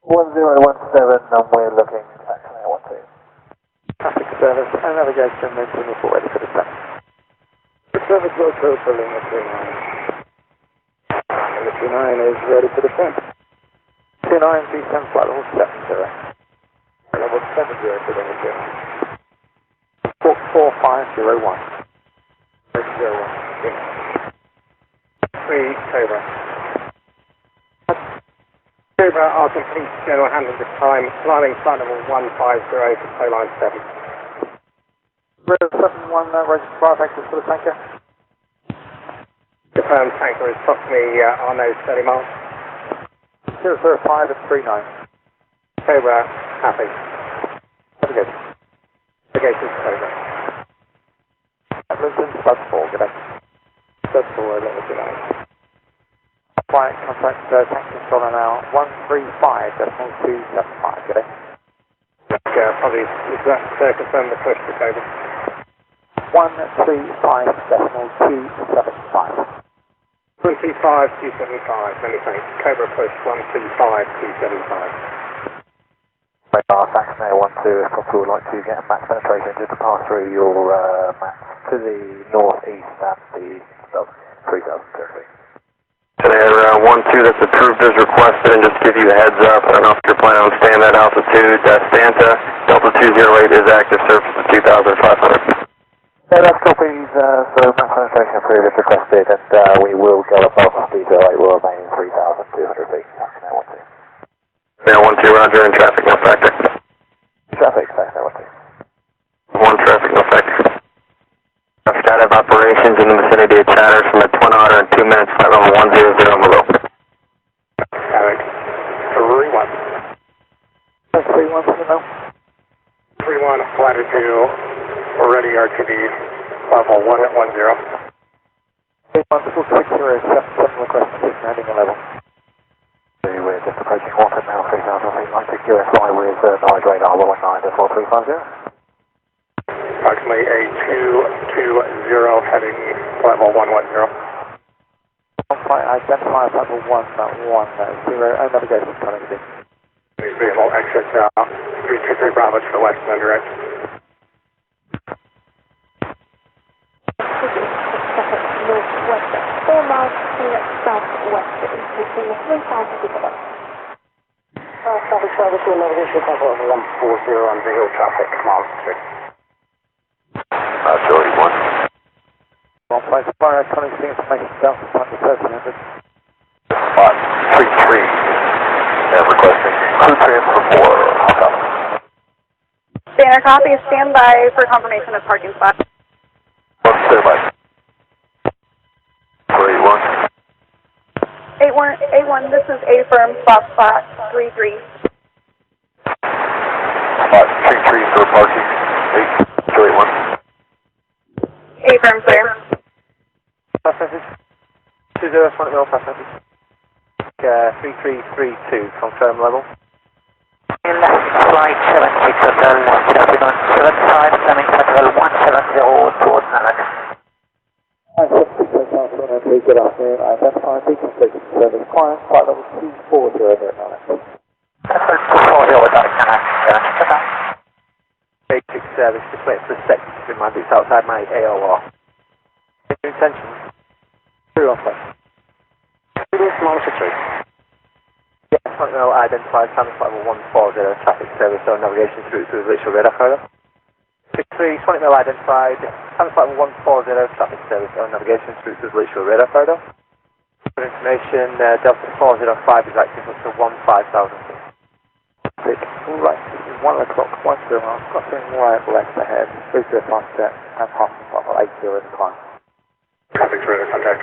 1017, and we're looking at 12. Traffic service and navigation, maintain report ready for the sun. The service local for Lima 39. Lima 39 is ready for the sun. 29 V7 flight level 70. Level 70 for Lima 2. 4501. 3 Cobra. Cobra are complete general handling this time, climbing flight level 150 for tow line 7. Red 71, registered fire factors for the tanker. Confirmed tanker is approximately on nose 30 miles. 005 at 39. Cobra, happy. Navigation. Navigation to Cobra. Atlanton, Stud 4, good day. Stud 4, level 29. Flight contact tank controller now 135.275, good day. Probably confirm the push to Cobra. 135.275. 135.275, many thanks. Cobra push 135.275. Radar, fax now 12, if possible, would like to get a max penetration just to pass through your max to the northeast and the 3,000 territory. Today, 12, that's approved as requested, and just to give you a heads up, I don't know if you're planning on staying at altitude, Santa, Delta 208 is active, surface of 2,500. So that's copies, so max penetration approved as requested, and we will go above the 208, will remain 3,200 feet. Fax now 12. Now 12, roger, and traffic no factor. Traffic, fax now 12. 1 traffic no factor. Status operations in the vicinity of Chatters from at Twin Otter in 2 minutes, flight level 100 below. Eric, 31. 31 to the no. 31, latitude, already RTD, level 1 at 10. 31, 460, request 6 landing level. We're just approaching Watford now, 3,000 feet, like to QSY with Norwich radar 119.4350. Approximately a 220 heading level 110. Flight identifier level 110, and navigation connectivity. Vehicle exit 323 Bravo to the west and direct. Northwest, 4 miles to southwest, increasing 3,000 feet above. Traffic service to navigation level 140 on visual traffic, miles 3. Jordy 1. On place fire, connecting information south of 1300. 33. Requesting crew transfer for Hong Kong. Standard copy, stand by for confirmation of parking spot. Stand by. 31. A1, this is A firm, spot 33. Spot 33 for parking. 831. A firm, clear. Fast message. 2010 fast message. 3332, confirm level. Flight 76 Hotel, traffic on 75, coming Central 170 towards Nalak. Good afternoon, I identify beacon station service client, flight level 240 over at Nalak. Central 240 over at Nalak. Basic service, just wait for a second to remind it's outside my AOR. Your intention? Through on place. Monitor 3. Yes, no, identified, Thomas level 140, traffic service, so navigation through to the visual radar photo. 63, Sonic Mill identified, Thomas level 140, traffic service, so navigation through to the visual radar photo. For information, Delta 405 is active up to 15,000 feet. Right, this is 1 o'clock, 10 miles, crossing right left ahead, 30 past jet, and half level 80 in climb. Traffic's radar contact.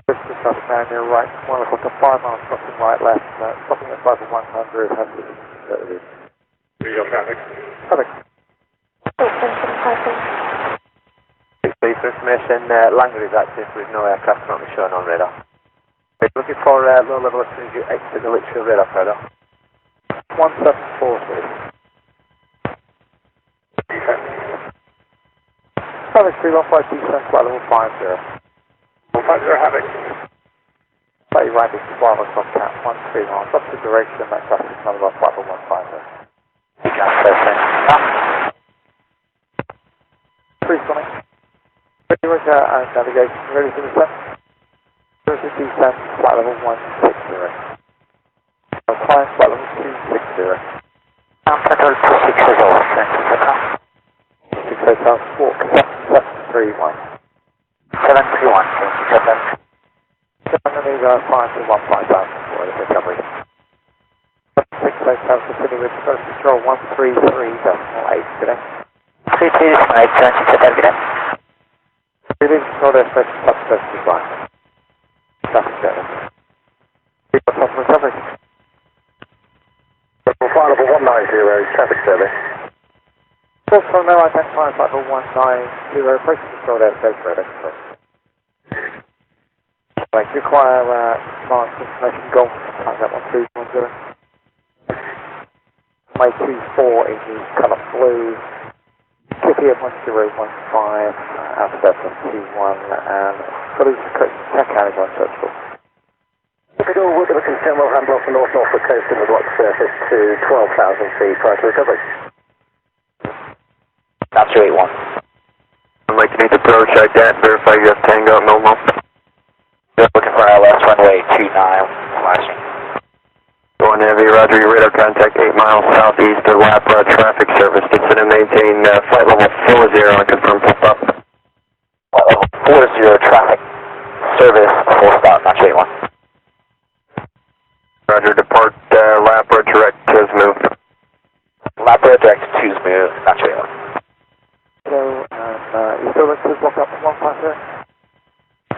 This is traffic now near right, 1 o'clock to 5 miles, crossing right left, stopping at 5 100, has to Visual traffic. Traffic. For information, Langley is active with no aircraft currently shown on radar. We're looking for low level as soon as you exit the literal radar radar. 1740. Traffic 315 descent, flight level 50. 50, Havoc. Slightly right is 12 o'clock, cat 13 miles. Up to duration, that traffic is number 5150. Three sonic. Ready with navigation, ready for descent. Ready to descent, flight level 160. Climb flight level 260. Control 26 is over, 6 hotels, walk 731. 731, thank you, 7. 5 to 15000 for the recovery. 6 hotels, continue with first control 133.8 today. 33.8, turn to Saturday. Release control airspace plus 35. Traffic service. People top recovery. Flight level 190, traffic service. Also no identified flight level 190, approaching control airspace radar control. Like, require advanced information golf, contact 1310. My 24 is the colour blue. KPM 1015, Alpha 21, and police check out is unsearchable. If all we're going to confirm we'll handle off the north-northward coast of the block surface to 12,000 feet prior to recovery. That's 281. I'd like to need to approach, ident, verify you have Tango at Mildenhall. Just looking for ILS runway 29, flashing. Going heavy, roger, your radar contact 8 miles southeast of Lapra traffic service. Consider maintain flight level 40 and confirm full stop. Flight level 40, traffic service, full stop, not 281. Roger, depart Lapra direct to move. Lapra direct to move, not 281. So, you still looking to block up 150?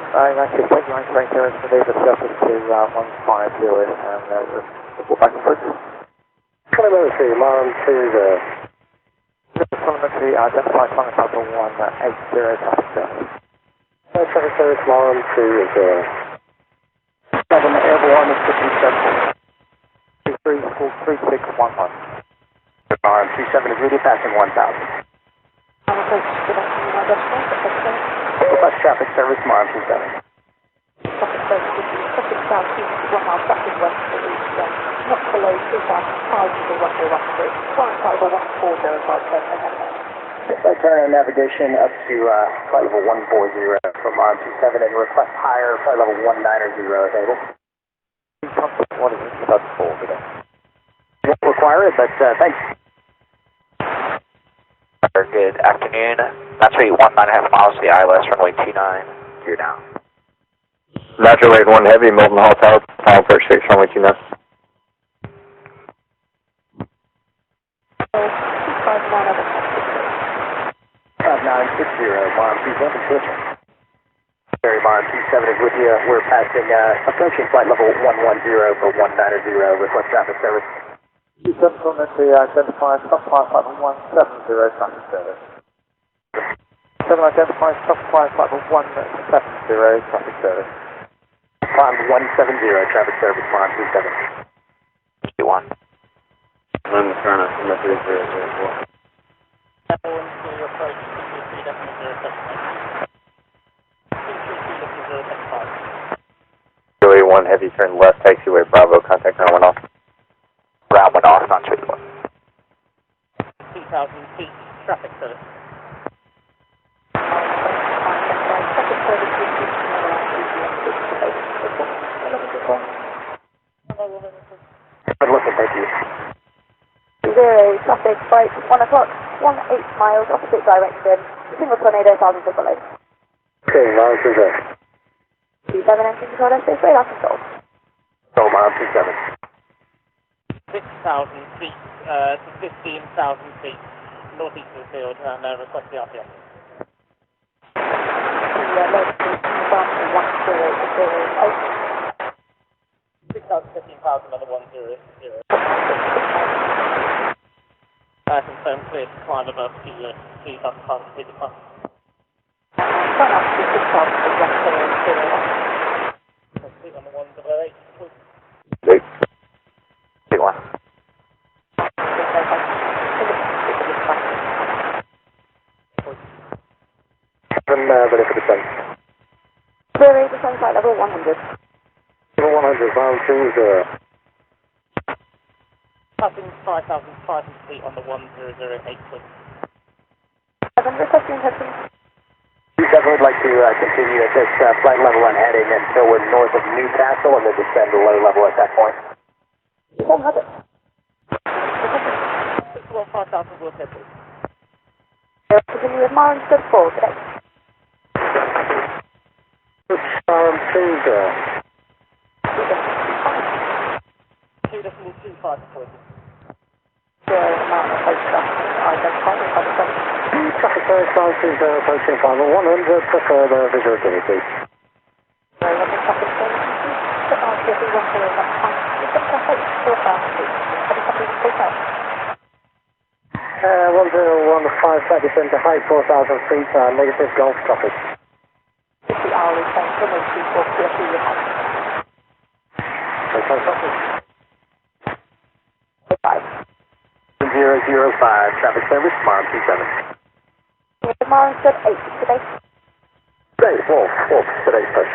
I'm actually taking my train clearance for the surface to 150 and report back and forth. Telemetry, mile 20. Telemetry, identified flight level 180, traffic service. Traffic service, mile 20. Government Airborne is 57. 3611. Mile 27 is really passing 1,000. Bus traffic service, mile 27. Traffic service, traffic southeast, 1 mile traffic west to east, not below 2,500 to 103. Flight level 140, I turn on navigation up to flight level 140 from mile 27 and request higher flight level 190 available. What is it? That's 4 today. Won't require it, but thanks. Good afternoon. That's rate 1.5 miles to the ILS, runway 29. You're down. Natural Rate 1 Heavy, Mildenhall Tower, final approach 6, runway 29. 5960, mile 27, switch. Ferry mile 27 is with you. We're passing, approaching flight level 110 for 190, request traffic service. Telemetry, identified stop flight level 170, traffic service. 7 identified stop flight level 170, traffic service. Climb 170, traffic service, mile 27. 21. I'm trying to come up 3004. Joey 1 Heavy, turn left, taxiway Bravo, contact round 1 off. Round 1 off, not 281. 2,000 feet, traffic service. Good looking, thank you. 0, traffic, right, 1 o'clock, 18 miles, opposite direction, single tornado, 1,000 foot below. Okay, mile 30. 27 engine control, space radar control. Control mile 27. 6,000 feet to 15,000 feet northeast of the field and request the RPM. Low speed, 1008. 6,000, 15,000 on the 100. Confirm clear to climb above 2,500 feet of climb. Sign up to 6,000 feet, left 008. Complete on the 108, please. Big. Big one. Ready for descent. 08 descent flight level 100. Level 100, mile 20. Passing 5,500 feet on the 1008, please. 7, requesting intention. 27 would like to continue at this flight level and heading until we're north of Newcastle and then descend to low level at that point. 100. 5,000 will head, please. Continue with Mara instead 4 today. Mile 20. 2.25, please. Traffic circumstances approaching final 100 for further visual activity. Uh, 1015 descent to height 4,000 feet, negative Gulf traffic. 50 hourly change from 824 to a few height. Okay, traffic. 005, traffic service, Mara 27. Mara instead 8 today. Great, Wolf, today's push.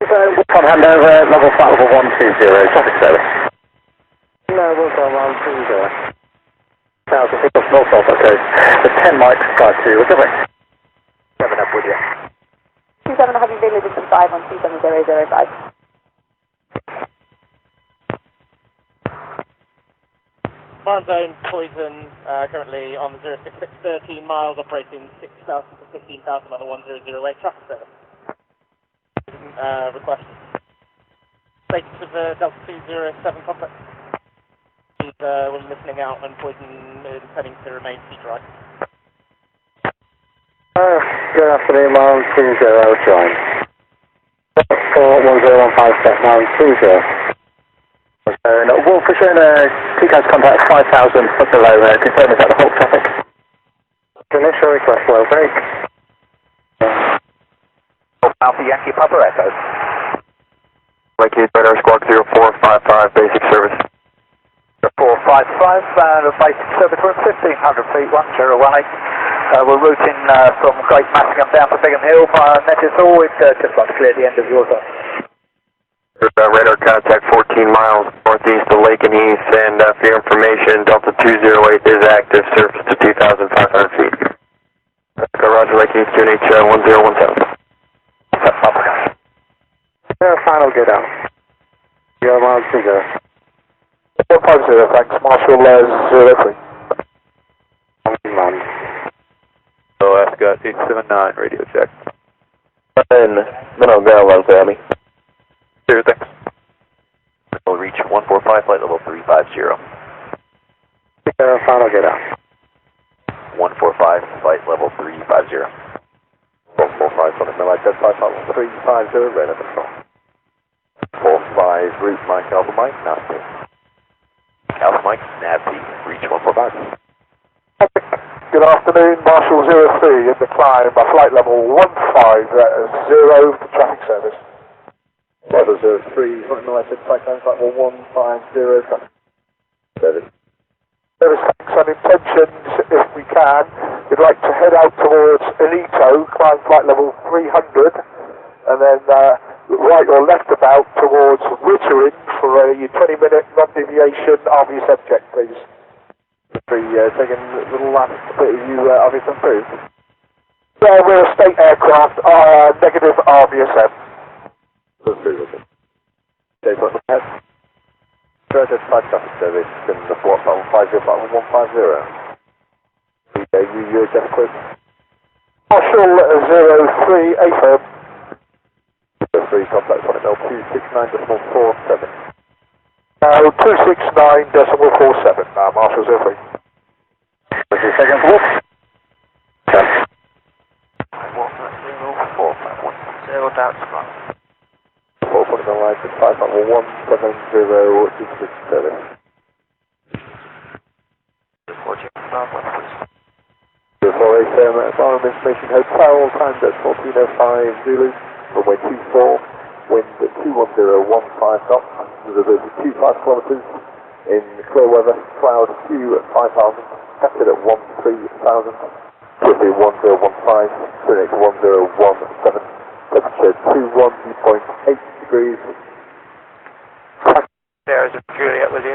From handover, level flight level 120, traffic service. No, Wolf on 120. 1,000 feet off north, okay. The 10 mics, fly to recovery. 7 up with you. 27 having daily distance 5 on 27005. Foreign zone poison currently on the 066, 13 miles, operating 6,000 to 15,000 on the 1008 traffic service. Request. Status of Delta 207 complex. We're listening out and poison intending to remain sea dry. Good afternoon, Mile 20, join. 1015, step Mile 20. Wolf, we're showing TCAS contact 5,000 foot below, confirm is that the whole traffic? Initial request, low break. Alpha Yankee Papa Echo. Yankee Radar Squawk 0455, basic service. 455, basic service, we're at 1,500 feet, 1018. We're routing from Great Massingham down to Bigham Hill, net is all, we've just got to clear the end of your zone. Radar contact 14 miles northeast of Lake and East, and for your information, Delta 208 is active, surface to 2,500 feet. Roger, Lake East, QNH 1017. Final get out. 0 miles to go. Positive, thanks, Marshall 03. So Ascot 879, radio check. And Minnow Ground runs there, Amy. Sure, thanks. We'll reach 145, flight level 350. Final get out. 145, flight level 350. 145, Sonic Mill, identify flight level 350, radar control. 45, route Mike, Alpha Mike, Nazi. Alpha Mike, Nazi, reach 145. Good afternoon, Marshall 03 in the climb, flight level 150 for traffic service. Level 03, Sonic Mill, identify flight level 150, traffic service. Service thanks and intentions, if we can, we'd like to head out towards Elito, climb flight level 300, and then right or left about towards Wittering for a 20-minute non-deviation obvious object, please. Taking a little last bit of you obvious approved. Yeah, we're a state aircraft, negative RVSM. Okay, put the head. Certified traffic service in the flight level 50, flight level 150. UHF quick. Marshall 03, affirm. 269.47. 269.47, Marshall 03. 20 seconds, walk. 0 down spot. 4.9 license, 5.170, decrease service. 487, Farnham Information Hotel, timed at 14:05 Zulu, runway 24, wind at 21015 knots, visibility 25 kilometers, in clear weather, cloud Q at 5000, captured at 13,000, Quickly 1015, Phoenix 1017, temperature 21.8 degrees. There's Juliet with you.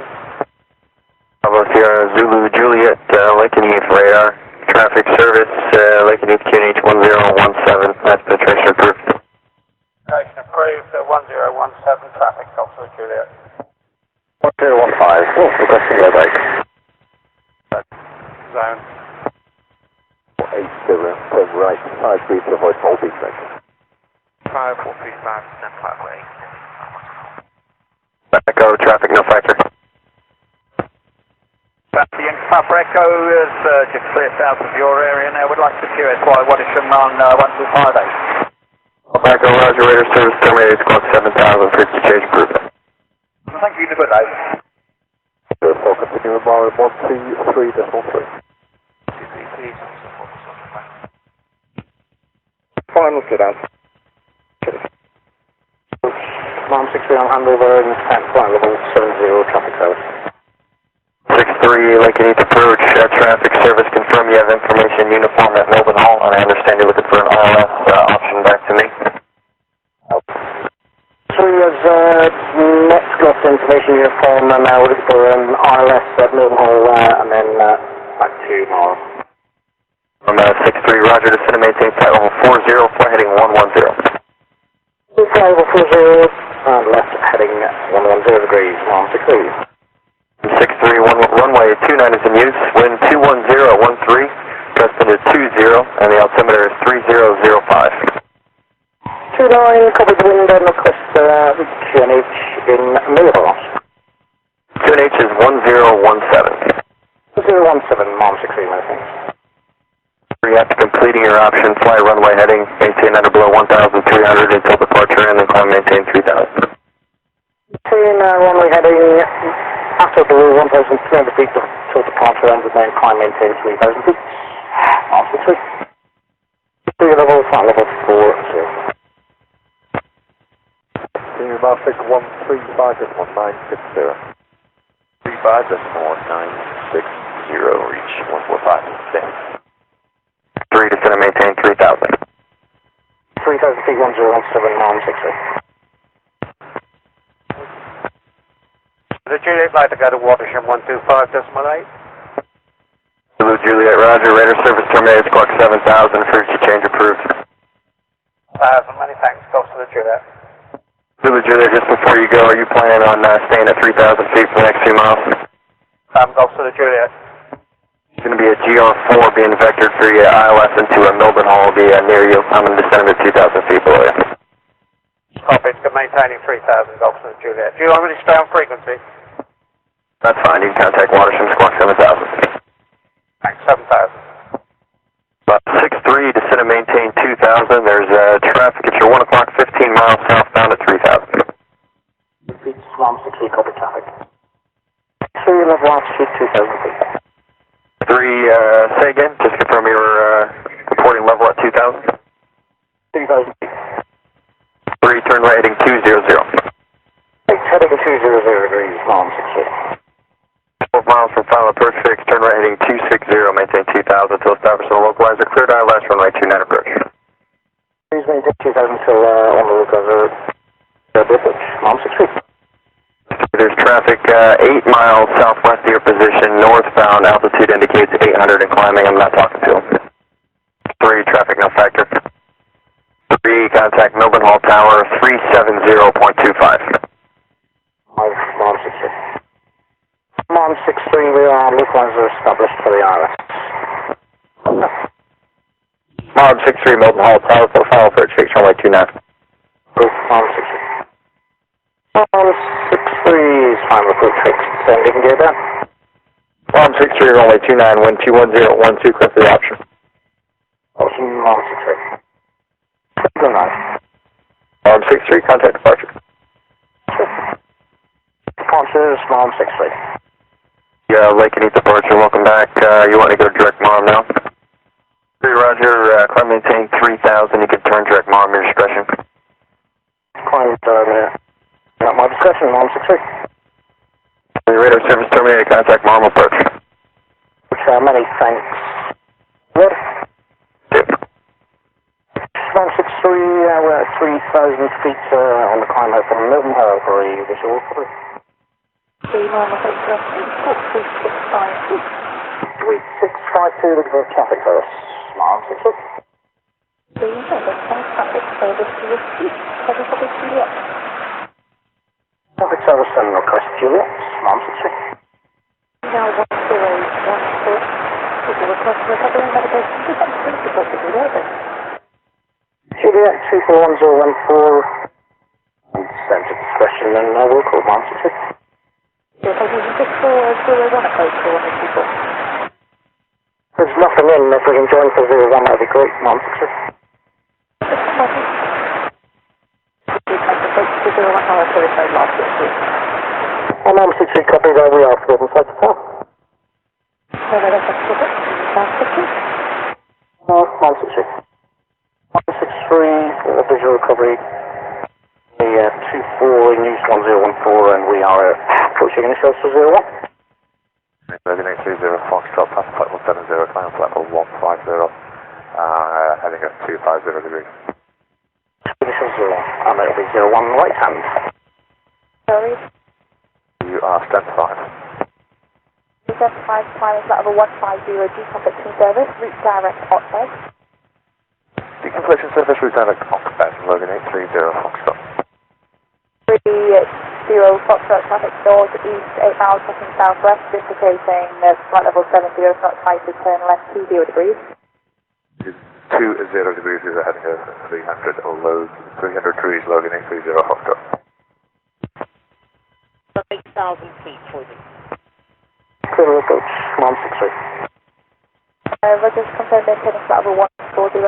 Bravo Sierra Zulu Juliet, Lincoln Youth Radar, traffic service, Lincoln Youth QNH 1017, that's penetration approved. Penetration approved, 1017, traffic Golf Juliet. 1015, requesting low break. Zone. 80, turn right, 5 speed to avoid all beach range. 5435, stand flatway. Echo, traffic no factor. The Papa Echo is just clear south of your area now. We'd like to QSY Waddisham on 1258. Echo, Roger, radar service terminated, squawk 7000, frequency change approved. Thank you, good day. So continue tomorrow 123.3. Final sit down. Mom 63 on handover and flight level 70 traffic service. 63, Lincoln East approach, traffic service confirm you have information uniform at Mildenhall, and I understand you're looking for an ILS option back to me. So as next got information uniform, and now looking for an ILS at Mildenhall and then back to Mars. From 63, Roger, descend and maintain flight level 40, flight heading 110. Flight level 40, and left heading 110 degrees, Mars 63. 63, runway 29 is in use, wind 21013, gust is 20, and the altimeter is 3005. 29, covered wind and request QNH in Mildenhall. QNH is 1017. 017, Mom 63, many thanks. After completing your option, fly runway heading, maintain under below 1,300 until departure, and then climb maintain 3,000. Maintain runway heading after below 1,300 feet till departure, and then climb maintain 3,000 feet. Mom 63. Level, flight level 40. Continue Marshall 135.1960. 35.1960, reach 145, stand. 3 descend and maintain 3,000. 3,000 feet, 1017, Mom 63. The Juliet like to go to Watersham 125.8. Zulu Juliet, Roger, radar service terminated, squawk 7000, frequency change approved. 1,000, many thanks, Golf to the Juliet. Zulu Juliet, just before you go, are you planning on staying at 3,000 feet for the next few miles? Golf to the Juliet. It's going to be a GR4 being vectored for your ILS into a Mildenhall, will be near you. I'm going to descend to 2,000 feet below you. Copy, it's maintaining 3,000, Golf to the Juliet. Do you want me to stay on frequency? That's fine, you can contact Watersham, squawk 7,000. Thanks, 7,000. 63, descend and maintain 2,000. There's traffic at your 1 o'clock, 15 miles southbound at 3,000. Repeat, Mom 60, copy traffic. 3 level altitude, 2,000 feet. 3, say again, just confirm your reporting level at 2,000. 2,000 feet. 3, turn right heading 200. Heading 200 degrees, Mom 60. 12 miles from final approach fix, turn right heading 260, maintain 2,000 until established on the localizer, cleared ILS, runway 29 approach. Please maintain 2,000 until on the localizer, approach, Mom 60. There's traffic 8 miles southwest of your position, northbound, altitude indicates 800 and climbing, I'm not talking to him. 3, traffic no factor. 3, contact Mildenhall Tower, 370.25. Mom 60. Mom 63, we are localizer established for the ILS. Mom 63, Mildenhall Tower, for final approach fix, runway 29. Mom 60. 163 is fine, report fixed, sending gear down. 163, runway 29, wind 21012, cross the option. Option 163. Good night. 163, contact departure. Departures, 163. Yeah, Lake and East departure, welcome back. You want to go direct MARM now? Roger, climb maintain 3000, you can turn direct MARM, your discretion. Climb, not my discretion, 163. Radar service terminated, contact MARM approach. Many thanks. Good. Yep. 163, we're at 3,000 feet on the climb out from Mildenhall for a visual recovery. 3652, looking for traffic service. 163. Traffic service and request Juliet, 163. Now 1014, is a request for recovery and medication to some street report to be over. Juliet 241014, and send to discretion and we'll call 163. Your position 6401 at code 4people. There's nothing in, if we can join for 01 that'd be great, 163. On 163, copy there, we are for the side to top. 163. 163, visual recovery. The 24 News 1014, and we are approaching initials to 01. Logan 830, Foxtrot, pass flight 170, climb flight 150, heading at 250 degrees. Initials 01, and it'll be 01 right hand. Sorry. You are stand 5. 275, climb flight over 150, deconfliction service, route direct Oxford. Deconfliction service, route direct Oxford, Logan 830, Foxtrot. 30 Foxtrot, traffic north, east, 8 miles, heading southwest, indicating flight level 70, not twice to turn left 20 degrees. 20 degrees is heading over 300 or low, 300 degrees, Logan 830, Foxtrot. 8,000 feet for you. Clear approach, 163. Rogers confirmed maintaining flight level 140.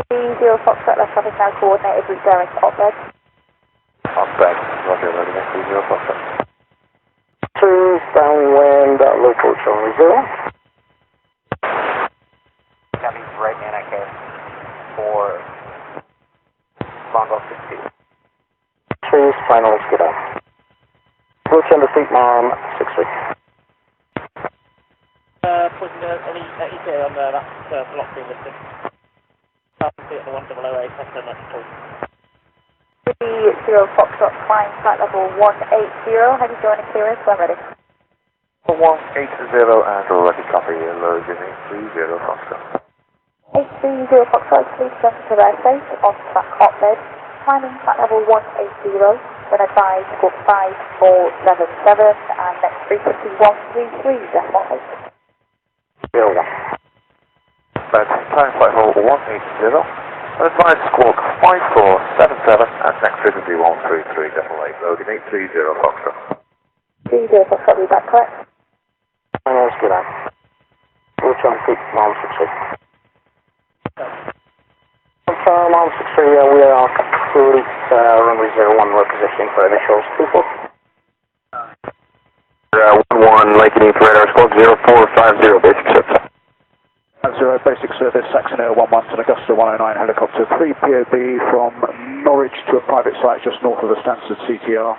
30 Foxtrot, left traffic now coordinated, route direct Oxford. Oxford, Roger, Logan 830, Foxtrot. 2, downwind, low approach on 0. Copy, right in, I guess, for Longbow 62. 3, final, get out. Approach under feet, MARM 63. Pointing any ETA on that block being listed. I'll see at the 100A, thanks so much, Paul. 30 Foxtrot, flying flight level 180, have you joined clearance when ready? 180 and already copy, Logan 830, Foxtrot. 830 Foxtrot, please jump to the airspace, on track hotbed, climbing flight level 180, when advised for 5477, and next frequency 133.8. 01. That's time flight level 180, and advised squawk 5477, and next frequency 133.8, Logan 830, Foxtrot. 30 Foxtrot, read that correct? Finals, get out. Approach under feet, MARM 63. Confirm, MARM 63, we are complete, runway 01, we're positioning for initials 24. 11, Lake and East radar, squawk 0450, basic service. 0, basic service, Saxon Air 11 to Augusta 109, helicopter 3 POB from Norwich to a private site just north of the Stansted CTR,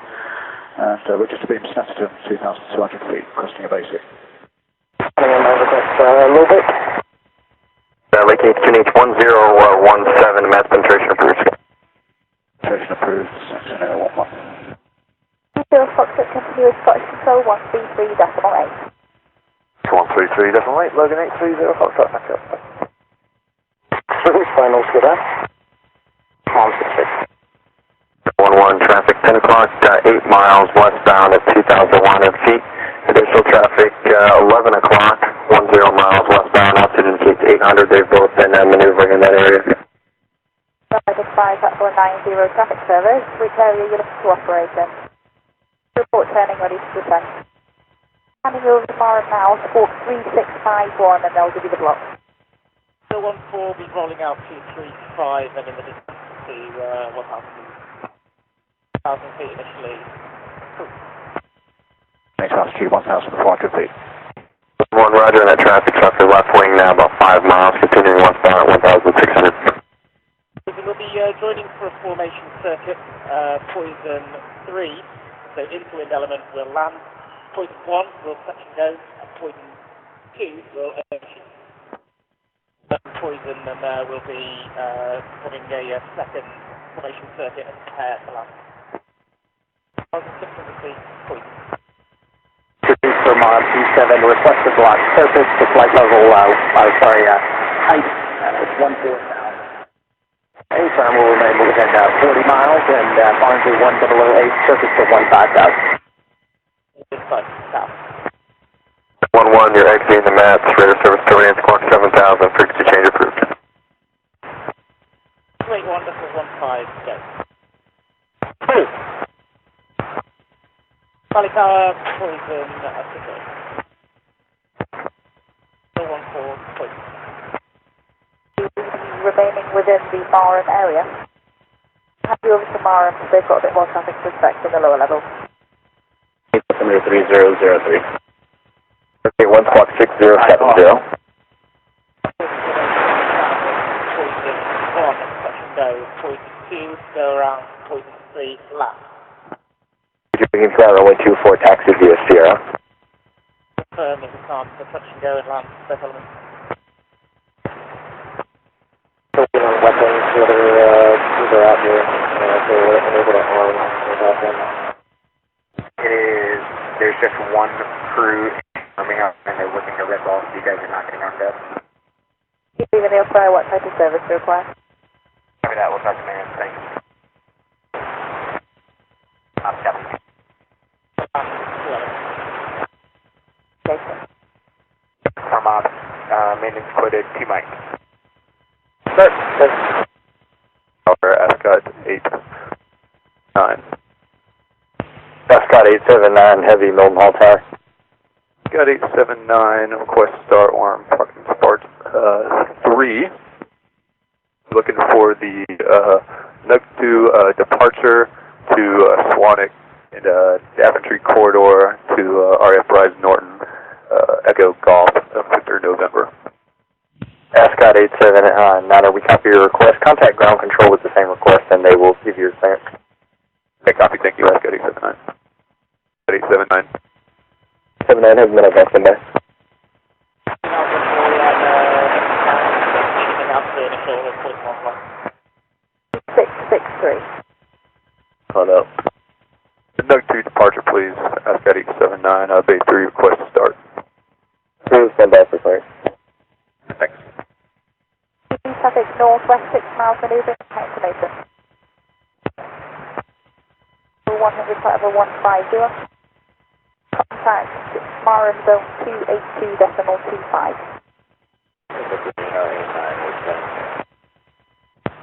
and we're just being Snetterton, 2,200 feet, costing a basic. Coming in over this a little bit. Lake and East, QNH 1017, mass penetration approved. Penetration approved, Saxon Air 11. 30 Foxtrot, continuous Scottish Control 133.8. 133.8, Logan 830, Foxtrot, thank you. 3, finals, get out. MARM 63. 11, traffic 10 o'clock, 8 miles westbound at 2,100 feet. Additional traffic 11 o'clock, 10 miles westbound, altitude indicates 800. They've both been maneuvering in that area. Identify platform 90 traffic service. Which area you're looking to operate in? Report turning ready to descend. Handing over tomorrow now, squawk 3651 and they'll give you the block. 014 will be rolling out 235 and in the distance to 1,000 feet initially. Next altitude 1,400 feet. 1 roger, that traffic truck is left wing now about 5 miles, continuing westbound at 1,600. We'll be joining for a formation circuit, poison 3, so into wind element will land, poison 1 will touch and go, and poison 2 will ocean. Poison and will be putting a second formation circuit and prepare to land. 1,600 feet, poison. From 27, request to block surface to flight level, height 1,000. A-firm will remain within 40 miles and boundary 1008, surface to 15,000. 11, you're exiting the mats, radar service terminates, squawk 7,000, frequency change approved. 281, this is 15, go. Valley Tower, poison, ticket. 014, poison. Remaining within the Marham area. Hand you over to Marham because they've got a bit more traffic to inspect in the lower level. 3003. Okay, 1 squawk 6070. Poison, 1, touch and go. Poison 2, go around. Poison 3, lap. You're flight runway 24, taxi via Sierra. Confirm if you can't, so touch and go and land, both elements. Weapons that are out here, so we're unable to arm without them. There's just one crew coming up and they're looking to rip off, so you guys are not getting armed up. Even the Airspy, what type of service to require? Copy that, we'll talk to man, thanks. From maintenance quoted 2 mic. Start. Power Ascot 89. Ascot 879, heavy Mildenhall Tower. Ascot 879, request start arm parking start 3. Looking for the NUG2 departure to Swanwick and Daventry corridor to RF Rise Norton Echo Golf of 3rd November. Ascot 879, we copy your request. Contact ground control with the same request and they will give you your clearance. Okay, copy, thank you. Ascot 879. 879. 79 has been advanced in there. 663. Hold up. NUG2 departure, please. Ascot 879, Bay 3, request to start. Stand by for clearance. Thanks. Traffic northwest 6 miles maneuvering, information. 100 flight level 150. Contact Marham zone 282.25.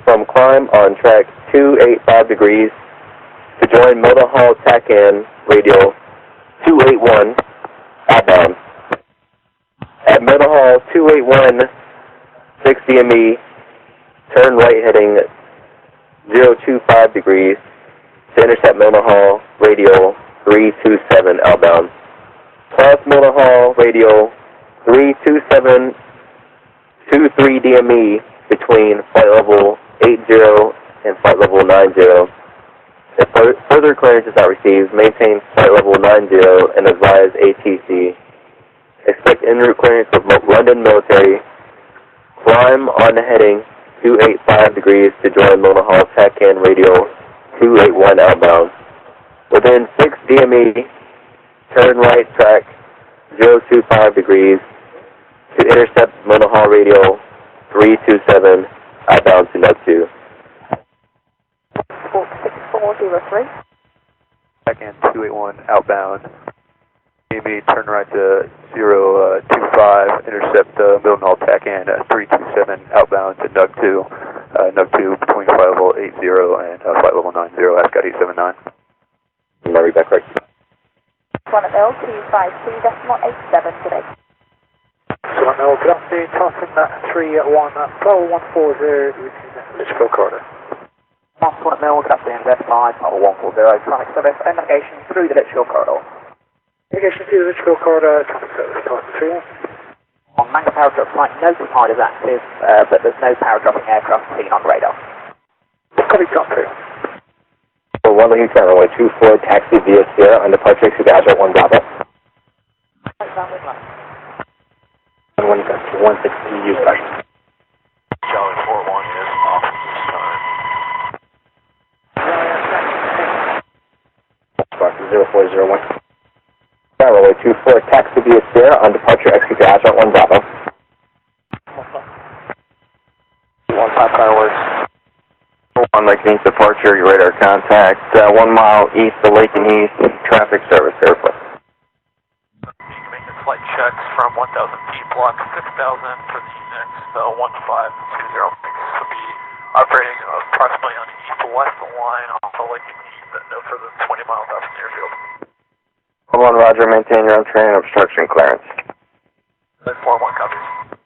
From climb on track 285 degrees to join Mildenhall TACAN radio 281 outbound. At Mildenhall 281 6 DME, turn right heading 025 degrees to intercept Mildenhall radio 327 outbound. Cross Mildenhall radio 32723 DME between flight level 80 and flight level 90. If further clearance is not received, maintain flight level 90 and advise ATC. Expect en route clearance of London Military. Climb on the heading 285 degrees to join Mildenhall TACAN radio 281 outbound. Within 6 DME, turn right track 025 degrees to intercept Mildenhall radio 327 outbound to NUG2. 6403. TACAN 281 outbound. QB, turn right to 025, intercept Mildenhall TAC and 327 outbound to NUG 2. NUG 2 between flight level 80 and flight level 90, ASCOT 879. Murray back right. 1L 252.87 today. 1L, good afternoon, Tartan 314, Litchfield corridor. 1L, good afternoon, Z5, 140, traffic service, and navigation through the Litchfield corridor. Navigation through the Litchfield corridor, traffic service, Tartan 31. On Mango Power Drop flight notified as active, but there's no power dropping aircraft seen on radar. Copy, drop through. 1 looking to runway 24, taxi via Sierra on departure, exit Azure 1 Bravo. 160, use back. Charlie 41 is off this time. Spark 0401. Runway 24, taxi via Sierra on departure, exit Azure 1 Bravo. 15 fireworks. 1 Lake departure, your radar contact, 1 mile east of Lake and East, traffic service, airport. You can make the flight checks from 1,000 feet, block 6,000 for the next 1520. This will be operating approximately on the east-west line off of Lake and East, no further than 20 miles out from the airfield. 1 Roger, maintain your own train obstruction clearance. 41 copies.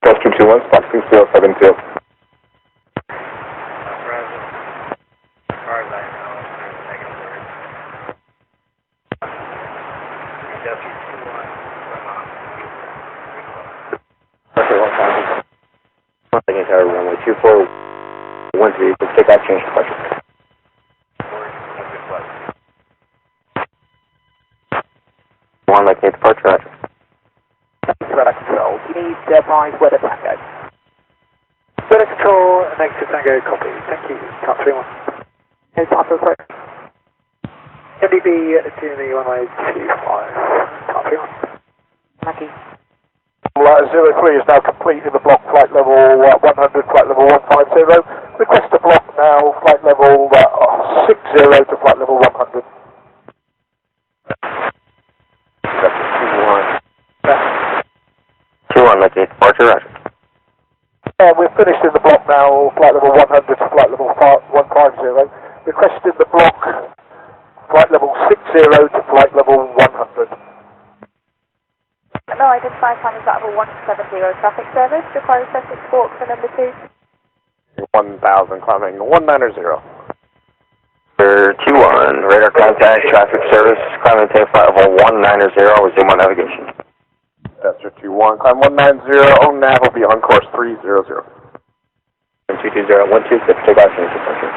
Custer 21, Fox 2072. Runway 24, 13, take off, change departure. 1 Lake departure, Roger. Radar control, you need prize weather tango. Weather control, negative tango, copy. Thank you, Cat 31. No time for approach. MDB, DME runway 25, Cat 31. Thank you. 03 is now complete in the block, flight level 100, flight level 150. Request a block now, flight level 60 to flight level 100. 2-1, Lake departure, Roger. We're finished in the block now, flight level 100 to flight level 150. Requested the block, flight level 60 to flight level 100. No identified time is level 170 traffic service, requires Sussex Fork for number 2. 1,000, climbing 190. 2-1, radar contact, traffic service, climb and maintain flight level 190, resume on navigation. Passenger 21, climb 190, on nav will be on course 300. 220, 126, take off, change departure.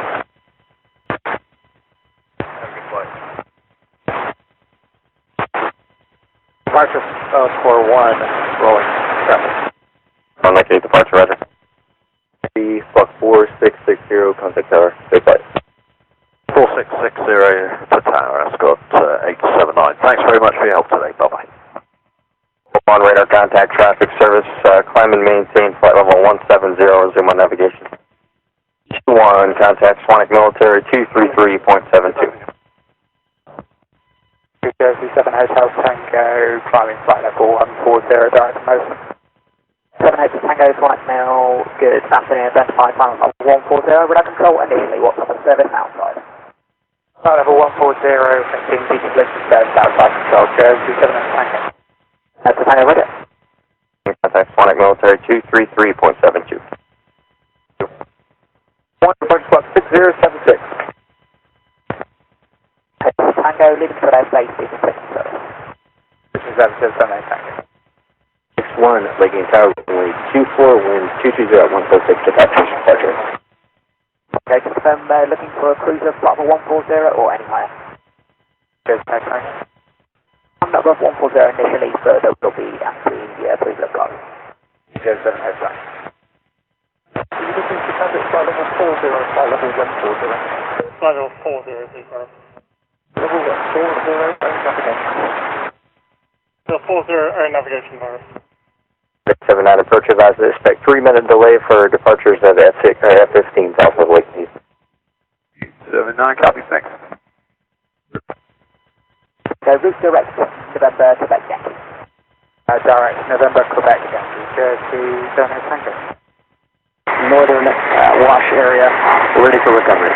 Departure for 1, rolling traffic. 1 Lake departure, Roger. Fox 4660, contact tower, stay flight. 4660 to tower, Ascot 879. Thanks very much for your help today, bye-bye. 1 radar contact, traffic service, climb and maintain flight level 170, resume on navigation. 2-1, contact Sonic Military 233.72. 207 Hotel Tango, climbing flight level 140, direct to motion. 7 Hotel Tango, flight now, good afternoon, identified time level 140, radar control, initially, what's up the service outside? Flight level 140, thinking decent distance service outside control, Joe, 27 Hotel Tango. Hotel Tango, ready? Contact Sonic Military 233.72. 1 approach block 6076. Tango, leading to Air Base, leading to service. This is Episode 7 Tango. 61, Lake Tower, runway 24, wind 220 at 146, take off, change departure. Okay, confirm looking for a cruiser flight level 140 or any higher. Cheers, Tango. I'm not above 140 initially, but there will be actually please look up. 07 Hotel. Are you looking to target flight level 40 or flight level 140? Flight level 40, please, sir. Level 140, navigation. So 40 air navigation, sir. 79 approach advised to expect 3-minute delay for departures at F-15 south of Lake East. 79, copy, thanks. So route direct November, Quebec Yankee. Direct November, Quebec Yankee. Jersey, Donor Tango. Northern Wash area, ready for recovery.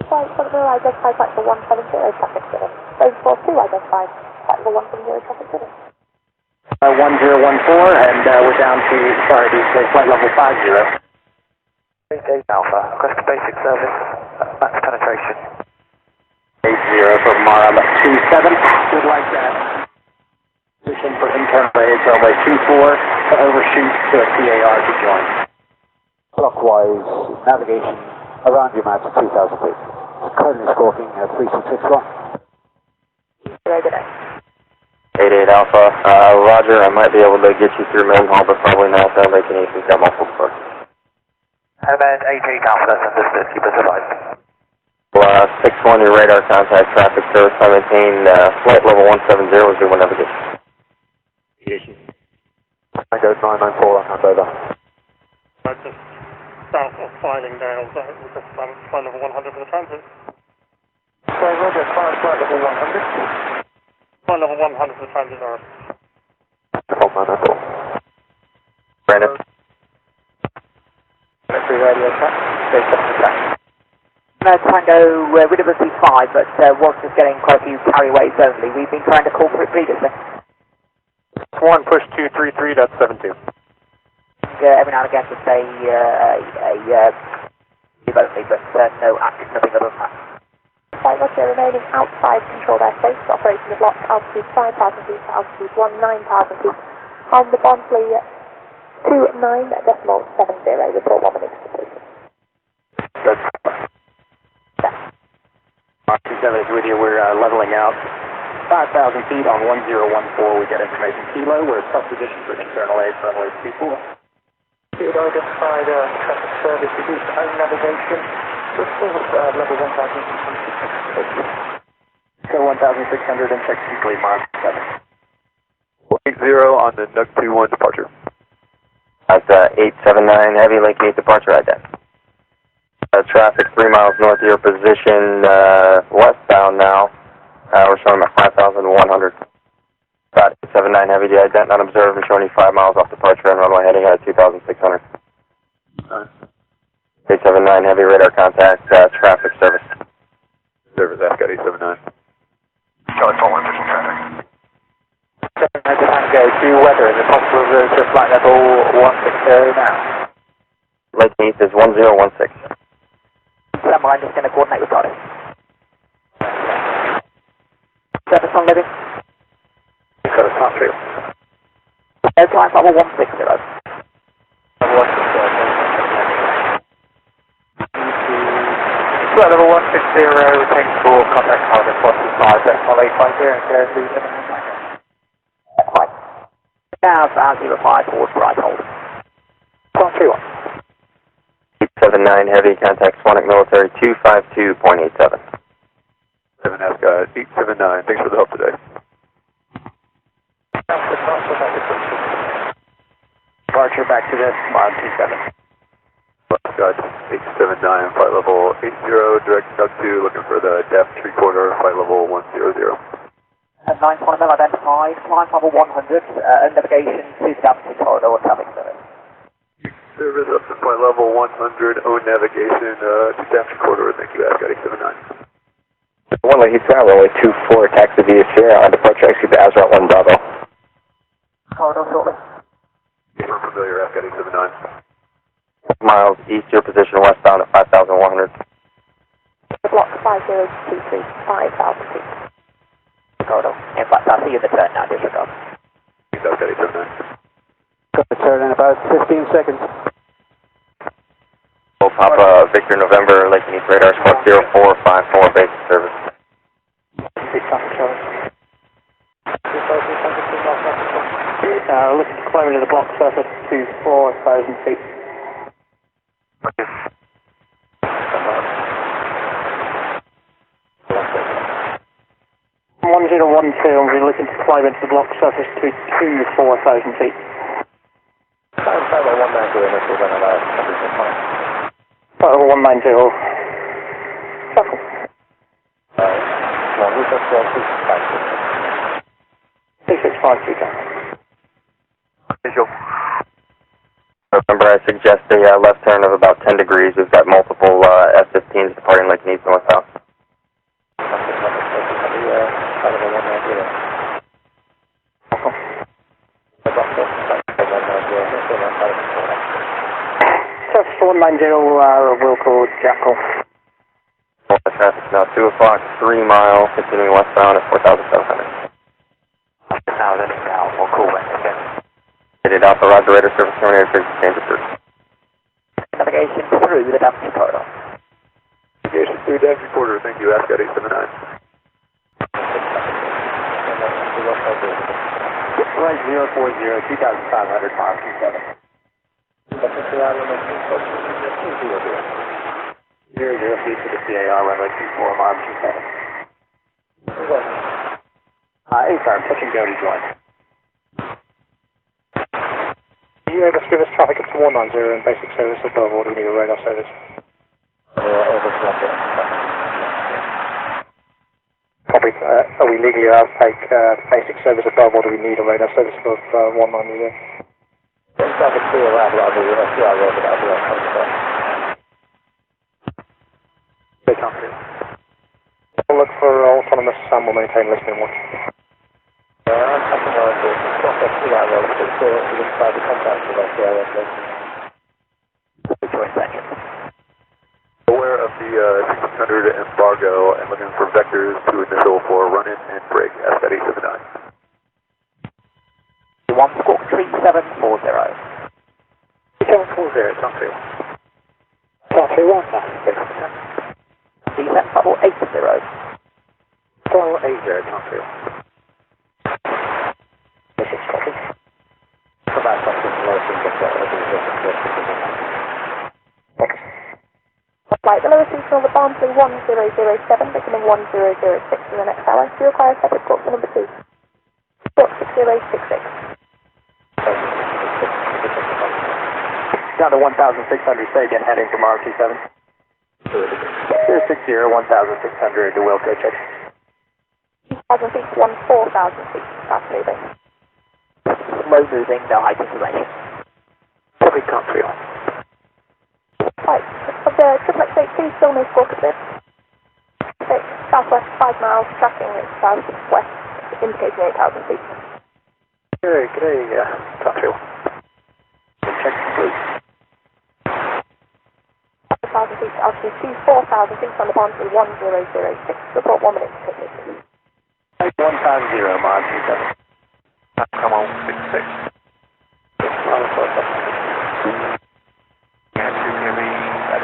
Flight Summit Mill identified flight for 170 traffic center. Phase 42 identified flight for 170 traffic center. 1014, and we're down to, flight level 50. 88 Alpha, request basic service, max penetration. 80 from RM 27, would like that. Position for internal aids, runway 24, to overshoot to a CAR to join. Clockwise navigation around your map to 2,000 feet. Currently squawking at 3661. Very good day. 88 Alpha, roger, I might be able to get you through Mildenhall, but probably not. Making anything got multiple parts. Command 88 Alpha, that's understood, keep us advised. 61, your radar contact traffic service, I maintain flight level 170 with your navigation. I go 994, I'll hand over. Just south of filing down, so we're just flight level 100 for the transit. So roger, flight level 100. Flight level 100 for the transit, Norris. Brandon. Military radio track, go 7 track. Tango, we're with C5, but was just getting quite a few carryways only. We've been trying to call for it previously. 1 push 233, that's 72. Every now and again just a only, but no action, nothing other than that. Flight Roger remaining outside controlled airspace, operating the block altitude 5,000 feet to altitude 19,000 feet on the Barnsley 29.70, report 1 minute completion. That's Mark 27 is with you, we're leveling out 5,000 feet on 1014, we get information kilo, we're sub-position for internal aid, runway 24. Field identified traffic service, reduce own navigation, level 1,600. So 1,600 and check complete, Mark 7. 80 on the NUG 21 departure. That's 879 heavy, Lake 8 departure ident. Traffic 3 miles north of your position, westbound now. We're showing about 5,100. About 879 heavy, the ident not observed, and showing you 5 miles off departure and runway heading at 2,600. 879 heavy radar contact, traffic service. Service, Ascot 879. Charlie 41, official traffic. Tango to weather, is it possible to flight level 160 now? Lake 8 is 1016. Stand by, I'm just going to coordinate with Cardiff. Service on living. You've got a top field. Flight level 160. Flight level 160, retain for contact Cardiff 125, decimal 850, and Jersey, Quite. Now, as you reply, forward right hold. 131. 879 heavy, contact Swanwick Military 252.87. 7 Ascot 879, thanks for the help today. Departure back to this, mile 27. Ascot 879, flight level 80, direct NUG 2, looking for the depth 3/4, flight level 100. At 9 mil identified, flight level 100, navigation 2,000 corridor traffic service. Service up to flight level 100, own navigation, 2/4, thank you, Ascot 879. One Lake Heathrow, runway 24, taxi via Sierra on departure, exit to Azra 1 Bravo. Corridor shortly. We're familiar, Ascot 879. Miles east, your position westbound at 5,100. Block 5023, 5,000 feet. Corridor. In fact, I'll see you in the turn now, disregard. Ascot 879. Got the turn in about 15 seconds. Papa Victor November, Lake East radar squad 0454, basic service. Looking to climb into the block surface to 4,000 feet. 1012, we're looking to climb into the block surface to 4,000 feet. Flight level 190, initial then allowed, Flight level 190. Visual. Remember, I suggest a left turn of about 10 degrees. We've got multiple F-15s departing like needs northbound. Surface 190, will code Jackal. Traffic now 2 o'clock, 3 miles, continuing westbound at 4,700. 4,000 now, we'll call back again. Headed Alpha Roger, radar service terminated, please change of route. Navigation through the Dempsey corridor. Navigation through Dempsey corridor, thank you, Ascot 879. Right 040, 2,500 miles, 27. 00 feet to the CAR, runway 24, miles, 27. A-firm, touch and go to join. Yeah, let's give us traffic up to 190 and basic service above, or do we need a radar service? Copy. Are we legally allowed to take basic service above, or do we need a radar service above 190? Traffic clear around, I'll do the CR road, but I'll do it. We'll look for autonomous and we'll maintain listening watch. I'm passing on to stop at CR road, so it's inside the compound for that CR road. Joint section. Aware of the 1600 embargo and looking for vectors to initial for run-in and break, Ascot 879. 1 squawk 3740. 3740, it's on field. Charlie 1, descent level 80. Level 80, it's on field. This is copy. Provide something below Flight, the lowest regional, the Barnsley 1007, becoming 1006 in the next hour. Do you require a separate port for number 2? Port 6066. Down to 1,600, say again, heading from RT7. 060, 1,600 to Wilco, check. 2,000 feet to 4,000 feet, fast moving. Slow moving, no height information. Copy, country on. Right, of the XXX-82, still no squawk at this. Southwest 5 miles, tracking southwest, indicating 8,000 feet. Good day, country on. Check, please. 4,000 feet to altitude 4,000 feet on the Barnsley 1006. Report 1 minute to technique. 150, miles, 27. Come on, 66. Yeah, 2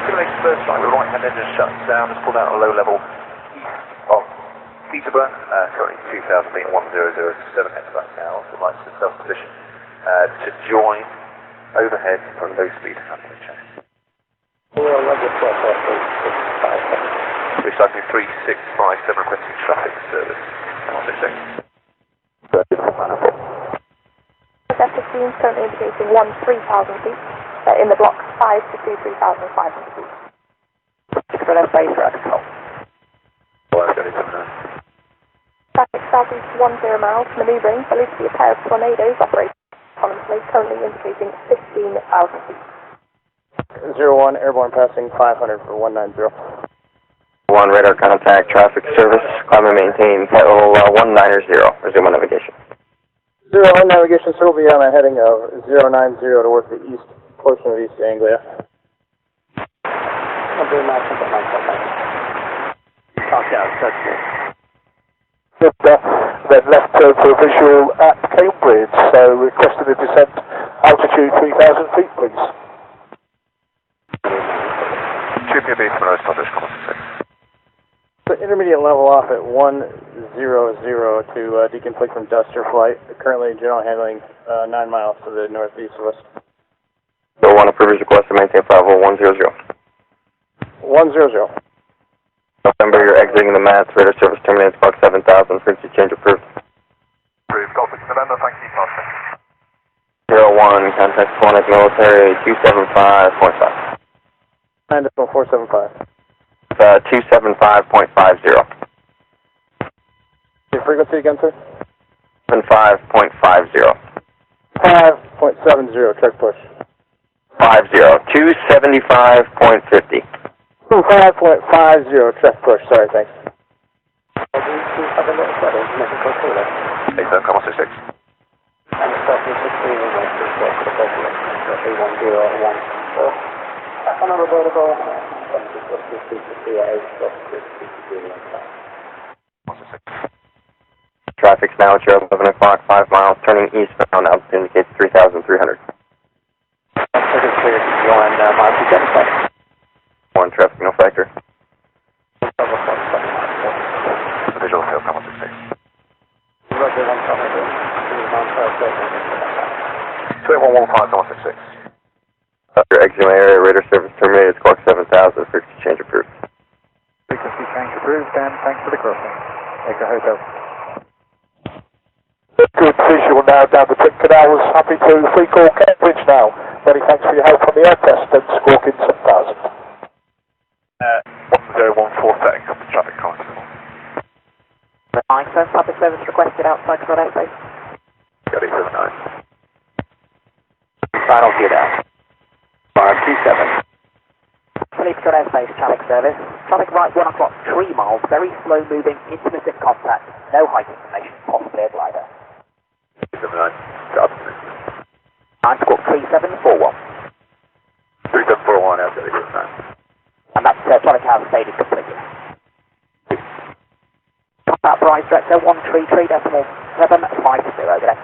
simulation first line, the right hand engine shuts down, has pulled out a low level east of Peterborough, currently 2,000 feet, 1007 heads back now, so lights to self-position, to join overhead for low speed handling check. Recycling 3657 requesting traffic service. F-15 is currently indicating 13,000 feet, in the block 5 to 3,500 feet. For that base route control. Traffic southeast 10 miles, manoeuvring, believed to be a pair of tornadoes operating autonomously, currently indicating 15,000 feet. 01, airborne passing 500 for 190. 1 radar contact, traffic service, climb and maintain flight level 190, resume on navigation. 01 navigation, sir, will be on a heading of 090 towards the east portion of East Anglia. I'm doing my something like that. Talk down, touch me. Then left turn for a visual at Cambridge, so requesting a descent altitude 3,000 feet, please. So intermediate level off at 100 to deconflict from Duster flight. Currently general handling 9 miles to the northeast of us. So 1 approvers request to maintain flight level 100. 100. November, you're exiting the mats, radar service terminates clock 7,000, frequency change approved. Approved, Golf 6 November, thank you, Pastor. 01, contact Sonic Military 275.5. 9.475. 275.50. Your frequency again, sir? 5.50. 5.70, check push. 275.50. 5.50, check push, sorry, thanks. 87,66. Traffic's now at your 11 o'clock, 5 miles, turning eastbound, altitude indicates 3,300. One traffic, no factor. Visual tail, 166. 2115, 166. Your exit area, radar service terminated, squawk 7000, frequency change approved. Frequency change approved, and thanks for the crossing. Echo Hotel. Good visual now down the Pit Canals. Happy to free call Cambridge now. Many thanks for your help on the air test and squawking 7000. 1014 setting up the traffic constable. First public service requested outside Scott Air Base. Got 879. Final gear down. 527. Police Scott Air Base traffic service. Traffic right 1 o'clock, 3 miles, very slow moving, intermittent contact, no height information, possibly a glider. 879. Got it. 9 squawk 3741. 3741 after 879. And that's traffic house stayed is completed. That price director 133.750 today.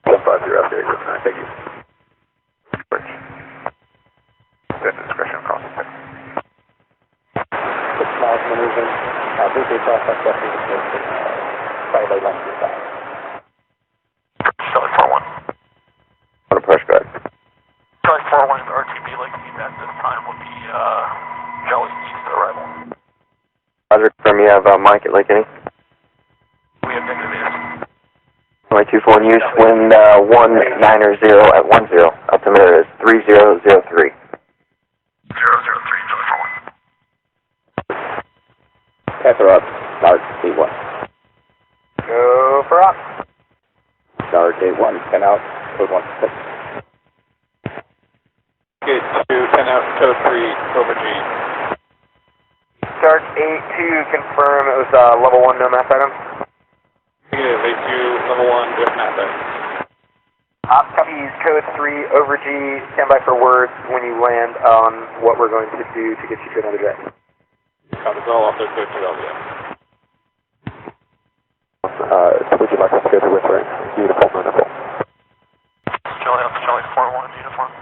150 after 879. Thank you. Bridge. Set discretion across the pit. 6 miles maneuvering. VP traffic definitely very low length of that. Charlie 41. On approach guard. Charlie 41 RTB like feedback this time will be Charlie East arrival. Roger, confirm you have Mike at Lake Annie. We have negative airs. Runway 24 in use, wind 190 at 10. Altimeter is 3003. 003, Charlie 41. Panther up, start C1. Go for up. Start A1, 10 out, code 16. Gate 2, 10 out, code 3, over G. Start A2, confirm it was level 1, no mass items. Negative, A2, level 1, with mass items. Copies, code 3, over G, stand by for words when you land on what we're going to do to get you to another jet. Copies all off their code 2 LVS. Would you like us to go to with rank? Uniform or nothing? Charlie Alpha Charlie 41 uniform.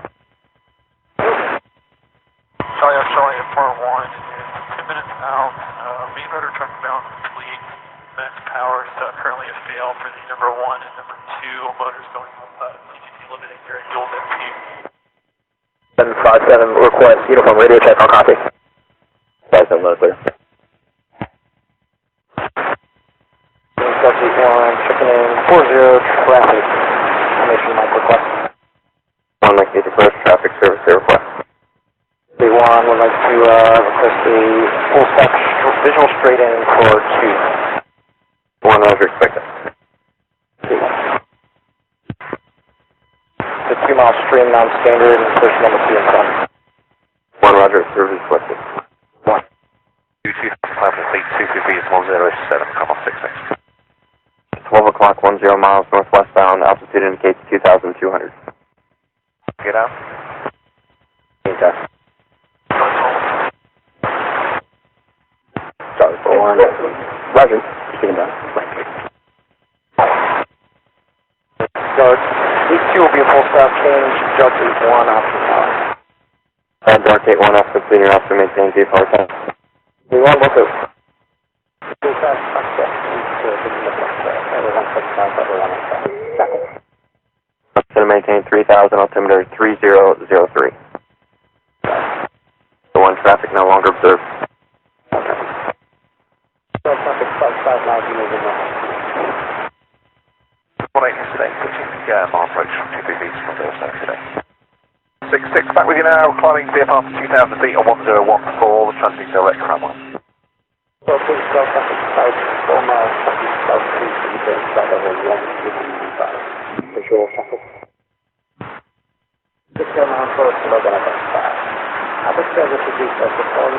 Charlie Alpha Charlie 41 is 2 minutes out. Main rotor truck bound complete. Max power is currently a fail for the number 1 and number 2 motors going up. CCC limiting here at dual density. 757 request uniform radio check on copy. 57 low clear. Subject 1, checking in 40 traffic. Information might request. 1 Mike Major First, traffic service air request. B1 would like to request a full stack visual straight in for 2. 1 Roger, expected. B1. The 2 mile stream non-standard and push number 2 in front. 1 Roger, service requested. 1. 225 complete, 250 is 107, come off 66. 12 o'clock, 10 miles northwestbound, altitude indicates 2,200. Get out. Okay. Sorry for 1. Roger, speaking down. Dark, these 2 will be a full staff change, Dark 8-1 option power. Dark 8-1 off completing your officer maintain VFR 10. B1, look out. Going to maintain 3,000, altimeter 3003. The 1 traffic no longer observed. Traffic 5 miles moving now. 18 today, switching mile approach from 2 feet from Thursday today. 66 back with you now, climbing VFR to 2,000 feet on 1014, transmitting direct runway. So please go traffic south 4 miles, traffic south 2 flight level 155. Visual traffic. 6 miles forward to Mildenhall Air Base. Average service would be for 4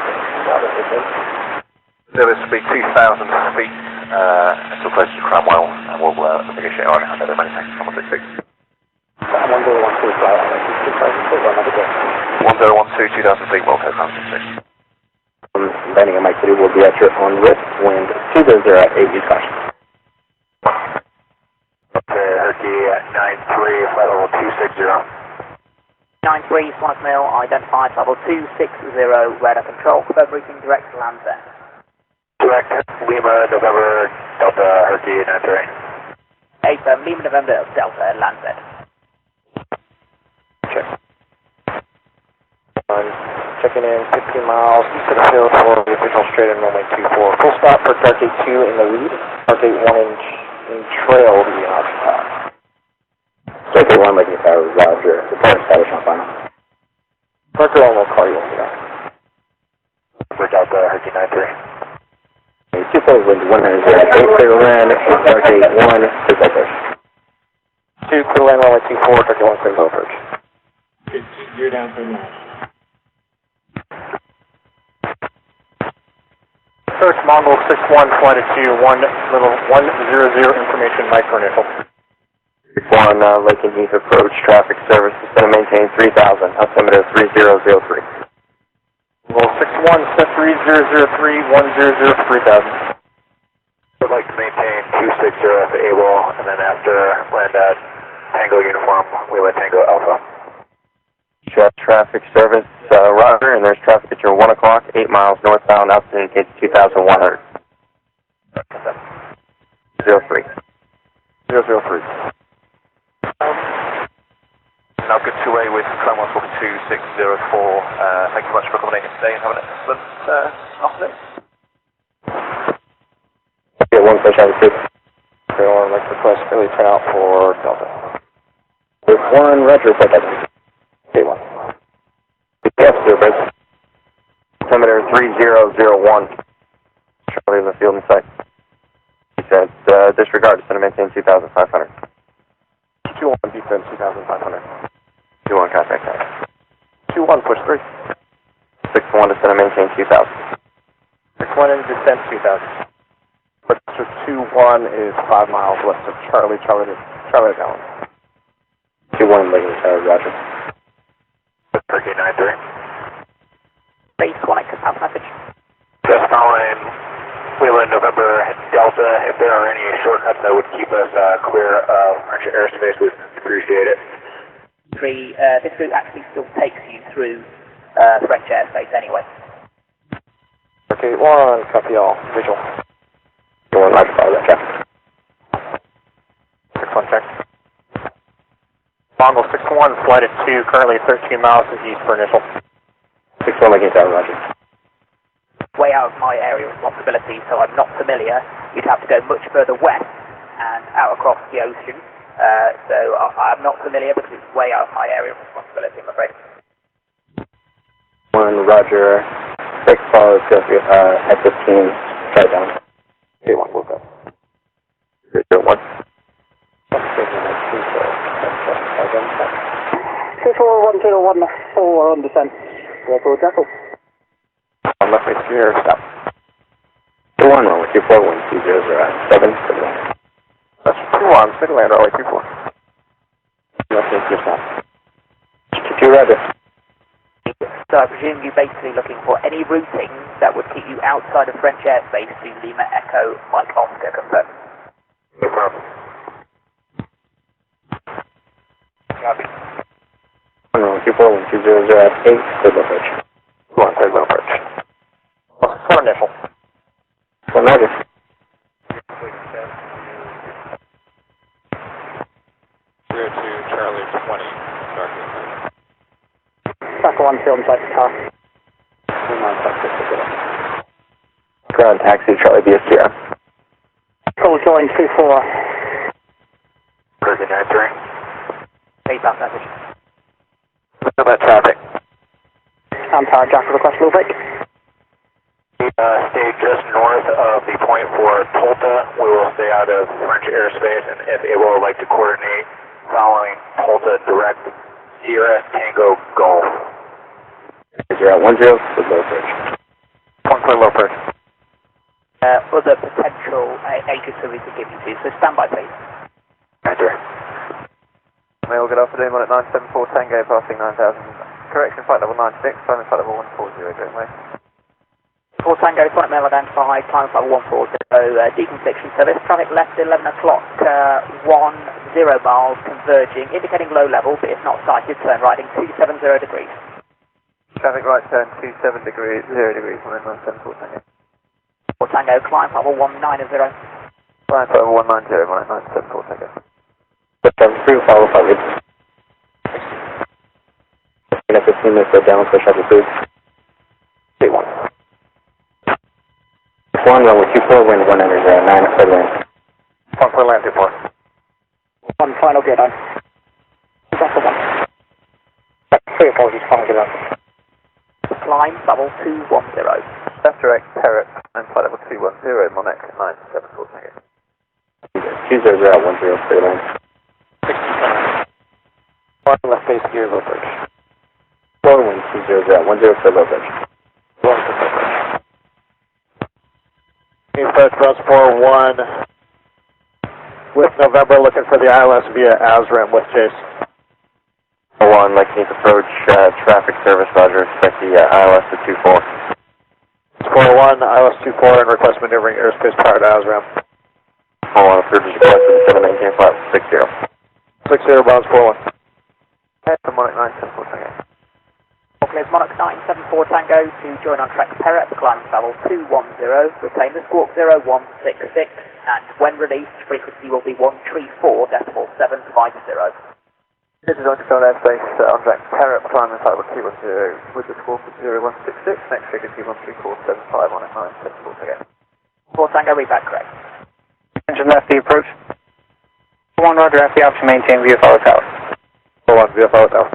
Service will be 2,000 feet until close to Cromwell, and we'll negotiate on another manufacturer 166. 1012 flight level 2,000 feet, another go. 1012, 2,000 feet, Wilco 166. Landing at Mike City will be at your on risk, wind 200 at 8 use caution. Herky at 93, flight level 260. 93, 5 mil, identified level 260, radar control, reaching direct land there. Direct, Lima, November, Delta, Herky 93. 8 Lima, November, Delta, land there. Check. Checking in 15 miles east of the field for the official straight in runway 24. Full stop for Dark Gate 2 in the lead. Dark Gate 1 in trail to be occupied. Dark Gate 1 making power, Roger. Report established on final. Dark Gate 1 will call you over there. For Delta, Herky 93. 24 wind 100, 8 clear land, Dark Gate 1, clear approach. 2 clear land runway 24, Dark Gate 1 clear approach. You're down for now. Search Mongol 61, flight of 2, 1 level 100 information, Mike for initial. 61, Lake and Heath approach, traffic service is going to maintain 3,000, altimeter 3003. Level 61, set 3003, 100, 3,000. Would like to maintain 260 if able, and then after land at Tango Uniform, we let Tango Alpha. Traffic service, Roger, and there's traffic at your 1 o'clock, 8 miles northbound, altitude indicates 2,100. 03. 003. Now good two-way with Cromwell 2604. Thank you much for accommodating today and have an excellent afternoon. Get 1 push out of 2. Everyone like request early turnout for Delta. With 1, Roger, report that. Gate 1. Yes, service. Altimeter 3001. Charlie in the field in sight. He said, disregard, it's going to maintain 2,500. 2-1, defense 2,500. 2-1, contact time. 2-1, push 3. 6-1 is going to maintain 2,000. 6-1 in descent 2,000. But 2-1 is 5 miles west of Charlie down. 2-1, making Roger. Herky 93. Base connect to south message. Just following Wheeland, November, Delta. If there are any shortcuts that would keep us clear of French airspace, we'd appreciate it. This route actually still takes you through French airspace anyway. Okay, 1, copy all. Visual. 1, Roger, follow that traffic. 6-1, check. Mongol 61, flight of 2, currently 13 miles east for initial. 6-1, making tower, Roger. Way out of my area of responsibility, so I'm not familiar. You'd have to go much further west and out across the ocean. So I'm not familiar because it's way out of my area of responsibility, I'm afraid. 1, Roger. 6 follows, go through F-15, straight down. Gate 1, we'll go. 0-1. 241014 on descent. Jackal, Jackal. On left right here, stop. 2-1, runway 24, 120, 7, That's 2-1, city land, runway 24. Left right here, stop. 2 Roger. So I presume you're basically looking for any routing that would keep you outside of French airspace to Lima Echo Mike Oscar confirmed. No problem. Copy. 1, runway 24, 120, 8, third low approach. 1, third low approach. 4 initial. 1, Roger. Charlie 20, Jackal 1, field inside the car. Ground taxi, Charlie BSTR. Call join 2-4. Herky 93. Base out message. What's about traffic? Tower Jackal, request low break. Stay just north of the point for Polta. We will stay out of French airspace, and if able, would like to coordinate following Polta direct Sierra Tango Golf. You're at 10 with low bridge. 1 clear low bridge. Other potential agents that we could give you to, so stand by please. Roger. Mail good afternoon, one at 974 Tango, passing 9,000. Correction, flight level 96, climbing flight level 140, going west. 4 Tango, flight mail identified, climbing flight level 140, deconfliction service, traffic left 11 o'clock, 10 miles, converging, indicating low level, but if not sighted, turn right in 270 degrees. Traffic right turn 27 degrees, 0 degrees, 1974 Tango. 4 Tango, climb flight level 190. Climb flight level 190, 1974 Tango. Through follow public. In a 15 minutes, go down, push up the food. 3-1. 1, runway 24, wind 1 under 9, clear land. 1 clear land, 24. 1 final get on. 3 apologies, final get on. Climb level 210. Left direct, Parrot, and flight level 210, Monarch 974 Tango. 200 out, 10, clear land. 1 left base gear, low bridge. 4 wind 200 out, 10 clear low bridge. 1 clear low bridge. Approach Browns 4-1 with November, looking for the ILS via ASRAM with chase. 1, like need approach traffic service, Roger, expect the ILS to 24. 4-1, ILS 24 and request maneuvering airspace prior to ASRAM. 4-1, approved as requested, 719 flight 60. 60 Browns 4-1. Head to Monarch 974 Tango. Clears Monarch 974 Tango to join on track Parrot, climb level 210, retain the squawk 0166, and when released, frequency will be 134.750. This is on control airspace, on track Parrot, climbing flight level 210 with the squawk of 0166, next frequency 134.750 on at 974 Tango. 4 Tango, read back correct. Engine left, the approach. 1, Roger, after the option, maintain VFR tower. 4-1, VFR tower.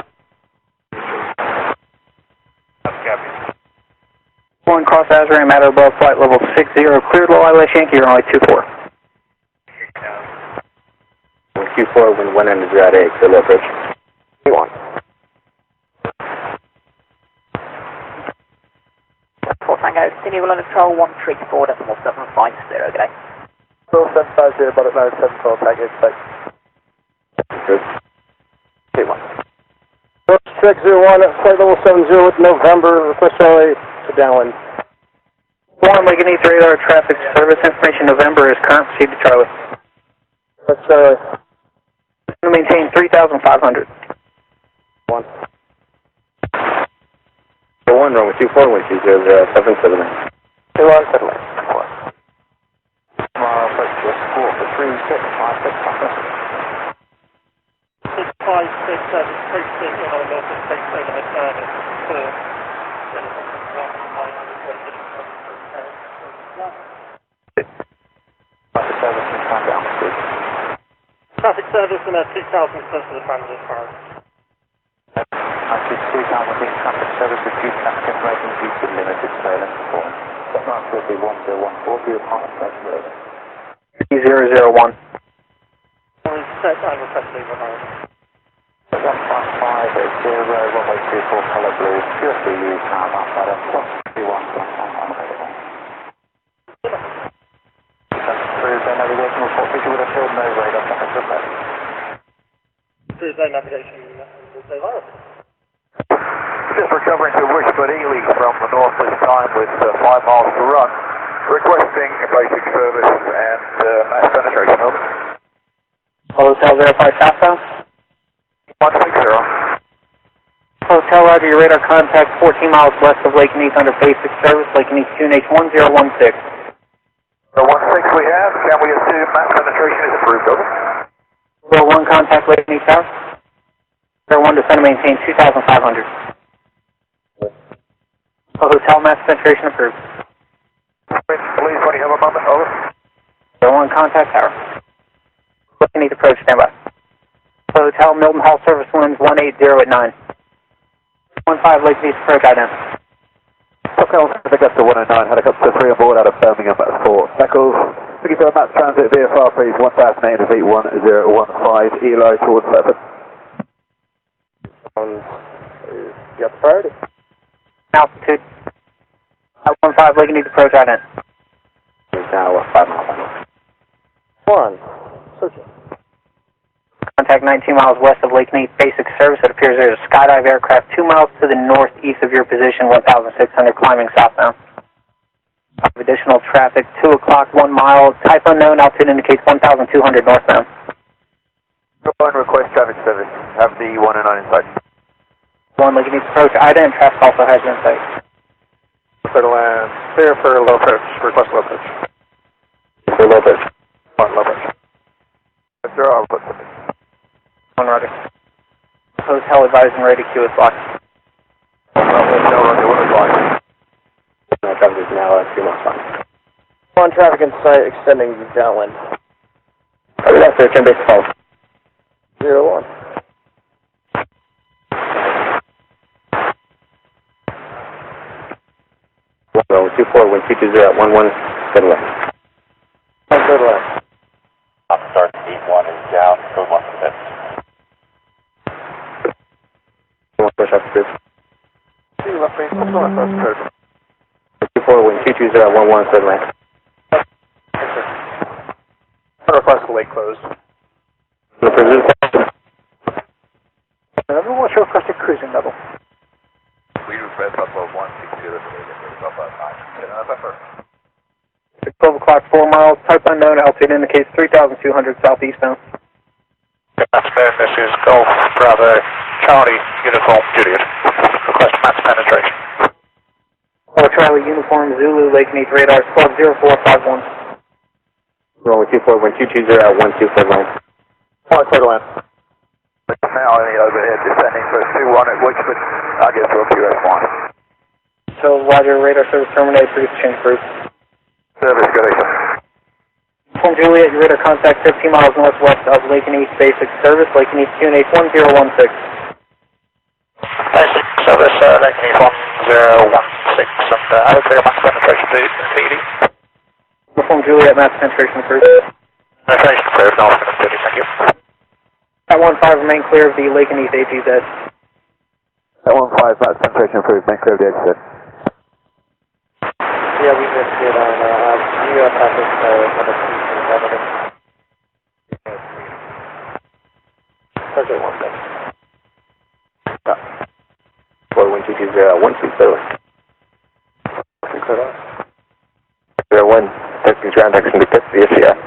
1, cross ASRAM, at or above flight level 60, cleared low ILS Yankee, runway 24. 24, wind 1 under 0 at 8, clear low bridge. 3-1. 4 Tango, continue on control 134.750, good day. 4750, but at 974 Tango, expect. Good. 3-1. 601 at flight level 70 with November, request runway to downwind. 1, Lincoln East radar traffic service information, November is current, proceed to Charlie. That's Charlie. Maintain 3,500. 1. 1, runway 24, wind 200, 779. 2-1, settling. 4. Approach just 4 for 3656. 656, approaching on our north space over the turn at 4. Traffic service and a 2000 close to the transit car. I see 2,000 feet traffic service with due traffic information due to limited surveillance perform. Stop will be 1014, view high approach road. 001. Set and request leave behind. 15580, runway 24, color blue, QSB use now about better, plus 21, Approved air navigation report, visual with a field no radar traffic request. Approved air navigation will say virus. Just recovering to Wishford Ely from the north this time with 5 miles to run. Requesting basic service and mass penetration, over. Hotel verify southbound. 160. Hotel Roger, your radar contact 14 miles west of Lake Neath under basic service, Lake Neath QNH 1016. 16 we have, can we assume mass penetration is approved, over? 1 contact Lake Neath Tower. 1 descend and maintain 2,500. Hotel mass penetration approved. Please, when you have a moment, over. 1 contact tower. Lake Neath approach, standby. Hotel Mildenhall service winds 180 at 9. 15 Lake Neath approach, ident. Augusta 109, helicopter 3 on board out of Birmingham at 4 Beckles. Looking for a mass transit VFR please, 1800 feet 1015, Eli towards Leopard. You got the priority? Altitude. 15, Lake Needs approach ident. It's now 5 miles final. 1, searching. Contact 19 miles west of Lake Needs basic service. It appears there's a skydive aircraft 2 miles to the northeast of your position, 1,600 climbing southbound. Additional traffic, 2 o'clock, 1 mile, type unknown, altitude indicates 1,200 northbound. Request traffic service, have the 109 in sight. 1, Lake Needs approach ident, traffic also has you in sight. Clear to land, clear for low pitch, request low pitch. For low pitch. On low pitch. Sir, I'll put something. 1 roger. Hotel advising ready to queue is blocked. Traffic is now 2 miles final. On traffic in sight, extending downwind. That's it, can be close. 01. So 24, wind 220 at 11, good left. Good left. Start speed 1 is down, code 1 for this. Push up to 2 left base, what's going on first code? 24, wind 220 at 11, good left. Request lake closed. Everyone, what's your requested cruising level? We request Buffalo 160 to Buffalo 9. Pepper. 12 o'clock, 4 miles, type unknown, altitude indicates 3,200 southeastbound. That's fair, this is Golf Bravo Charlie Uniform Juliet. Request mass penetration. Charlie Uniform Zulu Lake Needs radar, squad 0451. Rolling 24, wind 220 at 12 line. Clear to land. Now any overhead descending for 21 at Wichford, I guess we'll be right. So roger, radar service terminated, please change group. Service good. Uniform Juliet, your radar contact 15 miles northwest of Lake and East basic service, Lake and East QNH 1016. Basic service, Lake and East 1016, and I would say mass penetration to PD. Uniform Juliet, mass penetration approved. Penetration approved, now it's going to thank you. At 15, remain clear of the Lake and East ATZ. At 15, mass penetration approved, make clear of the exit. Yeah, we missed it on US traffic, on the Target 1 second. Yeah. 4, wind 220 at 120. Clear off. 01, testing ground action to pits via CF.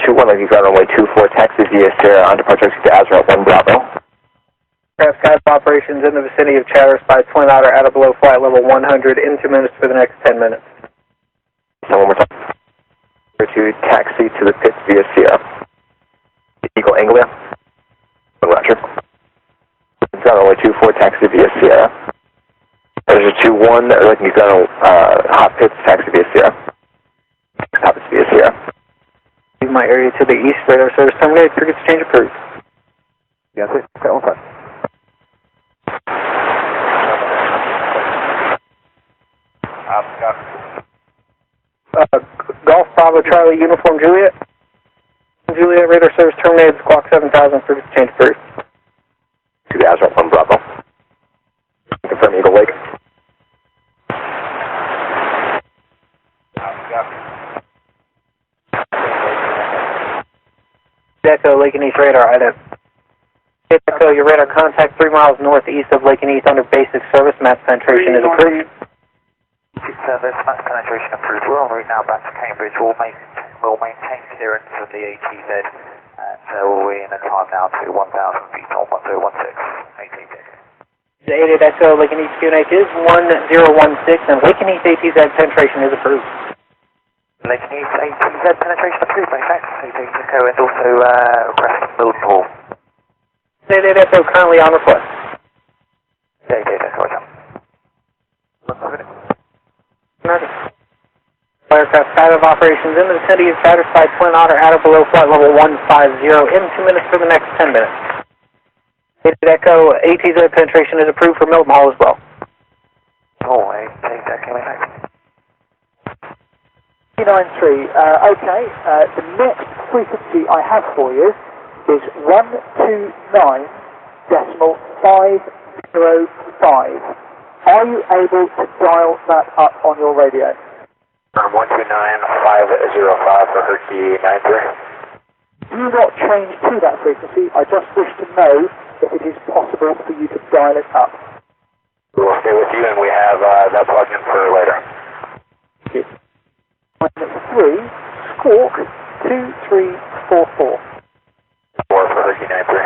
21, like you got runway 24, taxi via Sierra on departure to Azra 1 Bravo. Aircraft Skype operations in the vicinity of Chatteris by Twin Otter at or below flight level 100 in 2 minutes for the next 10 minutes. So one more time. To taxi to the pits via Sierra. Eagle Anglia. Roger. Got runway 24, taxi via Sierra. There's a 21, like you got hot pits, taxi via Sierra. Hot pits via Sierra. Leave my area to the east, radar service terminated, tickets change approved. Yes, sir. Okay, 15. Golf Bravo Charlie Uniform Juliet. Juliet, radar service terminated, squawk 7000, tickets change approved. To the Azra 1 Bravo. Confirm Eagle Lake. Echo, Lake and East radar, ident. Echo, your radar contact 3 miles northeast of Lake and East under basic service, mass penetration is approved. Service, mass penetration approved. We're en route now back to Cambridge. We'll maintain clearance of the ATZ. So we're in a time now to 1,000 feet on 1016 ATZ. The 88 Echo, Lake and East QNH is 1016, and Lake and East ATZ penetration is approved. Lake and East ATZ penetration approved, many thanks. 88 Echo, and also requesting Mildenhall. 88 Echo currently on request. 88 Echo, roger. Aircraft skydive operations in the vicinity of Satisfied Twin Otter at or below flight level 150 in 2 minutes for the next 10 minutes. Echo, ATZ penetration is approved for Mildenhall as well. Oh, take that, can we have? 393, okay, the next frequency I have for you is 129.505. Are you able to dial that up on your radio? 129.505 for Herky 93. Do not change to that frequency. I just wish to know if it is possible for you to dial it up. We'll stay with you, and we have that plugged in for later. Thank you. 3, Squawk 2344. 4 for Herky 93.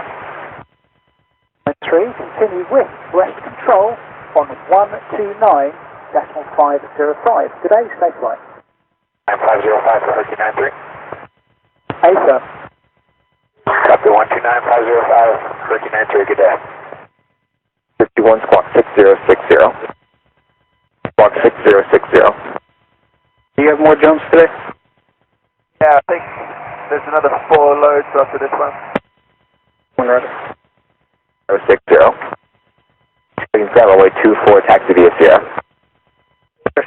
3, continue with West Control on 129.505. Good day, safe flight. 9505 for Herky 93. Hey, sir. Copy 129.505, Herky 93, good day. 51 Squawk 6060. Squawk 6060. Do you have more jumps today? Yeah, I think there's another 4 loads after this one. 060. Taking runway 24, taxi via Sierra.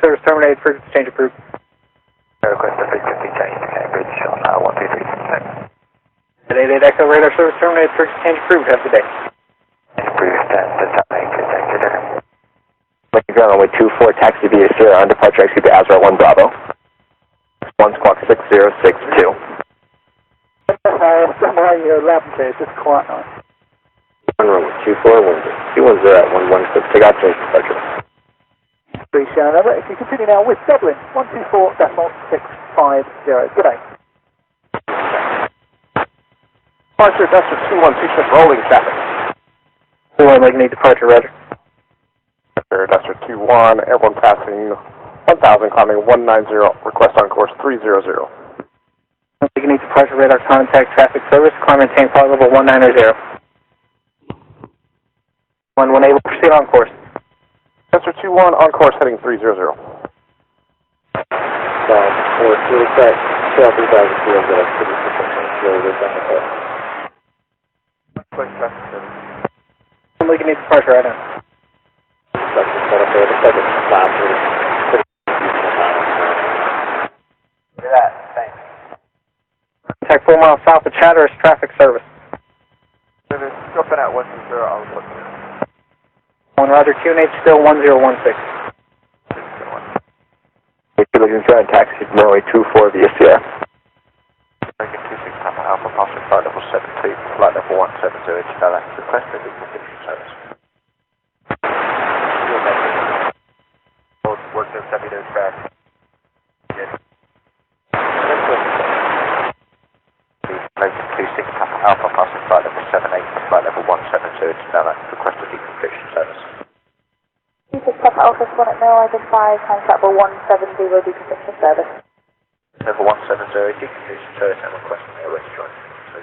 Service terminated, first exchange approved. Request a frequency change to Cambridge on 123. Today, Echo radar service terminated, first exchange approved. Have a good day. Approved, Taking runway 24, taxi via Sierra on departure exit to Azra 1 Bravo. 1 Squawk 6062. Somewhere you're 11 here, it's just quiet now. 1 runway 24, 210 at 116. Take out change departure. 3 Sierra Nova, if you continue now with Dublin 124.650. Good day. Departure, Duster 2126, rolling traffic. 21, making a departure, roger. Duster 21, airborne passing 1000, climbing 190, request on course 300. Making a departure, radar contact traffic service, climb and maintain flight level 190. 118, will proceed on course. Duster 21, on course heading 300. Course, really quick, 12,300, Quick traffic service. I'm making a departure right now. Do that, thanks. Contact 4 miles south of Chatteris traffic service. Service, dropping out 120, I'll look at it. 1 roger, QNH still 1016. Looking for a taxi, runway 24 via Sierra. American 26 Papa Alpha, passing flight level 72, flight level 170, Chanel X, requested communication service. Work those heavy nose back. Good. American 26 Papa Alpha, passing flight level 78, flight level 170, Chanel X, requested communication service. 26 Papa Alpha, 1 at Mill, identified, time level 170, will be condition service. Level 170, decommission service and requesting airways join. So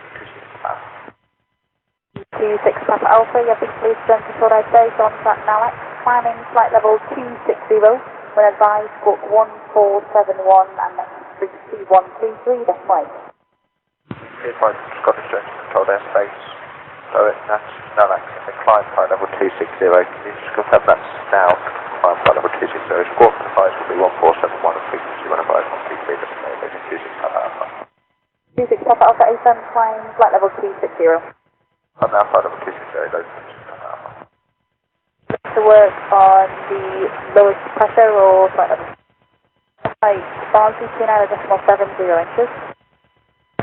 26 Papa Alpha, you have been pleased to control our base on track now, climbing flight level 260, when advised, squawk 1471 and next frequency 133, that's right. Here's my Scottish Jones controlled airspace. So that's now the climb flight level 260. Can you just confirm that's now climb flight level 260? Squawk advice will be 1471 and frequency 105 133. That's right, 26 Papa Alpha. 26 Papa Alpha, A7, climb flight level 260. I'm now flight level 260, go 26 Papa Alpha. To work on the lowest pressure or flight level. Flight, bars between 9.70 inches.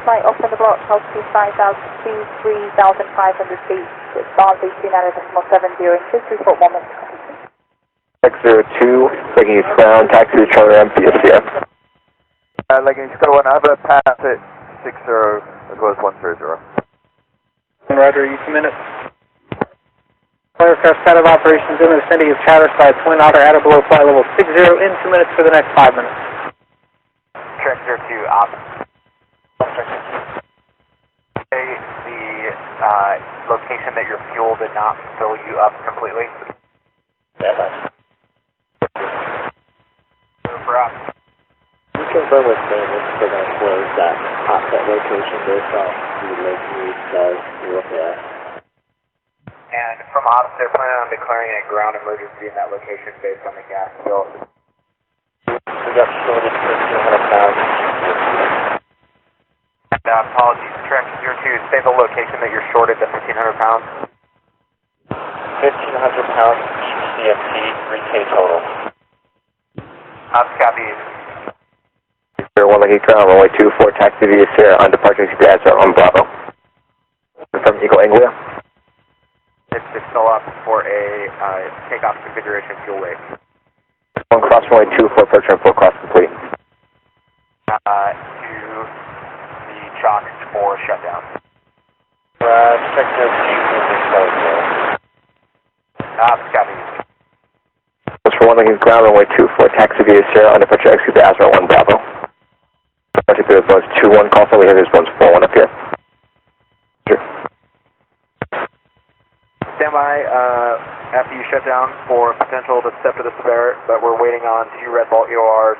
Flight off in the block, altitude 5,000 to 3,500 feet. With bars between 9.70 inches, report 1 minute. 602, taking east ground, taxi charter via Sierra. Leggings, got one, I have a pass at 60 as well as 130. Roger, you 2 minutes. Aircraft out of operations in the vicinity of Chatteris by Twin Otter at or below flight level 60 in 2 minutes for the next 5 minutes. Track 02, op. Okay, the location that your fuel did not fill you up completely. Yeah, For op. you confirm with me if they're going to close that hot set location based off the lake news you're looking at. And from ops, they're planning on declaring a ground emergency in that location based on the gas spill. We got shorted 1,500 pounds. Apologies, track 02, say the location that you're shorted the 1,500 pounds. 1,500 pounds CFT, 3K total. Ops copy. 01 Lucky Crown, runway 24, taxi via Sierra on departure exit on Bravo. From Eagle Anglia. It's still up for a takeoff configuration fuel weight. On cross runway 24, approach and full cross complete. To the chalk for shutdown. Check the view. Ops copy. For 1 Lucky Ground, runway 24, taxi via Sierra on departure exit Azra 1 Bravo. Particular zones 2-1, call for leader, zones 4-1 up here. Stand by after you shut down for potential to step to the spare, but we're waiting on 2 red ball EORs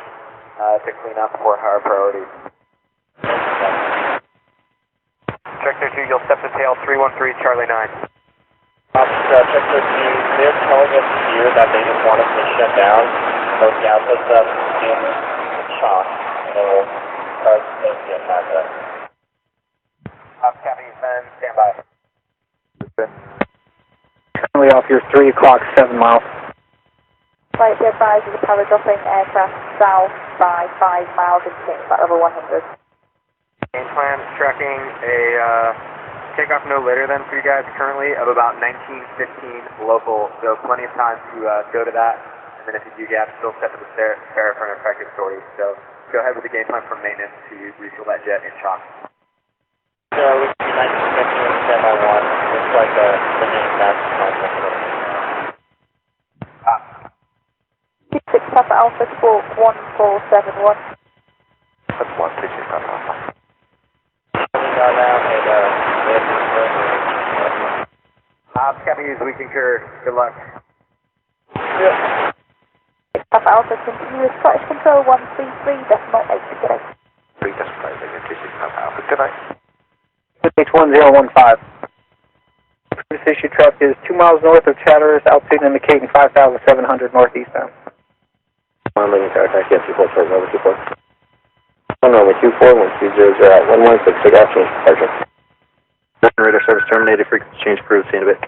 to clean up for higher priorities. Check 32, you'll step to tail 313 Charlie 9. Check 32, they're telling us here that they just want us to shut down. Those gas us up in chalk, and it will cause safety attack us. Ops copy, then stand by. Currently off your 3 o'clock, 7 miles. Flight be advised of the power dropping aircraft south by 5 miles into flight level 100. Game plan is tracking a takeoff no later than for you guys currently of about 19:15 local, so plenty of time to go to that, and then if you do gap, still set to the spare for an effective sortie. So go ahead with the game plan for maintenance to refuel that jet in chalk. So we can be 1915 standby 1. Looks like the main master contact. 26 Papa Alpha Sport 1471. That's 126 Papa Alpha. Ops copies, we concur. Good luck. Yeah. Papa Alpha continuous flight control 133.8. Good night. 3.5, Papa Alpha. Good night. H1015. This issue truck is 2 miles north of Chatteris, altitude indicating 5,700 northeastbound. 1 Lucky Tower, taxi up 24, sorry, over 24. 1 runway 24, 1200 at 116, take off, change departure. Radar service terminated, frequency change approved, see you in a bit.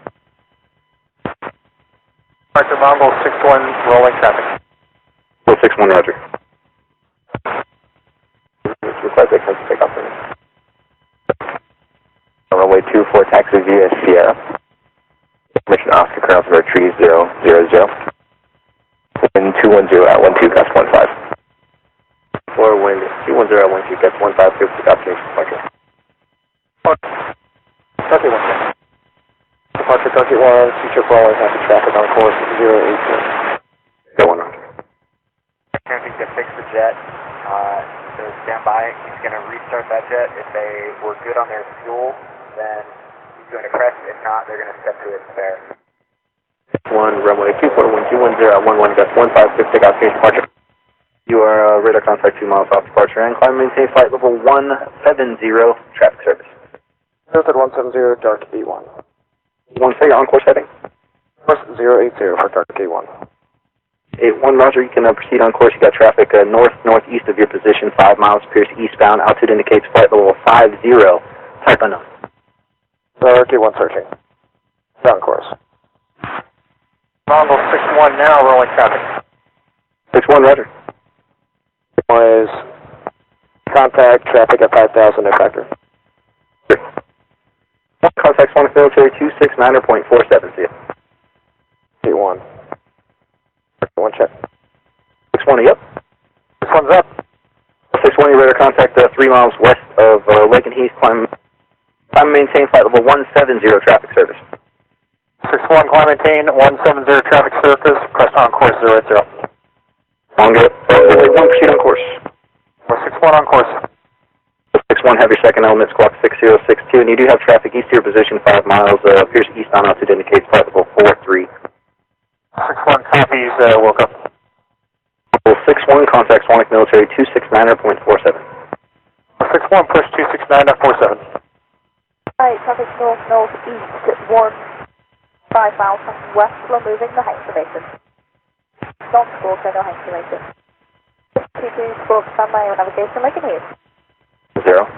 Departure Mongol 61, rolling traffic. 61, roger. Request that comes to take off for me. Runway 24, taxi via Sierra. Mission Oscar, Colonel River Tree 000. Wind 210 at 12, gust 15. 4 wind 210 at 12, gust 15, 50, gust change departure. Target 1. Departure target 1, future following half the traffic on course 082. Go on. Attempting to fix the jet, so stand by. He's going to restart that jet. If they were good on their fuel, then he's going to crest. If not, they're going to step to its spare. 1 runway 24, wind 210 at 11, gust 15, 50, gust change departure. You are radar contact 2 miles off departure and climb maintain flight level 170, traffic service. North at 170, dark 81. 1 say on course heading. Course 080 for dark 81. 81, roger, you can proceed on course. You got traffic north-northeast of your position, 5 miles, appears eastbound. Altitude indicates flight level 50, type unknown. Dark 81 searching. Down course. Mongol 61 now, rolling traffic. 61, roger. Is contact traffic at 5,000 impactor. Contact 1 military 269.47, see you. 81. 1 check. 620, yep. This one's up. 620, radar contact 3 miles west of Lake and Heath, climb maintain flight level 170, traffic service. 61, climb maintain 170, traffic surface, crest on course 080. On go. 1, proceed on course. 461 on course. 61, have your second element, squawk 6062, and you do have traffic east to your position, 5 miles, appears eastbound, altitude indicates flight level 43. 61 copies, woke up. 61, contacts Sonic Military 269.47. 61, push 269.47. Right, traffic north-northeast at 1 5 miles west, slow moving, the Hague formation. Non-squawk, no Hague formation. 22 squawk, standby on navigation, like in here. 0.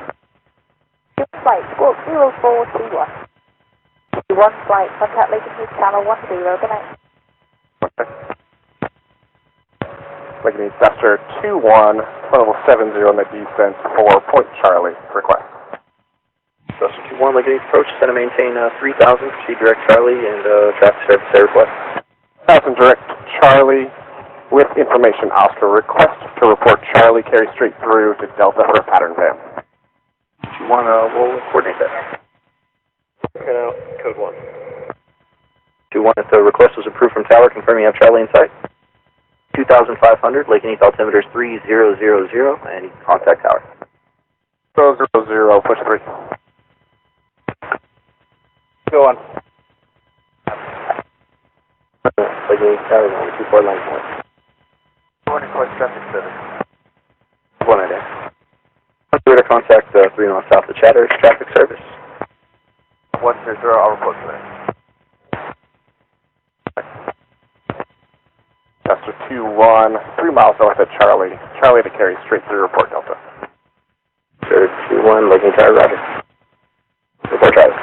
Flight, squawk 0421. 21 flight, contact Lake and Hughes channel 10, good night. Okay. Lake and Hughes, Master 21, level 70 on the descent for Point Charlie, request. Master 21, Lake and Hughes, approach, send and maintain 3000, proceed direct Charlie, and traffic service air request. 1000 direct Charlie, with information Oscar, request to report Charlie, carry straight through to Delta for a pattern van. 21, we'll coordinate that. Code 1. 21, if the request was approved from tower, confirm you have Charlie in sight. 2500, Lake and East altimeter is 3000, and contact tower. 000, push 3. Go on. Lake and East tower, 124 line point. 1 request traffic service. 1 idea. We're to contact 3 miles south of Chatter, traffic service. 100, I'll report to that. Master 21, 3 miles north of Charlie. Charlie to carry straight through, report Delta. Sir, 21, Lake and Tower, roger. Report Charlie.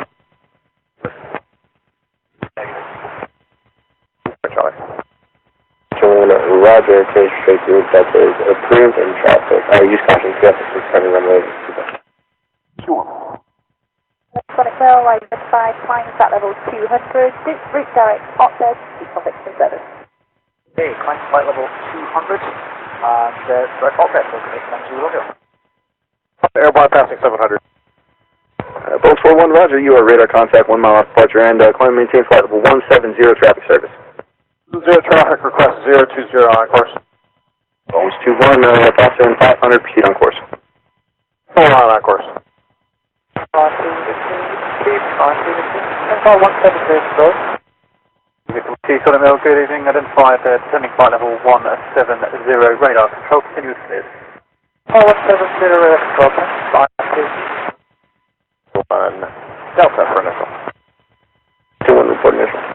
Charlie. 21, roger, carry straight through, Delta is approved in traffic. Use caution, traffic is coming runway 21. Sonic Mill, identified, climb at level 200, route direct, hot bed, deconvection service. Okay, climb flight level 200, and direct hot bed, location MG Romeo. Airborne passing 700. Both 41, roger, you are radar contact, 1 mile off departure, and climb and maintain flight level 170, traffic service. 0 traffic request, 020 on course. Bones 21, passenger and 500, proceed on course. 4 on course. 170, good evening, identified descending flight level 170, radar control, continuous cleared. 170, radar control, 1 Delta for initial. 21, report initial.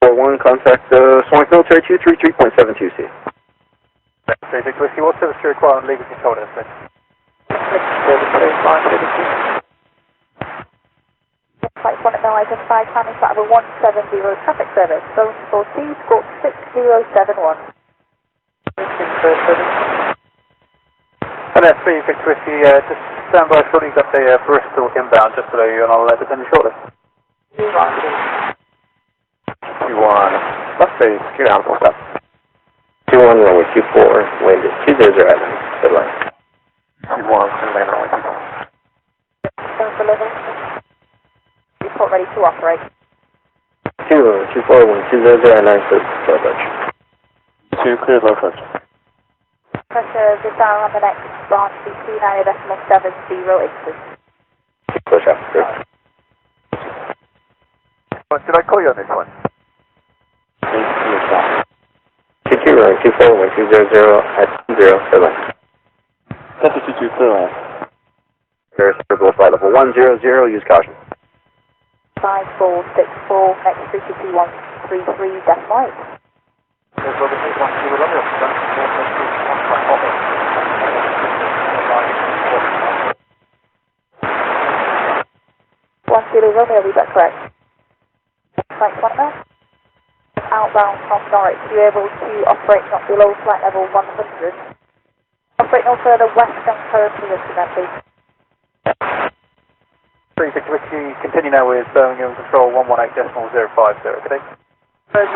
41, contact Sonic Military 233.72C. Basic Whiskey, what service do you require on legal control interface? Flight Sonic Mill, identified, climbing flight level 170, traffic service, Bones 14, squawk 6071. And that's 3 Victor Whiskey, just stand by shortly, you've got a Bristol inbound just below you, and I'll descend you shortly. 21, left base, secure down, full step. 21, runway 24, wind is 200 at good line. 21, land runway 24. Report ready to operate. 24, wind 200 at 9 foot, low approach. 2, clear low approach. Pressure this hour on the next branch, B29.70 inches. Push up, good. Did I call you on this one? 22, runway 24, wind 200 at 0, good line. 22, clear line. There's circle flight level 100, use caution. 5464, next frequency 133, decimal 8. There's Robert 812 Romeo, Romeo, is that correct? Flight 1 now. Outbound from Norwich, you're able to operate not below flight level 100. Operate no further west than current position then, please. 3 Victor Whiskey, continue now with Birmingham Control 118.050, okay? 050,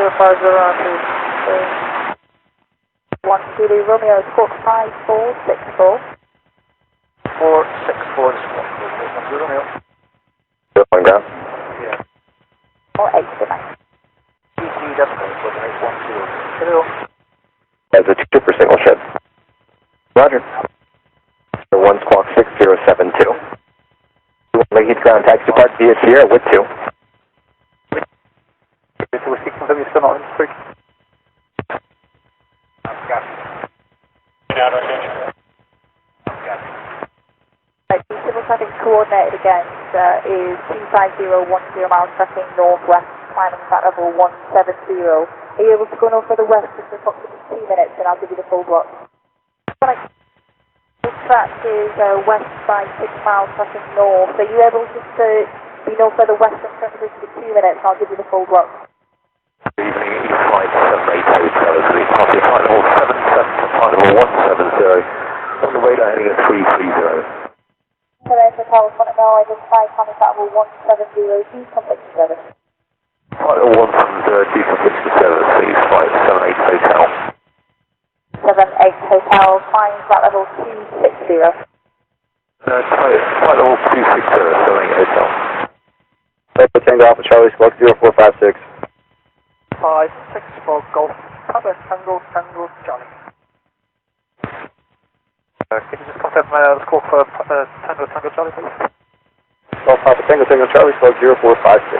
1 Zulu Romeo, squawk 5464. 464 is 1 Zulu Romeo. Going down. Yeah. Or 8 to 9. PC decimal, 110. That's a 2 single ship. Roger. 1 squawk 6072. Lake Heath ground taxi depart via Sierra with 2. Victor Whiskey, confirm you're still not in streak. Civil traffic to coordinated against is 25010 miles tracking northwest, climbing flight level 170. Are you able to go no further west just for approximately 2 minutes and I'll give you the full block? Track is west by 6 miles tracking north. Are you able just to be no further west and tracking for 2 minutes and I'll give you the full block? Good evening, East Flight 780 Hotel, copy flight level 77 to flight level 170, on the radar heading at 330. Hello, Hotel, Mildenhall Air Base, climbing flight level 170, D complex 7. Flight level 170, D complex 7, please, flight 78 Hotel. 78 Hotel, climbing flight level 260. Flight level 260, 78 Hotel. Tango Alpha Charlie, Squawk 0456. 5-6 for Golf, Papa Tango, Tango, Charlie. Can you just confirm the score for Tango, Tango, Charlie, please? Golf Papa Tango, Tango Charlie, Squawk 0456.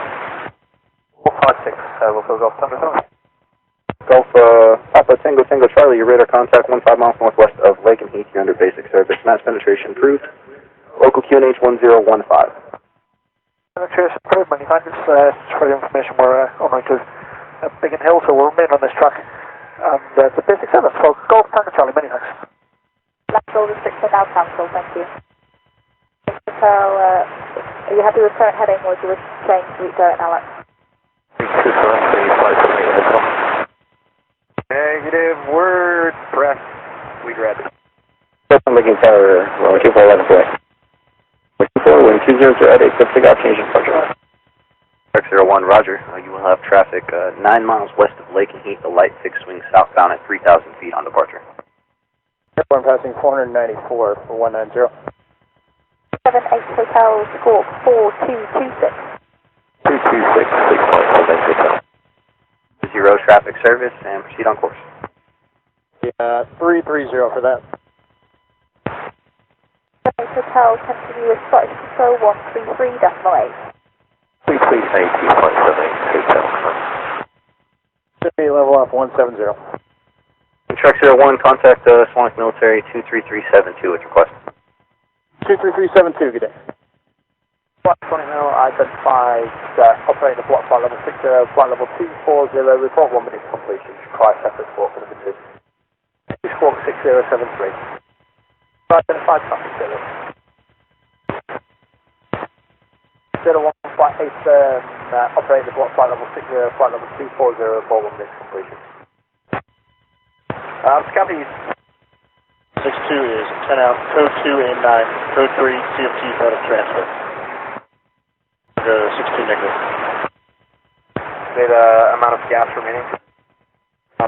456, we'll go Golf, Tango, Charlie. Golf Papa Tango, Tango Charlie, your radar contact 15 miles northwest of Lake and Heath. You're under basic service. Mass penetration approved. Local QNH 1015. Penetration approved, many thanks. For the information, we're on route to Biggin Hill, so we'll remain on this track. And the basic service for Golf Tango Charlie, many thanks. Lateral restriction now cancelled, thank you. Hotel, are you happy with current heading or do you wish to change route direct now, Alex? Negative, word, press, we read. Making tower, 2411 correct. 24, wind 200 at 8, good pick out, change in departure. Track 01, Roger. You will have traffic 9 miles west of Lake and Heath, a light fixed wing southbound at 3,000 feet on departure. Airborne passing 494 for 190. 78 Hotel, Squawk 4226. 226, 6.7 Hotel. 0 traffic service and proceed on course. Yeah, 330 for that. 78 Hotel, continue with Scottish Control 133.8. 338, 2.7 Hotel. City level up 170. Track 01, contact Sonic Military 23372 with request. 23372, good day. Flight 20 mil, identified, operating the block flight level 60, flight level 240, report 1 minute completion, try separate squawk for number 2. Squawk 6073. Identified traffic service. 01, flight 8, operating the block flight level 60, flight level 240, report 1 minute completion. Copy. 62 is 10 out, code 2 in 9, code 3, CFT out of transfer. 62 negative. Need amount of gas remaining?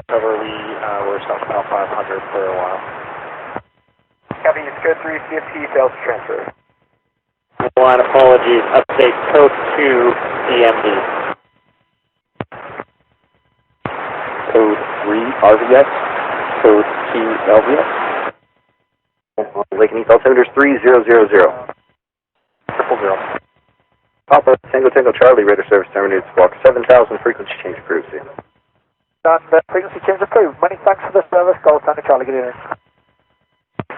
Cover, we're stopped about 500 for a while. Copy, it's code 3, CFT fails to transfer. Line apologies, update code 2, EMD. Code 3, RVX. Code 2, LVX. Lake and Heath altimeters 3000. 000. Papa Tango Tango Charlie, radar service terminated, squawk 7000, frequency change approved. See. Done, frequency change approved. Many thanks for the service. Golf Tango Charlie, good evening.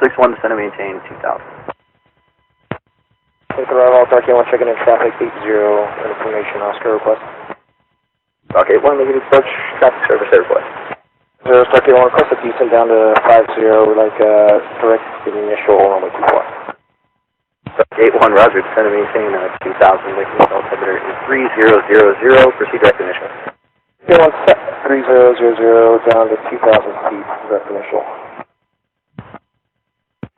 61 descend and maintain 2000. Take the arrival, Dark 81 checking in traffic 80, information, Oscar request. Dark 81, making approach, traffic service air request. Dark 81, request a descent down to 50, like direct initial runway 24. 81, Roger, descend and maintain 2000, Lake and Heath altimeter is 3000, proceed direct initial. 81 set, 3000 down to 2000 feet, direct initial.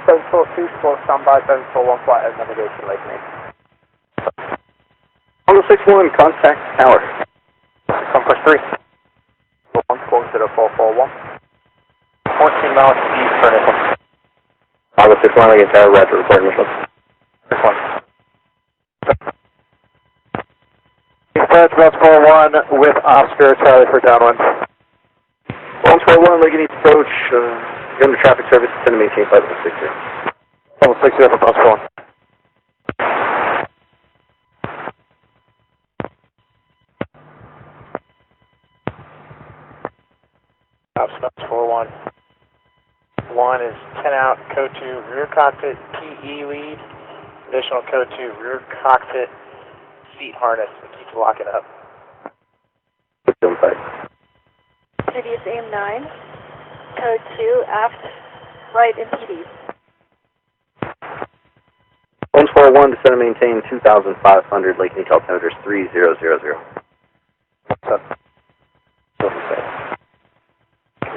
Zone 42, squawk standby, zone 41, flight of navigation, Lake and Heath. 1061, contact tower. 1+3. 1, squawk 0441. 14 miles east for initial. 561, Lake and Tower, Roger, report initial. This one. Fred, Route 41 with Oscar, Charlie for downwind. 141, Lake and Heath approach, you're under traffic service, descend and maintain 560. Level 60 for Oscar 1. Stops 41. 1 is 10 out, code 2, rear cockpit, PE lead, Additional code 2, rear cockpit seat harness. It keeps locking up. Previous AM9, code 2, aft, right impeded. 141, descend and maintain 2,500, Lake Nick altimeters 3000.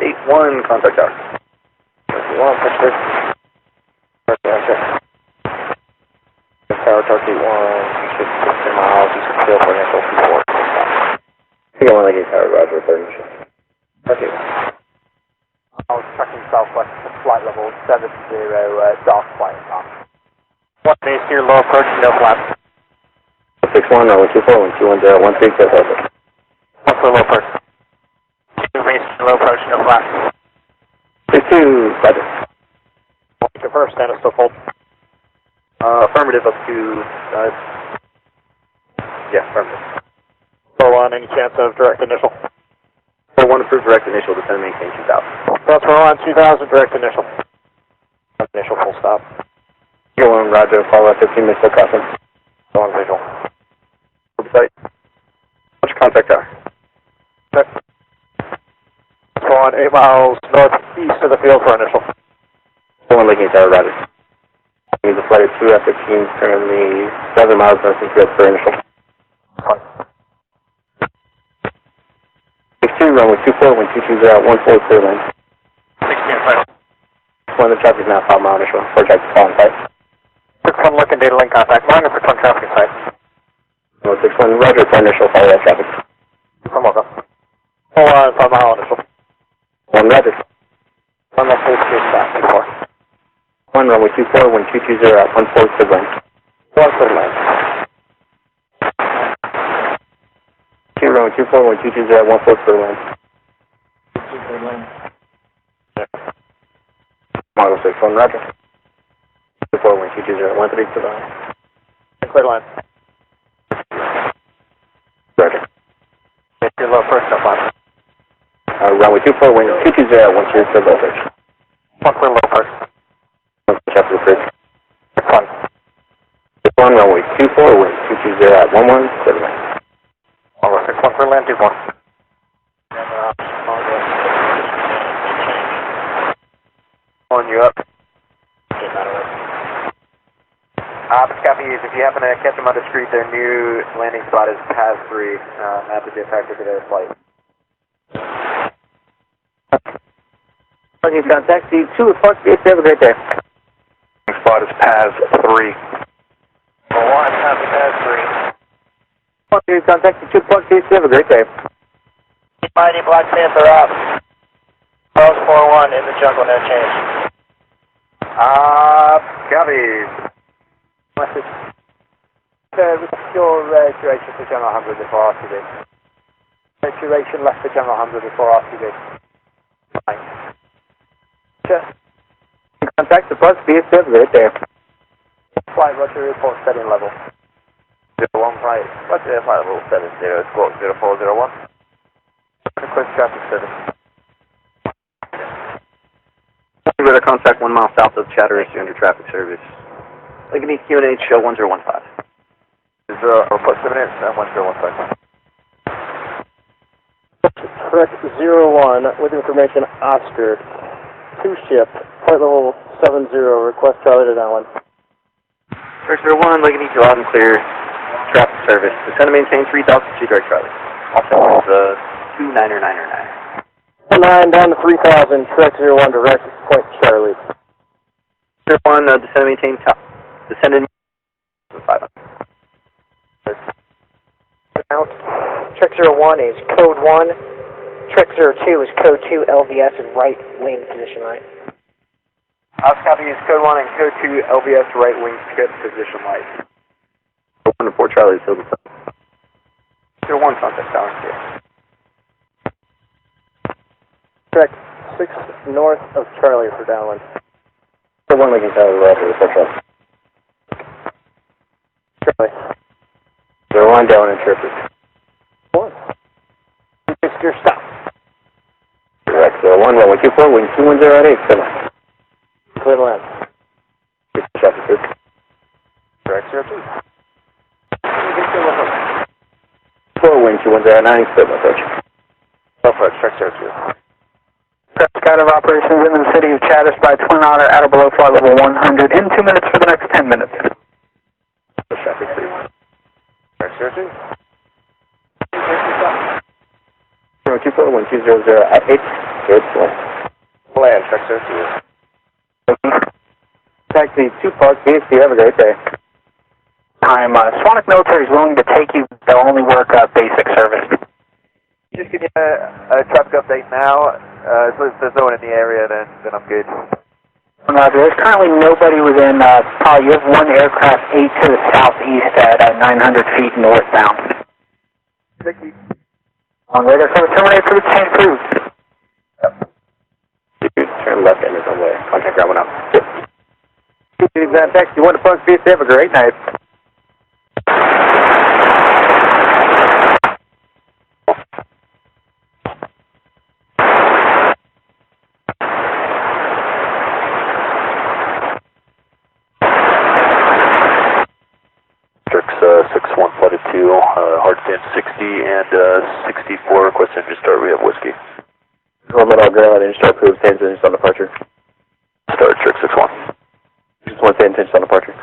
81, contact tower. 1, push this. Tower, Turkey 1, 16 miles, east of field for initial 4. I think I want to get tower, roger, third mission. Turkey 1. I was tracking southwest to flight level 70, dark flight time. 1 base here, low approach, no flaps. 61, 124, 121, 13, clear over. 1 for low approach. 2 base, low approach, no flaps. 62, roger. Confirm, status still full. Affirmative up to, yeah, affirmative. 41, any chance of direct initial? 41, approved direct initial, descend and maintain 2,000. That's 41, 2,000, direct initial. Initial full stop. Go on, roger, follow up 15 minutes, still crossing. Go on visual. Site. What's your contact tower? Okay. Go on 8 miles northeast of the field for initial. Go on, Lake Tower, roger. Need the flight of 2 F-15, currently 7 miles north of field for initial. 62, runway 24, wind 220 out, 14, clear lane. 16 flight. One of the traffic is now 5 mile initial, 4 traffic is calling site. 61 looking data link contact, minus 61 traffic site. 61, roger, for initial, follow that traffic. I'm welcome. Hold on, 5 mile initial. 1, roger. 1 left base here, stop, 24. 1, runway 24, wind 220 out, 14, clear lane. 1 clear lane. 2, runway 24, wind 220 out, 14, clear lane. 2 clear lane. Model 61, roger. 24, wind 220 out, 13, clear lane. Clear line. Roger. Base here, low approach, no flaps. Runway 24, wind 220 out, 13, clear low approach. 1 clear low approach. 1, chapter bridge. 1. 1, runway 24, wind 220 out, 11, clear lane. All right, 61 clear land, 21. On you up. Copy, if you happen to catch them on the street, their new landing spot is PAS 3, not to be a factor to their flight. Okay, contact the 2 o'clock base, have a great day. Spot is PAS 3. 1, copy PAS 3. Okay, contact the 2 o'clock base, have a great day. Mighty Black Panther up. Charles 41 in the jungle, no change. Copy. Message. Restore duration for General 100 before RTB. Duration left for General 100 before RTB. Fine. Sure. Contact the bus base, have a great day. Flight, roger, report setting level. 01 flight, roger, flight level 70, squawk 0401. Request traffic service. Radar contact 1 mile south of Chatteris, you're under traffic service. Lincoln QNH, show 1015. Is report 7 minutes, 1015. Correct 01 with information Oscar. 2 ship, flight level 70, request Charlie to downwind. First 01, Lincoln loud and clear, traffic service. Descend and maintain 3,000 feet, direct Charlie. Also, 29er. 9 down to 3,000, correct 01, direct point Charlie. 01, descend and maintain top. Descend and 500. Out. Trek 01 is code 1. Trek 02 is code 2 LVS and right wing position right. Copy is code 1 and code 2 LVS right wing position light. 1 to 4 Charlie, Silver. 01 contact tower. Trek 6 north of Charlie for downwind. 1 Lincoln Tower, roger, 4 Charlie. Charlie. 01 down and traffic. 1. Your stop. Correct, 01, runway 24, wind 210 at 8, come on. Clear land. Traffic, good. Wind 210, split approach. Approach, track 02. Traffic out of operations in the city of Chattis by Twin Otter at or below flight level 100 in 2 minutes for the next 10 minutes. Traffic 3. Track 02. 024, wind 200 at 8. Good point. Land, track 02. Taxi 2 Park, BSC, have a great day. I'm Sonic Military is willing to take you, they'll only work basic service. Just give me a traffic update now. So if there's no one in the area, then I'm good. Roger, there's currently nobody within, you have one aircraft 8 to the southeast at 900 feet northbound. Thank you. On radar service terminated for the change crew. Dude, turn left and there's no way. Contact ground 1 out. Taxi 1 to Punk BSC, have a great night. Hard stand 60 and 64, request engine start, we have whiskey. Mildenhall ground, engine start approved, stands engine on departure. Start, trick 61. Just 1 stand engine on departure.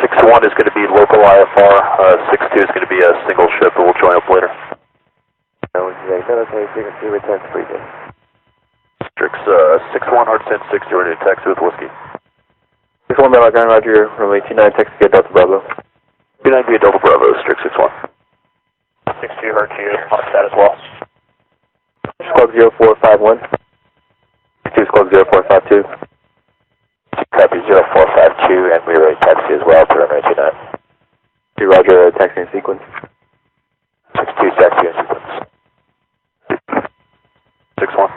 61 is going to be local IFR, 62 is going to be a single ship, and we'll join up later. Military frequency returns briefing. Tricks 61, hard stand 60, ready to taxi with whiskey. 61 Mildenhall ground, roger, runway 29, taxi to Delta Bravo. 29 via Delta Bravo, strict 61. 62 heard you on that as well. Squawk 0451. 2 Squawk 0452. Copy 0452, and we relay taxi as well to runway 29. 2 roger, taxi in sequence. 62 taxi in sequence. 61.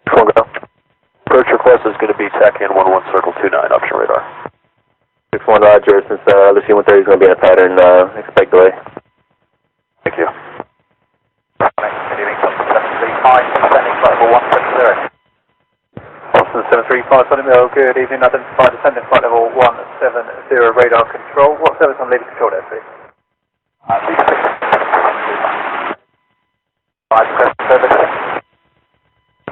61 go. Approach request is going to be TAC in 11 circle 29, option radar. 61 roger, since Lucy 130 is going to be in a pattern, expect delay. Thank you. Continuing Boston 735, descending flight level 170. Boston 735, Sonic Mill, good evening, identified descending flight level 170, radar control. What service on leading control there, please? Service.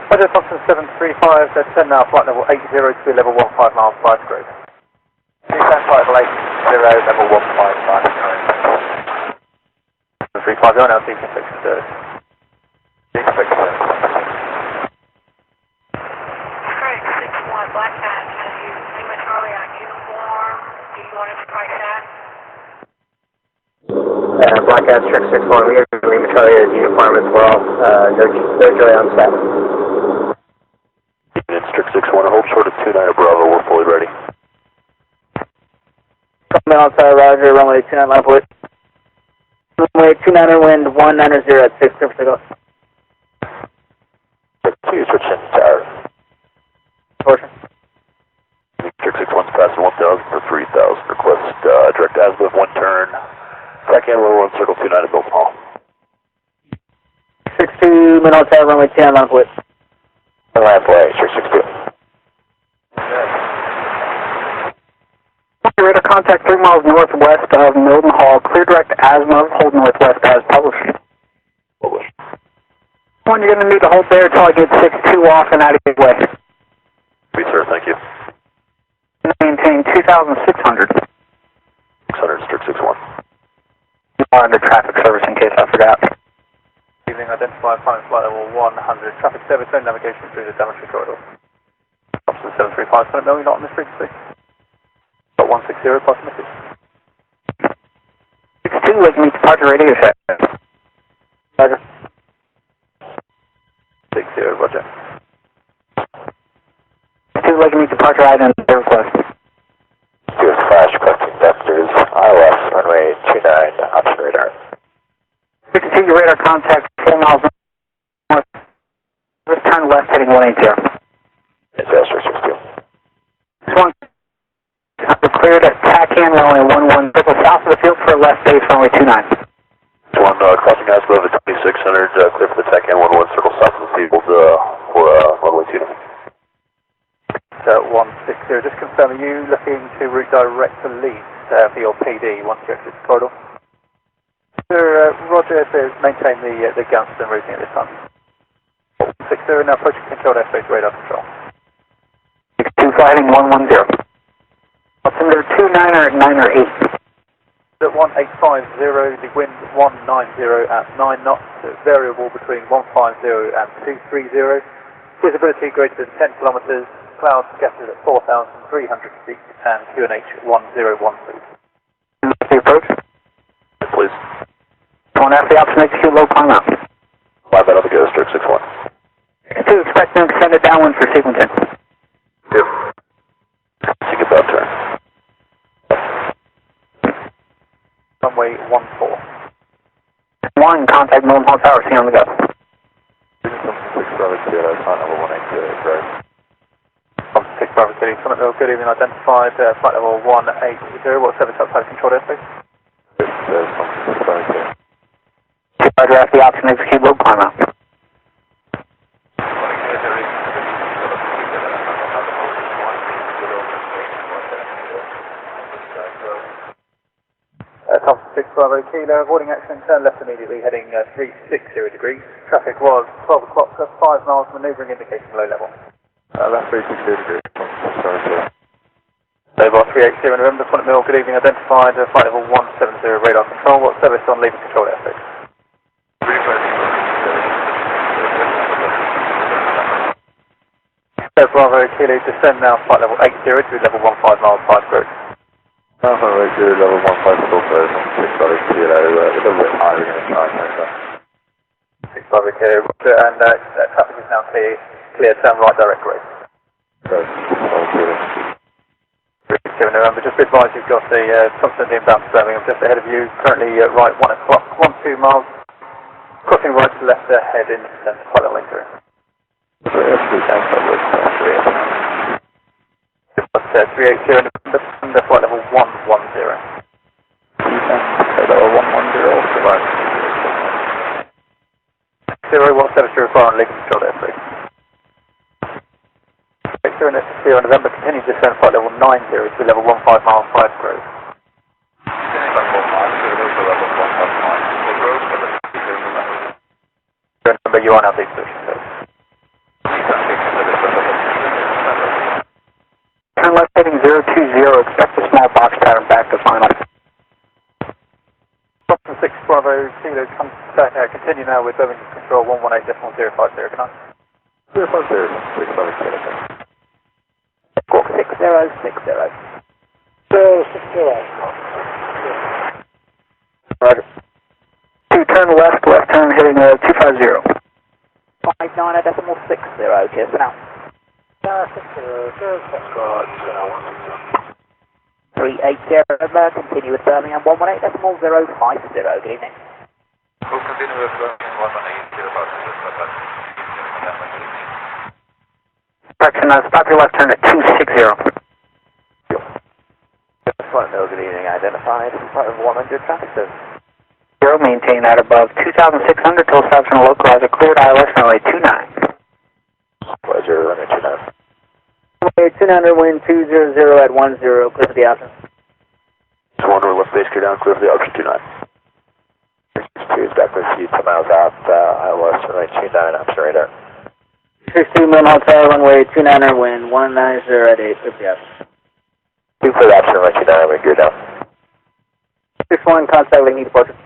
Roger, Boston 735, descend now, flight level 80 to level 15 miles, 5 degrees. Descend flight level 80, level 155. 350 now, seeking fixed service. Seeking fixed service. Craig 61, Black Hat, can you limit early on uniform? Do you want to strike that? Black Hat, Trick 61, we are going to Charlie as uniform as well. No joy on set. It's Trick 61, hold short of 29 Bravo, we're fully ready. Coming outside, roger, runway 29 line point. Runway 29 wind 190 at 6 surface takeoff. 2, switching tower. Portion. Trick 61's passing 1,000 for 3,000, request direct azimuth 1 turn, TAC in 11 circle 29 at Mildenhall. 62, mid outside, runway 29 line point. Line point, Trick 62. Radar contact 3 miles northwest of Mildenhall. Clear direct azimuth, hold northwest as published. Published. One, you're going to need to hold there until I get 62 off and out of your way. Please, sir, thank you. Maintain 2,600. 600, strict 61. You are under traffic service in case I forgot. Evening, identified flight level 100. Traffic service and navigation through the Daventry corridor. Option 735, Senate Mill, you're not on this frequency. 160, plus message. 62, looking at departure radio check. Roger. 60, roger. 62, looking at departure item, request. 2 is flash, requesting vectors, ILS, runway 29, option radar. 62, your radar contact 4 miles north. Let's turn left heading 180. It's Astro 62. This one. Cleared at TAC in runway 11 south of the field for a left base runway 29. 1 crossing azimuth at 2600, clear for the TAC in 11 circle south of the field for runway 29. 160. Just confirm, are you looking to route direct to Leeds for your PD once you exit the corridor? Roger, maintain the Gunston routing at this time. 60 now approaching controlled airspace radar control. 62 flying 110. Altimeter 29 or 9 or 8. At 1850, the wind 190 at 9 knots, variable between 150 and 230. Visibility greater than 10 kilometers, clouds scattered at 4,300 feet, and QNH 101 feet. The approach? Please. 1 after the option execute low climb out. 5 out of the go, stroke 61. 2 expecting extended downwind for sequencing. 2. Seek about turn. Runway 14. 1, contact Mildenhall Tower, see on the go. 6 Bravo Kilo, flight level 180, correct. 6 Bravo Kilo, Summit Mill, good evening, identified, flight level 180, what service outside controlled airspace? 6 Bravo Kilo. Roger, after the option execute low climb out. Thompson 6 Bravo Kilo, avoiding accident, turn left immediately, heading 360 degrees. Traffic was 12 o'clock, plus 5 miles, maneuvering indication low level. Left 360 degrees. Sorry, sir. Level 380 November, Summit Mill, good evening, identified, flight level 170 radar control, what service on leaving control airspace? Bravo Kilo, descend now, flight level 80 to level 15 miles, 5 group. Alpha Victor, level 15 full close on 6 Bravo Kilo, a little bit higher, we're going to try and make that. 6 Bravo Kilo, and traffic is now clear, turn right direct grade. Correct, 6 Bravo Kilo. 367 November, just advise you've got a constant inbound to Birmingham just ahead of you, currently right 1 o'clock, 12 miles, crossing right to left ahead in descent, flight level 80. That's 380 November, flight level 110. Level 110, 0, what service to require on leaving control airspace? 0 November, continue to descend flight level 90 to level 15 miles, 5 groove. Remember, you are now deep solution code. Turn left heading 020, expect a small box pattern back to final. Thompson 6 Bravo Kilo, continue now with Birmingham Control 118.050, good night. 050, 6 Bravo Kilo. Squawk 6060. 060. Roger. 2 turn left turn heading 250. 59.60, cheers for now. 380, continue with Birmingham 118.050, good evening. We'll continue with Birmingham 118.050. Correction, stop your left turn at 260. Flight Mill, good evening, identified, flight of 100 traffic service. 0, maintain that above 2,600 till stops in a localizer cleared ILS runway 29. Pleasure, runway 29. Runway 200, wind 200 at 10, clear for the option. 200, left base clear down, clear for the option 29. 62 is back with you, 10 miles out, ILS runway 29, option radar. 62 Mildenhall Tower, runway 29, wind 190 at 8, clear for the option. 2 for the option, runway 29, wind gear down. 61, contact leading departure.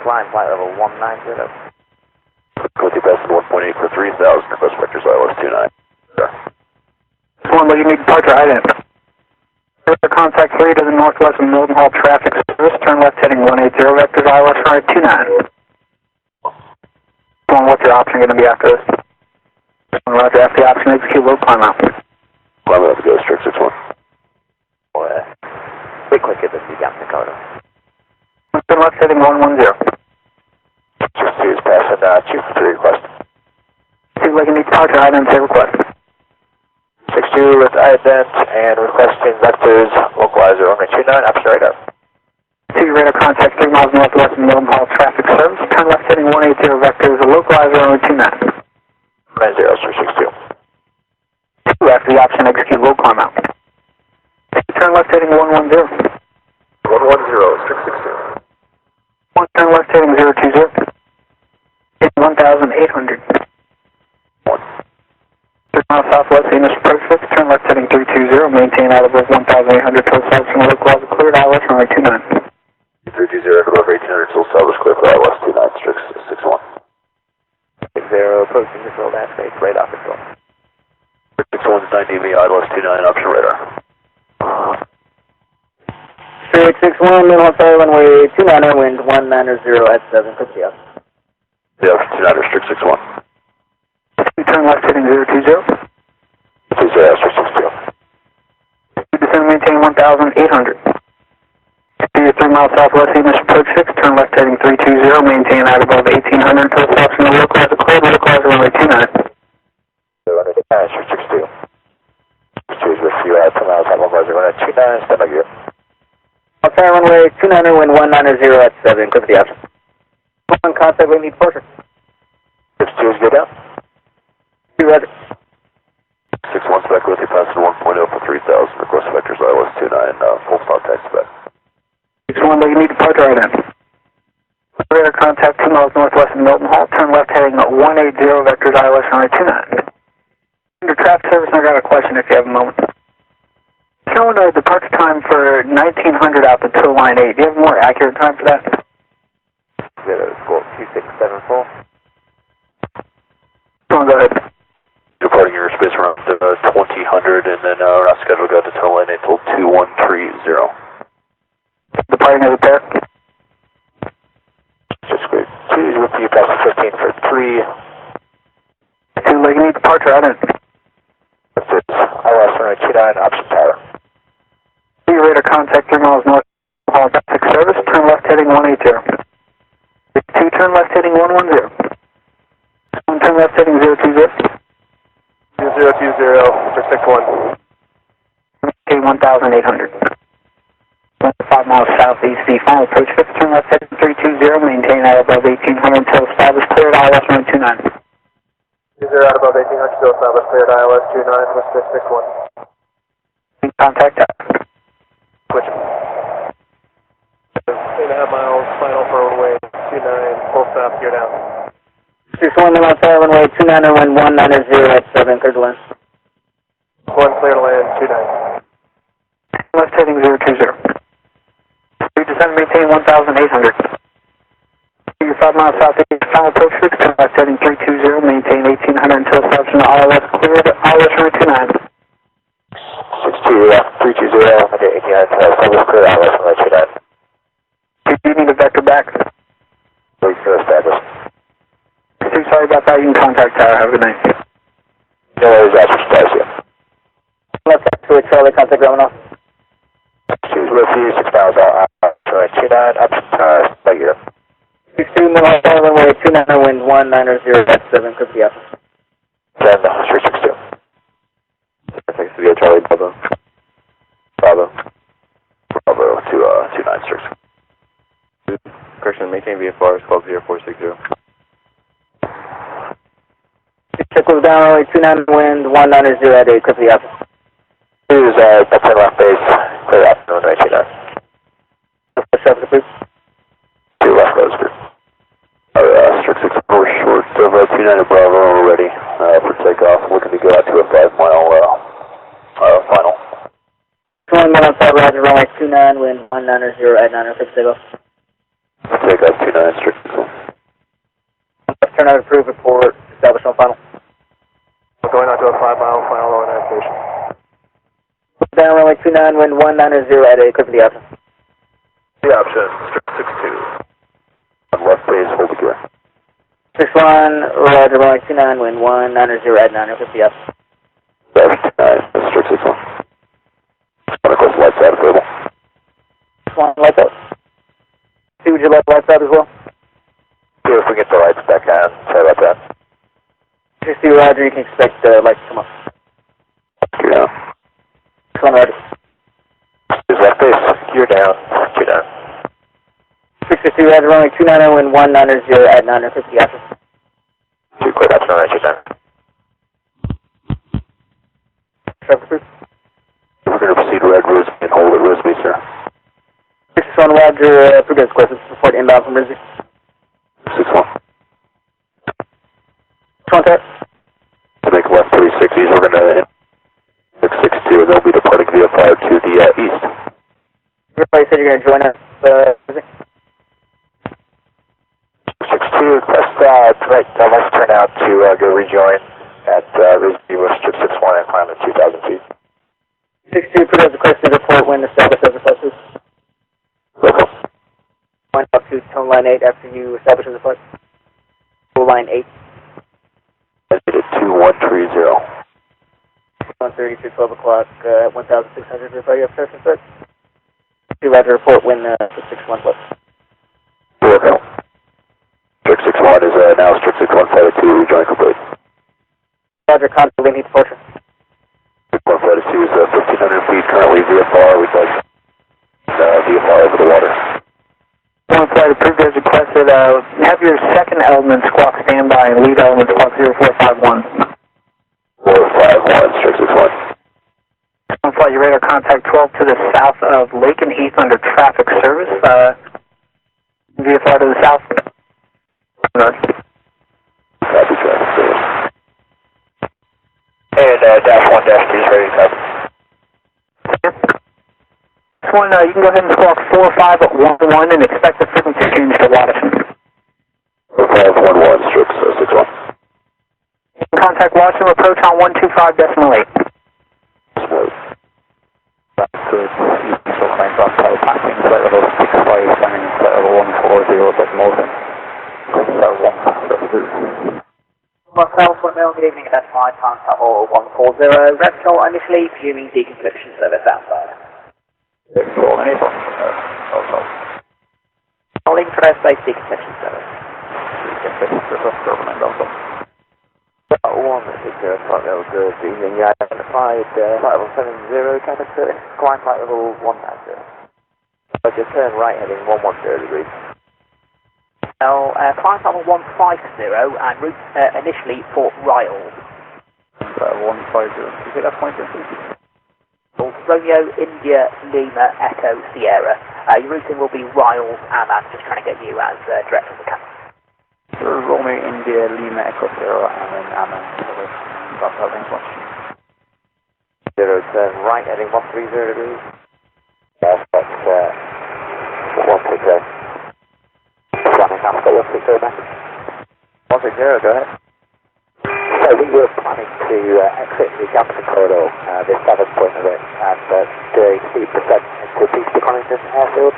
Flying flight level 190. Quality best 1.8 for 3,000, request vectors ILS 29. One looking at departure item. Further contact 3 to the northwest of Mildenhall traffic service, turn left heading 180, vectors ILS runway 29. What's your option going to be after this? Roger, after the option, execute low climb out. Climb out to go, strict 61. Quick at the Gunston corridor. Turn left heading 110. 62 is passing, Chief 3 request. 2 looking at departure items, say request. 62 with ident and requesting vectors, localizer runway 29, option radar. 2 radar contact 3 miles northwest of Mildenhall traffic service, turn left heading 180 vectors, localizer runway 29. 90, 362. 2 after the option execute low climb out. Turn left heading 110. 110, strict 62. One turn left heading 020. 1,800. 3 miles southwest, English approach 6, turn left heading 320, maintain out above 1,800 total establish from the local level cleared, ILS runway 29. 320, above 1,800 total establish clear for ILS 29, strict 61. 60, approaching control, activate radar control. 61 is 90 me, ILS 29, option radar. 3861, Mildenhall Air runway 29, wind 190 at 7, copy out. Yeah, option 29, strict 61. Turn left heading 020. 20, strict 62. Descend maintain 1,800. 3 miles southwest, English approach 6, turn left heading 320, maintain out above 1,800 total establish from the local level cleared, localizer runway 29. Runway 29, strict 62. 62 is with you at 2 miles south, localizer runway 29, stand by gear. Okay, runway 29, wind 190 at 7, clear for the option. One contact, we need departure. 62 is good down. 2 roger. 61 spec with you, passing 1.0 for 3,000, request vectors ILS 29, full stop taxi back. 61, you need departure right in. Radar contact 2 miles northwest of Mildenhall, turn left heading 180, vectors ILS runway 29. Under traffic service, I got a question if you have a moment. Showing a departure time for 1900 out to tow line 8. Do you have a more accurate time for that? 2674. Go ahead. Departing your space around 2000, and then we're not scheduled to go to tow line 8 until 2130. Departing as a pair. Just great. 2 is with you, passing 15 for 3. 2, you need departure right in. That's it. ILS runway 29, option tower. Radar contact 3 miles north of Hall traffic service, turn left heading 180. 2, turn left heading 110. 1, turn left heading 020. 020, for 61. Okay, 1,800. 5 miles southeast, the final approach 5, turn left heading 320, maintain out above 1,800 until established cleared, ILS runway 29. 20 out above 1,800, still established cleared, ILS 29, with 661. Contact out. Switch. 8.5 miles, final for runway 29, full stop, gear down. 61, Mildenhall Air runway 29, wind 190 at 7, clear to land. 1 clear to land, 29. Left heading 020. We descend maintain 1,800. 5 miles southeast, final approach 6, turn left heading 320, maintain 1,800 until establishing the ILS cleared, ILS runway 29. 62, 320, okay, 1,800, establish clear, ILS runway 29. Do you need a vector back? Please go established. Sorry about that, you can contact tower, have a good night. No worries, that's what status here. Left to Charlie, contact Romanoff. 2 is with you, 6 miles out, runway 29, option tower, by gear. 62, Mildenhall Air runway 29, wind 190 at 7, clear for the option. 10, 362. Thanks to the Charlie, Bravo. Bravo to 296. Correction, maintain VFR is called 0460. Check was down, runway 29, wind 190 at 8, clear for the option. 2 is that's our left base, clear out, runway 29. Push up the boost. 2 left close, group. Strict 6 4 short of 29 at Bravo already for takeoff. Looking to go out to a 5 mile final. 1 Mildenhall Air, roger, runway 29, wind 190 at 9, fix takeoff. Takeoff 29, strict 6 1. Left turn out approved, report, establish on final. We're going out to a 5 mile final orientation. Down, runway 29, wind 190 at 8, clear for the option. The option, strict 62. On left base, hold the gear. 61, roger, runway 29, wind 190 at 9, fix the option. 9, strict 6 1. Request lights out available. 61, lights out. 2, would you like lights out as well? See if we get the lights back on. Sorry about that. 60, roger, you can expect the lights to come up. Gear down. 61, roger. Is left base, gear down, gear down. 662, roger, runway 29, wind 190 at 9, fix the option. 2 clear, option on gear down. Traffic approved. We're going to proceed red Rosemead and hold at Rosemead, sir. 61 Roger, progress request, support inbound from Rizzy. 61. Contact. To make left 360s, we're going to 662, and they'll be departing VFR to the east. Everybody said you're going to join us, Rizzy? 62, request direct left turn out to go rejoin at Rizzy with strip 61 and climb at 2,000 feet. 62, progress request to report when the status of the buses. Local. Line up to tone line 8 after you establish the flight. Line 8. At 2130. 1:30 to 12 o'clock, 1,600, everybody have person set? You Roger, report when the 61 flight. Okay. Strict 61 is now strict 61 flight 2, rejoin complete. Roger, contact leading departure. 61 flight 2 is 1,500 feet, currently VFR, we'd like VFR over the water. One flight approved as requested. Have your second element squawk standby and lead element squawk 0451. 451, strict 61. One flight, your radar contact 12 to the south of Lake and Heath under traffic service. VFR to the south. Copy traffic service. And dash 1, dash 2 is ready to copy. This one, you can go ahead and squawk 4511 and expect the frequency change to Waterson. 4511, strict 61. Contact Washington approach on 125.8. Good. So claims on tail passing, flight level 65, landing flight level 140, but Milton. Marcel, Fort Mill, good evening, that's my time travel 140, Repsol initially fuming decompression service outside. Holding for airspace decompression service. One particular flight level, good evening. You identified flight level 70, traffic service, climb flight level 190. Just turn right heading 110 degrees. Now, climb level 150 and route initially Fort Riles. 150, you hit that point, please? Romeo, India, Lima, Echo, Sierra. Your routing will be Riles, and I'm just trying to get you as direct as I can. Romeo, India, Lima, Echo, Sierra, and then Anna. That's how things work. 0, turn right heading 130 degrees. Yes, that's 160. Running now, got 160 message. 160, go ahead. So we were planning to exit the Gamson corridor, the 7th point of it, and doing 2% into Peter Connington Airfield.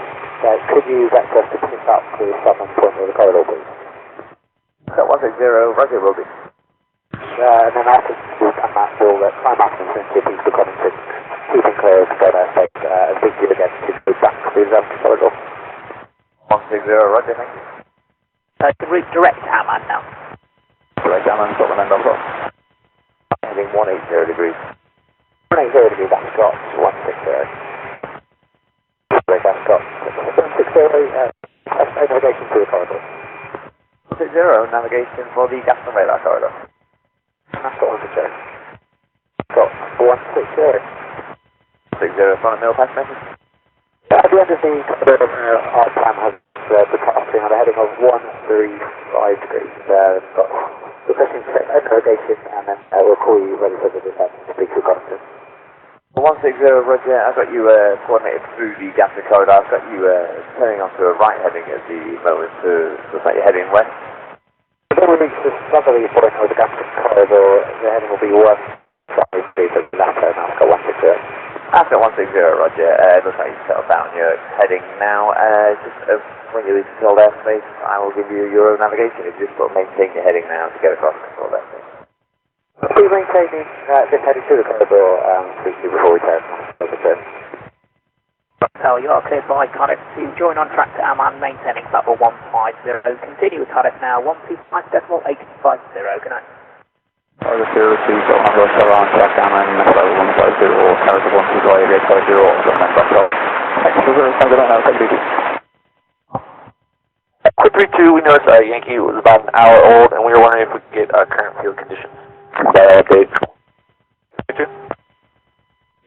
Could you vector us to pick up to the 7th point of the corridor, please? So 160, Roger, will be. And then after we'll come back, we'll climb up and into Peter Connington, keeping clear of the airspace, and big you again to move back to the 7th corridor. 160, Roger, thank you. To route direct Hammond now. Direct Hammond, Scotland, I've got. Heading 180 degrees. 180 degrees, that's got 160. Direct Ascot. 160, navigation to the corridor. 160, navigation for the gas and radar corridor. Ascot 160. Got 160. 60, front of mill pass message. At the end of the corridor, our plan has departing on a heading of 135 degrees. Got requesting navigation, and then we'll call you ready for the descent to speak to Connington. 160, Roger, I've got you coordinated through the Gatwick corridor. I've got you turning onto a right heading at the moment, so looks like you're heading west. When we reach the southerly point of the Gatwick corridor, the heading will be 153 to the left, and I've got 160. I've got 160, Roger. It looks like you've settled down. You're heading now. Just when you leave controlled airspace, I will give you your own navigation. If you just sort of maintain your heading now to get across controlled airspace. Are you maintaining this heading to the corridor before we turn? So you are cleared by Cardiff to join on track to Amman, maintaining level 150. Continue with Cardiff now, 125.850. Good night. Cardiff 02, so Honda around track Amman, level 150, Cardiff 125.850, Quick 32, we noticed Yankee was about an hour old, and we were wondering if we could get current field conditions. Update. 32?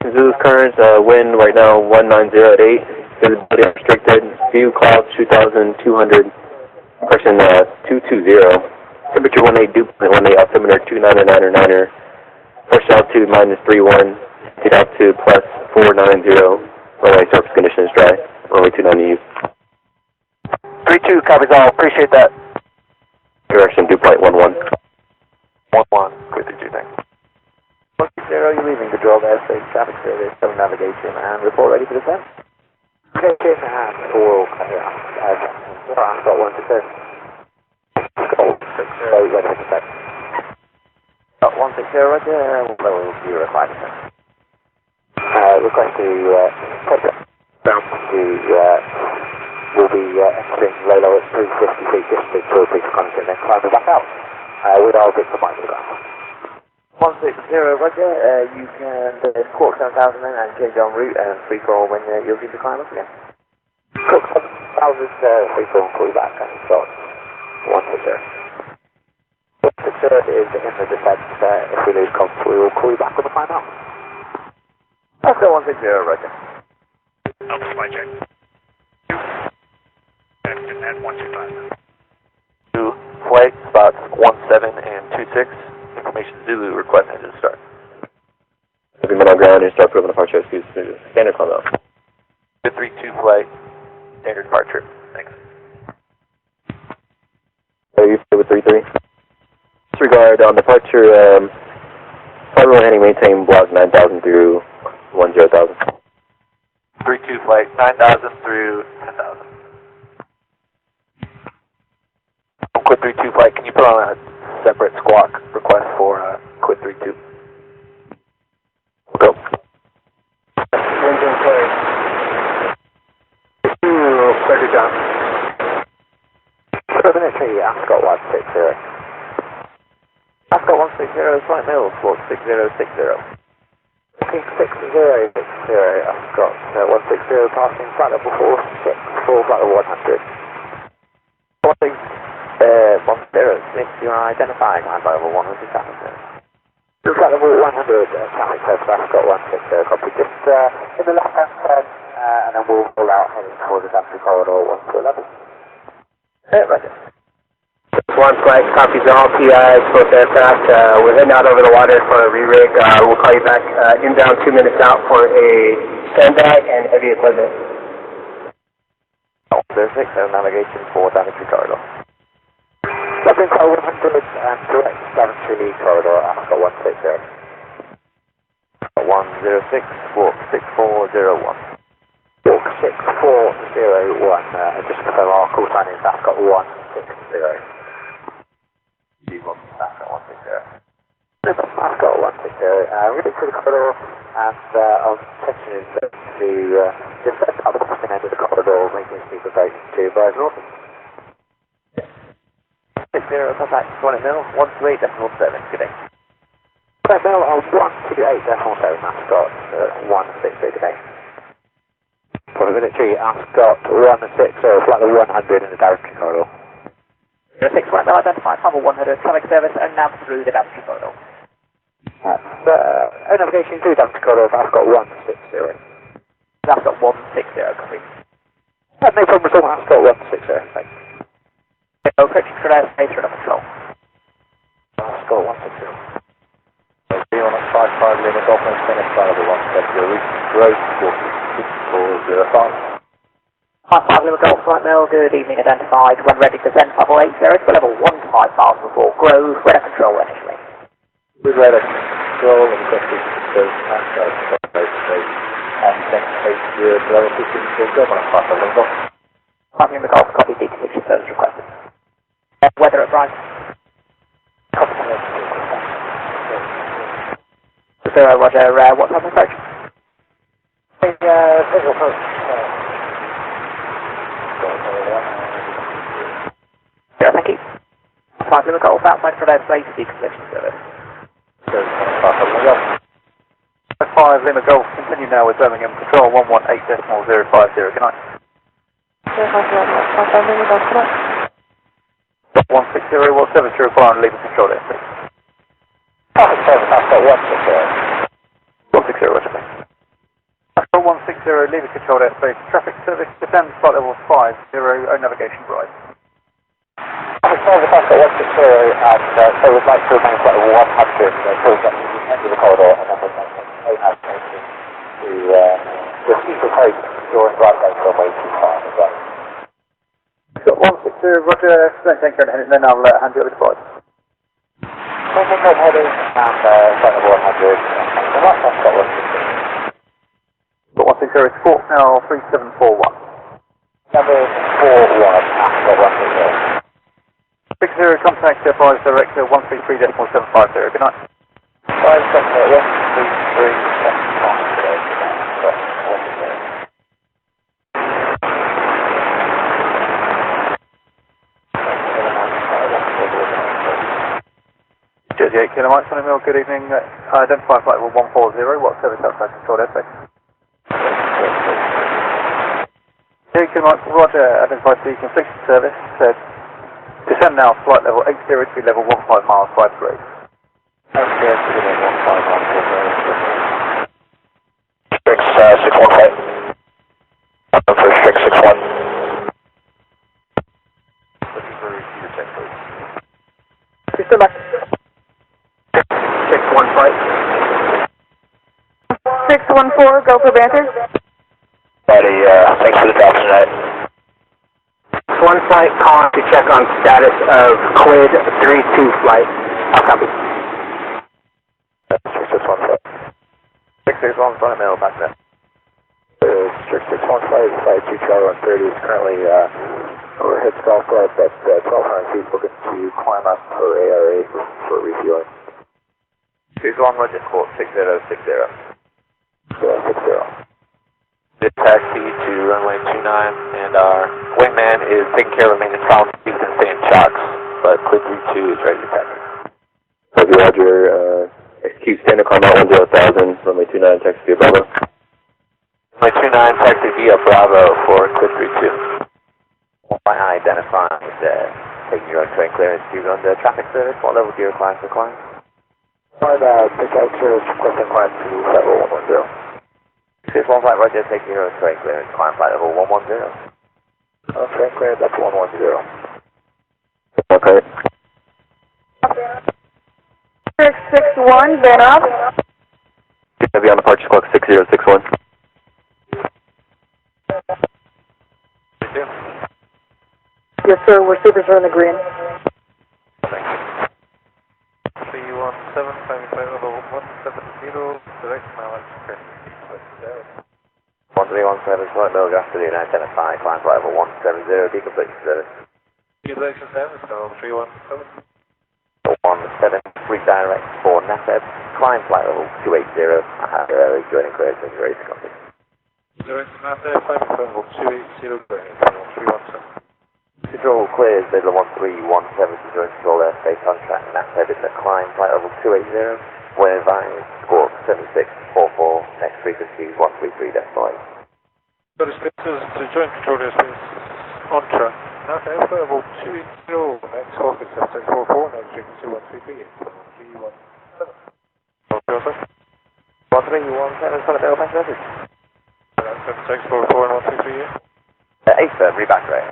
Zulu's current, wind right now 190 at 8, visibility restricted, view clouds 2,200, person 220, temperature 18, dew point 18, altimeter 299er, first altitude -31, speed altitude plus 490, runway surface conditions dry, runway 29 use. 32, copies all, appreciate that. Direction dew point 11. 11, good to do, thanks. 160, you're leaving the Control Airspace Traffic Service, 7 navigation, and report ready for descent. Navigation and 4, I've got 160. Ready for descent. Got 160, roger, level 0, 5%. Request to take it down to, we'll be entering low at 350 feet distance to a piece of content, then climbing back out. With our big combined with that. 160, roger, you can squawk 7,000 then and change on route and free fall when you're due to climb up again. Cook 7,000, free fall and call you back and start 160. 160 is in the descent, if we lose comp, we will call you back on the climb out. Let's go 160, roger. Alpha Spy check. At 125. 2 flight, spots 17 and 26. Information Zulu, request engine start. Every minute on ground and start proving departure, excuse me, standard climb out. 232 flight, standard departure, thanks. Are you with 33? Disregard on departure, flight heading maintain block 9,000 through 10,000. 32 flight, 9,000 through 10,000. Quit 32 flight, can you put on a separate squawk request for quit 32? Go. Engine cleared. 30 John. Military, Ascot 160. Ascot 160, flight middle, squawk 6060. 6060, Ascot 160, passing flight level 46, full flight level 100. 10, if you are identified, I'm by level 100 traffic service. Flight level 100, traffic service, Ascot 160, copy. Just in the left hand turn, and then we'll roll out heading towards the Danbury corridor 1 to 11. Roger. 1 flight, copies all PIs, both aircraft. We're heading out over the water for a re-rig. We'll call you back inbound 2 minutes out for a standby and heavy equipment. 06, navigation for Danbury corridor. Dublin Car 100 and direct Daventry corridor, Ascot 160. 106, walk 6401. Walk 6401, just to confirm our call sign is Ascot 160. Ascot 160. Ascot 160, really to the corridor, and our intention is to just set up the crossing end of the corridor, making speed approach to Brighton North. 60, contact 20 mil, 128.7, good day. 20 mil on 128.7, Ascot 160, good day. For the military, Ascot 160, flight level 100 in the Daventry corridor. 06, flight mil identified, level 100, traffic service, and now through the Daventry corridor. Navigation through Daventry corridor for Ascot 160. Ascot 160, copy. No problem at all, Ascot 160, thanks. Approaching for airspace radar control. Ascot 160. On a 55 Lima Golf and Spanish available 170, reach road 6405. 55 Lima Golf, flight mail, good evening, identified. When ready to send level 80 for level 15 miles before Grove, radar control initially. With radar control and requesting to outside space and take the level 15 for Governor 55 Lima Golf. 5 Lima Golf, copy deconnection service requested. Weather at Brighton. Zero, roger, what type of approach? Visual approach. Yeah, thank you. 5 Lima Golf, outside for airspace, deconnection service. 5 Lima Golf, continue now with Birmingham Control 118.050, good night. 5 Lima Golf, good night. 160, what 705 and leaving control there, please. Ascot 160. 160, roger, thanks. leave a controlled airspace, traffic service, descend flight level 50, own navigation right. Traffic service, I've got 160 and so we'd like to remain flight level 100, so we'll get to the end of the corridor and then we'll make own navigation to receive the code during right range runway 25 as well. Got 160, roger, thank you, and then I'll hand you over to flight. Maintain code heading and flight level 100, and the last one's got 160. Got 160, it's Fort now 3741. Number 41 after 160. 60, contact advise director 133.750, good night. 58 Kilo Mike, 20 mil, good evening. Identify flight level 140, what service outside controlled airspace? 58 Kilo Mike, roger, identify the confliction service, descend now, flight level 80 to level 15 miles, 5 degrees. 80 to level 15 miles, 5 degrees. 615. For 661. Looking for repeater check, please. System back. 614, go for Banter. Buddy, thanks for the drop tonight. One flight calling to check on status of Quid 32 flight. I'll copy. 661 flight. 661 flight, mail back there. 661 flight, flight 2 Charlie 130 is currently overhead stall flight at 1200 feet, looking to climb up for ARA for refueling. 61 Roger, squawk 6060. 60. This taxi to runway 29, and our wingman is taking care of the maintenance problems. He's been staying shocks, but Quid 32 is ready to taxi. Roger, Roger, execute standard climb out 10,000, runway 29, taxi via Bravo. Runway 29, taxi via Bravo for Quid 32. I identify taking your own train clearance to run the traffic service. What level do you require for climb? Take out service, requesting climb to level 110. 61 flight, Roger, take your own train clearance, climb flight level 110. Train clearance up to 110. Okay. 661, then up. Gonna be on departure clock 6061. Yes, sir, we're supers are in the green. 317, climbing flight level 170, direct mileage. 1317, flight level afternoon, identify, climb flight level 170, decompletion service. Decompletion service, level 317. 17, redirect for NASEB, climb flight level 280, I have joining clearance and race copy. Direct NASEB, climb flight level 280, level 317. Control clears, Midland 1317 to join control airspace on track, NASEB is at climb flight level 280, when advised, squawk 7644, next frequency 133.8. Got a spaces to join control airspace on track, NASEB flight level 280, next squawk is 7644, next frequency 133.8, 1317. 1317, front of Bell back message. 7644 and 133.8. 8 firm, reback rate.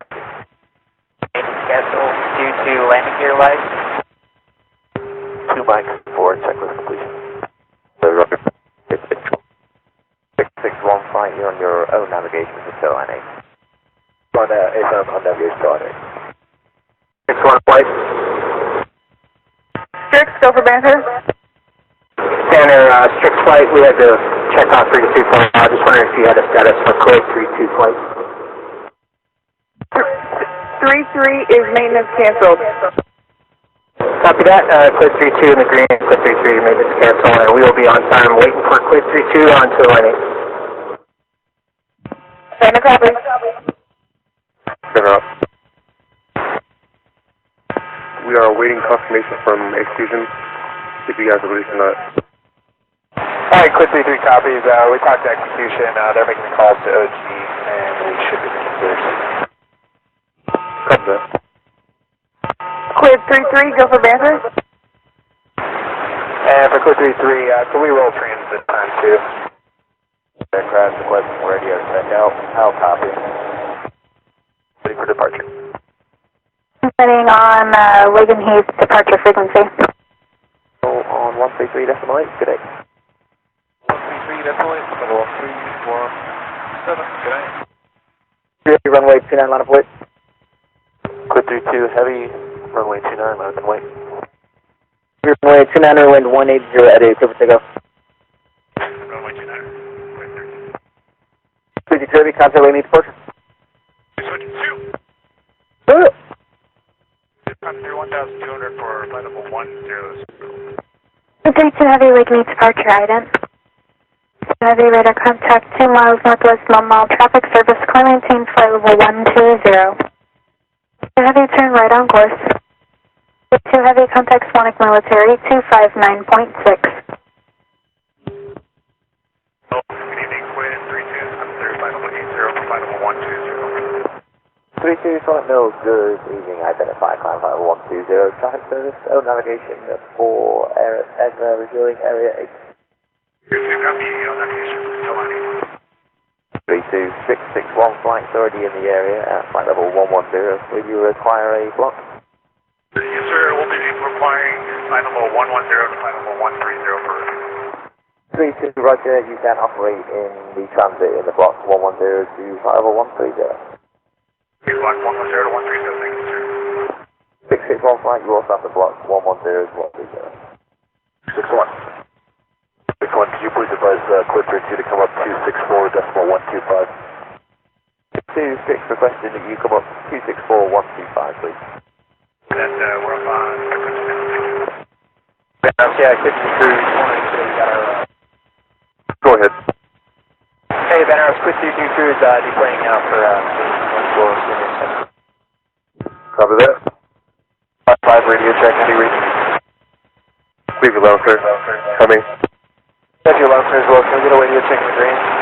Schedule due to landing gear light. 2 mics for checklist completion. So, Roger. 661 flight, you're on your own navigation for Line 8. On AFM on navigation to Line 8. 61 flight. 6, go for Banter. Scanner, strict flight, we had to check on 3-2 flight. I just wondering if you had a status for Quid 32 flight. 33 is maintenance canceled. Copy that, Quid 32 in the green, Quid 33 maintenance cancel, and we will be on time waiting for Quid 32 onto Line 8. Send a copy. Center up. We are awaiting confirmation from execution, if you guys are releasing that. Alright, Quid 33 copies, we talked to execution, they're making the calls to OG, and we should be clear. Quid 33, go for Banter. And for Quid 33, can we roll transit time too? Aircraft requesting radio check out. How copy? Ready for departure. Setting on Wigan Heath departure frequency. On 133.8, good day. 133.8, level 317, good day. Runway 29, line of wait. Quid 32 heavy, runway 29, line of wait. Runway 29, wind 180 at a clear for takeoff. Runway 29, wait 32 heavy, contact waiting departure. Switch 2. Contact 1200 for flight level 10. 32 Heavy, Wake me departure ident. Heavy radar contact 2 miles northwest Mildenhall, traffic service, call maintain flight level 120. Heavy, turn right on course. 2 Heavy, contact Sonic Military 259.6. Oh, good evening, Quid 32, contact flight level 80 for flight level 120. 32 Sonic Mills, good evening, identify climb flight level 120, traffic service, navigation for ESMA refueling area 8. 32, copy, navigation, Kalani. 32661, flight's already in the area at flight level 110, will you require a block? Yes sir, we'll be requiring flight level 110 to flight level 130 for 32 Roger, you can operate in the transit in the block 110 to flight level 130. Block 110 to 130, thank you, sir. 661 flight, you also have the block 110 to 130. 61. 61, could you please advise Quid 32 to come up 264.125? 26 requesting that you come up 264.125, please. Then we're up on frequency now, thank you. Yeah, Kitchen Cruise, want to make sure we got our... Go ahead. Hey, Ben, our Squid 22 Cruise deplaning out for Copy that. 5 radio check, heavy reading. Cleveland Lounge, sir. Coming. Cleveland Lounge as well, can we get a radio check in the green?